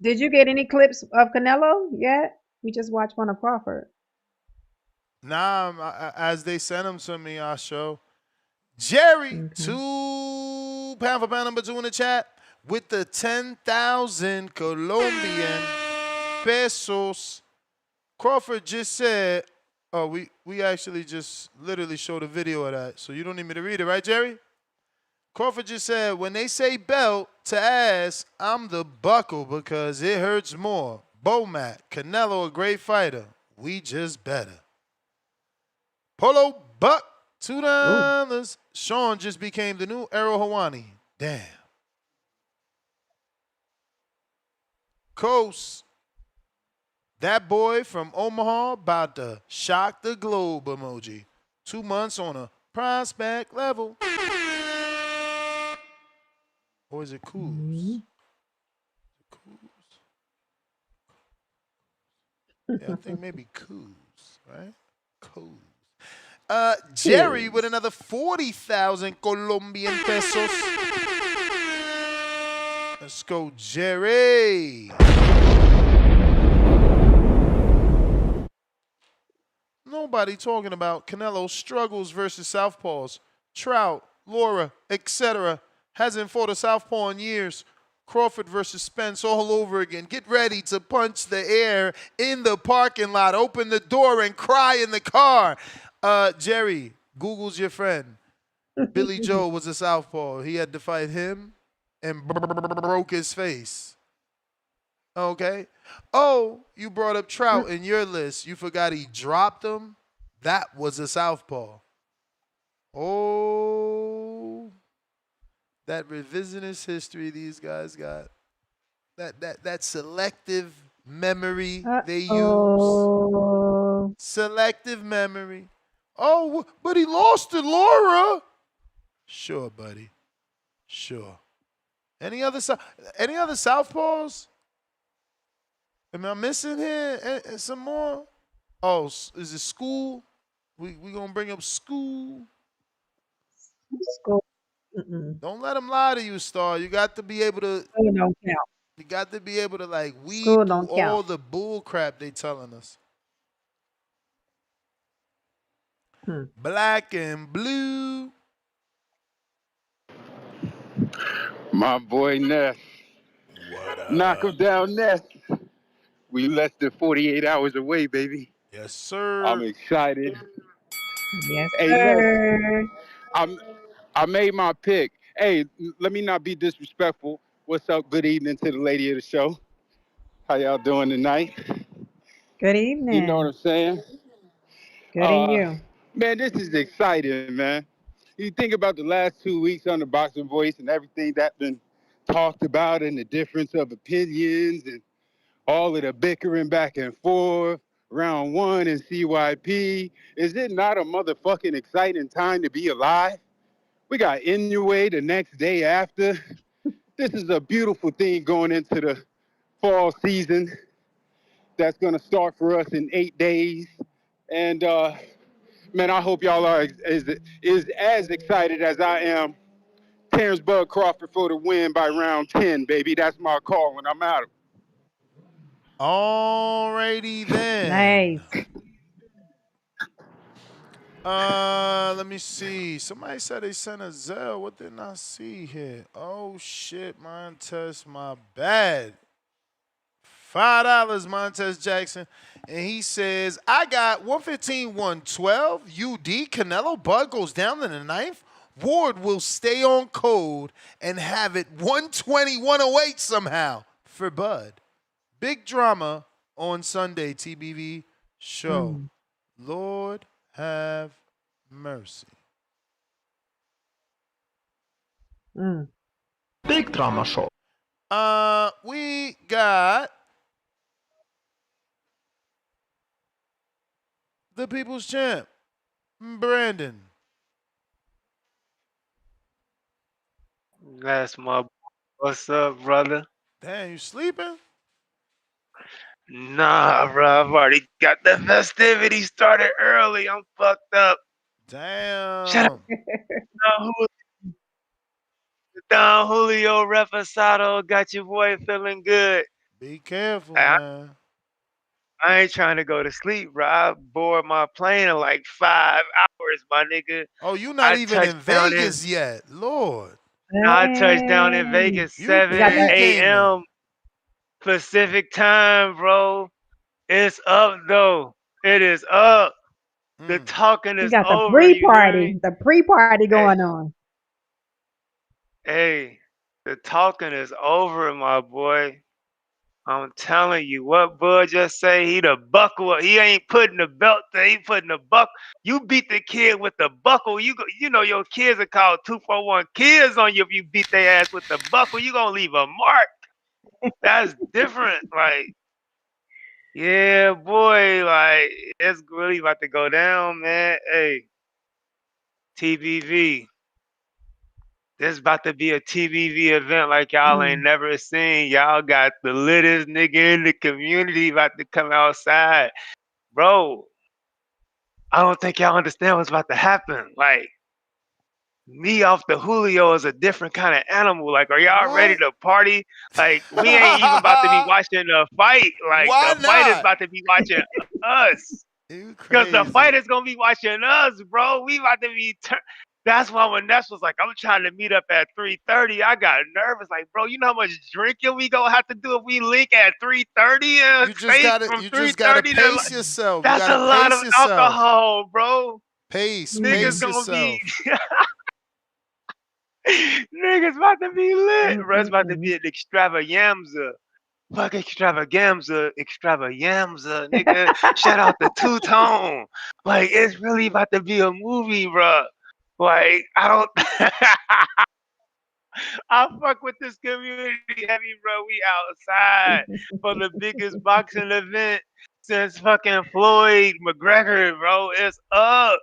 did you get any clips of Canelo yet? We just watched one of Crawford. Nah, as they send them to me, I'll show. Jerry, Okay. 2 pound for pound number 2 in the chat with the 10,000 Colombian pesos. Crawford just said, oh, we actually just literally showed a video of that, so you don't need me to read it, right, Jerry? Crawford just said, when they say belt to ass, I'm the buckle because it hurts more. Bomac, Canelo a great fighter. We just better. Polo Buck, $2. Sean just became the new Errol Hawani. Damn. Coast, that boy from Omaha about to shock the globe emoji. 2 months on a prospect level. Or is it Coos? Yeah, I think maybe Coos, right? Coos. Jerry with another 40,000 Colombian pesos. Let's go, Jerry. Nobody talking about Canelo's struggles versus Southpaws. Trout, Laura, etc. hasn't fought a Southpaw in years. Crawford versus Spence all over again. Get ready to punch the air in the parking lot. Open the door and cry in the car. Jerry, Google's your friend. Billy Joe was a Southpaw. He had to fight him and broke his face. Okay. Oh, you brought up Trout in your list. You forgot he dropped him. That was a southpaw. Oh, that revisionist history these guys got. That selective memory they use. Oh. Selective memory. Oh, but he lost to Laura. Sure, buddy. Sure. Any other southpaws? Am I missing here? Some more? Oh, is it school? We gonna bring up school? School. Mm-mm. Don't let them lie to you, Star. You got to be able to. School don't count. You got to be able to like weed School through don't all count. the bull crap they telling us. Black and blue. My boy Ness. What up? Knock him down, Ness. We less than 48 hours away, baby. Yes, sir. I'm excited. Yes, Hey, Ness, sir. I made my pick. Hey, let me not be disrespectful. What's up? Good evening to the lady of the show. How y'all doing tonight? Good You know what I'm evening. saying? Good in you. Man, this is exciting, man. You think about the last 2 weeks on the Boxing Voice and everything that's been talked about and the difference of opinions and all of the bickering back and forth, round one in CYP. Is it not a motherfucking exciting time to be alive? We got Inuit the next day after. This is a beautiful thing going into the fall season that's going to start for us in 8 days. And, man, I hope y'all are as excited as I am. Terence Bud Crawford for the win by round 10, baby. That's my call when I'm out. Alrighty then. Nice. Let me see. Somebody said they sent a Zelle. What did I see here? Oh shit, Montez, my bad. $5, Montez Jackson. And he says, I got 115, 112. UD. Canelo Bud goes down in the ninth. Ward will stay on code and have it 120, 108 somehow for Bud. Big drama on Sunday, TBV show. Lord have mercy. Big drama show. We got the people's champ, Brandon. That's my. What's up, brother? Damn, you sleeping? Nah, bro. I've already got the festivities started early. I'm fucked up. Damn. Shout out Don Julio Refasado. Got your boy feeling good. Be careful, man. I ain't trying to go to sleep, bro. I board my plane in like 5 hours, my nigga. Oh, you not even in Vegas yet. Lord. I touched down in Vegas 7 a.m. Pacific time, bro. It's up, though. It is up. The talking is You got the over. pre-party. The pre-party going on. Hey, the talking is over, my boy. I'm telling you, what Bud just say? He the buckle. He ain't putting the belt there. He putting the buckle. You beat the kid with the buckle. You know your kids are called 241 kids on you if you beat their ass with the buckle. You gonna leave a mark. That's different. Like, yeah, boy. Like, it's really about to go down, man. Hey, TBV. This about to be a TBV event like y'all ain't never seen. Y'all got the littest nigga in the community about to come outside. Bro, I don't think y'all understand what's about to happen. Like, me off the Julio is a different kind of animal. Like, are y'all ready to party? Like, we ain't even about to be watching the fight. Like, Why the fight is not? about to be watching us. Because the fight is going to be watching us, bro. We about to be... That's why when Ness was like, I'm trying to meet up at 3:30, I got nervous. Like, bro, you know how much drinking we gonna have to do if we link at 3:30? You just gotta pace yourself. That's a lot of alcohol, bro. Pace Niggas gonna yourself. be niggas about to be lit. Bro, it's about to be an extravaganza. Fuck extravaganza, nigga. Shout out to Two Tone. Like, it's really about to be a movie, bro. Like, I don't. I fuck with this community heavy, bro. We outside for the biggest boxing event since fucking Floyd McGregor, bro. It's up.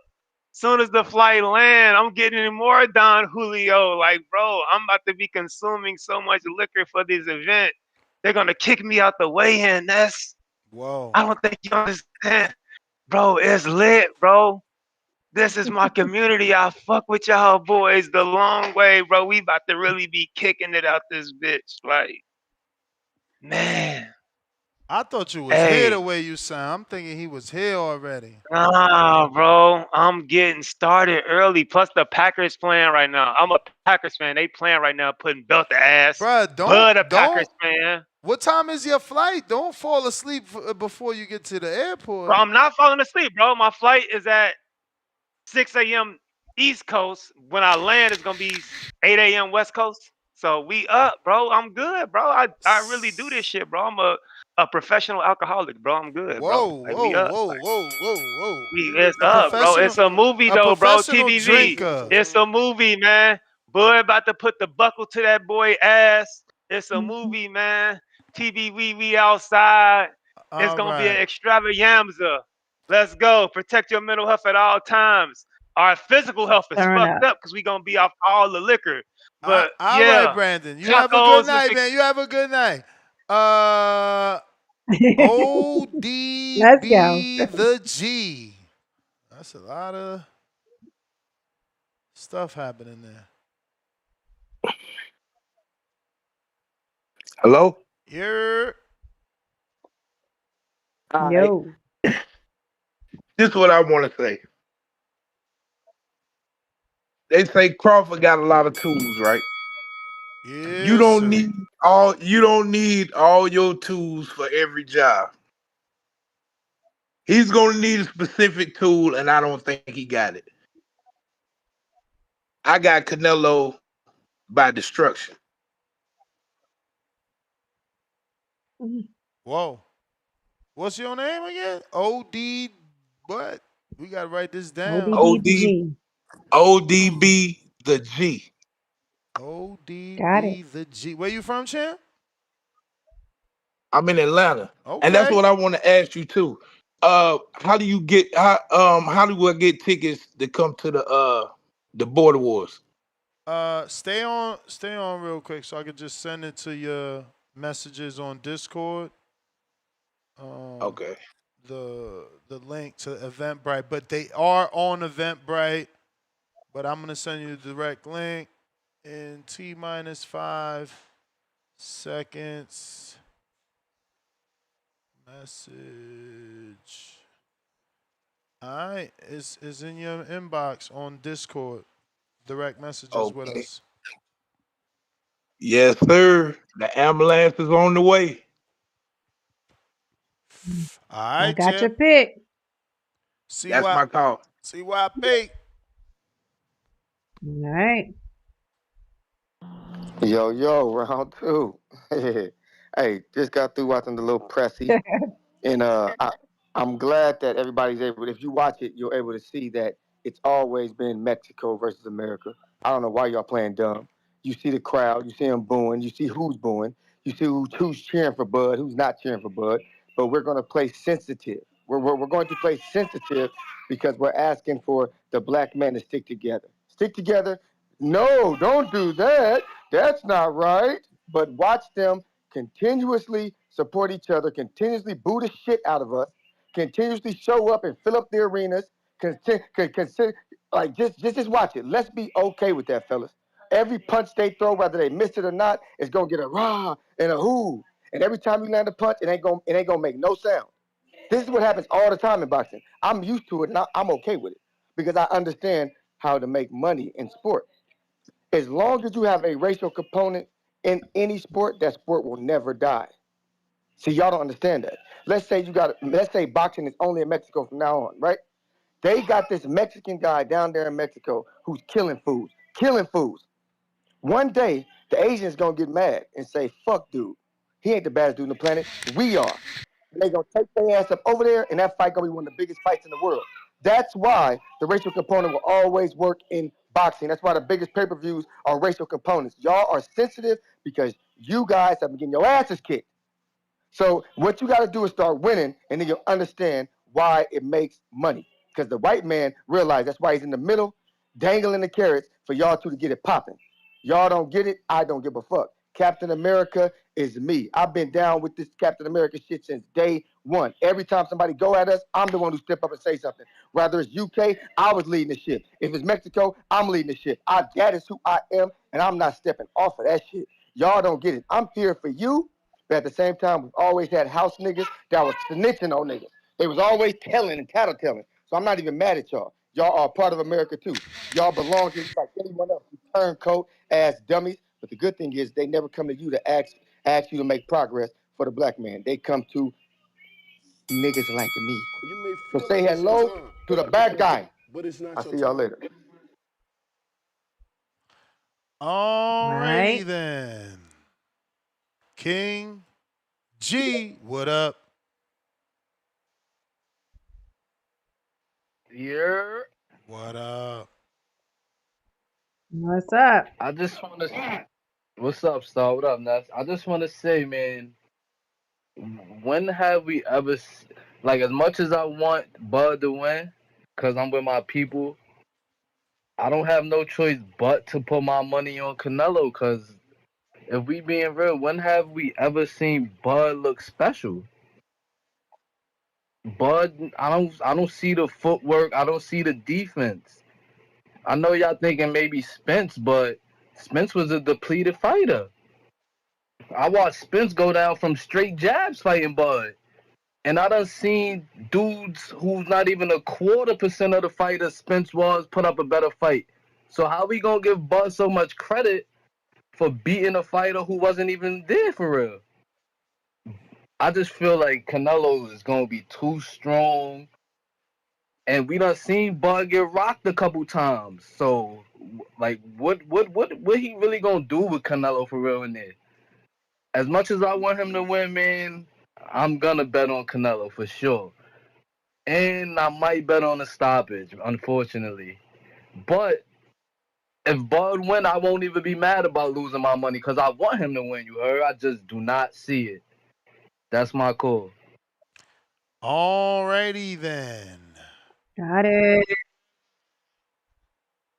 Soon as the flight land, I'm getting more Don Julio. Like, bro, I'm about to be consuming so much liquor for this event. They're gonna kick me out the weigh-in. Whoa. I don't think you understand. Bro, it's lit, bro. This is my community. I fuck with y'all boys the long way, bro. We about to really be kicking it out this bitch. Like, man. I thought you was here the way you sound. I'm thinking he was here already. Nah, bro. I'm getting started early. Plus, the Packers playing right now. I'm a Packers fan. They playing right now, putting belt to ass. Bruh, Bud a Packers fan. What time is your flight? Don't fall asleep before you get to the airport. Bro, I'm not falling asleep, bro. My flight is at 6 a.m. East Coast. When I land, it's gonna be 8 a.m. West Coast. So we up, bro. I'm good, bro. I really do this shit, bro. I'm a professional alcoholic, bro. I'm good, bro. Like, we up. Whoa. It's up, bro. It's a movie, though, bro. TBV. Drinker. It's a movie, man. Boy about to put the buckle to that boy ass. It's a movie, man. TBV, we outside. It's gonna be an extravaganza. Let's go. Protect your mental health at all times. Our physical health is Turn fucked up. up because we gonna be off all the liquor. But All right, yeah, Brandon. You have a good tacos and night, man. You have a good night. Let's go. ODB the G. That's a lot of stuff happening there. Hello? You're All right. Yo. This is what I want to say. They say Crawford got a lot of tools, right? You yes, don't sir. need all your tools for every job. He's gonna need a specific tool, and I don't think he got it. I got Canelo by destruction. Whoa. What's your name again? OD what? We gotta write this down. ODB the G. ODB the G. Got it. ODB the G. Where you from, champ? I'm in Atlanta, and that's Okay. what I want to ask you too. How do you get how do I get tickets to come to the Border Wars? Stay on real quick so I can just send it to your messages on Discord. Okay. The link to Eventbrite, but they are on Eventbrite. But I'm gonna send you the direct link in T-5 seconds. Message. All right, it's in your inbox on Discord. Direct messages with Okay. us. Yes, sir. The ambulance is on the way. All I right, got your champ. pick. That's my call. CYP. All right. Yo, round two. Hey, just got through watching the little pressy. And I'm glad that everybody's able, if you watch it, you're able to see that it's always been Mexico versus America. I don't know why y'all playing dumb. You see the crowd, you see them booing, you see who's booing, you see who's cheering for Bud, who's not cheering for Bud. But we're going to play sensitive. We're going to play sensitive because we're asking for the black men to stick together. Stick together. No, don't do that. That's not right. But watch them continuously support each other, continuously boo the shit out of us, continuously show up and fill up the arenas. Like just watch it. Let's be okay with that, fellas. Every punch they throw, whether they miss it or not, is gonna get a rah and a hoo. And every time you land a punch, it ain't gonna make no sound. This is what happens all the time in boxing. I'm used to it and I'm okay with it because I understand how to make money in sport. As long as you have a racial component in any sport, that sport will never die. See, y'all don't understand that. Let's say boxing is only in Mexico from now on, right? They got this Mexican guy down there in Mexico who's killing fools. One day, the Asians gonna get mad and say, fuck dude. He ain't the baddest dude on the planet. We are. And they gonna take their ass up over there, and that fight gonna be one of the biggest fights in the world. That's why the racial component will always work in boxing. That's why the biggest pay-per-views are racial components. Y'all are sensitive because you guys have been getting your asses kicked. So what you got to do is start winning, and then you'll understand why it makes money. Because the white man realized that's why he's in the middle, dangling the carrots for y'all two to get it popping. Y'all don't get it, I don't give a fuck. Captain America is me. I've been down with this Captain America shit since day one. Every time somebody go at us, I'm the one who step up and say something. Whether it's UK, I was leading the shit. If it's Mexico, I'm leading the shit. That is who I am, and I'm not stepping off of that shit. Y'all don't get it. I'm here for you. But at the same time, we've always had house niggas that was snitching on niggas. They was always telling and tattletelling. So I'm not even mad at y'all. Y'all are part of America too. Y'all belong to like anyone else. You turncoat ass dummies. But the good thing is they never come to you to ask you to make progress for the black man. They come to niggas like me. So say hello to the bad guy. I'll see y'all later. Alrighty Right. then. King G, what up? Yeah. What up? What's up? I just want to. What's up, Star? What up, Ness? I just want to say, man, when have we ever, like, as much as I want Bud to win, because I'm with my people, I don't have no choice but to put my money on Canelo because if we being real, when have we ever seen Bud look special? Bud, I don't see the footwork. I don't see the defense. I know y'all thinking maybe Spence, but Spence was a depleted fighter. I watched Spence go down from straight jabs fighting Bud. And I done seen dudes who's not even 1/4% of the fighter Spence was put up a better fight. So how we gonna give Bud so much credit for beating a fighter who wasn't even there for real? I just feel like Canelo is gonna be too strong. And we done seen Bud get rocked a couple times. So like what he really gonna do with Canelo for real in there? As much as I want him to win, man, I'm gonna bet on Canelo for sure. And I might bet on a stoppage, unfortunately. But if Bud win, I won't even be mad about losing my money because I want him to win, you heard? I just do not see it. That's my call. Alrighty then. Got it.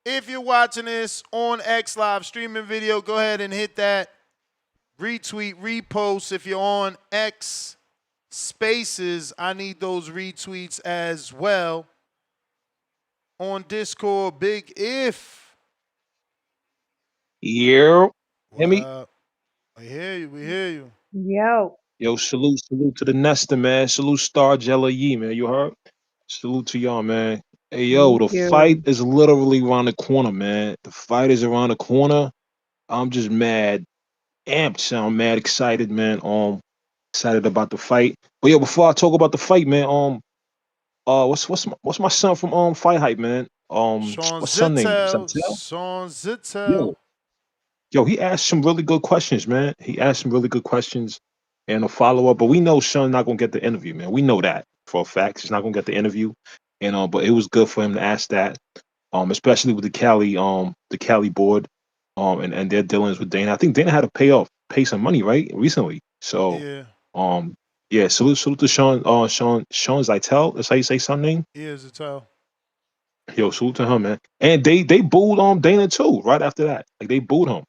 If you're watching this on X Live streaming video, go ahead and hit that retweet, repost. If you're on X Spaces, I need those retweets as well. On Discord, Big If. Yeah. Hear What me? up? We hear you. We hear you. Yo. Yo, salute to the Nesta, man. Salute Star Jello Yee, man. You heard? Salute to y'all, man. Hey, yo, Thank the fight you. is literally around the corner, man. The fight is around the corner. I'm just mad amped. I'm mad excited, man. Excited about the fight. But yo, before I talk about the fight, man, what's my son from Fight Hype, man? Sean What's son name? Zatel. Zatel? Sean Yo, Zatel. Yo, he asked some really good questions, man. He asked some really good questions and a follow up. But we know Sean not gonna get the interview, man. We know that for a fact. He's not gonna get the interview. And but it was good for him to ask that. Especially with the Cali board, and their dealings with Dana. I think Dana had to pay some money, right? Recently. So Yeah. yeah, salute to Sean, Sean Zatel. That's how you say son name. Yeah, Zatel. Yo, salute to him, man. And they booed Dana too, right after that. Like they booed him.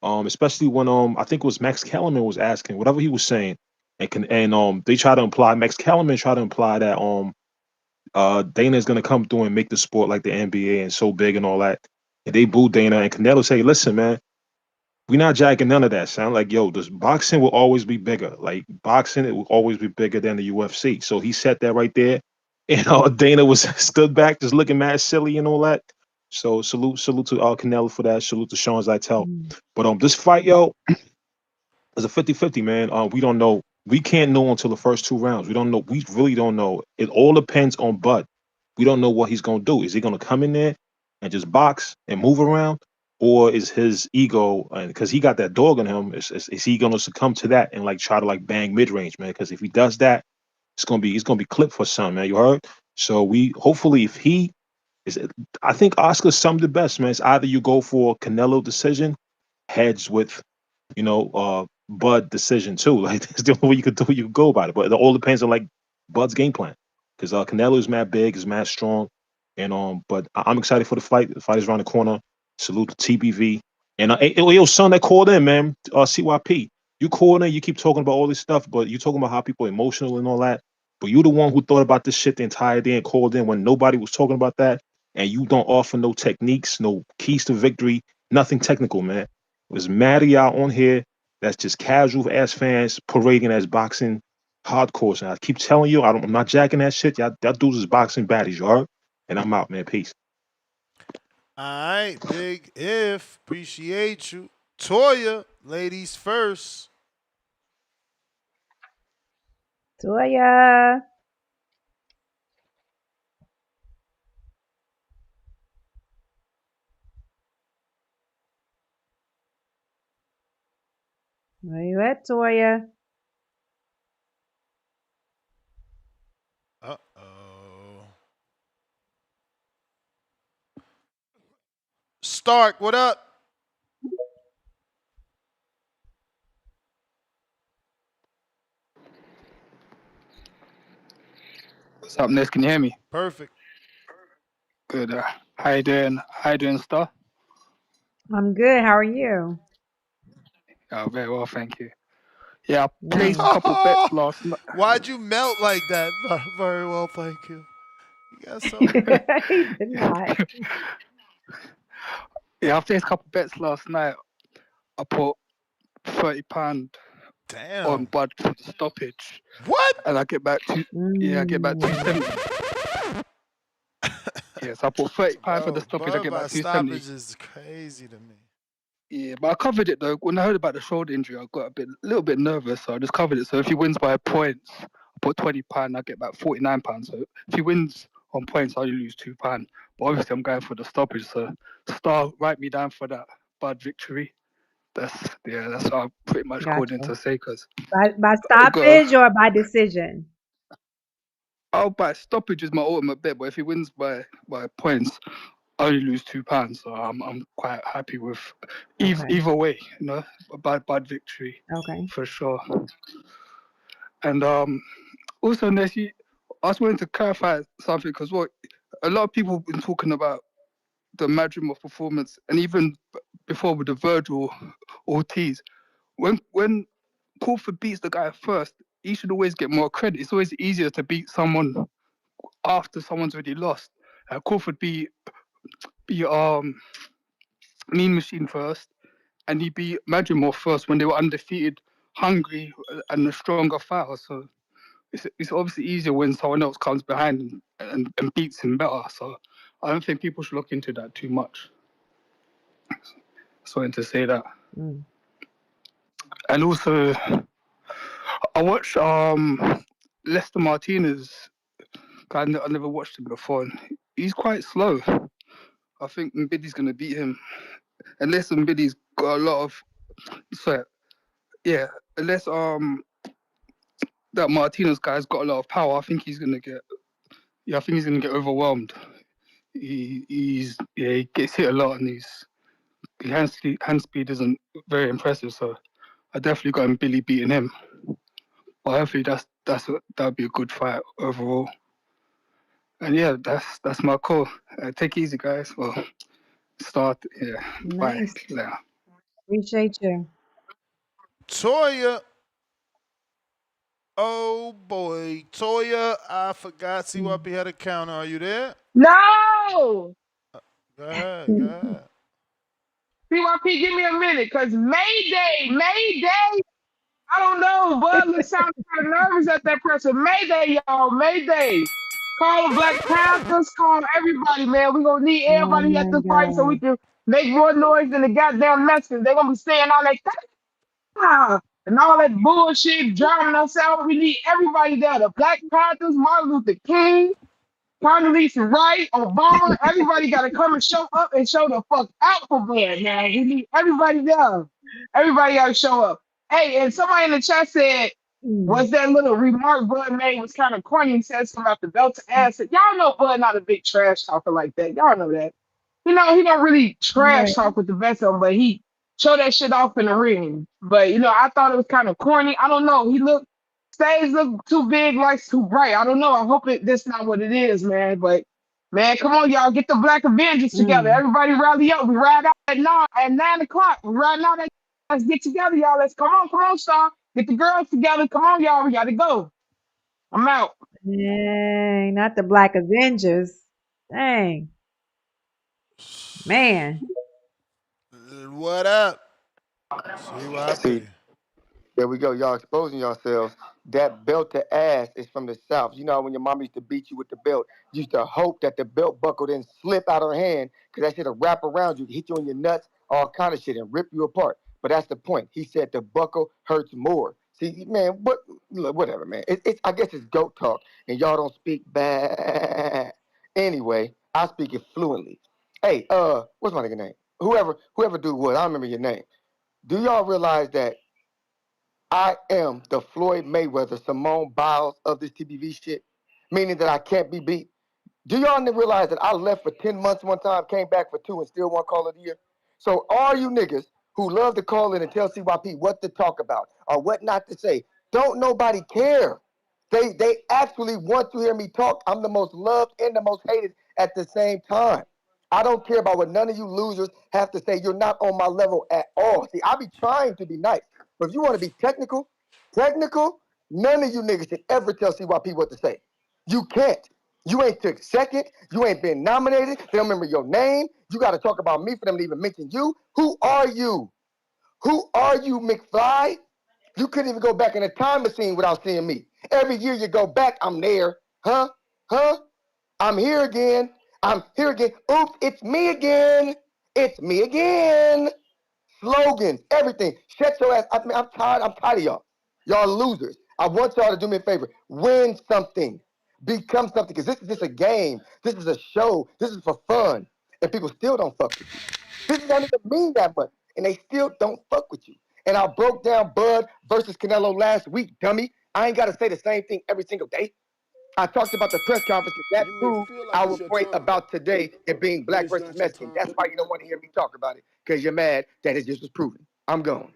Especially when I think it was Max Kellerman was asking whatever he was saying, and they try to imply Max Kellerman try to imply that Dana is gonna come through and make the sport like the NBA and so big and all that. And they booed Dana and Canelo say, listen, man, we're not jacking none of that. Sound like yo, this boxing will always be bigger. Like boxing, it will always be bigger than the UFC. So he said that right there. And Dana was stood back, just looking mad silly and all that. So salute to Canelo for that. Salute to Sean Zatel. But this fight, yo, is a 50-50, man. We don't know. We can't know until the first 2 rounds. We don't know. We really don't know. It all depends on Bud. We don't know what he's gonna do. Is he gonna come in there and just box and move around, or is his ego and because he got that dog in him, is he gonna succumb to that and like try to like bang mid range, man? Because if he does that, it's gonna be clipped for some, man. You heard? So we hopefully if he is, I think Oscar summed it best, man. It's either you go for Canelo decision, heads with Bud decision too. Like that's the only way you could do. You could go about it, but it all depends on like Bud's game plan because Canelo is mad big, is mad strong, and But I'm excited for the fight. The fight is around the corner. Salute to TBV and yo, son that called in, man. CYP, you called in. You keep talking about all this stuff, but you talking about how people are emotional and all that. But you the one who thought about this shit the entire day and called in when nobody was talking about that, and you don't offer no techniques, no keys to victory, nothing technical, man. There's mad of y'all on here that's just casual ass fans parading as boxing hardcore. And I keep telling you, I'm not jacking that shit. Y'all dudes is boxing baddies, you heard? And I'm out, man. Peace. All right, Big If. Appreciate you. Toya, ladies first. Toya. Where you at, Toya? Uh-oh. Stark, what up? What's up, Ness? Can you hear me? Perfect. Good. How you doing? How you doing, Star? I'm good. How are you? Oh, very well, thank you. Yeah, I placed a Nice. couple bets last night. Why'd you melt like that? Very well, thank you. You got so. He did not. Yeah, I placed a couple bets last night. I put £30 on Damn. Bud for the stoppage. What? And I get back to I get back 270. Yes, I put £30 for the stoppage. I Bud get by back 270. stoppage is crazy to me. Yeah, but I covered it though. When I heard about the shoulder injury, I got a little bit nervous, so I just covered it. So if he wins by points, I put £20. I get back £49. So if he wins on points, I only lose £2. But obviously, I'm going for the stoppage. So Star, write me down for that Bud victory. That's what I pretty much called in Gotcha. to say because By stoppage or by decision? by stoppage is my ultimate bet. But if he wins by points, I only lose £2. So I'm quite happy with either way. You know, a bad victory. Okay. For sure. And also, Nessie, I just wanted to clarify something because a lot of people have been talking about the Madrimov performance, and even before with the Virgil Ortiz. When Crawford beats the guy first, he should always get more credit. It's always easier to beat someone after someone's already lost. Crawford beat Mean Machine first, and he beat Madrimov first when they were undefeated, hungry, and a stronger fighter. So it's obviously easier when someone else comes behind and beats him better. So I don't think people should look into that too much. Just wanted to say that. Mm. And also, I watched Lester Martinez. I never watched him before. And he's quite slow. I think Mbiddy's going to beat him. Unless Mbiddy's got a lot of... unless that Martinez guy's got a lot of power, I think he's going to get... Yeah, I think he's going to get overwhelmed. He gets hit a lot, and his hand speed isn't very impressive. So I definitely got Billy beating him. But hopefully that'd be a good fight overall. And yeah, that's my call. Take it easy, guys. Well, start. Yeah. Nice. Bye. Yeah. Appreciate you. Toya. Oh boy. Toya, I forgot. See what we had a counter. Are you there? No! Go ahead. Go ahead. CYP, give me a minute, because Mayday, I don't know, Bud looks sound kind of nervous at that presser. Mayday, y'all, Mayday. Call the Black Panthers, call everybody, man. We're going to need Oh everybody at my the fight so we God. can make more noise than the goddamn Mexicans. They're going to be saying all that, and all that bullshit, drowning us out. We need everybody there. The Black Panthers, Martin Luther King, Condoleezza Rice, Obama, everybody got to come and show up and show the fuck out for Bud, man. We need everybody there. Everybody got to show up. Hey, and somebody in the chat said, was that little remark Bud made was kind of corny. He said something about the belt to ass. Y'all know Bud not a big trash talker like that. Y'all know that. You know, he don't really trash Right. talk with the best of them, but he show that shit off in the ring. But, you know, I thought it was kind of corny. I don't know. Stage look too big, lights too bright. I don't know. I hope that's not what it is, man. But man, come on, y'all, get the Black Avengers together. Everybody rally up. We ride out at 9 o'clock. We ride out at let's get together, y'all. Let's come on, Star. Get the girls together. Come on, y'all. We gotta go. I'm out. Dang, not the Black Avengers. Dang. Man. What up? CYP. There we go. Y'all exposing yourselves. That belt to ass is from the South. You know when your mom used to beat you with the belt, you used to hope that the belt buckle didn't slip out of her hand because that shit'll wrap around you, hit you in your nuts, all kind of shit, and rip you apart. But that's the point. He said the buckle hurts more. See, man, whatever, man. I guess it's goat talk, and y'all don't speak bad. Anyway, I speak it fluently. Hey, what's my nigga name? Whoever do what, I don't remember your name. Do y'all realize that I am the Floyd Mayweather, Simone Biles of this TBV shit? Meaning that I can't be beat. Do y'all realize that I left for 10 months one time, came back for 2, and still won Call of the Year? So all you niggas who love to call in and tell CYP what to talk about or what not to say, don't nobody care. They actually want to hear me talk. I'm the most loved and the most hated at the same time. I don't care about what none of you losers have to say. You're not on my level at all. See, I be trying to be nice. But if you want to be technical, none of you niggas should ever tell CYP what to say. You can't. You ain't took second. You ain't been nominated. They don't remember your name. You got to talk about me for them to even mention you. Who are you? Who are you, McFly? You couldn't even go back in a time machine without seeing me. Every year you go back, I'm there. Huh? I'm here again. Oops, it's me again. It's me again. Slogans, everything. Shut your ass. I'm tired. I'm tired of y'all. Y'all losers. I want y'all to do me a favor. Win something. Become something. Because this is just a game. This is a show. This is for fun. And people still don't fuck with you. This don't even mean that much. And they still don't fuck with you. And I broke down Bud versus Canelo last week, dummy. I ain't got to say the same thing every single day. I talked about the press conference because that proved our point about today it being black versus Mexican. That's why you don't want to hear me talk about it, because you're mad that it just was proven. I'm gone.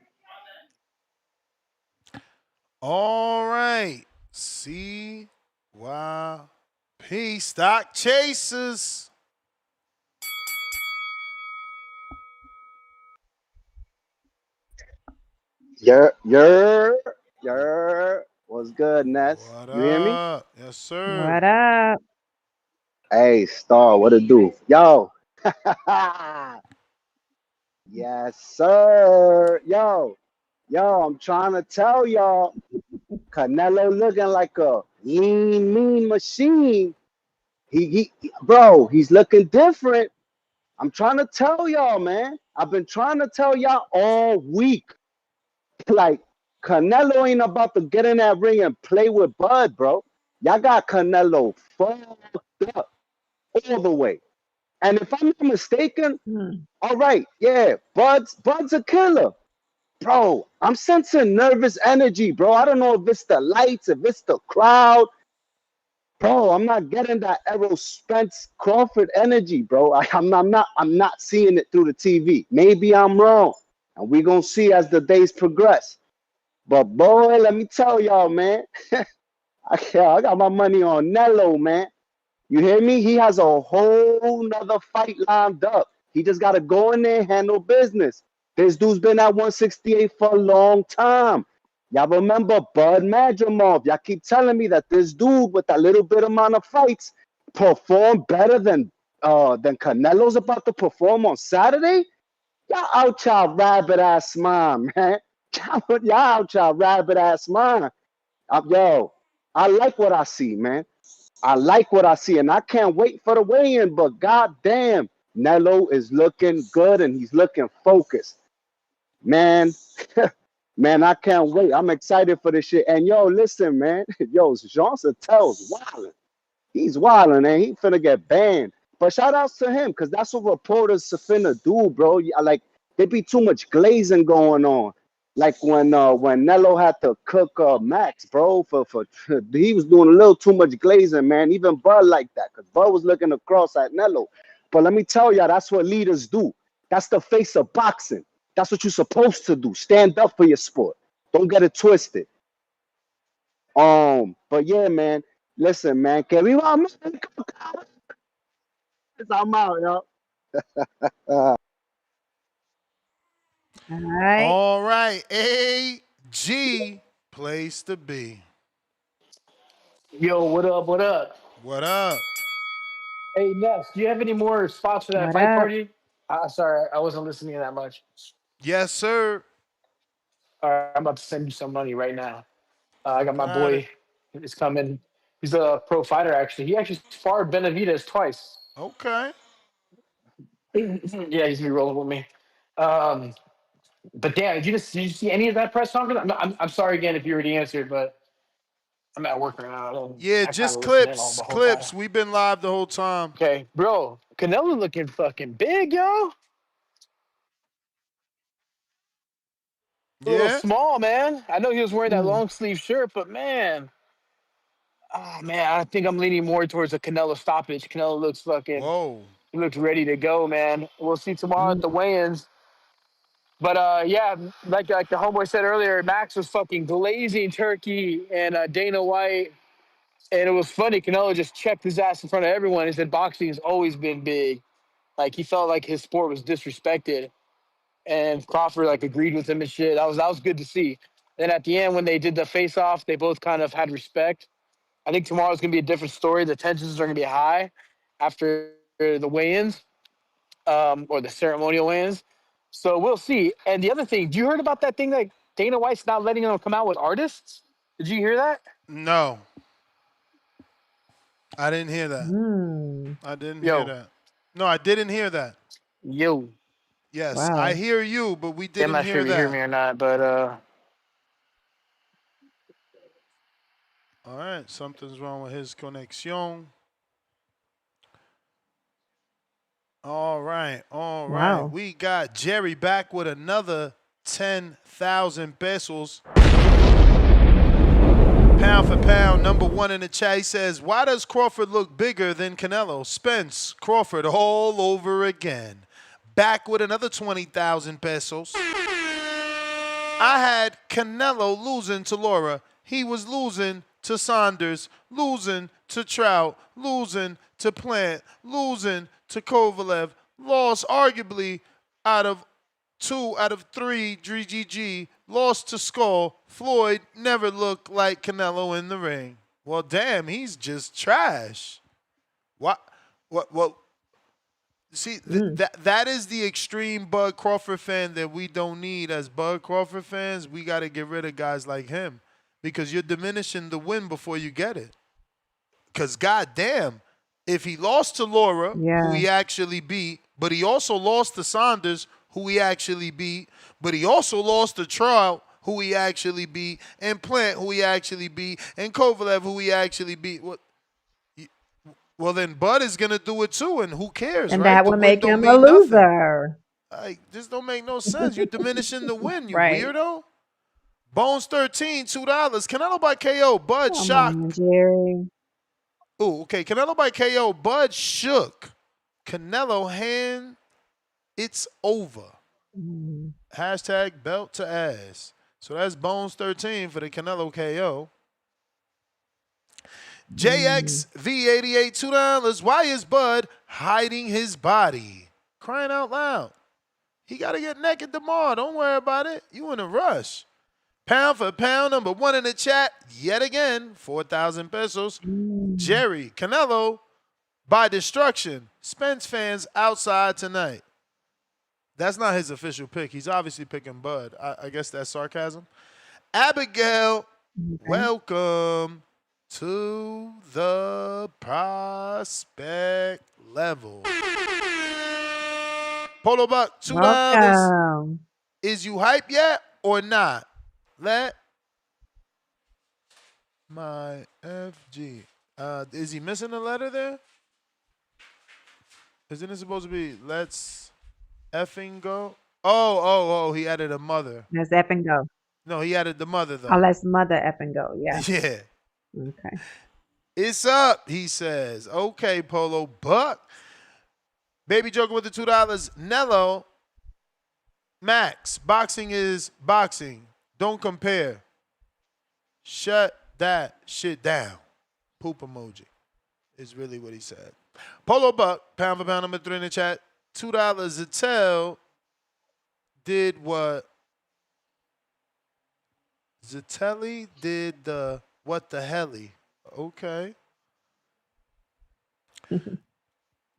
All right. CYP Stock Chasers. What's good, Ness? What You hear me? up? Yes, sir. What up? Hey, Star, what it do? Yo. Yes, sir. Yo, I'm trying to tell y'all, Canelo looking like a lean, mean machine. Bro, he's looking different. I'm trying to tell y'all, man. I've been trying to tell y'all all week. Like, Canelo ain't about to get in that ring and play with Bud, bro. Y'all got Canelo fucked up all the way. And if I'm not mistaken, all right, yeah, Bud's a killer. Bro, I'm sensing nervous energy, bro. I don't know if it's the lights, if it's the crowd. Bro, I'm not getting that Errol Spence Crawford energy, bro. I'm not seeing it through the TV. Maybe I'm wrong. And we're gonna see as the days progress. But boy, let me tell y'all, man. I got my money on Nello, man. You hear me? He has a whole nother fight lined up. He just got to go in there and handle business. This dude's been at 168 for a long time. Y'all remember Bud Madrimov. Y'all keep telling me that this dude with that little bit amount of fights performed better than Canelo's about to perform on Saturday. Y'all out y'all rabbit ass mind, man. Y'all out y'all rabbit ass mind. Yo, I like what I see, man. I like what I see, and I can't wait for the weigh-in, but goddamn, Nello is looking good, and he's looking focused. Man, man, I can't wait. I'm excited for this shit. And yo, listen, man. Yo, Jean Zatel's wilding. He's wilding, and he finna get banned. But shout outs to him, because that's what reporters finna do, bro. Like, there be too much glazing going on. Like when Nello had to cook Max, bro, for he was doing a little too much glazing, man. Even Bud like that, because Bud was looking across at Nello. But let me tell y'all, that's what leaders do. That's the face of boxing. That's what you're supposed to do. Stand up for your sport. Don't get it twisted. But yeah, man. Listen, man. Que viva Mexico! I'm out, yo. All right. All right. AG, place to be. Yo, what up? What up? What up? Hey, Ness, do you have any more spots for that What fight up? party? Sorry, I wasn't listening that much. Yes, sir. All right, I'm about to send you some money right now. I got my Got it. boy. He's coming. He's a pro fighter, actually. He actually sparred Benavidez twice. Okay. Yeah, he's gonna be rolling with me. Um, but damn, did you see any of that press conference? I'm sorry again if you already answered, but I'm at work right now. Yeah, I kind just of listened in all clips. the whole time. Clips. We've been live the whole time. Okay, bro, Canelo looking fucking big, yo. A little Yeah. small, man. I know he was wearing that long sleeve shirt, but man, man, I think I'm leaning more towards a Canelo stoppage. Canelo looks fucking, Whoa. he looks ready to go, man. We'll see tomorrow at the weigh-ins. But yeah, like the homeboy said earlier, Max was fucking glazing turkey, and Dana White And it was funny. Canelo just checked his ass in front of everyone. He said boxing has always been big. Like, he felt like his sport was disrespected. And Crawford, like, agreed with him and shit. That was good to see. Then at the end, when they did the face-off, they both kind of had respect. I think tomorrow's going to be a different story. The tensions are going to be high after the weigh-ins, or the ceremonial weigh-ins. So we'll see. And the other thing, do you heard about that thing that Dana White's not letting them come out with artists? Did you hear that? No. I didn't hear that. Mm. I didn't hear that. No, I didn't hear that. Yo. Yes, I Wow. hear you, but we I'm didn't not hear sure if you hear that. me or not, but All right, something's wrong with his connection. All right. Wow. We got Jerry back with another 10,000 pesos. Pound for pound, number one in the chat. He says, why does Crawford look bigger than Canelo? Spence, Crawford all over again. Back with another 20,000 pesos. I had Canelo losing to Laura. He was losing to Saunders, losing to Trout, losing to Plant, losing to Kovalev. Lost arguably out of 2 out of 3 GGG. Lost to Skull. Floyd never looked like Canelo in the ring. Well, damn, he's just trash. What? See, that is the extreme Bud Crawford fan that we don't need. As Bud Crawford fans, we got to get rid of guys like him because you're diminishing the win before you get it. Because, goddamn, if he lost to Laura, who he actually beat, but he also lost to Saunders, who he actually beat, but he also lost to Trout, who he actually beat, and Plant, who he actually beat, and Kovalev, who he actually beat. Well, then Bud is going to do it too, and who cares, And right? that The would win make don't him a mean nothing. loser. Like, this don't make no sense. You're diminishing the win, you Right. weirdo. Bones 13, $2. Canelo by KO. Bud Come shocked. on, Jerry. Oh, okay. Canelo by KO. Bud shook. Canelo hand. It's over. Hashtag belt to ass. So that's Bones 13 for the Canelo KO. JXV88, $2. Why is Bud hiding his body? Crying out loud. He got to get naked tomorrow. Don't worry about it. You in a rush. Pound for pound, number one in the chat. Yet again, 4,000 pesos. Jerry, Canelo by destruction. Spence fans outside tonight. That's not his official pick. He's obviously picking Bud. I guess that's sarcasm. Abigail, welcome to the prospect level. Polo Buck, $2. Welcome. Is you hype yet or not? Let my FG. Is he missing a letter there? Isn't it supposed to be let's effing go? Oh, he added a mother. Let's up and go. No, he added the mother though. Oh, let's mother up and go. Yeah. Yeah. Okay. It's up, he says. Okay, Polo Buck. Baby Joker with the $2. Nello. Max. Boxing is boxing. Don't compare. Shut that shit down. Poop emoji is really what he said. Polo Buck, pound for pound, number 3 in the chat. $2. Zatel did what? Zatelli did the what the helly. Okay.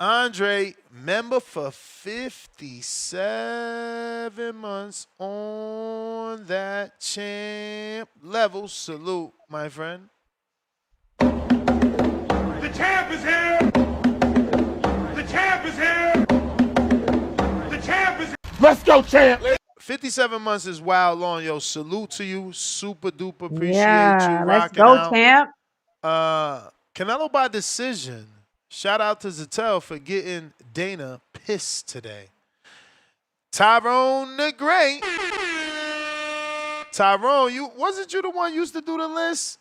Andre, member for 57 months on that champ level. Salute, my friend. The champ is here! The champ is here! The champ is here! Let's go, champ! 57 months is wild long, yo. Salute to you. Super duper appreciate Yeah. you Let's rocking go, out. champ. Canelo by decision. Shout out to Zatel for getting Dana pissed today. Tyrone the Great. Tyrone, wasn't you the one who used to do the list?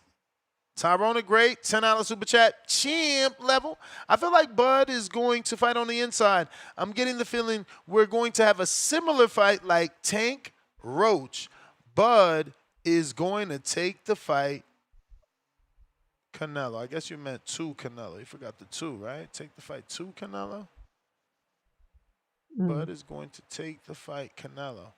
Tyrone the Great, $10 super chat, champ level. I feel like Bud is going to fight on the inside. I'm getting the feeling we're going to have a similar fight like Tank Roach. Bud is going to take the fight Canelo. I guess you meant to Canelo. You forgot the two, right? Take the fight to Canelo. Bud is going to take the fight Canelo.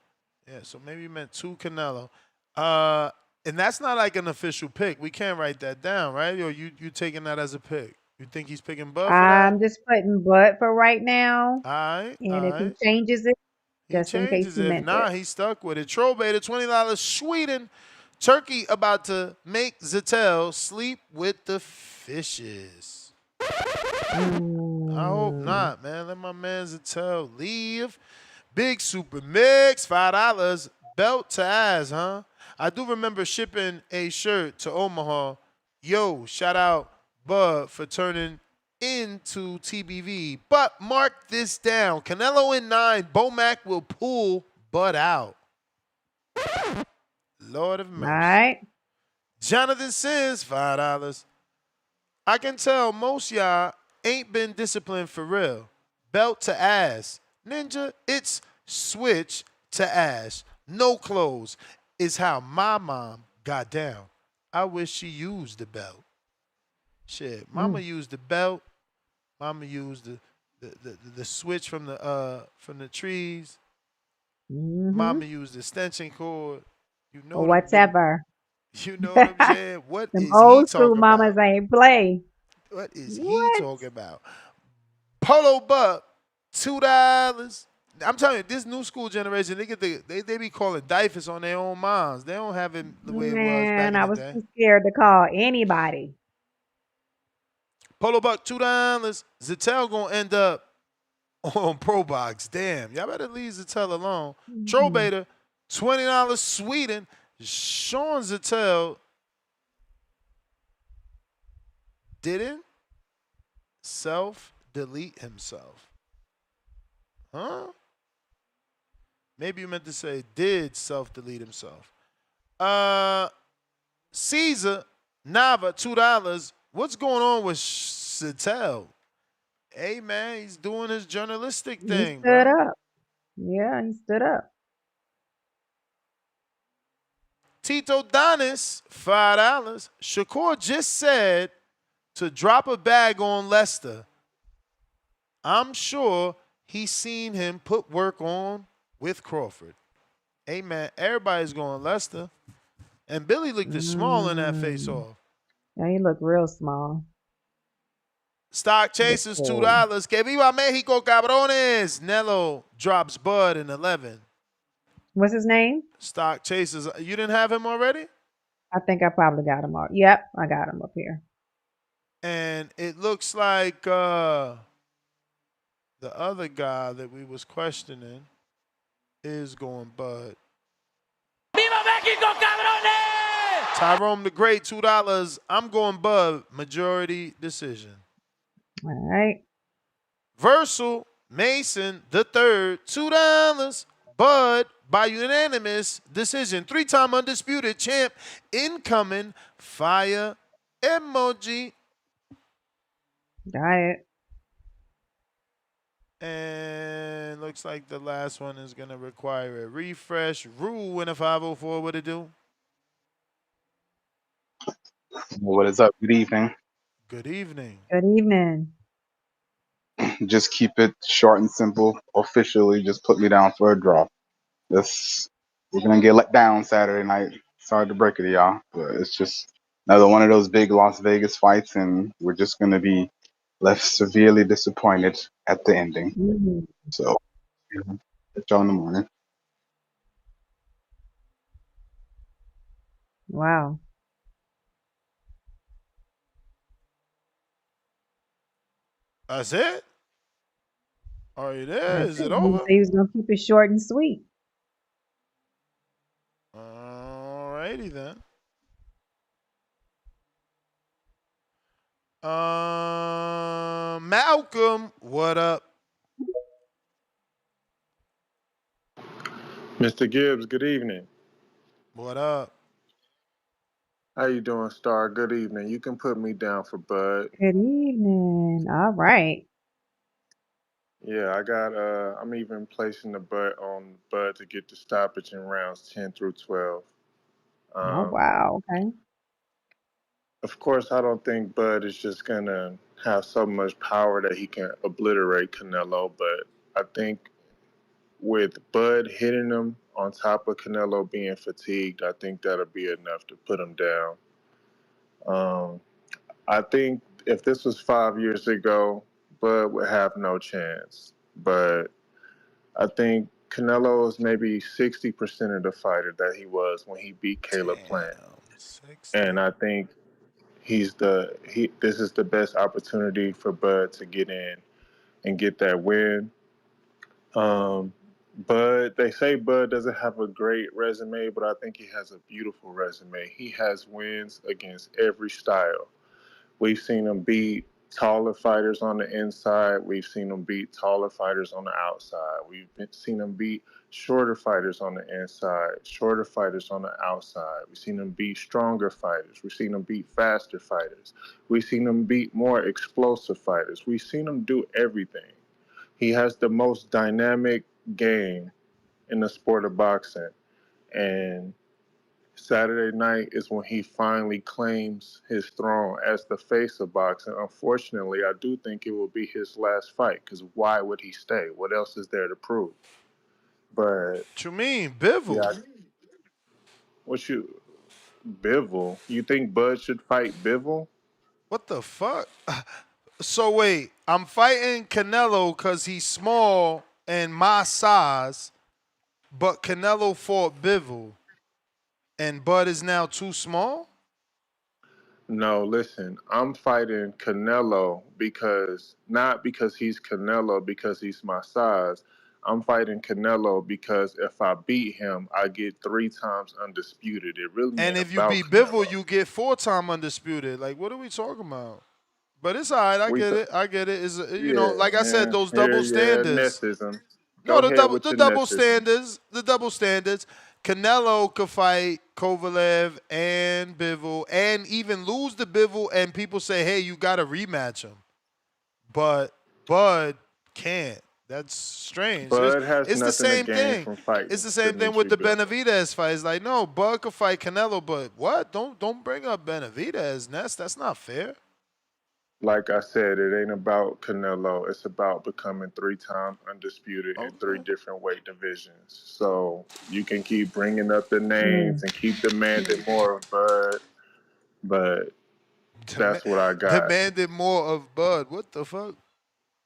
Yeah, so maybe you meant to Canelo. And that's not like an official pick. We can't write that down, right? Or you taking that as a pick? You think he's picking Bud for that? I'm just putting Bud for right now. All right, all And if he right. changes it, He just in case changes he it. If meant it. not, he's stuck with it. Trobator, $20. Sweden. Turkey about to make Zatel sleep with the fishes. I hope not, man. Let my man Zatel leave. Big Super Mix, $5. Belt to ass, huh? I do remember shipping a shirt to Omaha. Yo, shout out Bud for turning into TBV. But mark this down. Canelo in 9. Bomac will pull Bud out. Lord of All mercy. right. Jonathan says $5. I can tell most y'all ain't been disciplined for real. Belt to ass. Ninja, it's switch to ass. No clothes is how my mom got down. I wish she used the belt. Shit, mama used the belt. Mama used the switch from the trees. Mama used the extension cord. You know Or them. whatever. You know what I'm saying? What Them is he old school talking mamas about? ain't play. What is he What? talking about? Polo Buck, $2. I'm telling you, this new school generation, they be calling diapers on their own moms. They don't have it the way it was back Man, in I the was day. too scared to call anybody. Polo Buck, $2. Zatel gonna end up on Pro Box. Damn, y'all better leave Zatel alone. Trobator, $20. Sweden. Sean Zatel didn't self-delete himself. Huh? Maybe you meant to say did self-delete himself. Caesar, Nava, $2. What's going on with Zatel? Hey, man, he's doing his journalistic He thing, stood bro. up. Yeah, he stood up. Tito Donis, $5. Shakur just said to drop a bag on Lester. I'm sure he's seen him put work on with Crawford. Hey, man, everybody's going Lester. And Billy looked small in that face-off. Yeah, he looked real small. Stock Chasers, $2. Que viva Mexico, cabrones. Nello drops Bud in 11. What's his name? Stock Chasers. You didn't have him already? I think I probably got him up. Yep, I got him up here. And it looks like the other guy that we was questioning is going Bud. ¡Viva México, cabrones! Tyrone the Great, $2. I'm going Bud. Majority decision. All right. Versal Mason the third, $2. Bud by unanimous decision. 3-time undisputed champ. Incoming fire emoji. Got it. And looks like the last one is going to require a refresh. Rule in a 504. What it do? What is up? Good evening. Good evening. Good evening. Just keep it short and simple. Officially, just put me down for a draw. We're gonna get let down Saturday night. Sorry to break it to y'all, but it's just another one of those big Las Vegas fights, and we're just gonna be left severely disappointed at the ending. So, catch y'all in the morning. Wow. That's it? Are you there? That's Is it. it He over? said he was gonna keep it short and sweet. Alrighty then. Malcolm, what up? Mr. Gibbs, good evening. What up? How you doing, Star? Good evening. You can put me down for Bud. Good evening. All right. Yeah, I'm even placing the bet on Bud to get the stoppage in rounds 10 through 12. Oh wow. Okay. Of course, I don't think Bud is just gonna have so much power that he can obliterate Canelo, but I think with Bud hitting him on top of Canelo being fatigued, I think that'll be enough to put him down. Um, I think if this was 5 years ago, Bud would have no chance. But I think Canelo is maybe 60% of the fighter that he was when he beat Caleb Plant. Damn, 60. And I think this is the best opportunity for Bud to get in and get that win. Um, Bud, they say Bud doesn't have a great resume, but I think he has a beautiful resume. He has wins against every style. We've seen him beat taller fighters on the inside. We've seen him beat taller fighters on the outside. Seen him beat shorter fighters on the inside, shorter fighters on the outside. We've seen him beat stronger fighters. We've seen him beat faster fighters. We've seen him beat more explosive fighters. We've seen him do everything. He has the most dynamic game in the sport of boxing. And Saturday night is when he finally claims his throne as the face of boxing. Unfortunately, I do think it will be his last fight because why would he stay? What else is there to prove? But What you mean, Bivol? yeah, Bivol? You think Bud should fight Bivol? What the fuck? So wait, I'm fighting Canelo because he's small and my size, but Canelo fought Bivol, and Bud is now too small? No, listen, I'm fighting Canelo not because he's Canelo, because he's my size. I'm fighting Canelo because if I beat him, I get 3 times undisputed. It really And ain't if you about beat Bivol, Canelo. you get 4-time undisputed. Like, what are we talking about? But it's all right. I We get th- it. I get it. It's, yeah, like I said, those double yeah, standards. nessism. No, Go the ahead double with the your double nessism. standards. The double standards. Canelo could fight Kovalev and Bivol and even lose the Bivol, and people say, hey, you got to rematch him. But Bud can't. That's strange. Bud has It's the nothing to same gain thing. from fighting It's the same thing with Dimitri the Bivol. Benavidez fight. It's like, no, Bud could fight Canelo, but what? Don't bring up Benavidez, Ness. That's not fair. Like I said, it ain't about Canelo. It's about becoming 3 times undisputed in 3 Okay. different weight divisions. So you can keep bringing up the names Mm. and keep demanding more of Bud, but Dem- that's what I got. demanded more of Bud. What the fuck?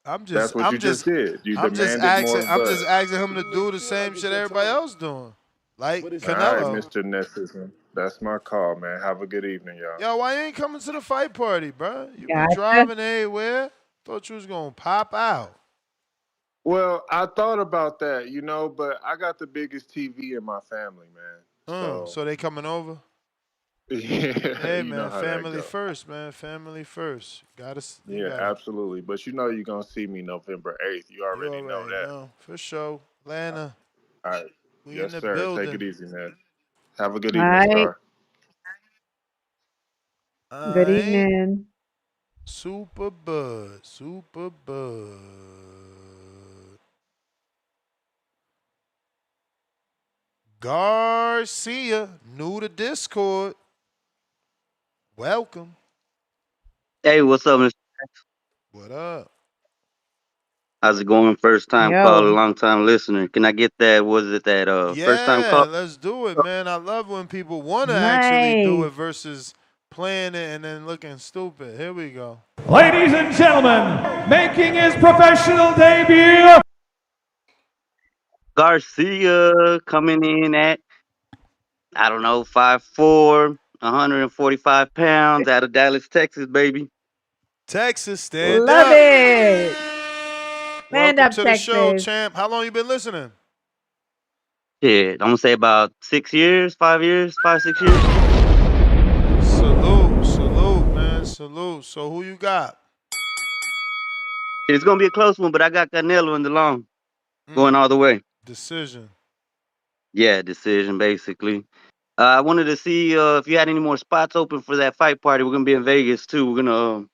I'm just That's what I'm you just just did. You I'm just demanded more asking of I'm Bud. just asking him to do the same shit everybody else doing. Like All right, Canelo. Mr. Nessism. That's my call, man. Have a good evening, y'all. Yo, why you ain't coming to the fight party, bro? You be Gotcha. driving everywhere. Thought you was gonna pop out. Well, I thought about that, but I got the biggest TV in my family, man. So, So they coming over? yeah, Hey you know man, how that family go. first, man. Family first. You Yeah, gotta. absolutely. But you're going to see me November 8th. You You already know already that. know for sure. Atlanta, All right. we in Yes, the sir. Take building. it easy, man. Have a good All evening, right. Star. Good Alright. evening. Super Bud. Super Bud. Garcia, new to Discord. Welcome. Hey, what's up, Mr. What up? How's it going? First time caller, Yo. long time listener. Can I get that? Was it that first time Yeah, call? let's do it, man. I love when people want to actually do Nice. it versus playing it and then looking stupid. Here we go. Ladies and gentlemen, making his professional debut. Garcia coming in at, I don't know, 5'4", 145 pounds out of Dallas, Texas, baby. Texas, stand Love up. it. Stand Welcome up, to the show, Texas. champ. How long you been listening? Shit, I'm gonna say about 6 years, 5 years, 5, 6 years. Salute, man. Salute. So who you got? It's gonna be a close one, but I got Canelo in the long, going Mm, all the way. decision. Yeah, decision basically. I wanted to see if you had any more spots open for that fight party. We're gonna be in Vegas too. We're gonna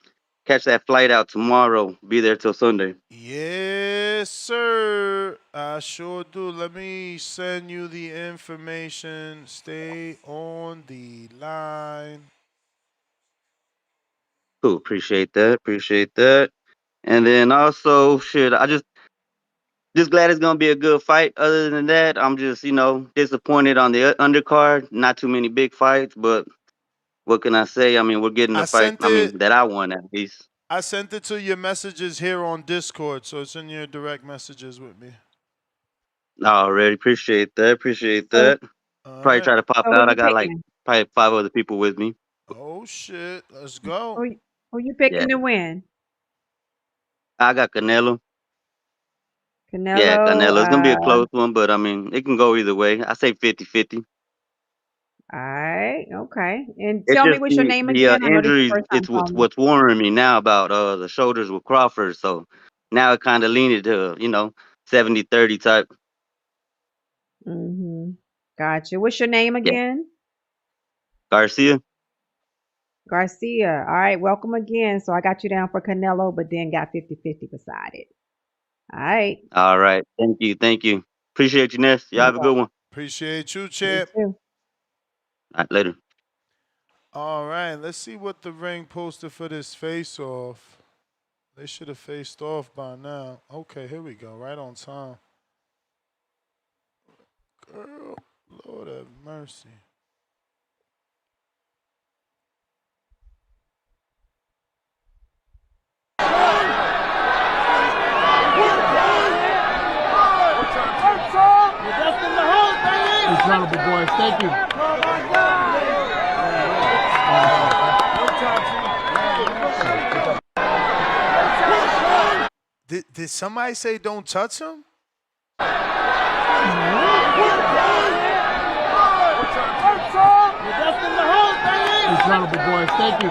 catch that flight out tomorrow. Be there till Sunday. Yes, sir. I sure do. Let me send you the information. Stay on the line. Cool. Appreciate that. Appreciate that. And then also, shit, I just glad it's gonna be a good fight. Other than that, I'm just disappointed on the undercard. Not too many big fights, but what can I say? I mean, we're getting I a fight. sent I it. mean, that I won at least. I sent it to your messages here on Discord, so it's in your direct messages with me. Already appreciate that. Appreciate So, that. All Probably right. try to pop so who out. I you got like picking? probably 5 other people with me. Oh shit! Let's go. Who you Yeah, picking to win? I got Canelo. Yeah, Canelo. Canelo. It's gonna be a close one, but I mean, it can go either way. I say 50-50. All right. Okay. And It's tell me just what's your the name the again? I know this is injuries. your first time It's calling me. what's worrying me now about the shoulders with Crawford. So now it kind of leaning to 70-30 type. Mm-hmm. Gotcha. What's your name Yeah, again? Garcia. Garcia. All right. Welcome again. So I got you down for Canelo, but then got 50-50 beside it. All right. All right. Thank you. Thank you. Appreciate you, Ness. Y'all You're have a good welcome. one. Appreciate you, You champ. too. All right, later. All right. Let's see what the ring posted for this face off. They should have faced off by now. Okay, here we go. Right on time. Girl, Lord have mercy. Incredible, boys. Thank you. Did somebody say don't touch him? Incredible, boys. Thank you.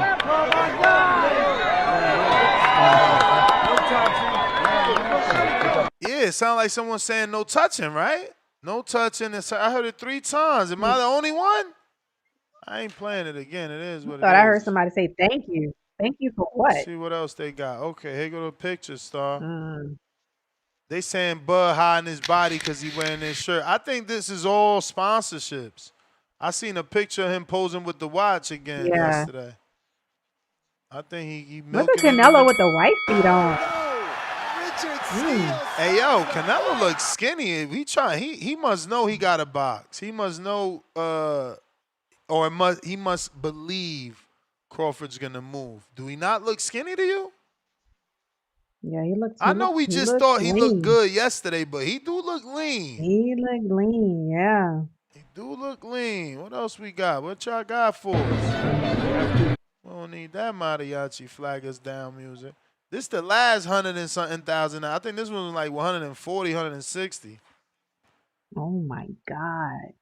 Yeah, it sounded like someone saying no touching, right? No touching. I heard it 3 times. Am I the only one? I ain't playing it again. It is what it Thought I heard is. somebody say thank you. Thank you for Let's what? see what else they got. Okay, here go the picture, Star. Mm. They saying Bud hiding his body because he wearing this shirt. I think this is all sponsorships. I seen a picture of him posing with the watch again Yeah. yesterday. I think he Look at milking it in Canelo the... with the white feet on. Hey yo, Canelo looks skinny. He must know he got a box. He must know he must believe Crawford's gonna move. Do he not look skinny to you? Yeah, he looks. I know we He just looks thought he looked lean. good yesterday, but he do look lean. He look lean. Yeah. He do look lean. What else we got? What y'all got for us? We don't need that mariachi flag us down music. This the last 100 and something thousand. I think this one was like 140, 160. Oh my God.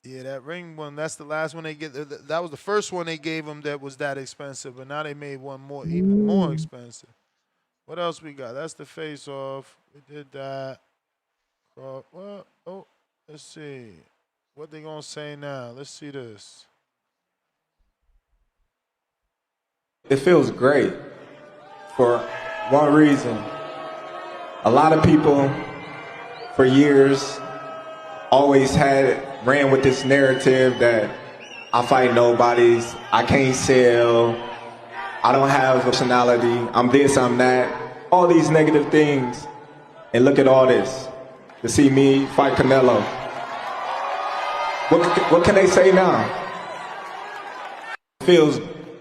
Yeah, that ring one, that's the last one they get. That was the first one they gave him that was that expensive, but now they made one more, even more expensive. What else we got? That's the face off. We did that. Well, oh, let's see. What they gonna say now? Let's see this. It feels great for one reason. A lot of people for years always ran with this narrative that I fight nobodies, I can't sell, I don't have personality, I'm this, I'm that, all these negative things. And look at all this. To see me fight Canelo. What can they say now? It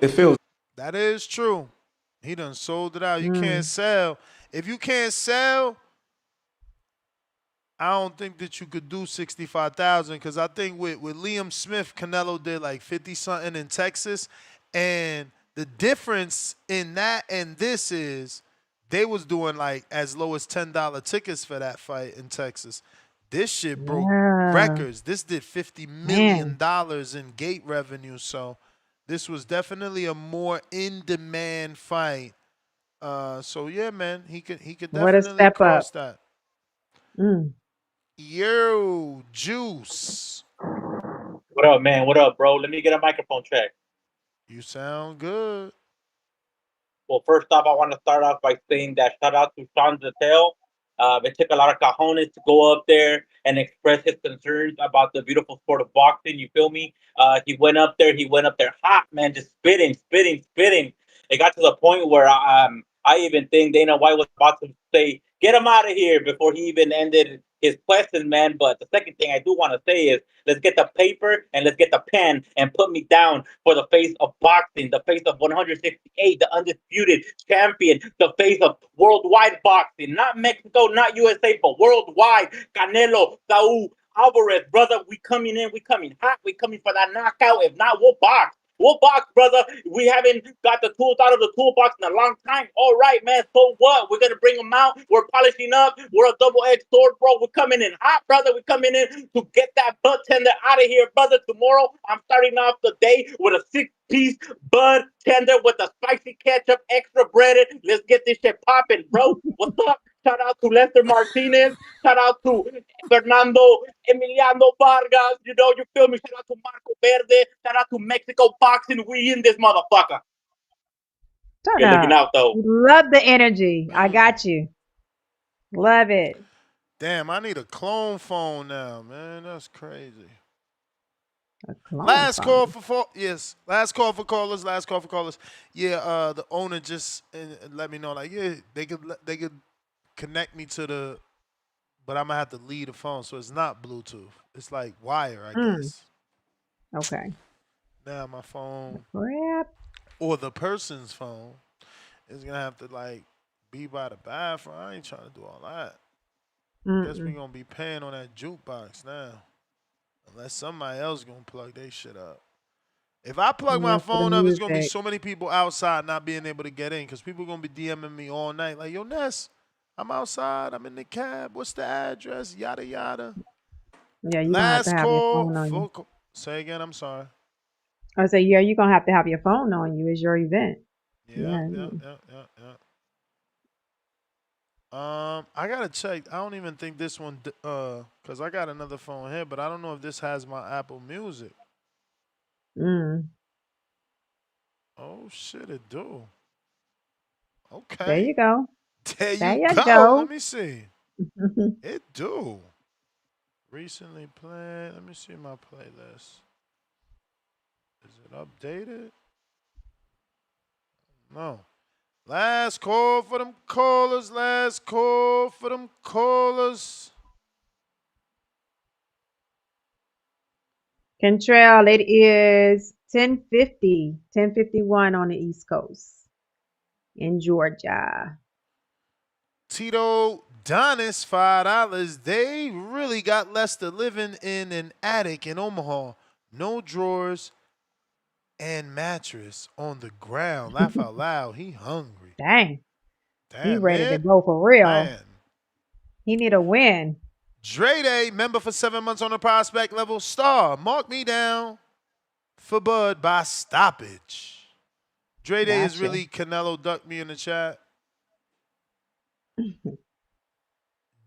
feels. That is true. He done sold it out. You can't sell. If you can't sell, I don't think that you could do 65,000 because I think with Liam Smith, Canelo did like 50-something in Texas. And the difference in that and this is they was doing like as low as $10 tickets for that fight in Texas. This shit broke records. This did $50 million in gate revenue. So this was definitely a more in-demand fight. So yeah, man, he could definitely cross that. Yo, Juice. What up, man? What up, bro? Let me get a microphone check. You sound good. Well, first off, I want to start off by saying that shout out to Sean Zatel. It took a lot of cojones to go up there and express his concerns about the beautiful sport of boxing. You feel me? He went up there. He went up there hot, man, just spitting, spitting, spitting. It got to the point where I even think Dana White was about to say, "Get him out of here," before he even ended his question, man. But the second thing I do want to say is, let's get the paper and let's get the pen and put me down for the face of boxing, the face of 168, the undisputed champion, the face of worldwide boxing, not Mexico, not USA, but worldwide. Canelo, Saul, Alvarez, brother, we coming in, we coming hot, we coming for that knockout. If not, we'll box. We'll box, brother. We haven't got the tools out of the toolbox in a long time. All right, man. So what? We're gonna bring them out. We're polishing up. We're a double-edged sword, bro. We're coming in hot, brother. We're coming in to get that butt tender out of here, brother. Tomorrow, I'm starting off the day with a 6-piece bud tender with a spicy ketchup, extra breaded. Let's get this shit popping, bro. What's up? Shout out to Lester Martinez. Shout out to Fernando Emiliano Vargas. You feel me? Shout out to Marco Verde. Shout out to Mexico Boxing. We in this motherfucker. Turn You're looking up. out, though. Love the energy. I got you. Love it. Damn, I need a clone phone now, man. That's crazy. A clone Last phone. call for yes. Last call for callers. Last call for callers. Yeah, the owner just let me know, like, yeah, they could connect me to the, but I'm gonna have to leave the phone, so it's not Bluetooth. It's like wire, I guess. Okay. Now my phone Crap. or the person's phone is gonna have to like be by the bathroom. I ain't trying to do all that. Guess we gonna be paying on that jukebox now, unless somebody else gonna plug their shit up. If I plug my phone up, it's gonna be so many people outside not being able to get in because people gonna be DMing me all night like, "Yo, Ness, I'm outside. I'm in the cab. What's the address? Yada yada." Yeah, you're gonna have to Last have your call. phone on you. Say again. I'm sorry. I say, yeah, you're gonna have to have your phone on you. It's your event. Yeah. I gotta check. I don't even think this one, cause I got another phone here, but I don't know if this has my Apple Music. Oh shit, it do. Okay. There you go. There There you you go. go. Let me see. It do. Recently played. Let me see my playlist. Is it updated? No. Last call for them callers. Last call for them callers. Cantrell, it is 10:50, 10:51 on the East Coast in Georgia. Tito Donis, $5. They really got Lester living in an attic in Omaha. No drawers and mattress on the ground. Laugh out loud. He hungry. Dang. He ready man. to go for real. Man. He need a win. Dre Day, member for 7 months on the prospect level. Star, mark me down for Bud by stoppage. Dre Day is really Canelo ducked me in the chat.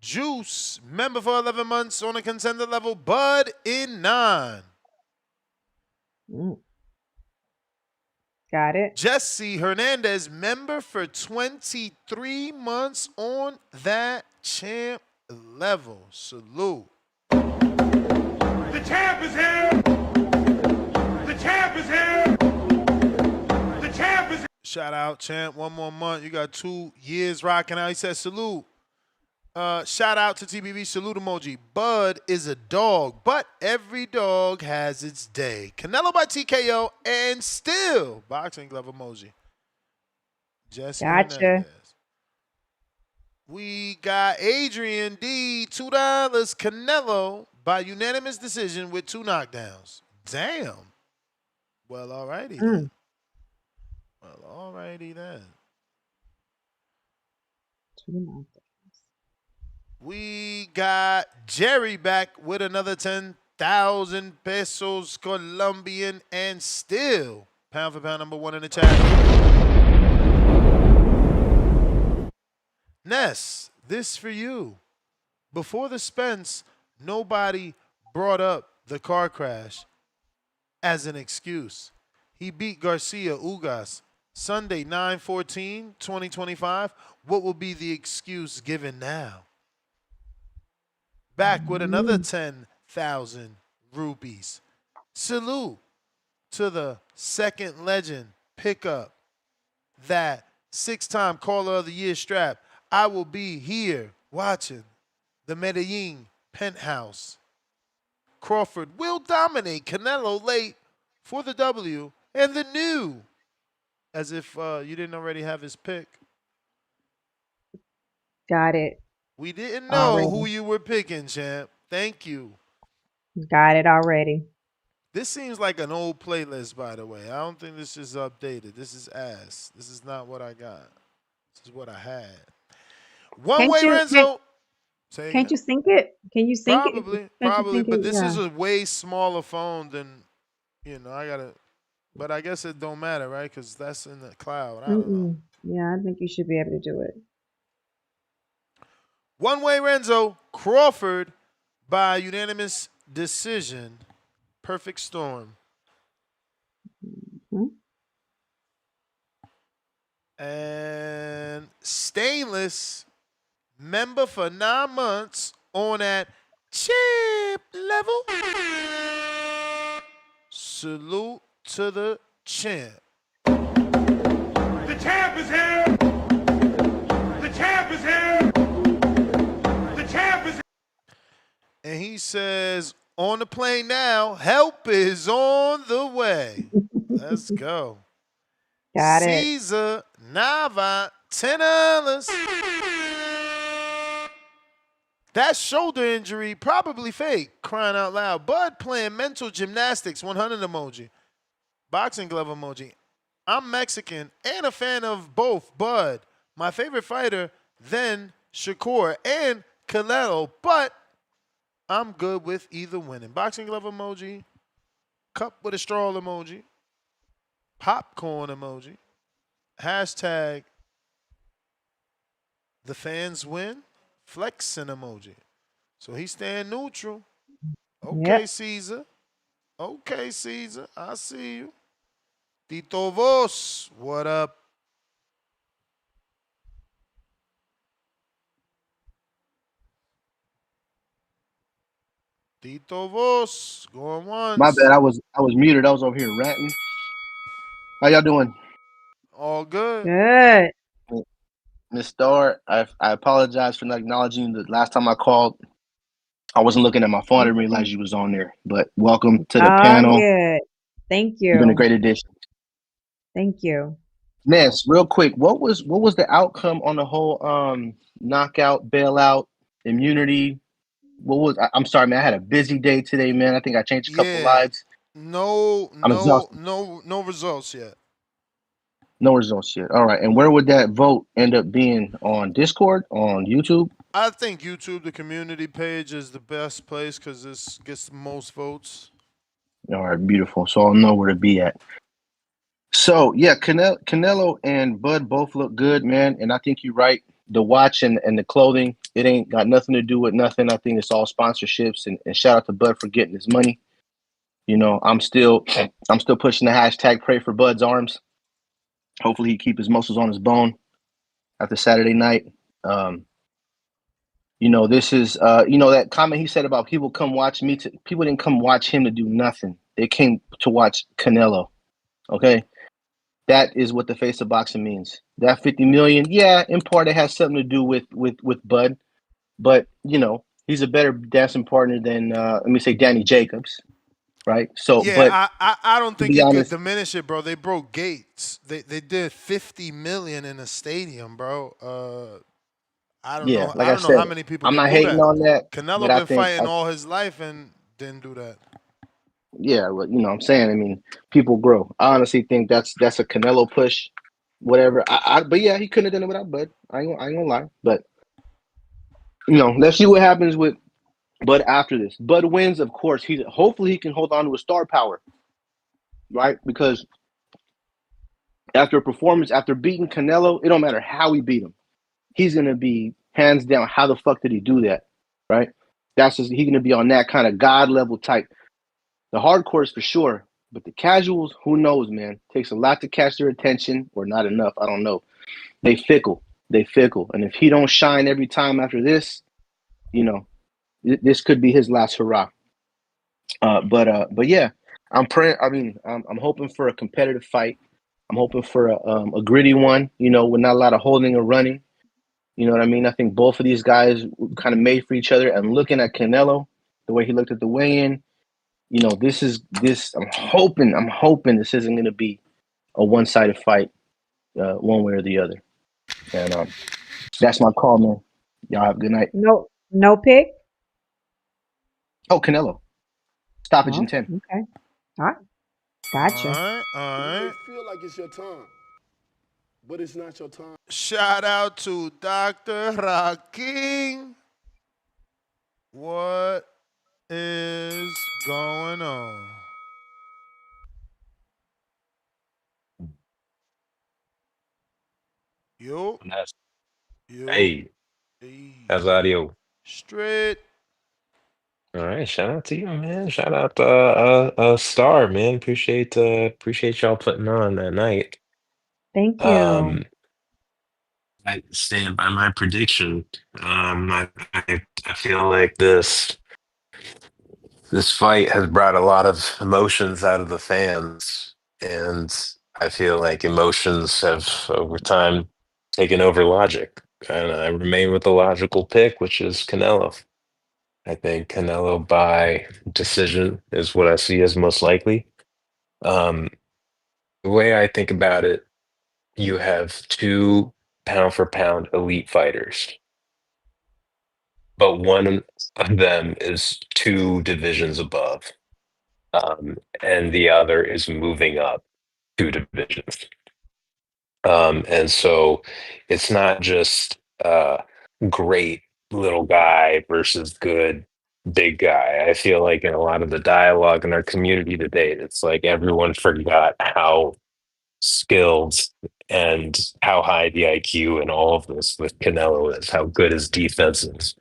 Juice, member for 11 months on a contender level. Bud in 9. Got it. Jesse Hernandez, member for 23 months on that champ level. Salute. The champ is here. The champ is here. The champ is here. Shout out, champ. 1 more month. You got 2 years rocking out. He said salute. Shout out to TBV. Salute emoji. Bud is a dog, but every dog has its day. Canelo by TKO and still boxing glove emoji. Jesse Hernandez. We got Adrian D. $2. Canelo by unanimous decision with 2 knockdowns. Damn. Well, alrighty then. Well, alrighty then. 2 knockdowns. We got Jerry back with another 10,000 pesos Colombian and still pound for pound number 1 in the chat. Ness, this for you. Before the Spence, nobody brought up the car crash as an excuse. He beat Garcia Ugas Sunday, 9/14/2025. What will be the excuse given now? back with another 10,000 rupees. Salute to the second legend pickup, that 6-time Caller of the Year strap. I will be here watching the Medellin penthouse. Crawford will dominate Canelo late for the W, and the new, as if you didn't already have his pick. Got it. We didn't know Already. who you were picking, champ. Thank you. Got it already. This seems like an old playlist, by the way. I don't think this is updated. This is ass. This is not what I got. This is what I had. One way, Renzo. Can't you sync it? Can you sync it? Probably, but this is Yeah. a way smaller phone than, I gotta. But I guess it don't matter, right? Because that's in the cloud. I don't know. Yeah, I think you should be able to do it. One way, Renzo. Crawford by unanimous decision. Perfect storm. And Stainless, member for 9 months on that chip level. Salute to the champ. The champ is here. The champ is here. The champ is here. And he says, on the plane now, help is on the way. Let's go. Got it. Caesar Nava, $10. That shoulder injury probably fake, crying out loud. Bud playing mental gymnastics, 100 emoji. Boxing glove emoji. I'm Mexican and a fan of both Bud, my favorite fighter, then Shakur and Canelo, but I'm good with either winning. Boxing glove emoji, cup with a straw emoji, popcorn emoji, hashtag the fans win, flexing emoji. So he's staying neutral. Okay, Yep. Caesar. Okay, Caesar. I see you. Tito Vos, what up? Tito Vos, going once. My bad. I was muted. I was over here ranting. How y'all doing? All good. Good. Miss Star, I apologize for not acknowledging the last time I called. I wasn't looking at my phone. I didn't realize you was on there. But welcome to the panel. Good. Thank you. You've been a great addition. Thank you. Ness, real quick, what was the outcome on the whole knockout, bailout, immunity? I'm sorry, man. I had a busy day today, man. I think I changed a couple lives. No results yet. No results yet. All right. And where would that vote end up being? On Discord? On YouTube? I think YouTube, the community page, is the best place because this gets the most votes. All right, beautiful. So I'll know where to be at. So yeah, Canelo and Bud both look good, man. And I think you're right. The watch and the clothing, it ain't got nothing to do with nothing. I think it's all sponsorships. And shout out to Bud for getting his money. I'm still pushing the hashtag pray for Bud's arms. Hopefully he keep his muscles on his bone after Saturday night. This is that comment he said about people come watch me. People didn't come watch him to do nothing. They came to watch Canelo. Okay, that is what the face of boxing means. That 50 million, yeah, in part it has something to do with Bud, but he's a better dancing partner than let me say Danny Jacobs, right? So yeah, but I don't think it could honest, diminish it, bro. They broke gates. They did 50 million in a stadium, bro. I don't know. Like I don't know how many people. I'm not do hating that. on that. Canelo been fighting all his life and didn't do that. Yeah, well, I'm saying. I mean, people grow. I honestly think that's a Canelo push, whatever. But yeah, he couldn't have done it without Bud. I ain't gonna lie. But let's see what happens with Bud after this. Bud wins, of course. Hopefully he can hold on to his star power, right? Because after a performance, after beating Canelo, it don't matter how he beat him. He's gonna be hands down. How the fuck did he do that, right? He's gonna be on that kind of God level type. The hardcores for sure, but the casuals, who knows, man? Takes a lot to catch their attention, or not enough. I don't know. They fickle, and if he don't shine every time after this, This could be his last hurrah. But yeah, I'm praying. I mean, I'm hoping for a competitive fight. I'm hoping for a gritty one. You know, with not a lot of holding or running. You know what I mean? I think both of these guys kind of made for each other. And looking at Canelo, the way he looked at the weigh-in, you know, this. I'm hoping this isn't going to be a one-sided fight, one way or the other. And that's my call, man. Y'all have a good night. No pick. Oh, Canelo, stoppage in Oh, 10. okay. All right. All Gotcha. right, all It may right. feel like it's your time, but it's not your time. Shout out to Dr. Rakim. What is going on? Yo, That's, yo, hey, hey. how's audio? Straight. All right, shout out to you, man. Shout out to Star, man. Appreciate y'all putting on that night. Thank you. Um, I stand by my prediction. I feel like this fight has brought a lot of emotions out of the fans, and I feel like emotions have over time taken over logic. And I remain with the logical pick, which is Canelo. I think Canelo by decision is what I see as most likely. Um, the way I think about it, you have two pound for pound elite fighters, but one of them is two divisions above, and the other is moving up two divisions. And so it's not just great little guy versus good big guy. I feel like in a lot of the dialogue in our community today, it's like everyone forgot how skilled and how high the IQ and all of this with Canelo is, how good his defense is.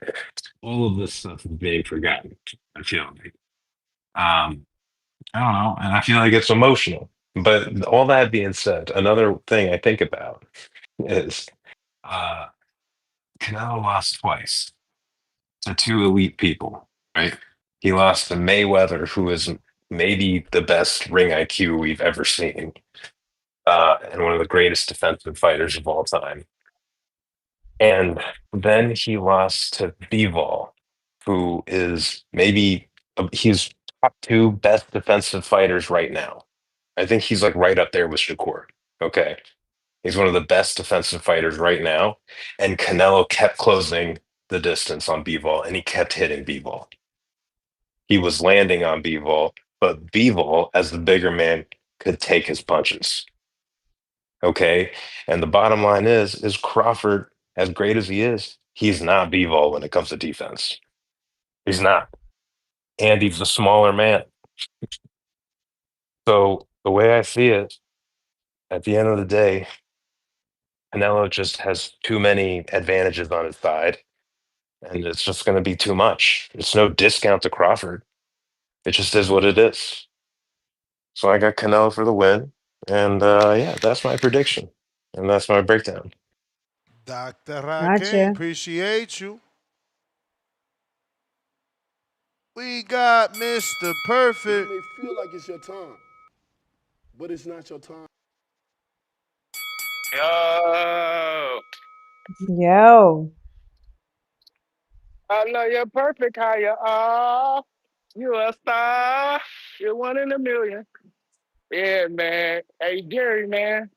All of this stuff is being forgotten, I feel like. I don't know, and I feel like it's emotional. But all that being said, another thing I think about is uh, Canelo lost twice to two elite people, right? He lost to Mayweather, who is maybe the best ring IQ we've ever seen, and one of the greatest defensive fighters of all time. And then he lost to Bivol, who is maybe he's top two best defensive fighters right now. I think he's like right up there with Shakur. Okay. He's one of the best defensive fighters right now. And Canelo kept closing the distance on Bivol and he kept hitting Bivol. He was landing on Bivol, but Bivol, as the bigger man, could take his punches. Okay. And the bottom line is Crawford, as great as he is, he's not Bivol when it comes to defense. He's not. And he's a smaller man. So the way I see it, at the end of the day, Canelo just has too many advantages on his side, and it's just going to be too much. It's no discount to Crawford. It just is what it is. So I got Canelo for the win, and yeah, that's my prediction, and that's my breakdown. Dr. Rakim, Gotcha. appreciate you. We got Mr. Perfect. It may feel like it's your time, but it's not your time. Yo, Yo. I know you're perfect how you are. You a star. You're one in a million. Yeah, man. Hey, Gary, man.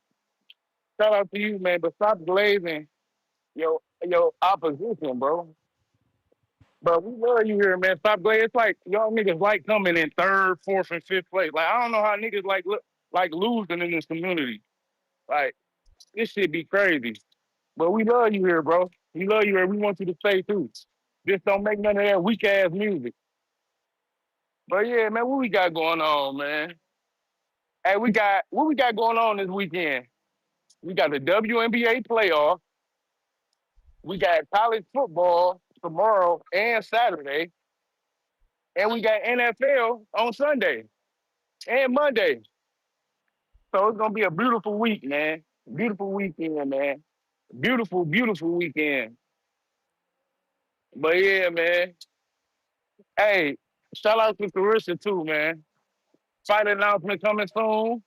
Shout out to you, man. But stop glazing your opposition, bro. But we love you here, man. Stop glazing. It's like y'all niggas like coming in third, fourth, and fifth place. Like I don't know how niggas like look like losing in this community. Like this shit be crazy. But we love you here, bro. We love you here. We want you to stay too. Just don't make none of that weak ass music. But yeah, man, what we got going on, man? Hey, we got what we got going on this weekend? We got the WNBA playoff. We got college football tomorrow and Saturday. And we got NFL on Sunday and Monday. So it's gonna be a beautiful week, man. Beautiful weekend, man. Beautiful, beautiful weekend. But yeah, man. Hey, shout out to Carissa too, man. Fight announcement coming soon.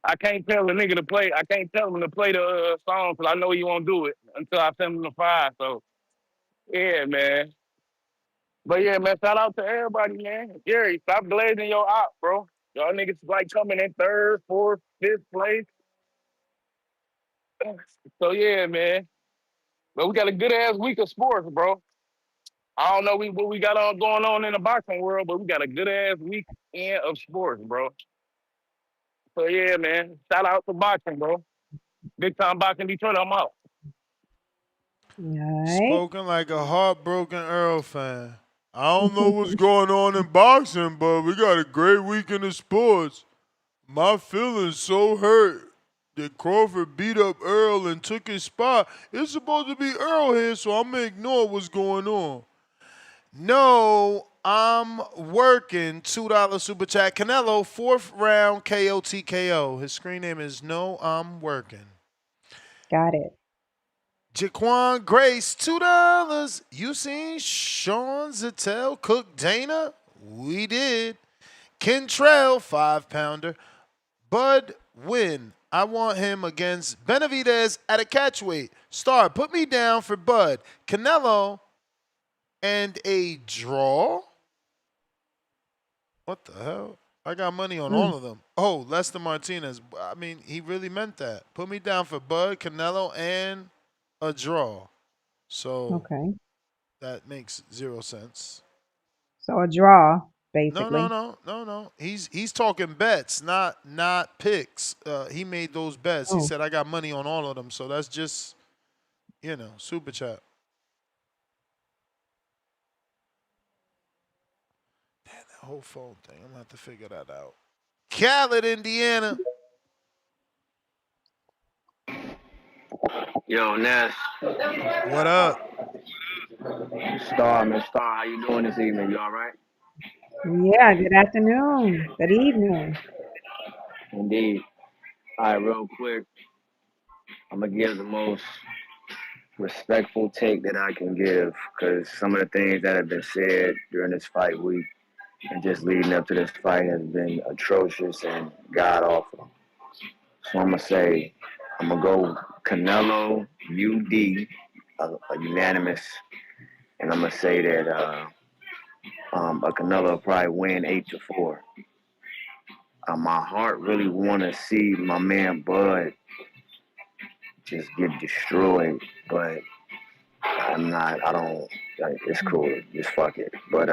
I can't tell the nigga to play. I can't tell him to play the song because I know he won't do it until I send him the file. So yeah, man. But yeah, man. Shout out to everybody, man. Gary, stop glazing your op, bro. Y'all niggas like coming in third, fourth, fifth place. So yeah, man. But we got a good ass week of sports, bro. I don't know what we got on going on in the boxing world, but we got a good ass weekend of sports, bro. So yeah, man. Shout out to boxing, bro. Big time boxing Detroit. I'm out. All right. Spoken like a heartbroken Earl fan. I don't know what's going on in boxing, but we got a great weekend of sports. My feelings so hurt that Crawford beat up Earl and took his spot. It's supposed to be Earl here, so I'm gonna ignore what's going on. No, I'm working. $2 super chat. Canelo, 4th round KO TKO. His screen name is No, I'm working. Got it. Jaquan Grace, $2. You seen Sean Zatel cook Dana? We did. Kentrell, 5-pounder. Bud Win. I want him against Benavidez at a catchweight. Star, put me down for Bud. Canelo and a draw? What the hell? I got money on all of them. Oh, Lester Martinez. I mean, he really meant that. Put me down for Bud, Canelo, and a draw. So Okay. that makes 0 sense. So a draw, No, basically. no. He's talking bets, not picks. He made those bets. He Oh. said I got money on all of them. So that's just, super chat. Damn, that whole phone thing. I'm gonna have to figure that out. Khaled, Indiana. Yo, Ness. What up? Star, Miss Star, how you doing this evening? You all right? Yeah, good afternoon. Good evening. Indeed. All right, real quick, I'm going to give the most respectful take that I can give because some of the things that have been said during this fight week and just leading up to this fight has been atrocious and god-awful. So I'm going to say, I'm going to go Canelo, UD, a unanimous, and I'm going to say that a Canelo will probably win 8-4. My heart really want to see my man Bud just get destroyed, but I'm not. I don't. Like, it's cool. Just fuck it. But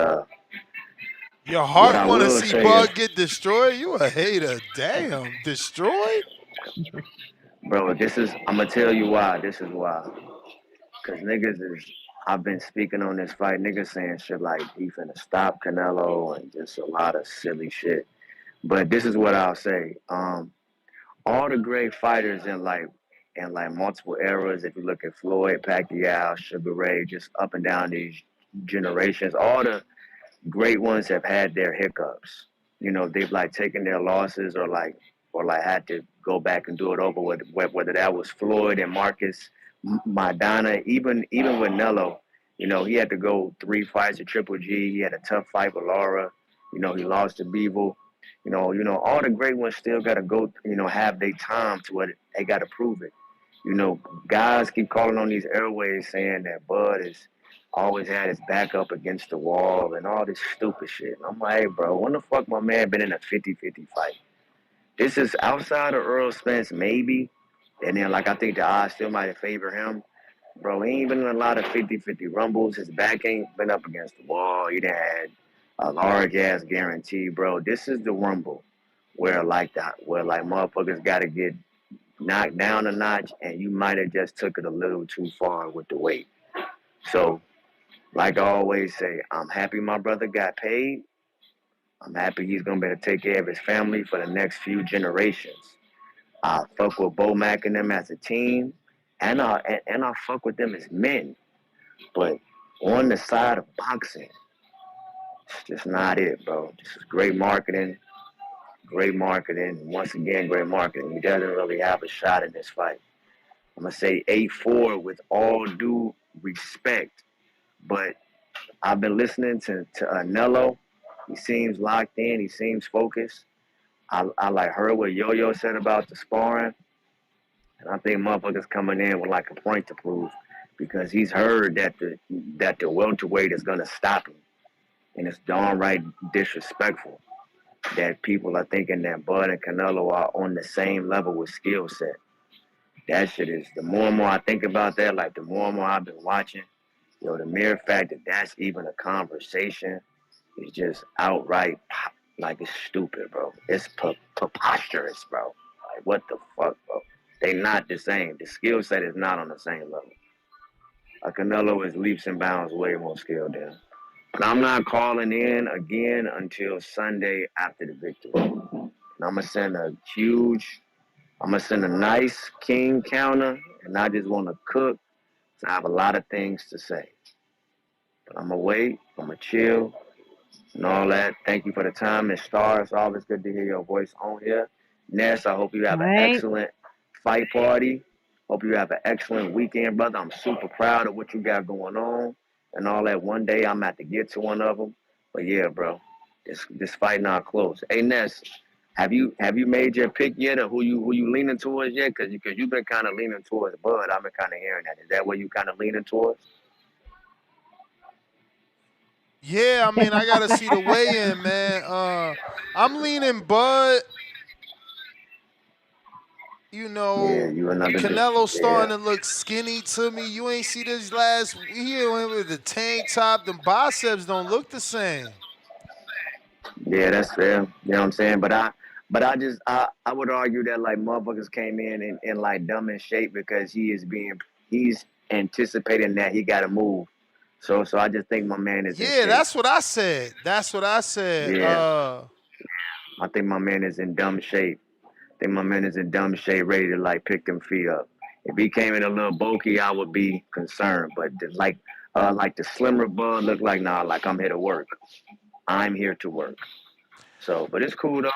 Your what heart I want to will see say is, Bud get destroyed? You a hater. Damn. Destroyed? bro, this is. I'm gonna tell you why. This is why. Cause niggas is. I've been speaking on this fight. Niggas saying shit like he finna stop Canelo and just a lot of silly shit. But this is what I'll say. All the great fighters in multiple eras. If you look at Floyd, Pacquiao, Sugar Ray, just up and down these generations, all the great ones have had their hiccups. They've like taken their losses or had to go back and do it over with, whether that was Floyd and Marcus Maidana, even with Nello. He had to go 3 fights at Triple G. He had a tough fight with Laura. He lost to Beevil. All the great ones still got to go, have their time to it. They got to prove it. Guys keep calling on these airways saying that Bud is always had his back up against the wall and all this stupid shit. And I'm like, hey, bro, when the fuck my man been in a 50-50 fight? This is outside of Earl Spence, maybe. And then, I think the odds still might favor him. Bro, he ain't been in a lot of 50-50 rumbles. His back ain't been up against the wall. He done had a large-ass guarantee, bro. This is the rumble where motherfuckers got to get knocked down a notch, and you might have just took it a little too far with the weight. So, like I always say, I'm happy my brother got paid. I'm happy he's gonna be able to take care of his family for the next few generations. I fuck with Bo Mack and them as a team, and I fuck with them as men. But on the side of boxing, it's just not it, bro. This is great marketing. Great marketing. Once again, great marketing. He doesn't really have a shot in this fight. I'm gonna say 8-4 with all due respect, but I've been listening to Nello. He seems locked in. He seems focused. I like heard what Yo-Yo said about the sparring, and I think motherfuckers coming in with like a point to prove because he's heard that the welterweight is gonna stop him, and it's downright disrespectful that people are thinking that Bud and Canelo are on the same level with skill set. That shit is, the more and more I think about that, like the more and more I've been watching, yo, the mere fact that that's even a conversation is just outright, like, it's stupid, bro. It's preposterous, bro. Like, what the fuck, bro? They not the same. The skill set is not on the same level. Canelo is leaps and bounds way more skilled than him. But I'm not calling in again until Sunday after the victory. And I'm going to send a nice king counter, and I just want to cook. So I have a lot of things to say. But I'm going to wait. I'm going to chill and all that. Thank you for the time. And Star, it's always good to hear your voice on here. Ness, I hope you have an Right. excellent fight party. Hope you have an excellent weekend, brother. I'm super proud of what you got going on and all that. One day I'm at to get to one of them. But yeah, bro, this fight not close. Hey, Ness, have you made your pick yet, or who you leaning towards yet? Because you've been kind of leaning towards Bud. I've been kind of hearing that. Is that where you kind of leaning towards? Yeah, I mean, I gotta see the weigh-in, man. I'm leaning Bud. You Yeah, know, you another dude. Canelo starting Yeah. to look skinny to me. You ain't see this last year with the tank top. The biceps don't look the same. Yeah, that's fair. You know what I'm saying? But I would argue that like motherfuckers came in like dumb in shape because he's anticipating that he gotta move. So I just think my man is in Yeah, shape. that's what I said. That's what I said. Yeah. I think my man is in dumb shape. I think my man is in dumb shape, ready to like pick them feet up. If he came in a little bulky, I would be concerned. But like the slimmer Bud look like, nah, like I'm here to work. I'm here to work. So, but it's cool though.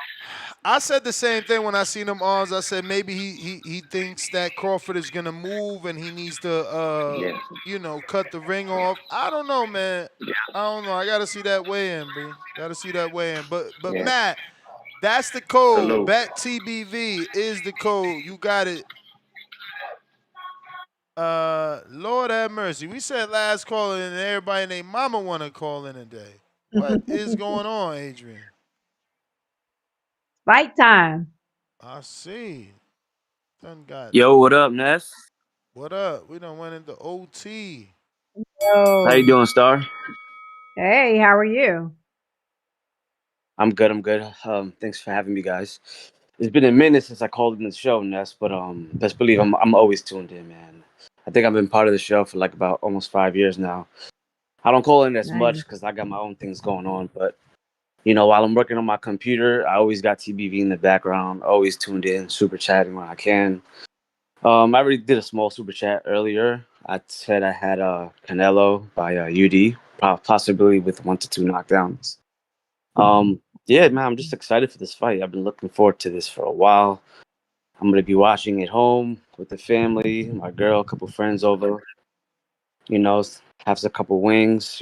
I said the same thing when I seen them arms. I said maybe he thinks that Crawford is gonna move and he needs to Yeah. cut the ring off. I don't know, man. I don't know. I gotta see that weigh in, B. Gotta see that weigh in. But Yeah. Matt, that's the code. Salute. Bet TBV is the code. You got it. Lord have mercy. We said last call in and everybody and their mama wanna call in today. What is going on, Adrian? Fight time. I see. Done got Yo, what up, Ness? what up? We done went into OT. How you Yo. doing, Star? Hey, how are you? I'm good. I'm good. Thanks for having me, guys. It's been a minute since I called in the show, Ness, but best believe I'm always tuned in, man. I think I've been part of the show for like about almost 5 years now. I don't call in as Nice. much because I got my own things going on, but while I'm working on my computer, I always got TBV in the background, always tuned in, super chatting when I can. I already did a small super chat earlier. I said I had Canelo by UD, possibly with 1 to 2 knockdowns. Yeah, man, I'm just excited for this fight. I've been looking forward to this for a while. I'm gonna be watching at home with the family, my girl, a couple friends over. You know, have a couple wings,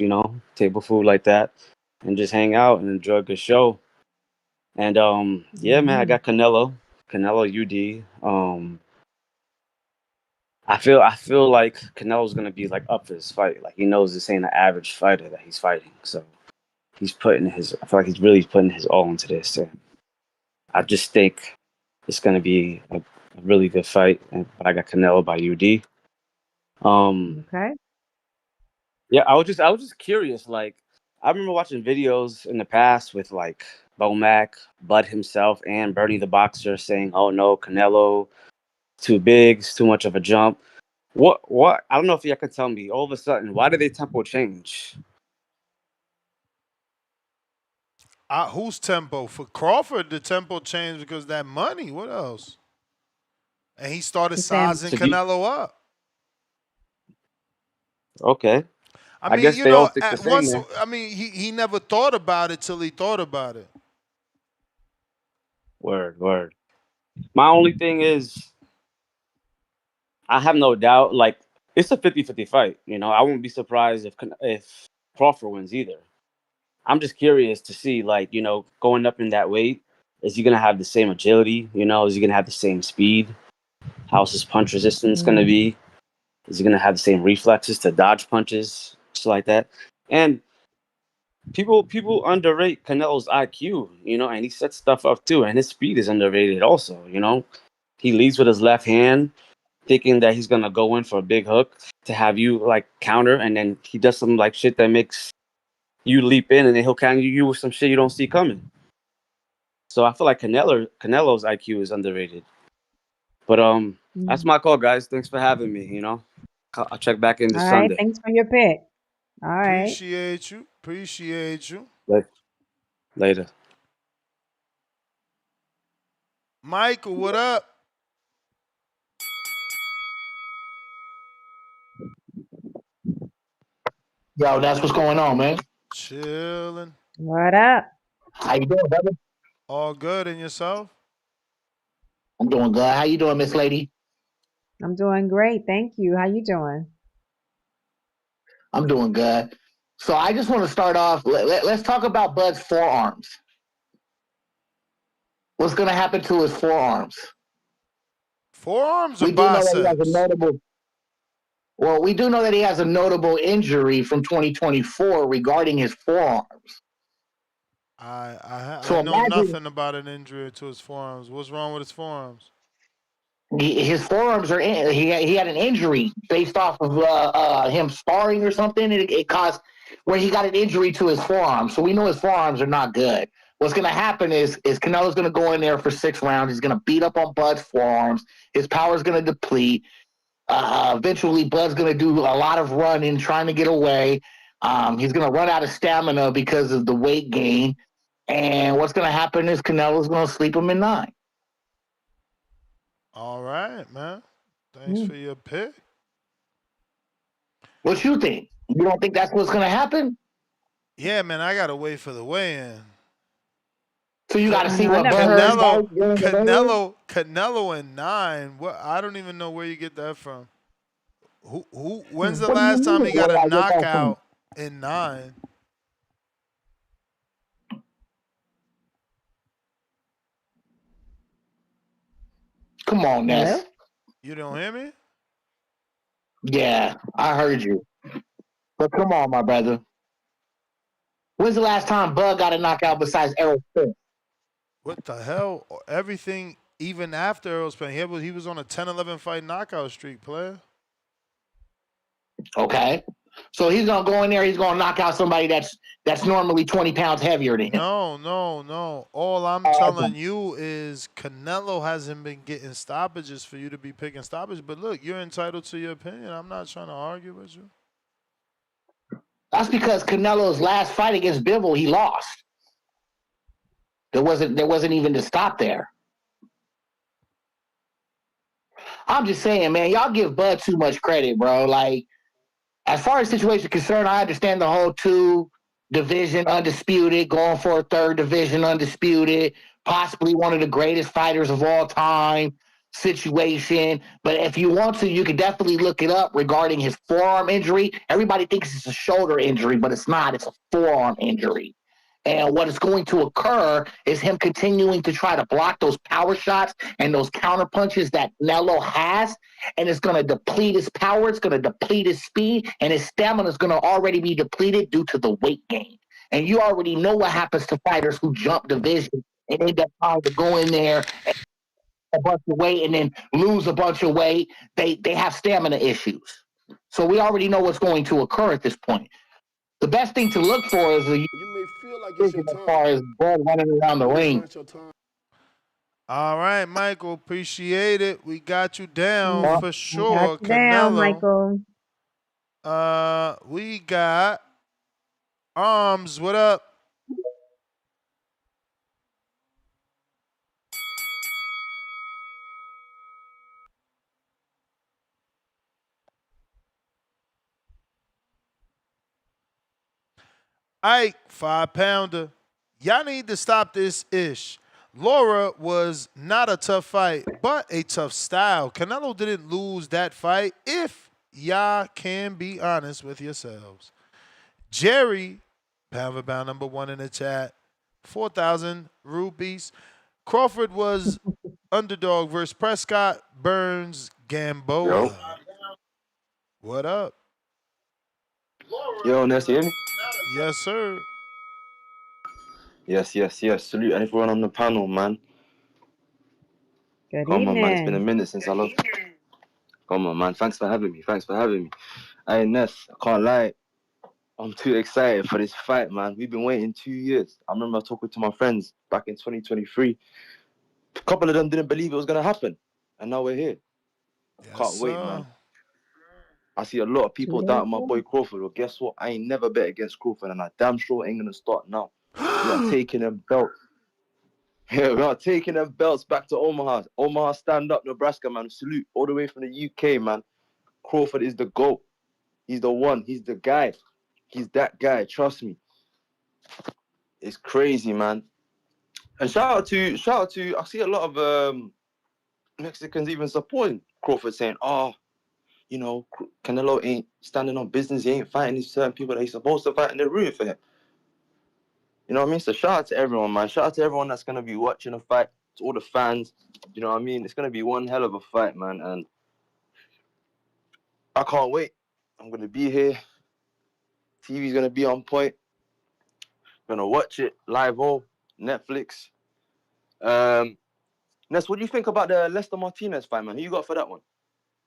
table food like that, and just hang out and enjoy a good show. And yeah, man, I got Canelo UD. I feel like Canelo's gonna be like up for this fight. Like he knows this ain't an average fighter that he's fighting, so I feel like he's really putting his all into this. And I just think it's gonna be a really good fight. But I got Canelo by UD. Okay. Yeah, I was just curious. Like I remember watching videos in the past with like Bomac, Bud himself, and Bernie the boxer saying, "Oh no, Canelo too big, it's too much of a jump." What? I don't know if you can tell me. All of a sudden, why did they tempo change? Whose tempo? For Crawford, the tempo changed because of that money. What else? And he started He's saying sizing So do Canelo up. okay. I I mean, guess they all think the at same once, then. I mean, he never thought about it till he thought about it. Word, word. My only thing is, I have no doubt. Like it's a 50-50 fight. I wouldn't be surprised if Crawford wins either. I'm just curious to see, like, going up in that weight, is he gonna have the same agility? Is he gonna have the same speed? How's his punch resistance gonna be? Is he gonna have the same reflexes to dodge punches, just like that? And people underrate Canelo's IQ, and he sets stuff up too, and his speed is underrated also. He leads with his left hand, thinking that he's gonna go in for a big hook to have you like counter, and then he does some like shit that makes you leap in, and then he'll counter you with some shit you don't see coming. So I feel like Canelo's IQ is underrated. But that's my call, guys. Thanks for having me. I'll check back in All this right. Sunday. Thanks for your pick. All right. Appreciate you. Appreciate you. Later. Michael, what up? Yo, that's what's going on, man. Chilling. What up? How you doing, brother? All good, and yourself? I'm doing good. How you doing, Miss Lady? I'm doing great. Thank you. How you doing? I'm doing good. So I just want to start off. Let's talk about Bud's forearms. What's going to happen to his forearms? Forearms or We do know that he has a biceps? notable. Well, we do know that he has a notable injury from 2024 regarding his forearms. I So know imagine nothing about an injury to his forearms. What's wrong with his forearms? his forearms are in. He had an injury based off of him sparring or something. It caused where he got an injury to his forearms. So we know his forearms are not good. What's going to happen is Canelo's going to go in there for 6 rounds. He's going to beat up on Bud's forearms. His power is going to deplete. Eventually, Bud's going to do a lot of running, trying to get away. He's going to run out of stamina because of the weight gain. And what's going to happen is Canelo's going to sleep him in 9. All right, man. Thanks for your pick. What you think? You don't think that's what's going to happen? Yeah, man, I gotta wait for the weigh-in. So you got to see what Canelo in 9. What? I don't even know where you get that from. Who? When's the last time he got a knockout in 9? Come on, Ness. You don't hear me? Yeah, I heard you. But come on, my brother. When's the last time Bud got a knockout besides Errol Spence? What the hell? Everything, even after Errol Spence, he was on a 10-11 fight knockout streak, player. Okay. So he's going to go in there, he's going to knock out somebody that's normally 20 pounds heavier than him. No. All I'm telling you is Canelo hasn't been getting stoppages for you to be picking stoppages. But look, you're entitled to your opinion. I'm not trying to argue with you. That's because Canelo's last fight against Bivol, he lost. There wasn't even to stop there. I'm just saying, man, y'all give Bud too much credit, bro. Like, as far as the situation is concerned, I understand the whole 2 division undisputed, going for a 3rd division undisputed, possibly one of the greatest fighters of all time situation. But if you want to, you can definitely look it up regarding his forearm injury. Everybody thinks it's a shoulder injury, but it's not. It's a forearm injury. And what is going to occur is him continuing to try to block those power shots and those counter punches that Canelo has. And it's going to deplete his power. It's going to deplete his speed. And his stamina is going to already be depleted due to the weight gain. And you already know what happens to fighters who jump division and end up trying to go in there and a bunch of weight and then lose a bunch of weight. They have stamina issues. So we already know what's going to occur at this point. The best thing to look for is a as far as Bud running around the ring. All right, Michael. Appreciate it. We got you down for sure, Got you down, Canelo. Michael. We got Arms. What up? Ike, 5-pounder. Y'all need to stop this ish. Laura was not a tough fight, but a tough style. Canelo didn't lose that fight if y'all can be honest with yourselves. Jerry, pound for pound number one in the chat, 4,000 rupees. Crawford was underdog versus Prescott, Burns, Yo, Gamboa. What up? yo, Ness, you hear me? Yes, sir. Yes. Salute everyone on the panel, man. Good Come on, man. It's been a evening. minute since I lost. Come on, man. Thanks for having me. Hey, Ness, I can't lie. I'm too excited for this fight, man. We've been waiting 2 years. I remember talking to my friends back in 2023. A couple of them didn't believe it was going to happen. And now we're here. Yes, Can't wait, sir. man. I see a lot of people doubting my boy Crawford. Well, guess what? I ain't never bet against Crawford, and I damn sure ain't going to start now. We are taking them belts. Yeah, we are taking them belts back to Omaha. Omaha, stand up, Nebraska, man. Salute all the way from the UK, man. Crawford is the GOAT. He's the one. He's the guy. He's that guy. Trust me. It's crazy, man. And shout out to. I see a lot of Mexicans even supporting Crawford, saying, "Oh, you know, Canelo ain't standing on business. He ain't fighting these certain people that he's supposed to fight, and they're rooting for him." You know what I mean? So shout out to everyone, man. Shout out to everyone that's gonna be watching the fight. To all the fans. You know what I mean? It's gonna be one hell of a fight, man. And I can't wait. I'm gonna be here. TV's gonna be on point. Gonna watch it live on Netflix. Ness, what do you think about the Lester Martinez fight, man? Who you got for that one?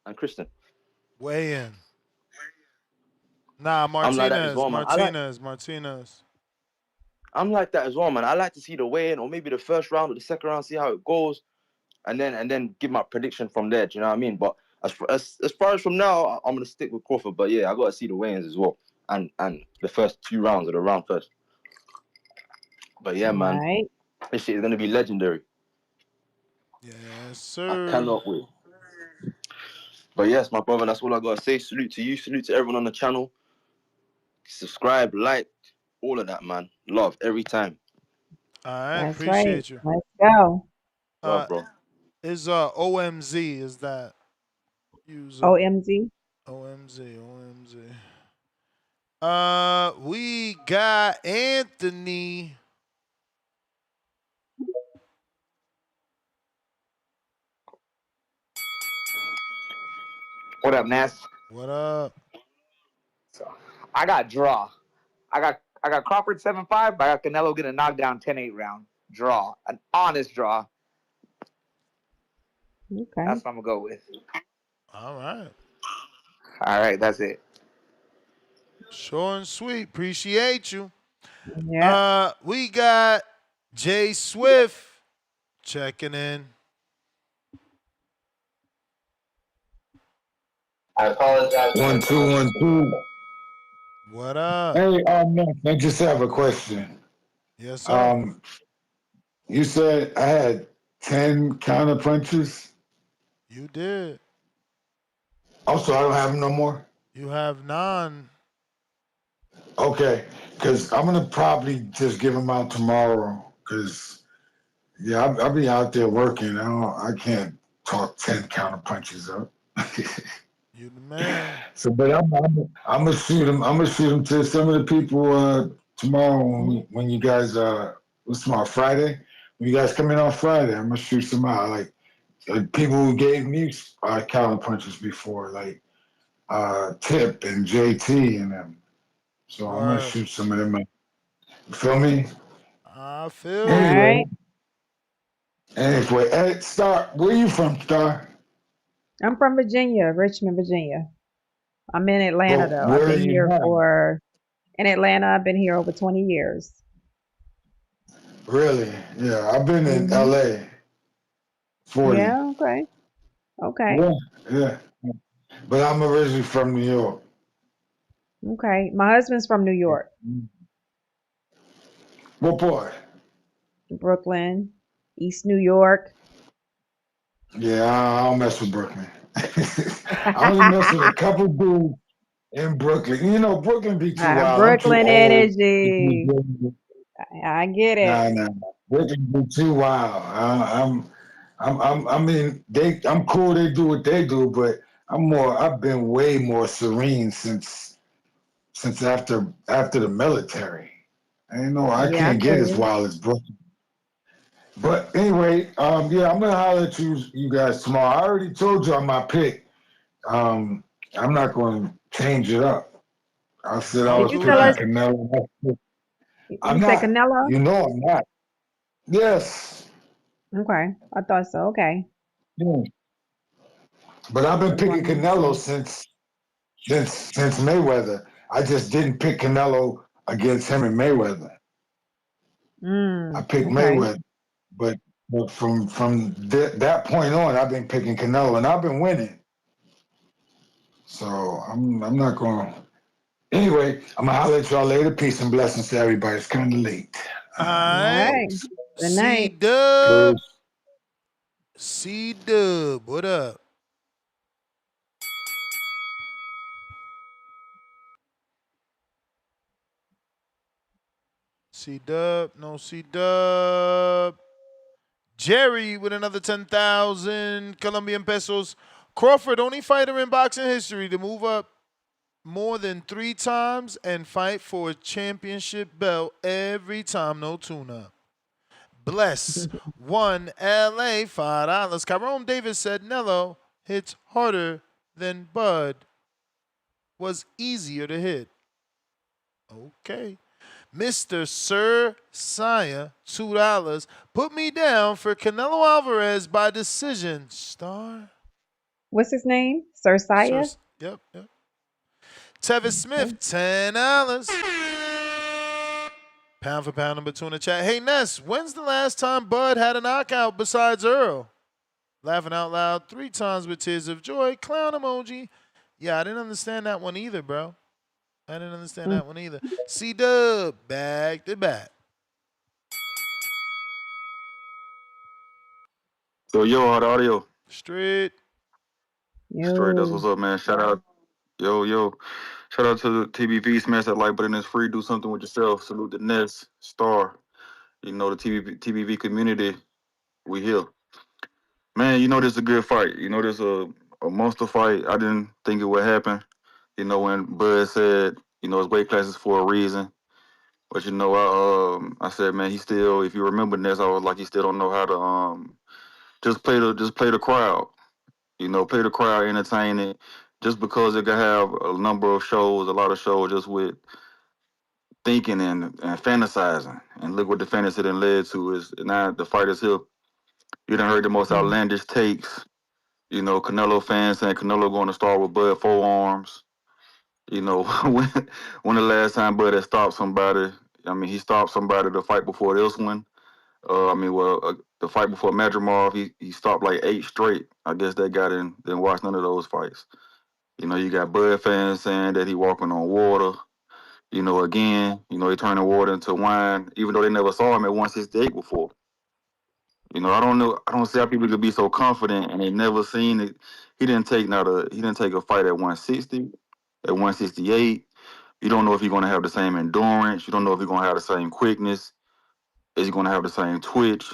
And Kristen. Weigh in. Nah, I'm like that as well, man. Martinez. I'm like that as well, man. I like to see the weigh-in, or maybe the first round or the second round, see how it goes, and then give my prediction from there. Do you know what I mean? But as far as from now, I'm gonna stick with Crawford. But yeah, I gotta see the weigh-ins as well, and the first 2 rounds of the round first. But yeah, man, this shit is gonna be legendary. Yes, sir. I cannot wait. But yes, my brother, that's all I gotta say. Salute to you, salute to everyone on the channel. Subscribe, like, all of that, man. Love every time. All right, That's appreciate you. Let's go. Love, bro. Is OMZ, is that user? OMZ. OMZ. We got Anthony. What up, Ness? What up? So I got draw. I got Crawford 7-5, but I got Canelo getting knocked down 10-8 round. Draw. An honest draw. Okay. That's what I'm gonna go with. All right. All right, that's it. Short and sweet. Appreciate you. Yeah. We got Jay Swift checking in. I apologize. 1 2 1 2. What up? Hey, I just have a question. Yes, sir. You said I had 10 counter punches. You did. Also, I don't have them no more. You have none. Okay, because I'm gonna probably just give them out tomorrow. Because I'll be out there working. I can't talk 10 counter punches up. You the man. So, but I'm gonna shoot them. I'm gonna shoot them to some of the people tomorrow when you guys what's tomorrow, Friday? When you guys come in on Friday, I'm gonna shoot some out like people who gave me counter punches before, like Tip and JT and them. So I'm gonna shoot some of them. You feel me? I feel anyway, you. Anyway, hey, Star, where you from, Star? I'm from Virginia, Richmond, Virginia. I'm in Atlanta though. Where I've been are you here now? in Atlanta. I've been here over 20 years. Really? Yeah, I've been in LA. 40. Yeah. Okay. Yeah. But I'm originally from New York. Okay. My husband's from New York. What part? Brooklyn, East New York. Yeah, I don't mess with Brooklyn. I only mess with a couple dudes in Brooklyn. You know, Brooklyn be too wild. Brooklyn I'm too energy. old. I get it. Nah. Brooklyn be too wild. I mean, I'm cool. They do what they do, but I've been way more serene since since after the military. I ain't know I Yeah, I can't feel get as you. wild as Brooklyn. But anyway, yeah, I'm gonna holler at you guys tomorrow. I already told you on my pick. I'm not gonna change it up. I said I Did was Don't you do tell picking us that. Canelo. I'm you said not. Canelo? You know I'm not. Yes. Okay, I thought so. Okay, Yeah. But I've been just picking wanted to make Canelo sure. since Mayweather. I just didn't pick Canelo against him and Mayweather. I picked Okay. Mayweather. But from that point on, I've been picking Canelo and I've been winning. So I'm not going. Anyway, I'm gonna holler at y'all later. Peace and blessings to everybody. It's kind of late. All All right. right. Good C night. Dub. C Dub. What up? C Dub. No C Dub. Jerry with another 10,000 Colombian pesos. Crawford, only fighter in boxing history to move up more than 3 times and fight for a championship belt every time, no tune-up. Bless, 1 LA, $5. Tyrone Davis said Nello hits harder than Bud, was easier to hit. Okay. Mr. Sir Saya, $2. Put me down for Canelo Alvarez by decision. Star? What's his name? Sir Sir, Saya? yep. Tevis Okay. Smith, $10. Pound for pound number 2 in the chat. Hey, Ness, when's the last time Bud had a knockout besides Earl? Laughing out loud 3 times with tears of joy. Clown emoji. Yeah, I didn't understand that one either, bro. I didn't understand that one either. C-Dub, back to back. Yo, how the audio? Straight. Straight, that's Yo. what's up, man. Shout out. Yo. Shout out to the TBV. Smash that like button. It's free. Do something with yourself. Salute the Ness, Star. You know, the TBV community. We here. Man, you know this is a good fight. You know this a monster fight. I didn't think it would happen. You know, when Bud said, you know, his weight class is for a reason. But you know, I said, man, he still, if you remember Ness, I was like, he still don't know how to just play the crowd. You know, play the crowd, entertain it. Just because it can have a number of shows, a lot of shows, just with thinking and fantasizing. And look what the fantasy then led to is now the fight is here. You done heard the most outlandish takes. You know, Canelo fans saying Canelo going to start with Bud forearms. You know, when the last time Bud had stopped somebody, I mean, he stopped somebody the fight before this one. The fight before Madrimov, he stopped like 8 straight. I guess that guy didn't watch none of those fights. You know, you got Bud fans saying that he walking on water. You know, again, you know, he turning water into wine, even though they never saw him at 168 before. You know, I don't know. I don't see how people could be so confident and they never seen it. He didn't take a fight at 160, at 168. You don't know if he's gonna have the same endurance. You don't know if he's gonna have the same quickness. Is he gonna have the same twitch?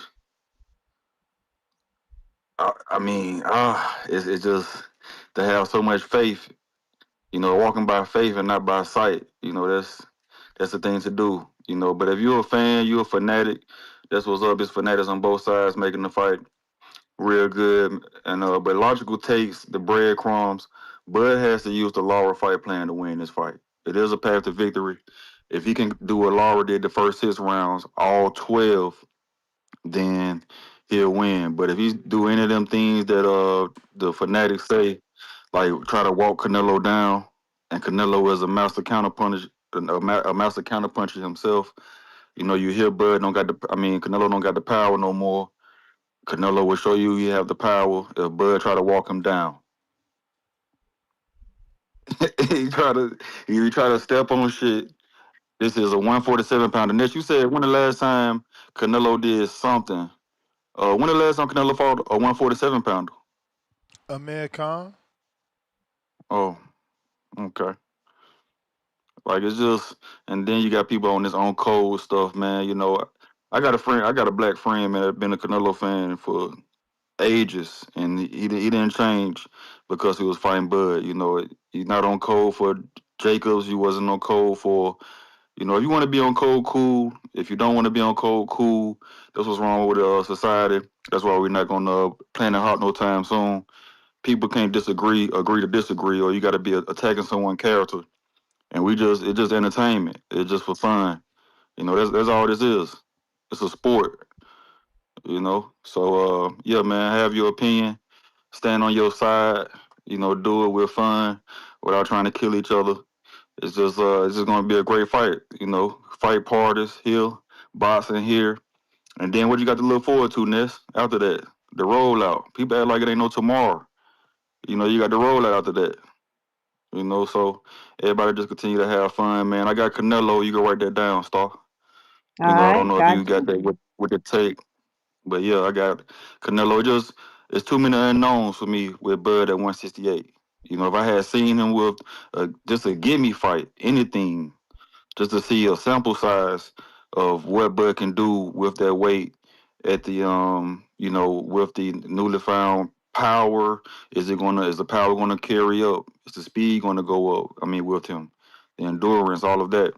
It's just to have so much faith. You know, walking by faith and not by sight. You know, that's the thing to do. You know, but if you're a fan, you're a fanatic. That's what's up. It's fanatics on both sides making the fight real good. And but logical takes the breadcrumbs. Bud has to use the Laura fight plan to win this fight. It is a path to victory. If he can do what Laura did the first 6 rounds, all 12, then he'll win. But if he do any of them things that the fanatics say, like try to walk Canelo down, and Canelo is a master counterpuncher, a master counterpuncher himself. You know, you hear Bud don't got the, I mean, Canelo don't got the power no more. Canelo will show you he have the power if Bud try to walk him down. he try to step on shit. This is a 147 pounder. Next, you said when the last time Canelo did something? When the last time Canelo fought a 147 pounder? Amir Khan. Oh, okay. Like it's just, and then you got people on this on cold stuff, man. You know, I got a black friend, man, that been a Canelo fan for ages, and he didn't change because he was fighting Bud. You know, he's not on code for Jacobs, you wasn't on code for. You know, if you want to be on code, cool. If you don't want to be on code, cool. That's what's wrong with society. That's why we're not gonna plan it hard no time soon. People can't agree to disagree, or you got to be attacking someone's character. And it's just entertainment. It's just for fun. You know, that's all this is. It's a sport. You know, so yeah, man, have your opinion. Stand on your side. You know, do it with fun without trying to kill each other. It's just gonna be a great fight. You know, fight parties here, boxing here, and then what you got to look forward to, Ness? After that, the rollout. People act like it ain't no tomorrow. You know, you got the rollout after that. You know, so everybody just continue to have fun, man. I got Canelo. You can write that down, Star. All You know, I don't right, know if got you got you. that with the take, but yeah, I got Canelo. It's too many unknowns for me with Bud at 168. You know, if I had seen him with just a gimme fight, anything, just to see a sample size of what Bud can do with that weight at the you know, with the newly found power. Is the power gonna carry up? Is the speed gonna go up? I mean, with him, the endurance, all of that.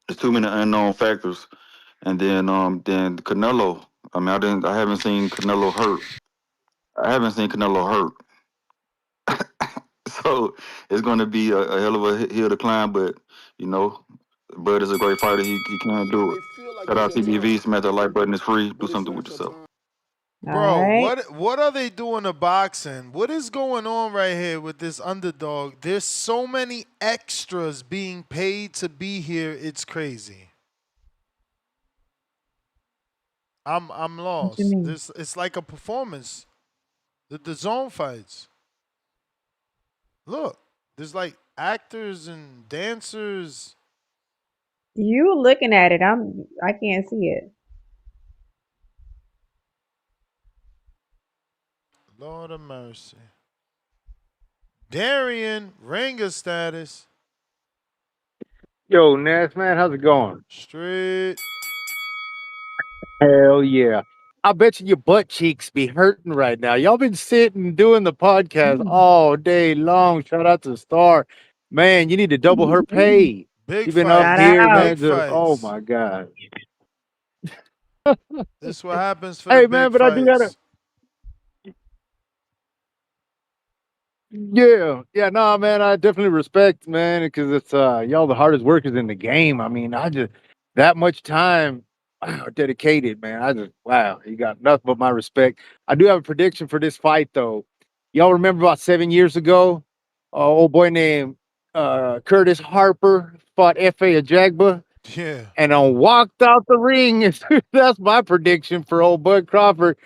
There's too many unknown factors. And then Canelo. I mean, I haven't seen Canelo hurt. I haven't seen Canelo hurt. So it's going to be a hell of a hill to climb, but you know, Bud is a great fighter. He can do it. Shout out TBV. Smash that like button. It's free. Do something with yourself. All Bro, right. what are they doing to boxing? What is going on right here with this underdog? There's so many extras being paid to be here. It's crazy. I'm What you lost. mean? This it's like a performance. The zone fights. Look, there's like actors and dancers. You looking at it? I can't see it. Lord of mercy. Darian, ringer status. Yo, Ness, man, how's it going? Straight. Hell yeah. I bet you your butt cheeks be hurting right now. Y'all been sitting doing the podcast all day long. Shout out to Star. Man, you need to double her pay. Big She been up Shout fights. here, out. Big man. Oh fights. my God. This is what happens for the Hey, man, big but I do gotta. fights. Yeah, no, man, I definitely respect, man, because it's y'all the hardest workers in the game. I mean, I just that much time, wow, dedicated, man. Wow, you got nothing but my respect. I do have a prediction for this fight, though. Y'all remember about 7 years ago, old boy named Curtis Harper fought F.A. Ajagba Yeah. and walked out the ring. That's my prediction for old Bud Crawford.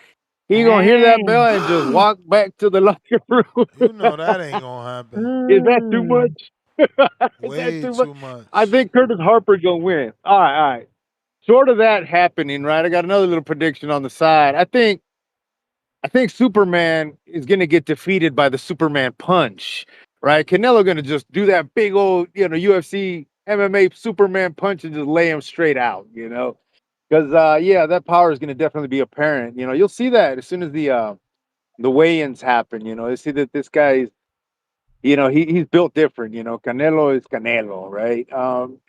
He gonna hear that bell Dang. and just walk back to the locker room. You know that ain't gonna happen. Is that too Mm. much? Is that Way too much? too I much. think Curtis Harper gonna win. All right. Short of that happening, right? I got another little prediction on the side. I think Superman is gonna get defeated by the Superman punch, right? Canelo gonna just do that big old, UFC MMA Superman punch and just lay him straight out, Because yeah, that power is gonna definitely be apparent. You'll see that as soon as the weigh-ins happen. You see that this guy's he's built different. Canelo is Canelo, right?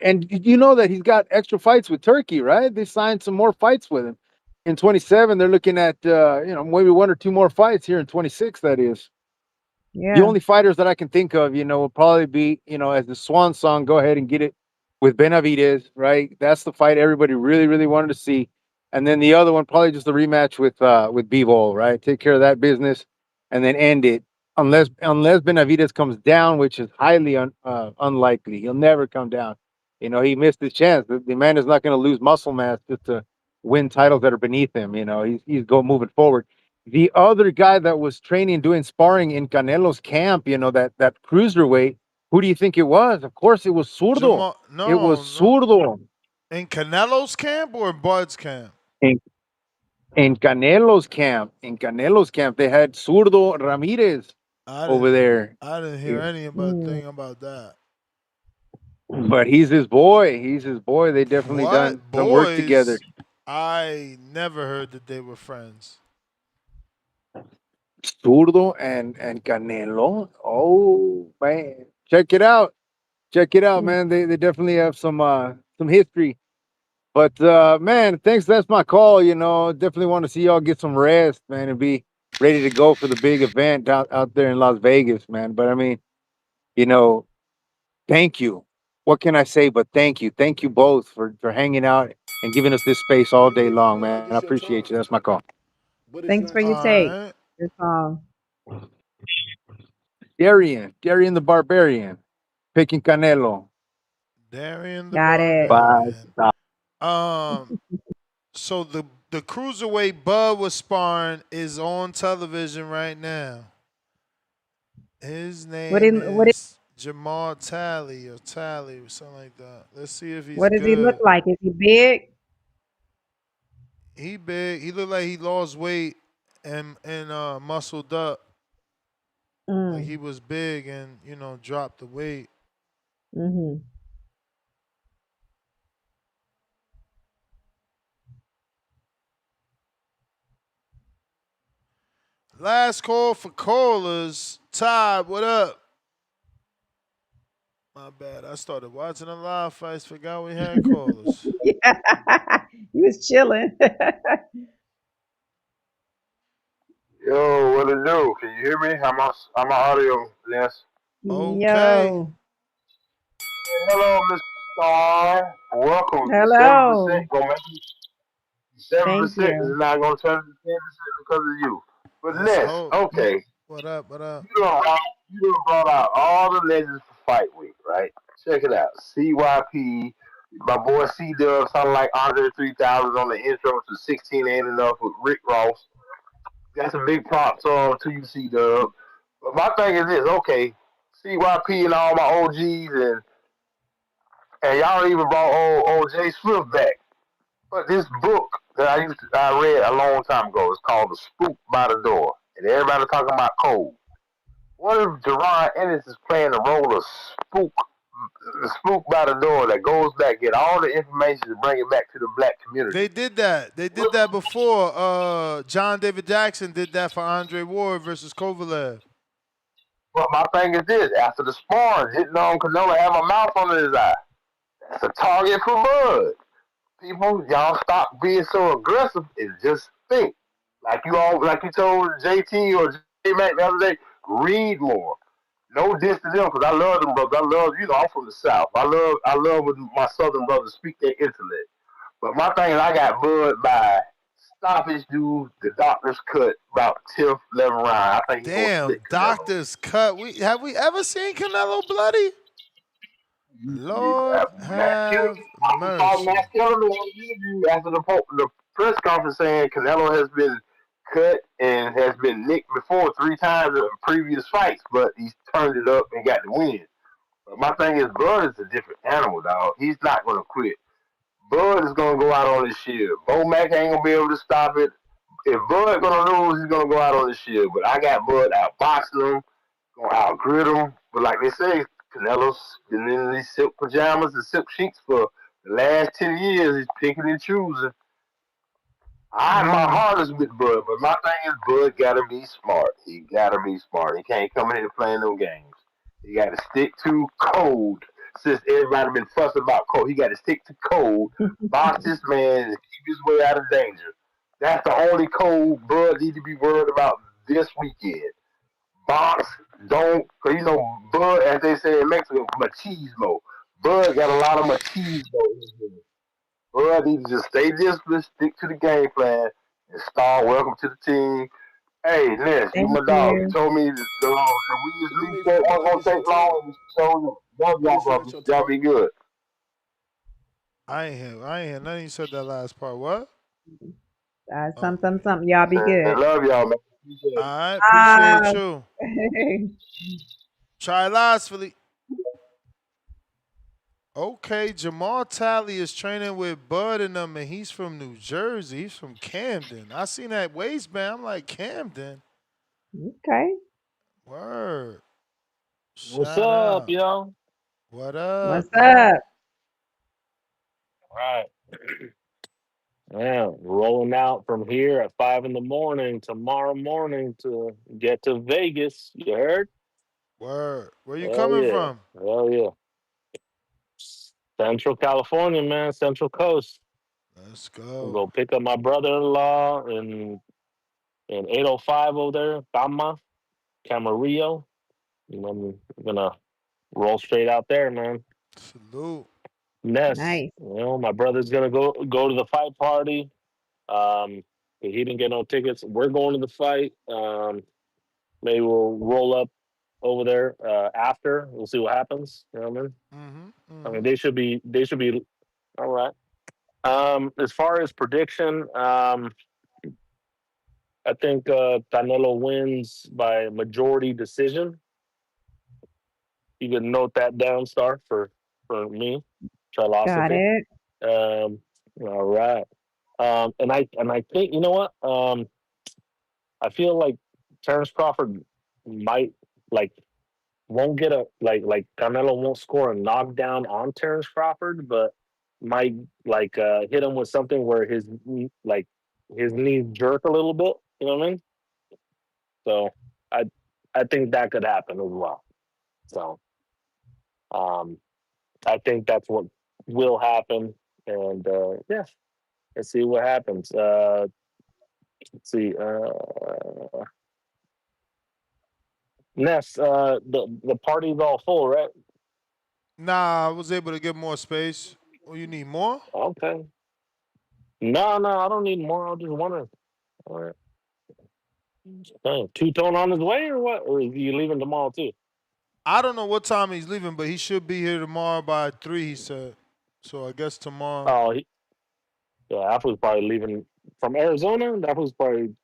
And you know that he's got extra fights with Turkey, right? They signed some more fights with him. In 27, they're looking at maybe one or two more fights here in 26. That is the Yeah. only fighters that I can think of. Will probably be as the swan song. Go ahead and get it with Benavidez, right? That's the fight everybody really, really wanted to see. And then the other one, probably just a rematch with Bivol, right? Take care of that business, and then end it. Unless Benavidez comes down, which is highly unlikely. He'll never come down. He missed his chance. The man is not going to lose muscle mass just to win titles that are beneath him. He's moving forward. The other guy that was training, doing sparring in Canelo's camp, that cruiserweight. Who do you think it was? Of course, it was Zurdo. Jamal, It was no. Zurdo In Canelo's camp or in Bud's camp? in, in Canelo's camp. In Canelo's camp, they had Zurdo Ramirez I over didn't there. I didn't hear any Mm. thing about that. But he's his boy. He's his boy. They definitely done What? some work together. Boys? I never heard that they were friends. Zurdo and Canelo. Oh man, check it out. Check it out, man. They definitely have some history. But man, thanks. That's my call. Definitely want to see y'all get some rest, man, and be ready to go for the big event out there in Las Vegas, man. But I mean, you know, thank you. What can I say but thank you? Thank you both for hanging out and giving us this space all day long, man. I appreciate you. That's my call. Thanks for your All take. right. Your call. Darian the Barbarian, picking Canelo. Darian the Got it. Barbarian. Bye. So the cruiserweight Bud was sparring is on television right now. His What name did what did is Jamal Talley or Tally or something like that. Let's see if he's what does he look good. like? Is he big? He big. He looked like he lost weight and muscled up. Like he Mm. was big and dropped the weight. Mm-hmm. Last call for callers. Todd, what up? My bad. I started watching the live fights. Forgot we had callers. Yeah. He was chilling. Yo, what it do? Can you hear me? How my audio, Ness? Okay. Yo. Hello, Mr. Star. Welcome. You 7% Hello. gonna make you 7% Thank is you. not gonna turn to 10% because of you. But Let's Ness, hope. okay, What up? What up? you done brought out all the legends for Fight Week, right? Check it out. CYP, my boy C Dub sounded like Andre 3000 on the intro to 16 Ain't Enough with Rick Ross. That's a big prop song to you, C Dub. But my thing is this, okay, CYP and all my OGs and y'all even brought old Jay Swift back. But this book that I read a long time ago is called The Spook by the Door. And everybody talking about cold. What if Jerron Ennis is playing the role of the spook by the door that goes back, get all the information to bring it back to the black community? They did that. They did that before. John David Jackson did that for Andre Ward versus Kovalev. But my thing is this, after the sparring, hitting on Canelo have a mouth under his eye. That's a target for Bud. People, y'all stop being so aggressive and just think. Like you told JT or J Mac the other day, read more. No diss to them because I love them brothers. I love, I'm from the South. I love when my Southern brothers speak their intellect. But my thing is, I got Bud by stoppage dude, the doctor's cut about 10th, 11th round. I think he's gonna Damn, split Canelo. doctor's cut. Have we ever seen Canelo bloody? Lord Matt Kellerman, have I just saw mercy. Matt Kellerman in an interview after the press conference saying Canelo has been cut and has been nicked before 3 times in previous fights, but he's turned it up and got the win. But my thing is, Bud is a different animal, dog. He's not going to quit. Bud is going to go out on his shield. Bo Mac ain't going to be able to stop it. If Bud going to lose, he's going to go out on his shield. But I got Bud outboxing him, going to outgrid him. But like they say, Canelo's been in these silk pajamas and silk sheets for the last 10 years. He's picking and choosing. My heart is with Bud, but my thing is Bud gotta be smart. He gotta be smart. He can't come in here playing no games. He gotta stick to code. Since everybody been fussing about code, he gotta stick to code. Box this man and keep his way out of danger. That's the only code Bud need to be worried about this weekend. Box, don't, cause Bud, as they say in Mexico, machismo. Bud got a lot of machismo in him. Bud need to just stay disciplined, stick to the game plan, and start. Welcome to the team. Hey, Ness, you Thank my dog. You you. told me the we just reset wasn't gonna take long, and so love y'all, brothers. Y'all be good. I ain't hear nothing you said that last part. What? Something. Y'all be I good. love y'all, man. All right, Ah. appreciate you. Try lastly. Okay, Jamal Talley is training with Bud and them, and he's from New Jersey. He's from Camden. I seen that waistband. I'm like, Camden? Okay. Word. What's Shout up, out. yo? What up? What's up? All right. Yeah, rolling out from here at 5 in the morning tomorrow morning to get to Vegas. You heard? Word. Where you Hell coming yeah. from? Hell yeah. Central California, man, Central Coast. Let's I'll go. go pick up my brother-in-law in 805 over there, Camarillo. And then we're gonna roll straight out there, man. Salute. Ness, Nice. my brother's gonna go to the fight party. He didn't get no tickets. We're going to the fight. Maybe we'll roll up over there after. We'll see what happens. You know what I mean? I mean, they should be all right. As far as prediction, I think Canelo wins by majority decision. You can note that down, Star, for me. Got Philosophy. it. All right. And I think, you know what? I feel like Terence Crawford might like won't get a like Canelo won't score a knockdown on Terence Crawford, but might hit him with something where his knees jerk a little bit. You know what I mean? So I think that could happen as well. So I think that's what will happen, and yeah, let's see what happens. Let's see. Ness, the party's all full, right? Nah, I was able to get more space. Oh, you need more? Okay. No, I don't need more. I was just wondering. All right. Two-tone on his way, or what? Or is he leaving tomorrow too? I don't know what time he's leaving, but he should be here tomorrow by 3, he said. So I guess tomorrow. Oh, yeah, that was probably leaving from Arizona. That was probably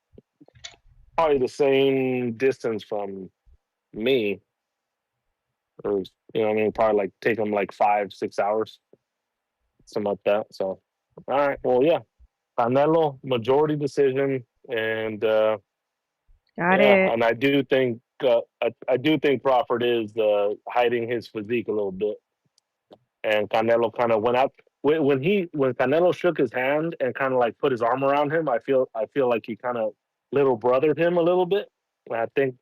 the same distance from me. Or you know what I mean? Probably take him 5-6 hours, something like that. So, all right. Well, yeah, Canelo majority decision, and Got yeah, it. and I do think Crawford is hiding his physique a little bit, and Canelo kind of went out when Canelo shook his hand and kind of put his arm around him. I feel like he kind of little brothered him a little bit. And I think,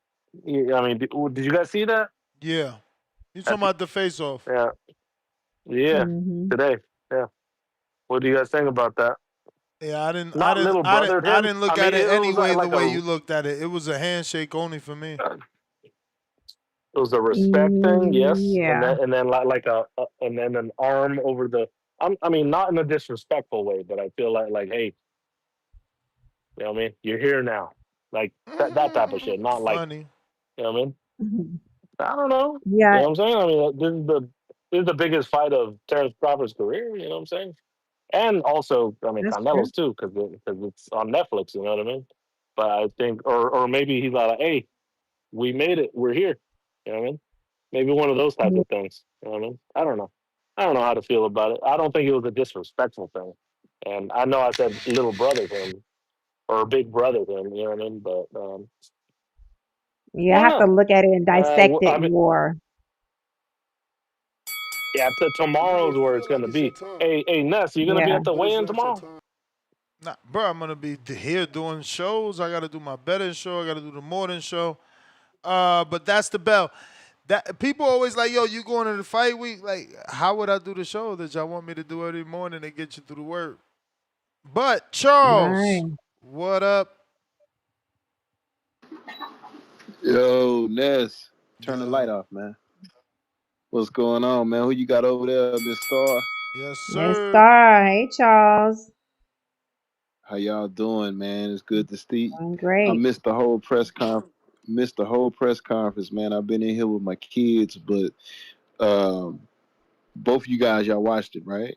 I mean, did you guys see that? Yeah. You talking about the face off? Yeah, yeah, Mm-hmm. today. Yeah. What do you guys think about that? Yeah, Not little brothered I him. didn't look I mean, at it it was anyway the like way a you looked at it. It was a handshake only for me. it was a respect thing, yes, and Yeah. then and then an arm over the. I mean, not in a disrespectful way, but I feel like hey, you know what I mean? You're here now, that type of shit. Not Funny. you know what I mean? I don't know. You Yeah, know what I'm saying? I mean, this is the biggest fight of Terence Crawford's career. You know what I'm saying? And also, I mean, that's true. Canelo's too, because it's on Netflix. You know what I mean? But I think, or maybe he's like, hey, we made it. We're here. You know what I mean? Maybe one of those types Yeah. of things. You know what I mean? I don't know. I don't know how to feel about it. I don't think it was a disrespectful thing. And I know I said little brother thing or big brother thing. You know what I mean? But I Yeah, I don't have to know. look at it and dissect I it mean, more. yeah, tomorrow's where it's gonna be. Hey, Ness, you gonna be Yeah. at the weigh-in tomorrow? Nah, bro, I'm gonna be here doing shows. I gotta do my betting show. I gotta do the morning show. But that's the bell. That people always like, yo, you going to the fight week? Like, how would I do the show that y'all want me to do every morning to get you through the work? But Charles, Right. what up? Yo, Ness, turn the light Yo, off, man. What's going on, man? Who you got over there, Miss Star? yes, Yes, sir. star. Hey, Charles. How y'all doing, man? It's good to see. Doing I great. missed the whole press conference. Missed the whole press conference, man. I've been in here with my kids, but both you guys, y'all watched it, right?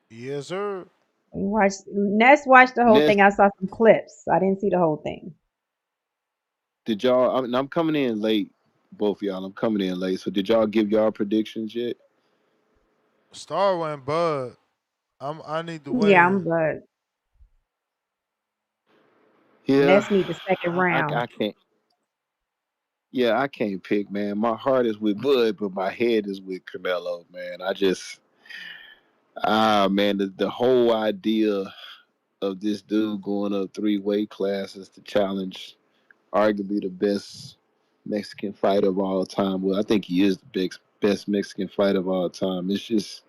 Yes, sir. Ness watched the whole Ness, thing. I saw some clips. I didn't see the whole thing. did y'all? I mean, I'm coming in late, both of y'all. I'm coming in late. So did y'all give y'all predictions yet? Star went Bud. I need to Yeah, weigh I'm in. but Yeah, Ness need the second round. I can't. Yeah, I can't pick, man. My heart is with Bud, but my head is with Canelo, man. Man, the whole idea of this dude going up 3 weight classes to challenge arguably the best Mexican fighter of all time. Well, I think he is the best Mexican fighter of all time. It's just,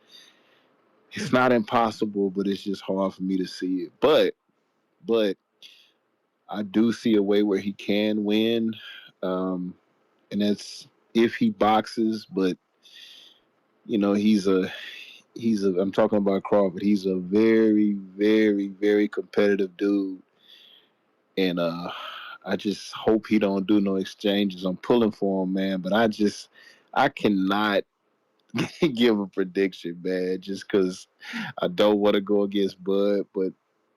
it's not impossible, but it's just hard for me to see it. But I do see a way where he can win, and that's if he boxes. But you know, I'm talking about Crawford. He's a very, very, very competitive dude, and I just hope he don't do no exchanges. I'm pulling for him, man, but I cannot give a prediction, man, just because I don't want to go against Bud. But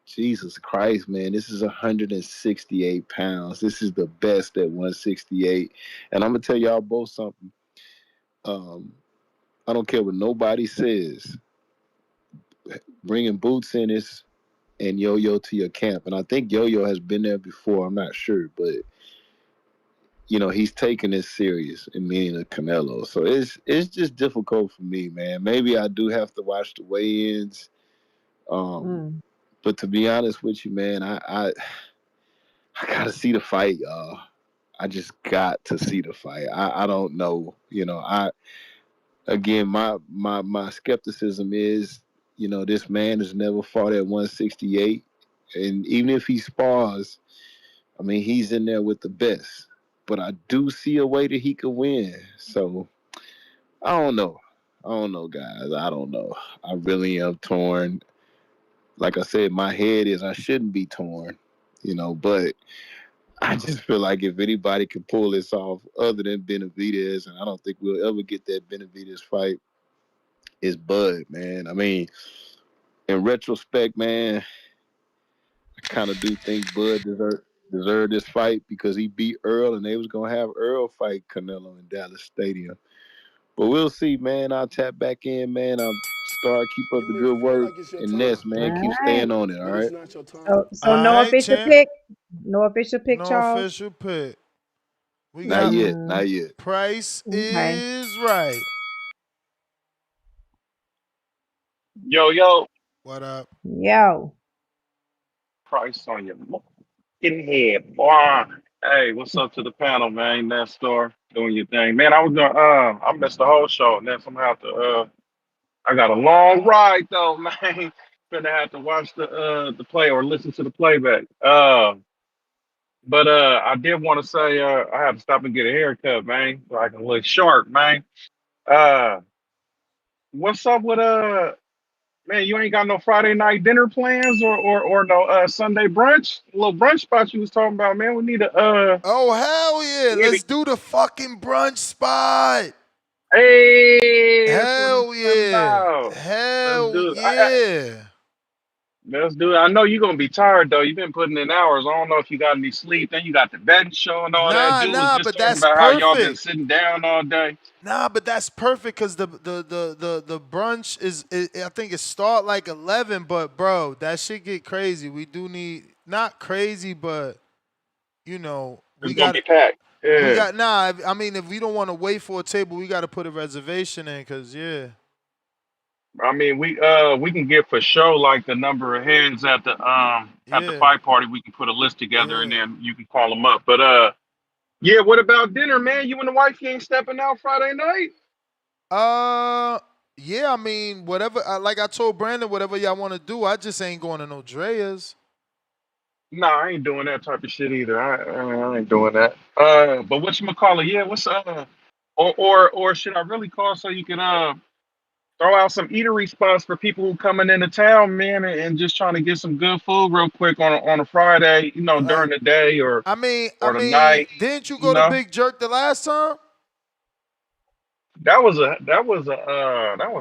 Jesus Christ, man, this is 168 pounds. This is the best at 168, and I'm gonna tell y'all both something. I don't care what nobody says. Bringing Boots in is and Yo-Yo to your camp, and I think Yo-Yo has been there before. I'm not sure, but you know he's taking this serious, and meaning the Canelo. So it's just difficult for me, man. Maybe I do have to watch the weigh-ins, but to be honest with you, man, I gotta see the fight, y'all. I just got to see the fight. I don't know, you know. Again, my skepticism is, you know, this man has never fought at 168, and even if he spars, I mean, he's in there with the best. But I do see a way that he could win. So I don't know. I don't know, guys. I don't know. I really am torn. Like I said, my head is I shouldn't be torn, you know, but I just feel like if anybody can pull this off other than Benavidez, and I don't think we'll ever get that Benavidez fight, is Bud, man. I mean, in retrospect, man, I kind of do think Bud deserved this fight because he beat Earl, and they was gonna have Earl fight Canelo in Dallas Stadium. But we'll see, man. I'll tap back in, man. I'll start keep up the good work, and Ness, man, All keep right. staying on it. All right. So All no right, official champ. pick. No official pick, No Charles. official pick. We Not got yet. Not yet. Price Okay. is right. Yo, What up? Yo. Price on your fucking head, boy. Hey, what's up to the panel, man? That star doing your thing, man. I was gonna, I missed the whole show, and then I'm gonna have to, I got a long ride though, man. Gonna have to watch the play or listen to the playback. But I did want to say, I had to stop and get a haircut, man, so I can look sharp, man. Uh, what's up with man, you ain't got no Friday night dinner plans or no Sunday brunch? A little brunch spot you was talking about, man. We need a Oh, hell yeah. we need Let's do the fucking brunch spot. hey, that's what I'm Hell talking yeah. about. Let's Hell do it. yeah. Let's do it. I know you're gonna be tired though. You've been putting in hours. I don't know if you got any sleep. Then you got the betting show and all that. Dude was Nah, just but talking that's about how y'all been perfect. sitting down all day. Nah, but that's perfect because the brunch I think it start like 11, but bro, that shit get crazy. We do need, not crazy, but you know, It's gonna be packed. Yeah. I mean, if we don't want to wait for a table, we got to put a reservation in because, yeah. I mean, we can get for sure like the number of heads at the fight party. We can put a list together and then you can call them up. But yeah, what about dinner, man? You and the wife, you ain't stepping out Friday night? Yeah, I mean, whatever, like I told Brandon, whatever y'all want to do, I just ain't going to no Dreas. Nah, I ain't doing that type of shit either. I ain't doing that. But whatchamacallit, yeah, what's or should I really call so you can throw out some eatery spots for people who coming into town, man, and just trying to get some good food real quick on a Friday, you know, during the day or the night, Didn't you you go to know. Big Jerk the last time? That was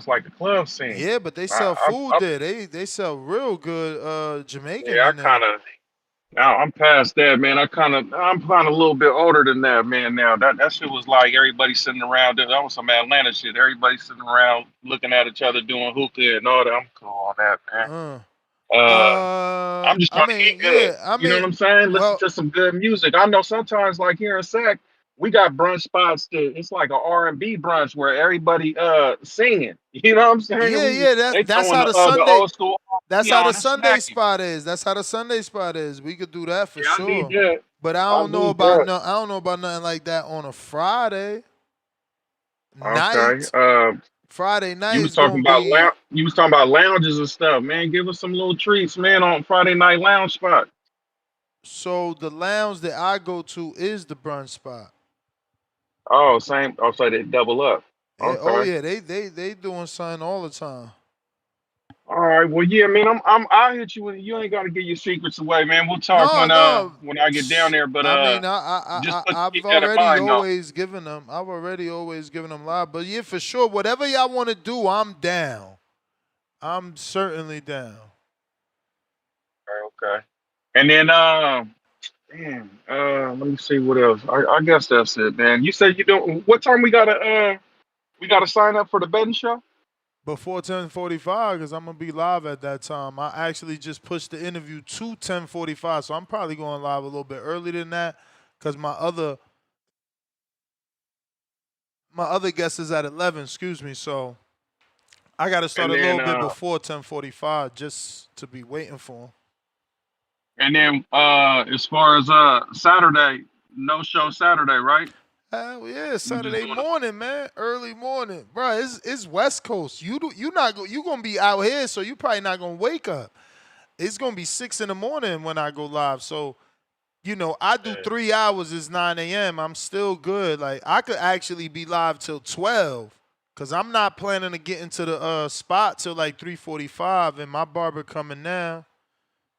like the club scene. Yeah, but they I, sell I, food I there. They sell real good Jamaican yeah, I in there. kind of. Now I'm past that, man. I'm kind of a little bit older than that, man. Now that shit was like everybody sitting around. That was some Atlanta shit. Everybody sitting around looking at each other doing hookah and all that. I'm cool on that, man. I'm just I trying to mean, eat good. yeah, I You know mean, what I'm saying? Listen well, to some good music. I know sometimes, like here in Sac, we got brunch spots that it's like an R&B brunch where everybody singing. You know what I'm saying? yeah, They that's throwing how the old school that's R&B how the on. It's Sunday smacking. spot is. That's how the Sunday spot is. We could do that for Yeah, I need sure. that. But I I don't know need about that. no, nothing like that on a Friday Okay. night. Friday night You was is talking gonna about be lounges and stuff, man. Give us some little treats, man, on Friday night lounge spot. so the lounge that I go to is the brunch spot. Oh, same. Oh, so they double up. Yeah, oh Okay. yeah, they doing something all the time. All right. Well, yeah, man. I'll hit you with. You ain't got to give your secrets away, man. We'll talk No, no. when I get down there. But I mean, just keep I've that in already mind, though. always given them. I've already always given them live. But yeah, for sure, whatever y'all want to do, I'm down. I'm certainly down. Okay. And then, man, let me see what else. I guess that's it, man. You said you don't. What time we gotta sign up for the betting show? Before 10:45, because I'm gonna be live at that time. I actually just pushed the interview to 10:45, so I'm probably going live a little bit earlier than that, because my other guest is at 11. Excuse me, so I got to start And a little then, bit before 10:45 just to be waiting for him. as far as Saturday, no show Saturday, right? Hell yeah, We just Saturday doing morning, man, early morning, bro. It's West Coast. You gonna be out here, so you probably not gonna wake up. It's gonna be 6 in the morning when I go live. So, I do 3 hours. It's 9 a.m. I'm still good. Like I could actually be live till 12, cause I'm not planning to get into the spot till like 3:45, and my barber coming now,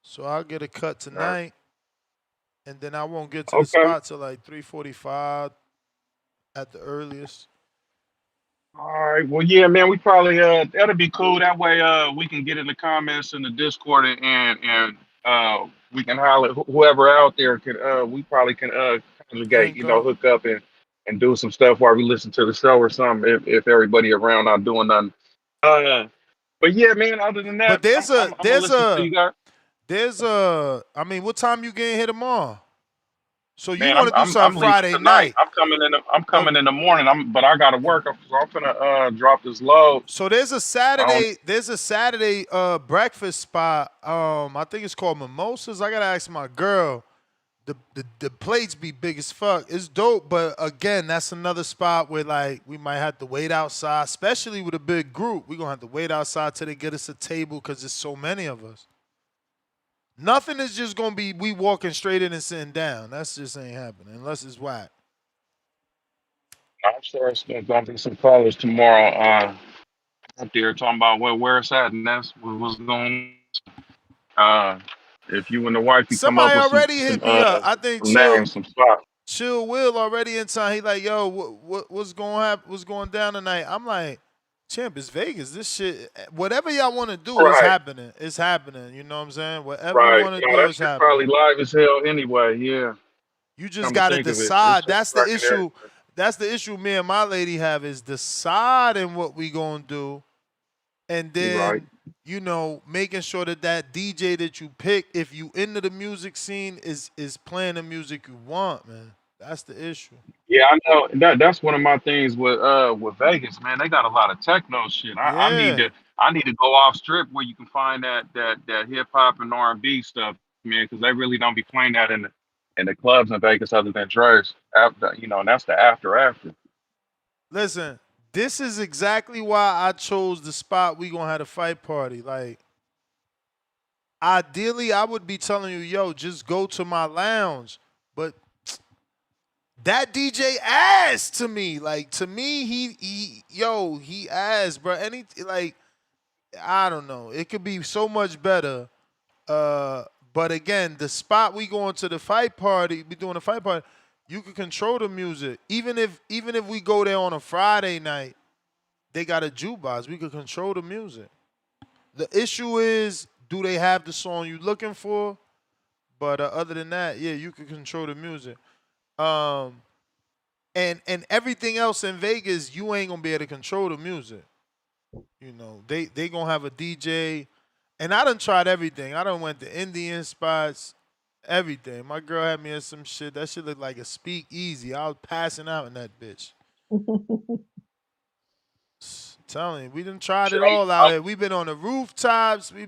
so I'll get a cut tonight, and then I won't get to the Okay. spot till like 3:45 at the earliest. All right. Well, yeah, man. We probably that'll be cool. That way, we can get in the comments in the Discord and we can holler whoever out there can. We probably can congregate. Link up. Hook up and do some stuff while we listen to the show or something. If everybody around not doing nothing. But yeah, man. Other than that, But there's I'm gonna listen to you guys. I mean, what time you getting here tomorrow? So you Man, want to do I'm something leaving Friday tonight. night? I'm coming in the morning. But I gotta work. So I'm gonna drop this load. So there's a I don't. Saturday breakfast spot. I think it's called Mimosas. I gotta ask my girl. The plates be big as fuck. It's dope, but again, that's another spot where like we might have to wait outside, especially with a big group. We're gonna have to wait outside till they get us a table because there's so many of us. Nothing is just gonna be we walking straight in and sitting down. That's just ain't happening unless it's whack. I'm sure it's gonna be some callers tomorrow. Up there talking about where it's at, and that's what's going on. If you and the wife can come up Somebody with already hit me up. I think some names, some spots. Chill Will already in town. He like, yo, what's going happen? What's going down tonight? I'm like, champ, it's Vegas. This shit, whatever y'all want to do is Right. happening. It's happening. You know what I'm saying? Whatever you Right. want to No, do that is shit happening. probably live as hell anyway. Yeah. You just Come to got to think of it, decide. it's That's the cracking issue. everything. That's the issue me and my lady have is deciding what we gonna do, and You right. then making sure that DJ that you pick, if you into the music scene, is playing the music you want, man. That's the issue. Yeah, I know that's one of my things with Vegas, man. They got a lot of techno shit. Yeah. I need to go off strip where you can find that hip hop and R&B stuff, man, because they really don't be playing that in the clubs in Vegas other than Dre's. After and that's the after. Listen, this is exactly why I chose the spot we gonna have a fight party. Like, ideally, I would be telling you, yo, just go to my lounge. But that DJ ass to me. Like, to me, he ass, bro. I don't know. It could be so much better. But again, the spot we going to the fight party, we doing a fight party, you can control the music. Even if we go there on a Friday night, they got a jukebox. We could control the music. The issue is, do they have the song you looking for? But other than that, yeah, you can control the music. And everything else in Vegas, you ain't gonna be able to control the music. They gonna have a DJ. And I done tried everything. I done went to Indian spots, everything. My girl had me in some shit. That shit looked like a speakeasy. I was passing out in that bitch. Telling you, we done tried it all out here. We've been on the rooftops. We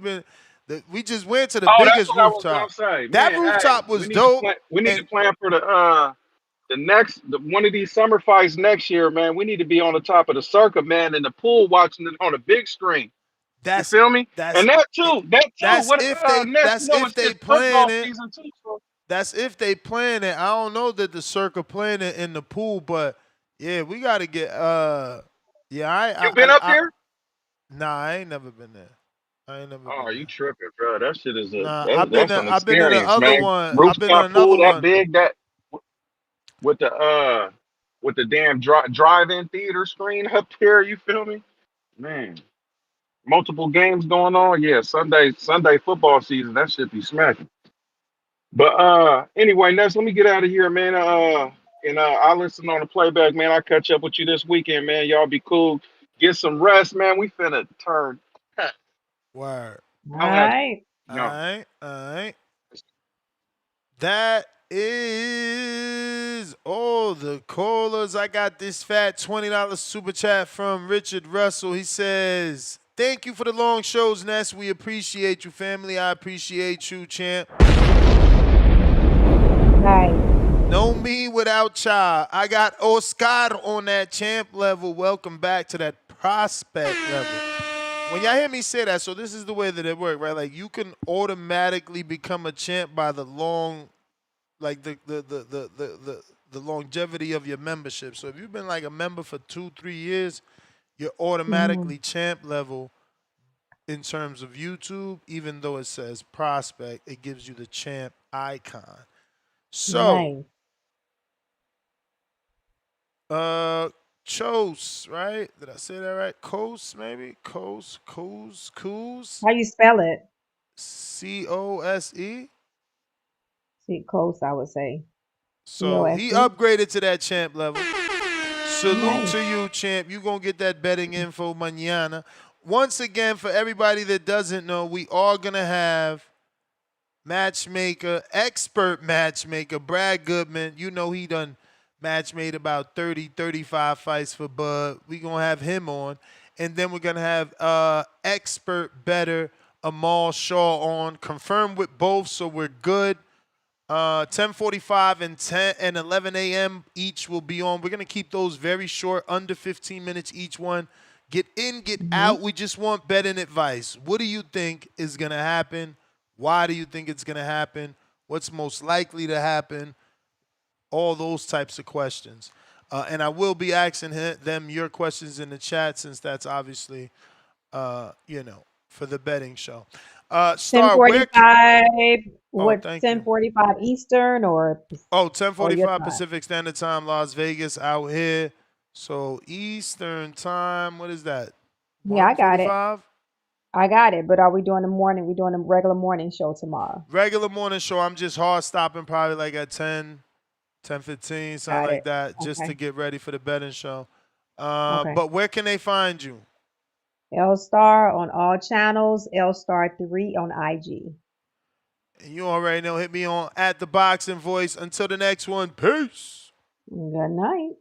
just went to the biggest That's what I was rooftop. gonna say. That Man, rooftop hey, was dope. we need to plan for the one of these summer fights next year, man, we need to be on the top of the circuit, man, in the pool watching it on a big screen. You That's feel me? And that too. that's What if they next? that's if they It's plan football it. season too. So That's if they plan it. I don't know that the circle playing it in the pool, but yeah, we got to get. Yeah, you been up there? Nah, I ain't never been there. I ain't never Oh, been you there. tripping, bro? That shit is Nah, that's an I've been in the experience, other man. one. I've been in Rooftop another pool that one. big, that with the damn drive-in theater screen up there. You feel me, man? Multiple games going on. Yeah, Sunday football season. That should be smacking. But anyway, Ness, let me get out of here, man. And I'll listen on the playback, man. I'll catch up with you this weekend, man. Y'all be cool. Get some rest, man. We finna turn. Word. All I'll have right. All no. right, all right. That is all the callers. I got this fat $20 super chat from Richard Russell. He says, "Thank you for the long shows, Ness. We appreciate you, family. I appreciate you, champ. Nice. No me without Cha. I got Oscar on that champ level. Welcome back to that prospect level." When y'all hear me say that, so this is the way that it works, right? Like you can automatically become a champ by the long, like the longevity of your membership. So if you've been like a member for 2-3 years, you're automatically champ level in terms of YouTube. Even though it says prospect, it gives you the champ icon. So, Nice. Chose, right? Did I say that right? Coase, maybe? Coase. How you spell it? COSE. See, close, I would say. So he COSE. upgraded to that champ level. Salute Nice. to you, champ. You gonna get that betting info mañana. Once again, for everybody that doesn't know, we are gonna have expert matchmaker, Brad Goodman. You know he done matchmade about 30, 35 fights for Bud. We gonna have him on. And then we're gonna have expert better Amal Shaw on. Confirmed with both, so we're good. 10:45 and 10 and 11 a.m. each will be on. We're gonna keep those very short, under 15 minutes each one. Get in, get out. We just want betting advice. What do you think is gonna happen? Why do you think it's gonna happen? What's most likely to happen? All those types of questions. And I will be asking them your questions in the chat, since that's obviously, for the betting show. Star, 10:45. What? thank you. 10:45 Eastern or? 10:45 Pacific Standard Time, Las Vegas, out here. So Eastern Time, what is that? Yeah, I got it. 1:45? I got it. But are we doing the morning? We doing a regular morning show tomorrow? Regular morning show. I'm just hard stopping probably like at 10:15, something like that, just to get ready for the betting show. But where can they find you? L-Star on all channels, L-Star3 on IG. And you already know, hit me on @TheBoxingVoice. Until the next one, peace. Good night.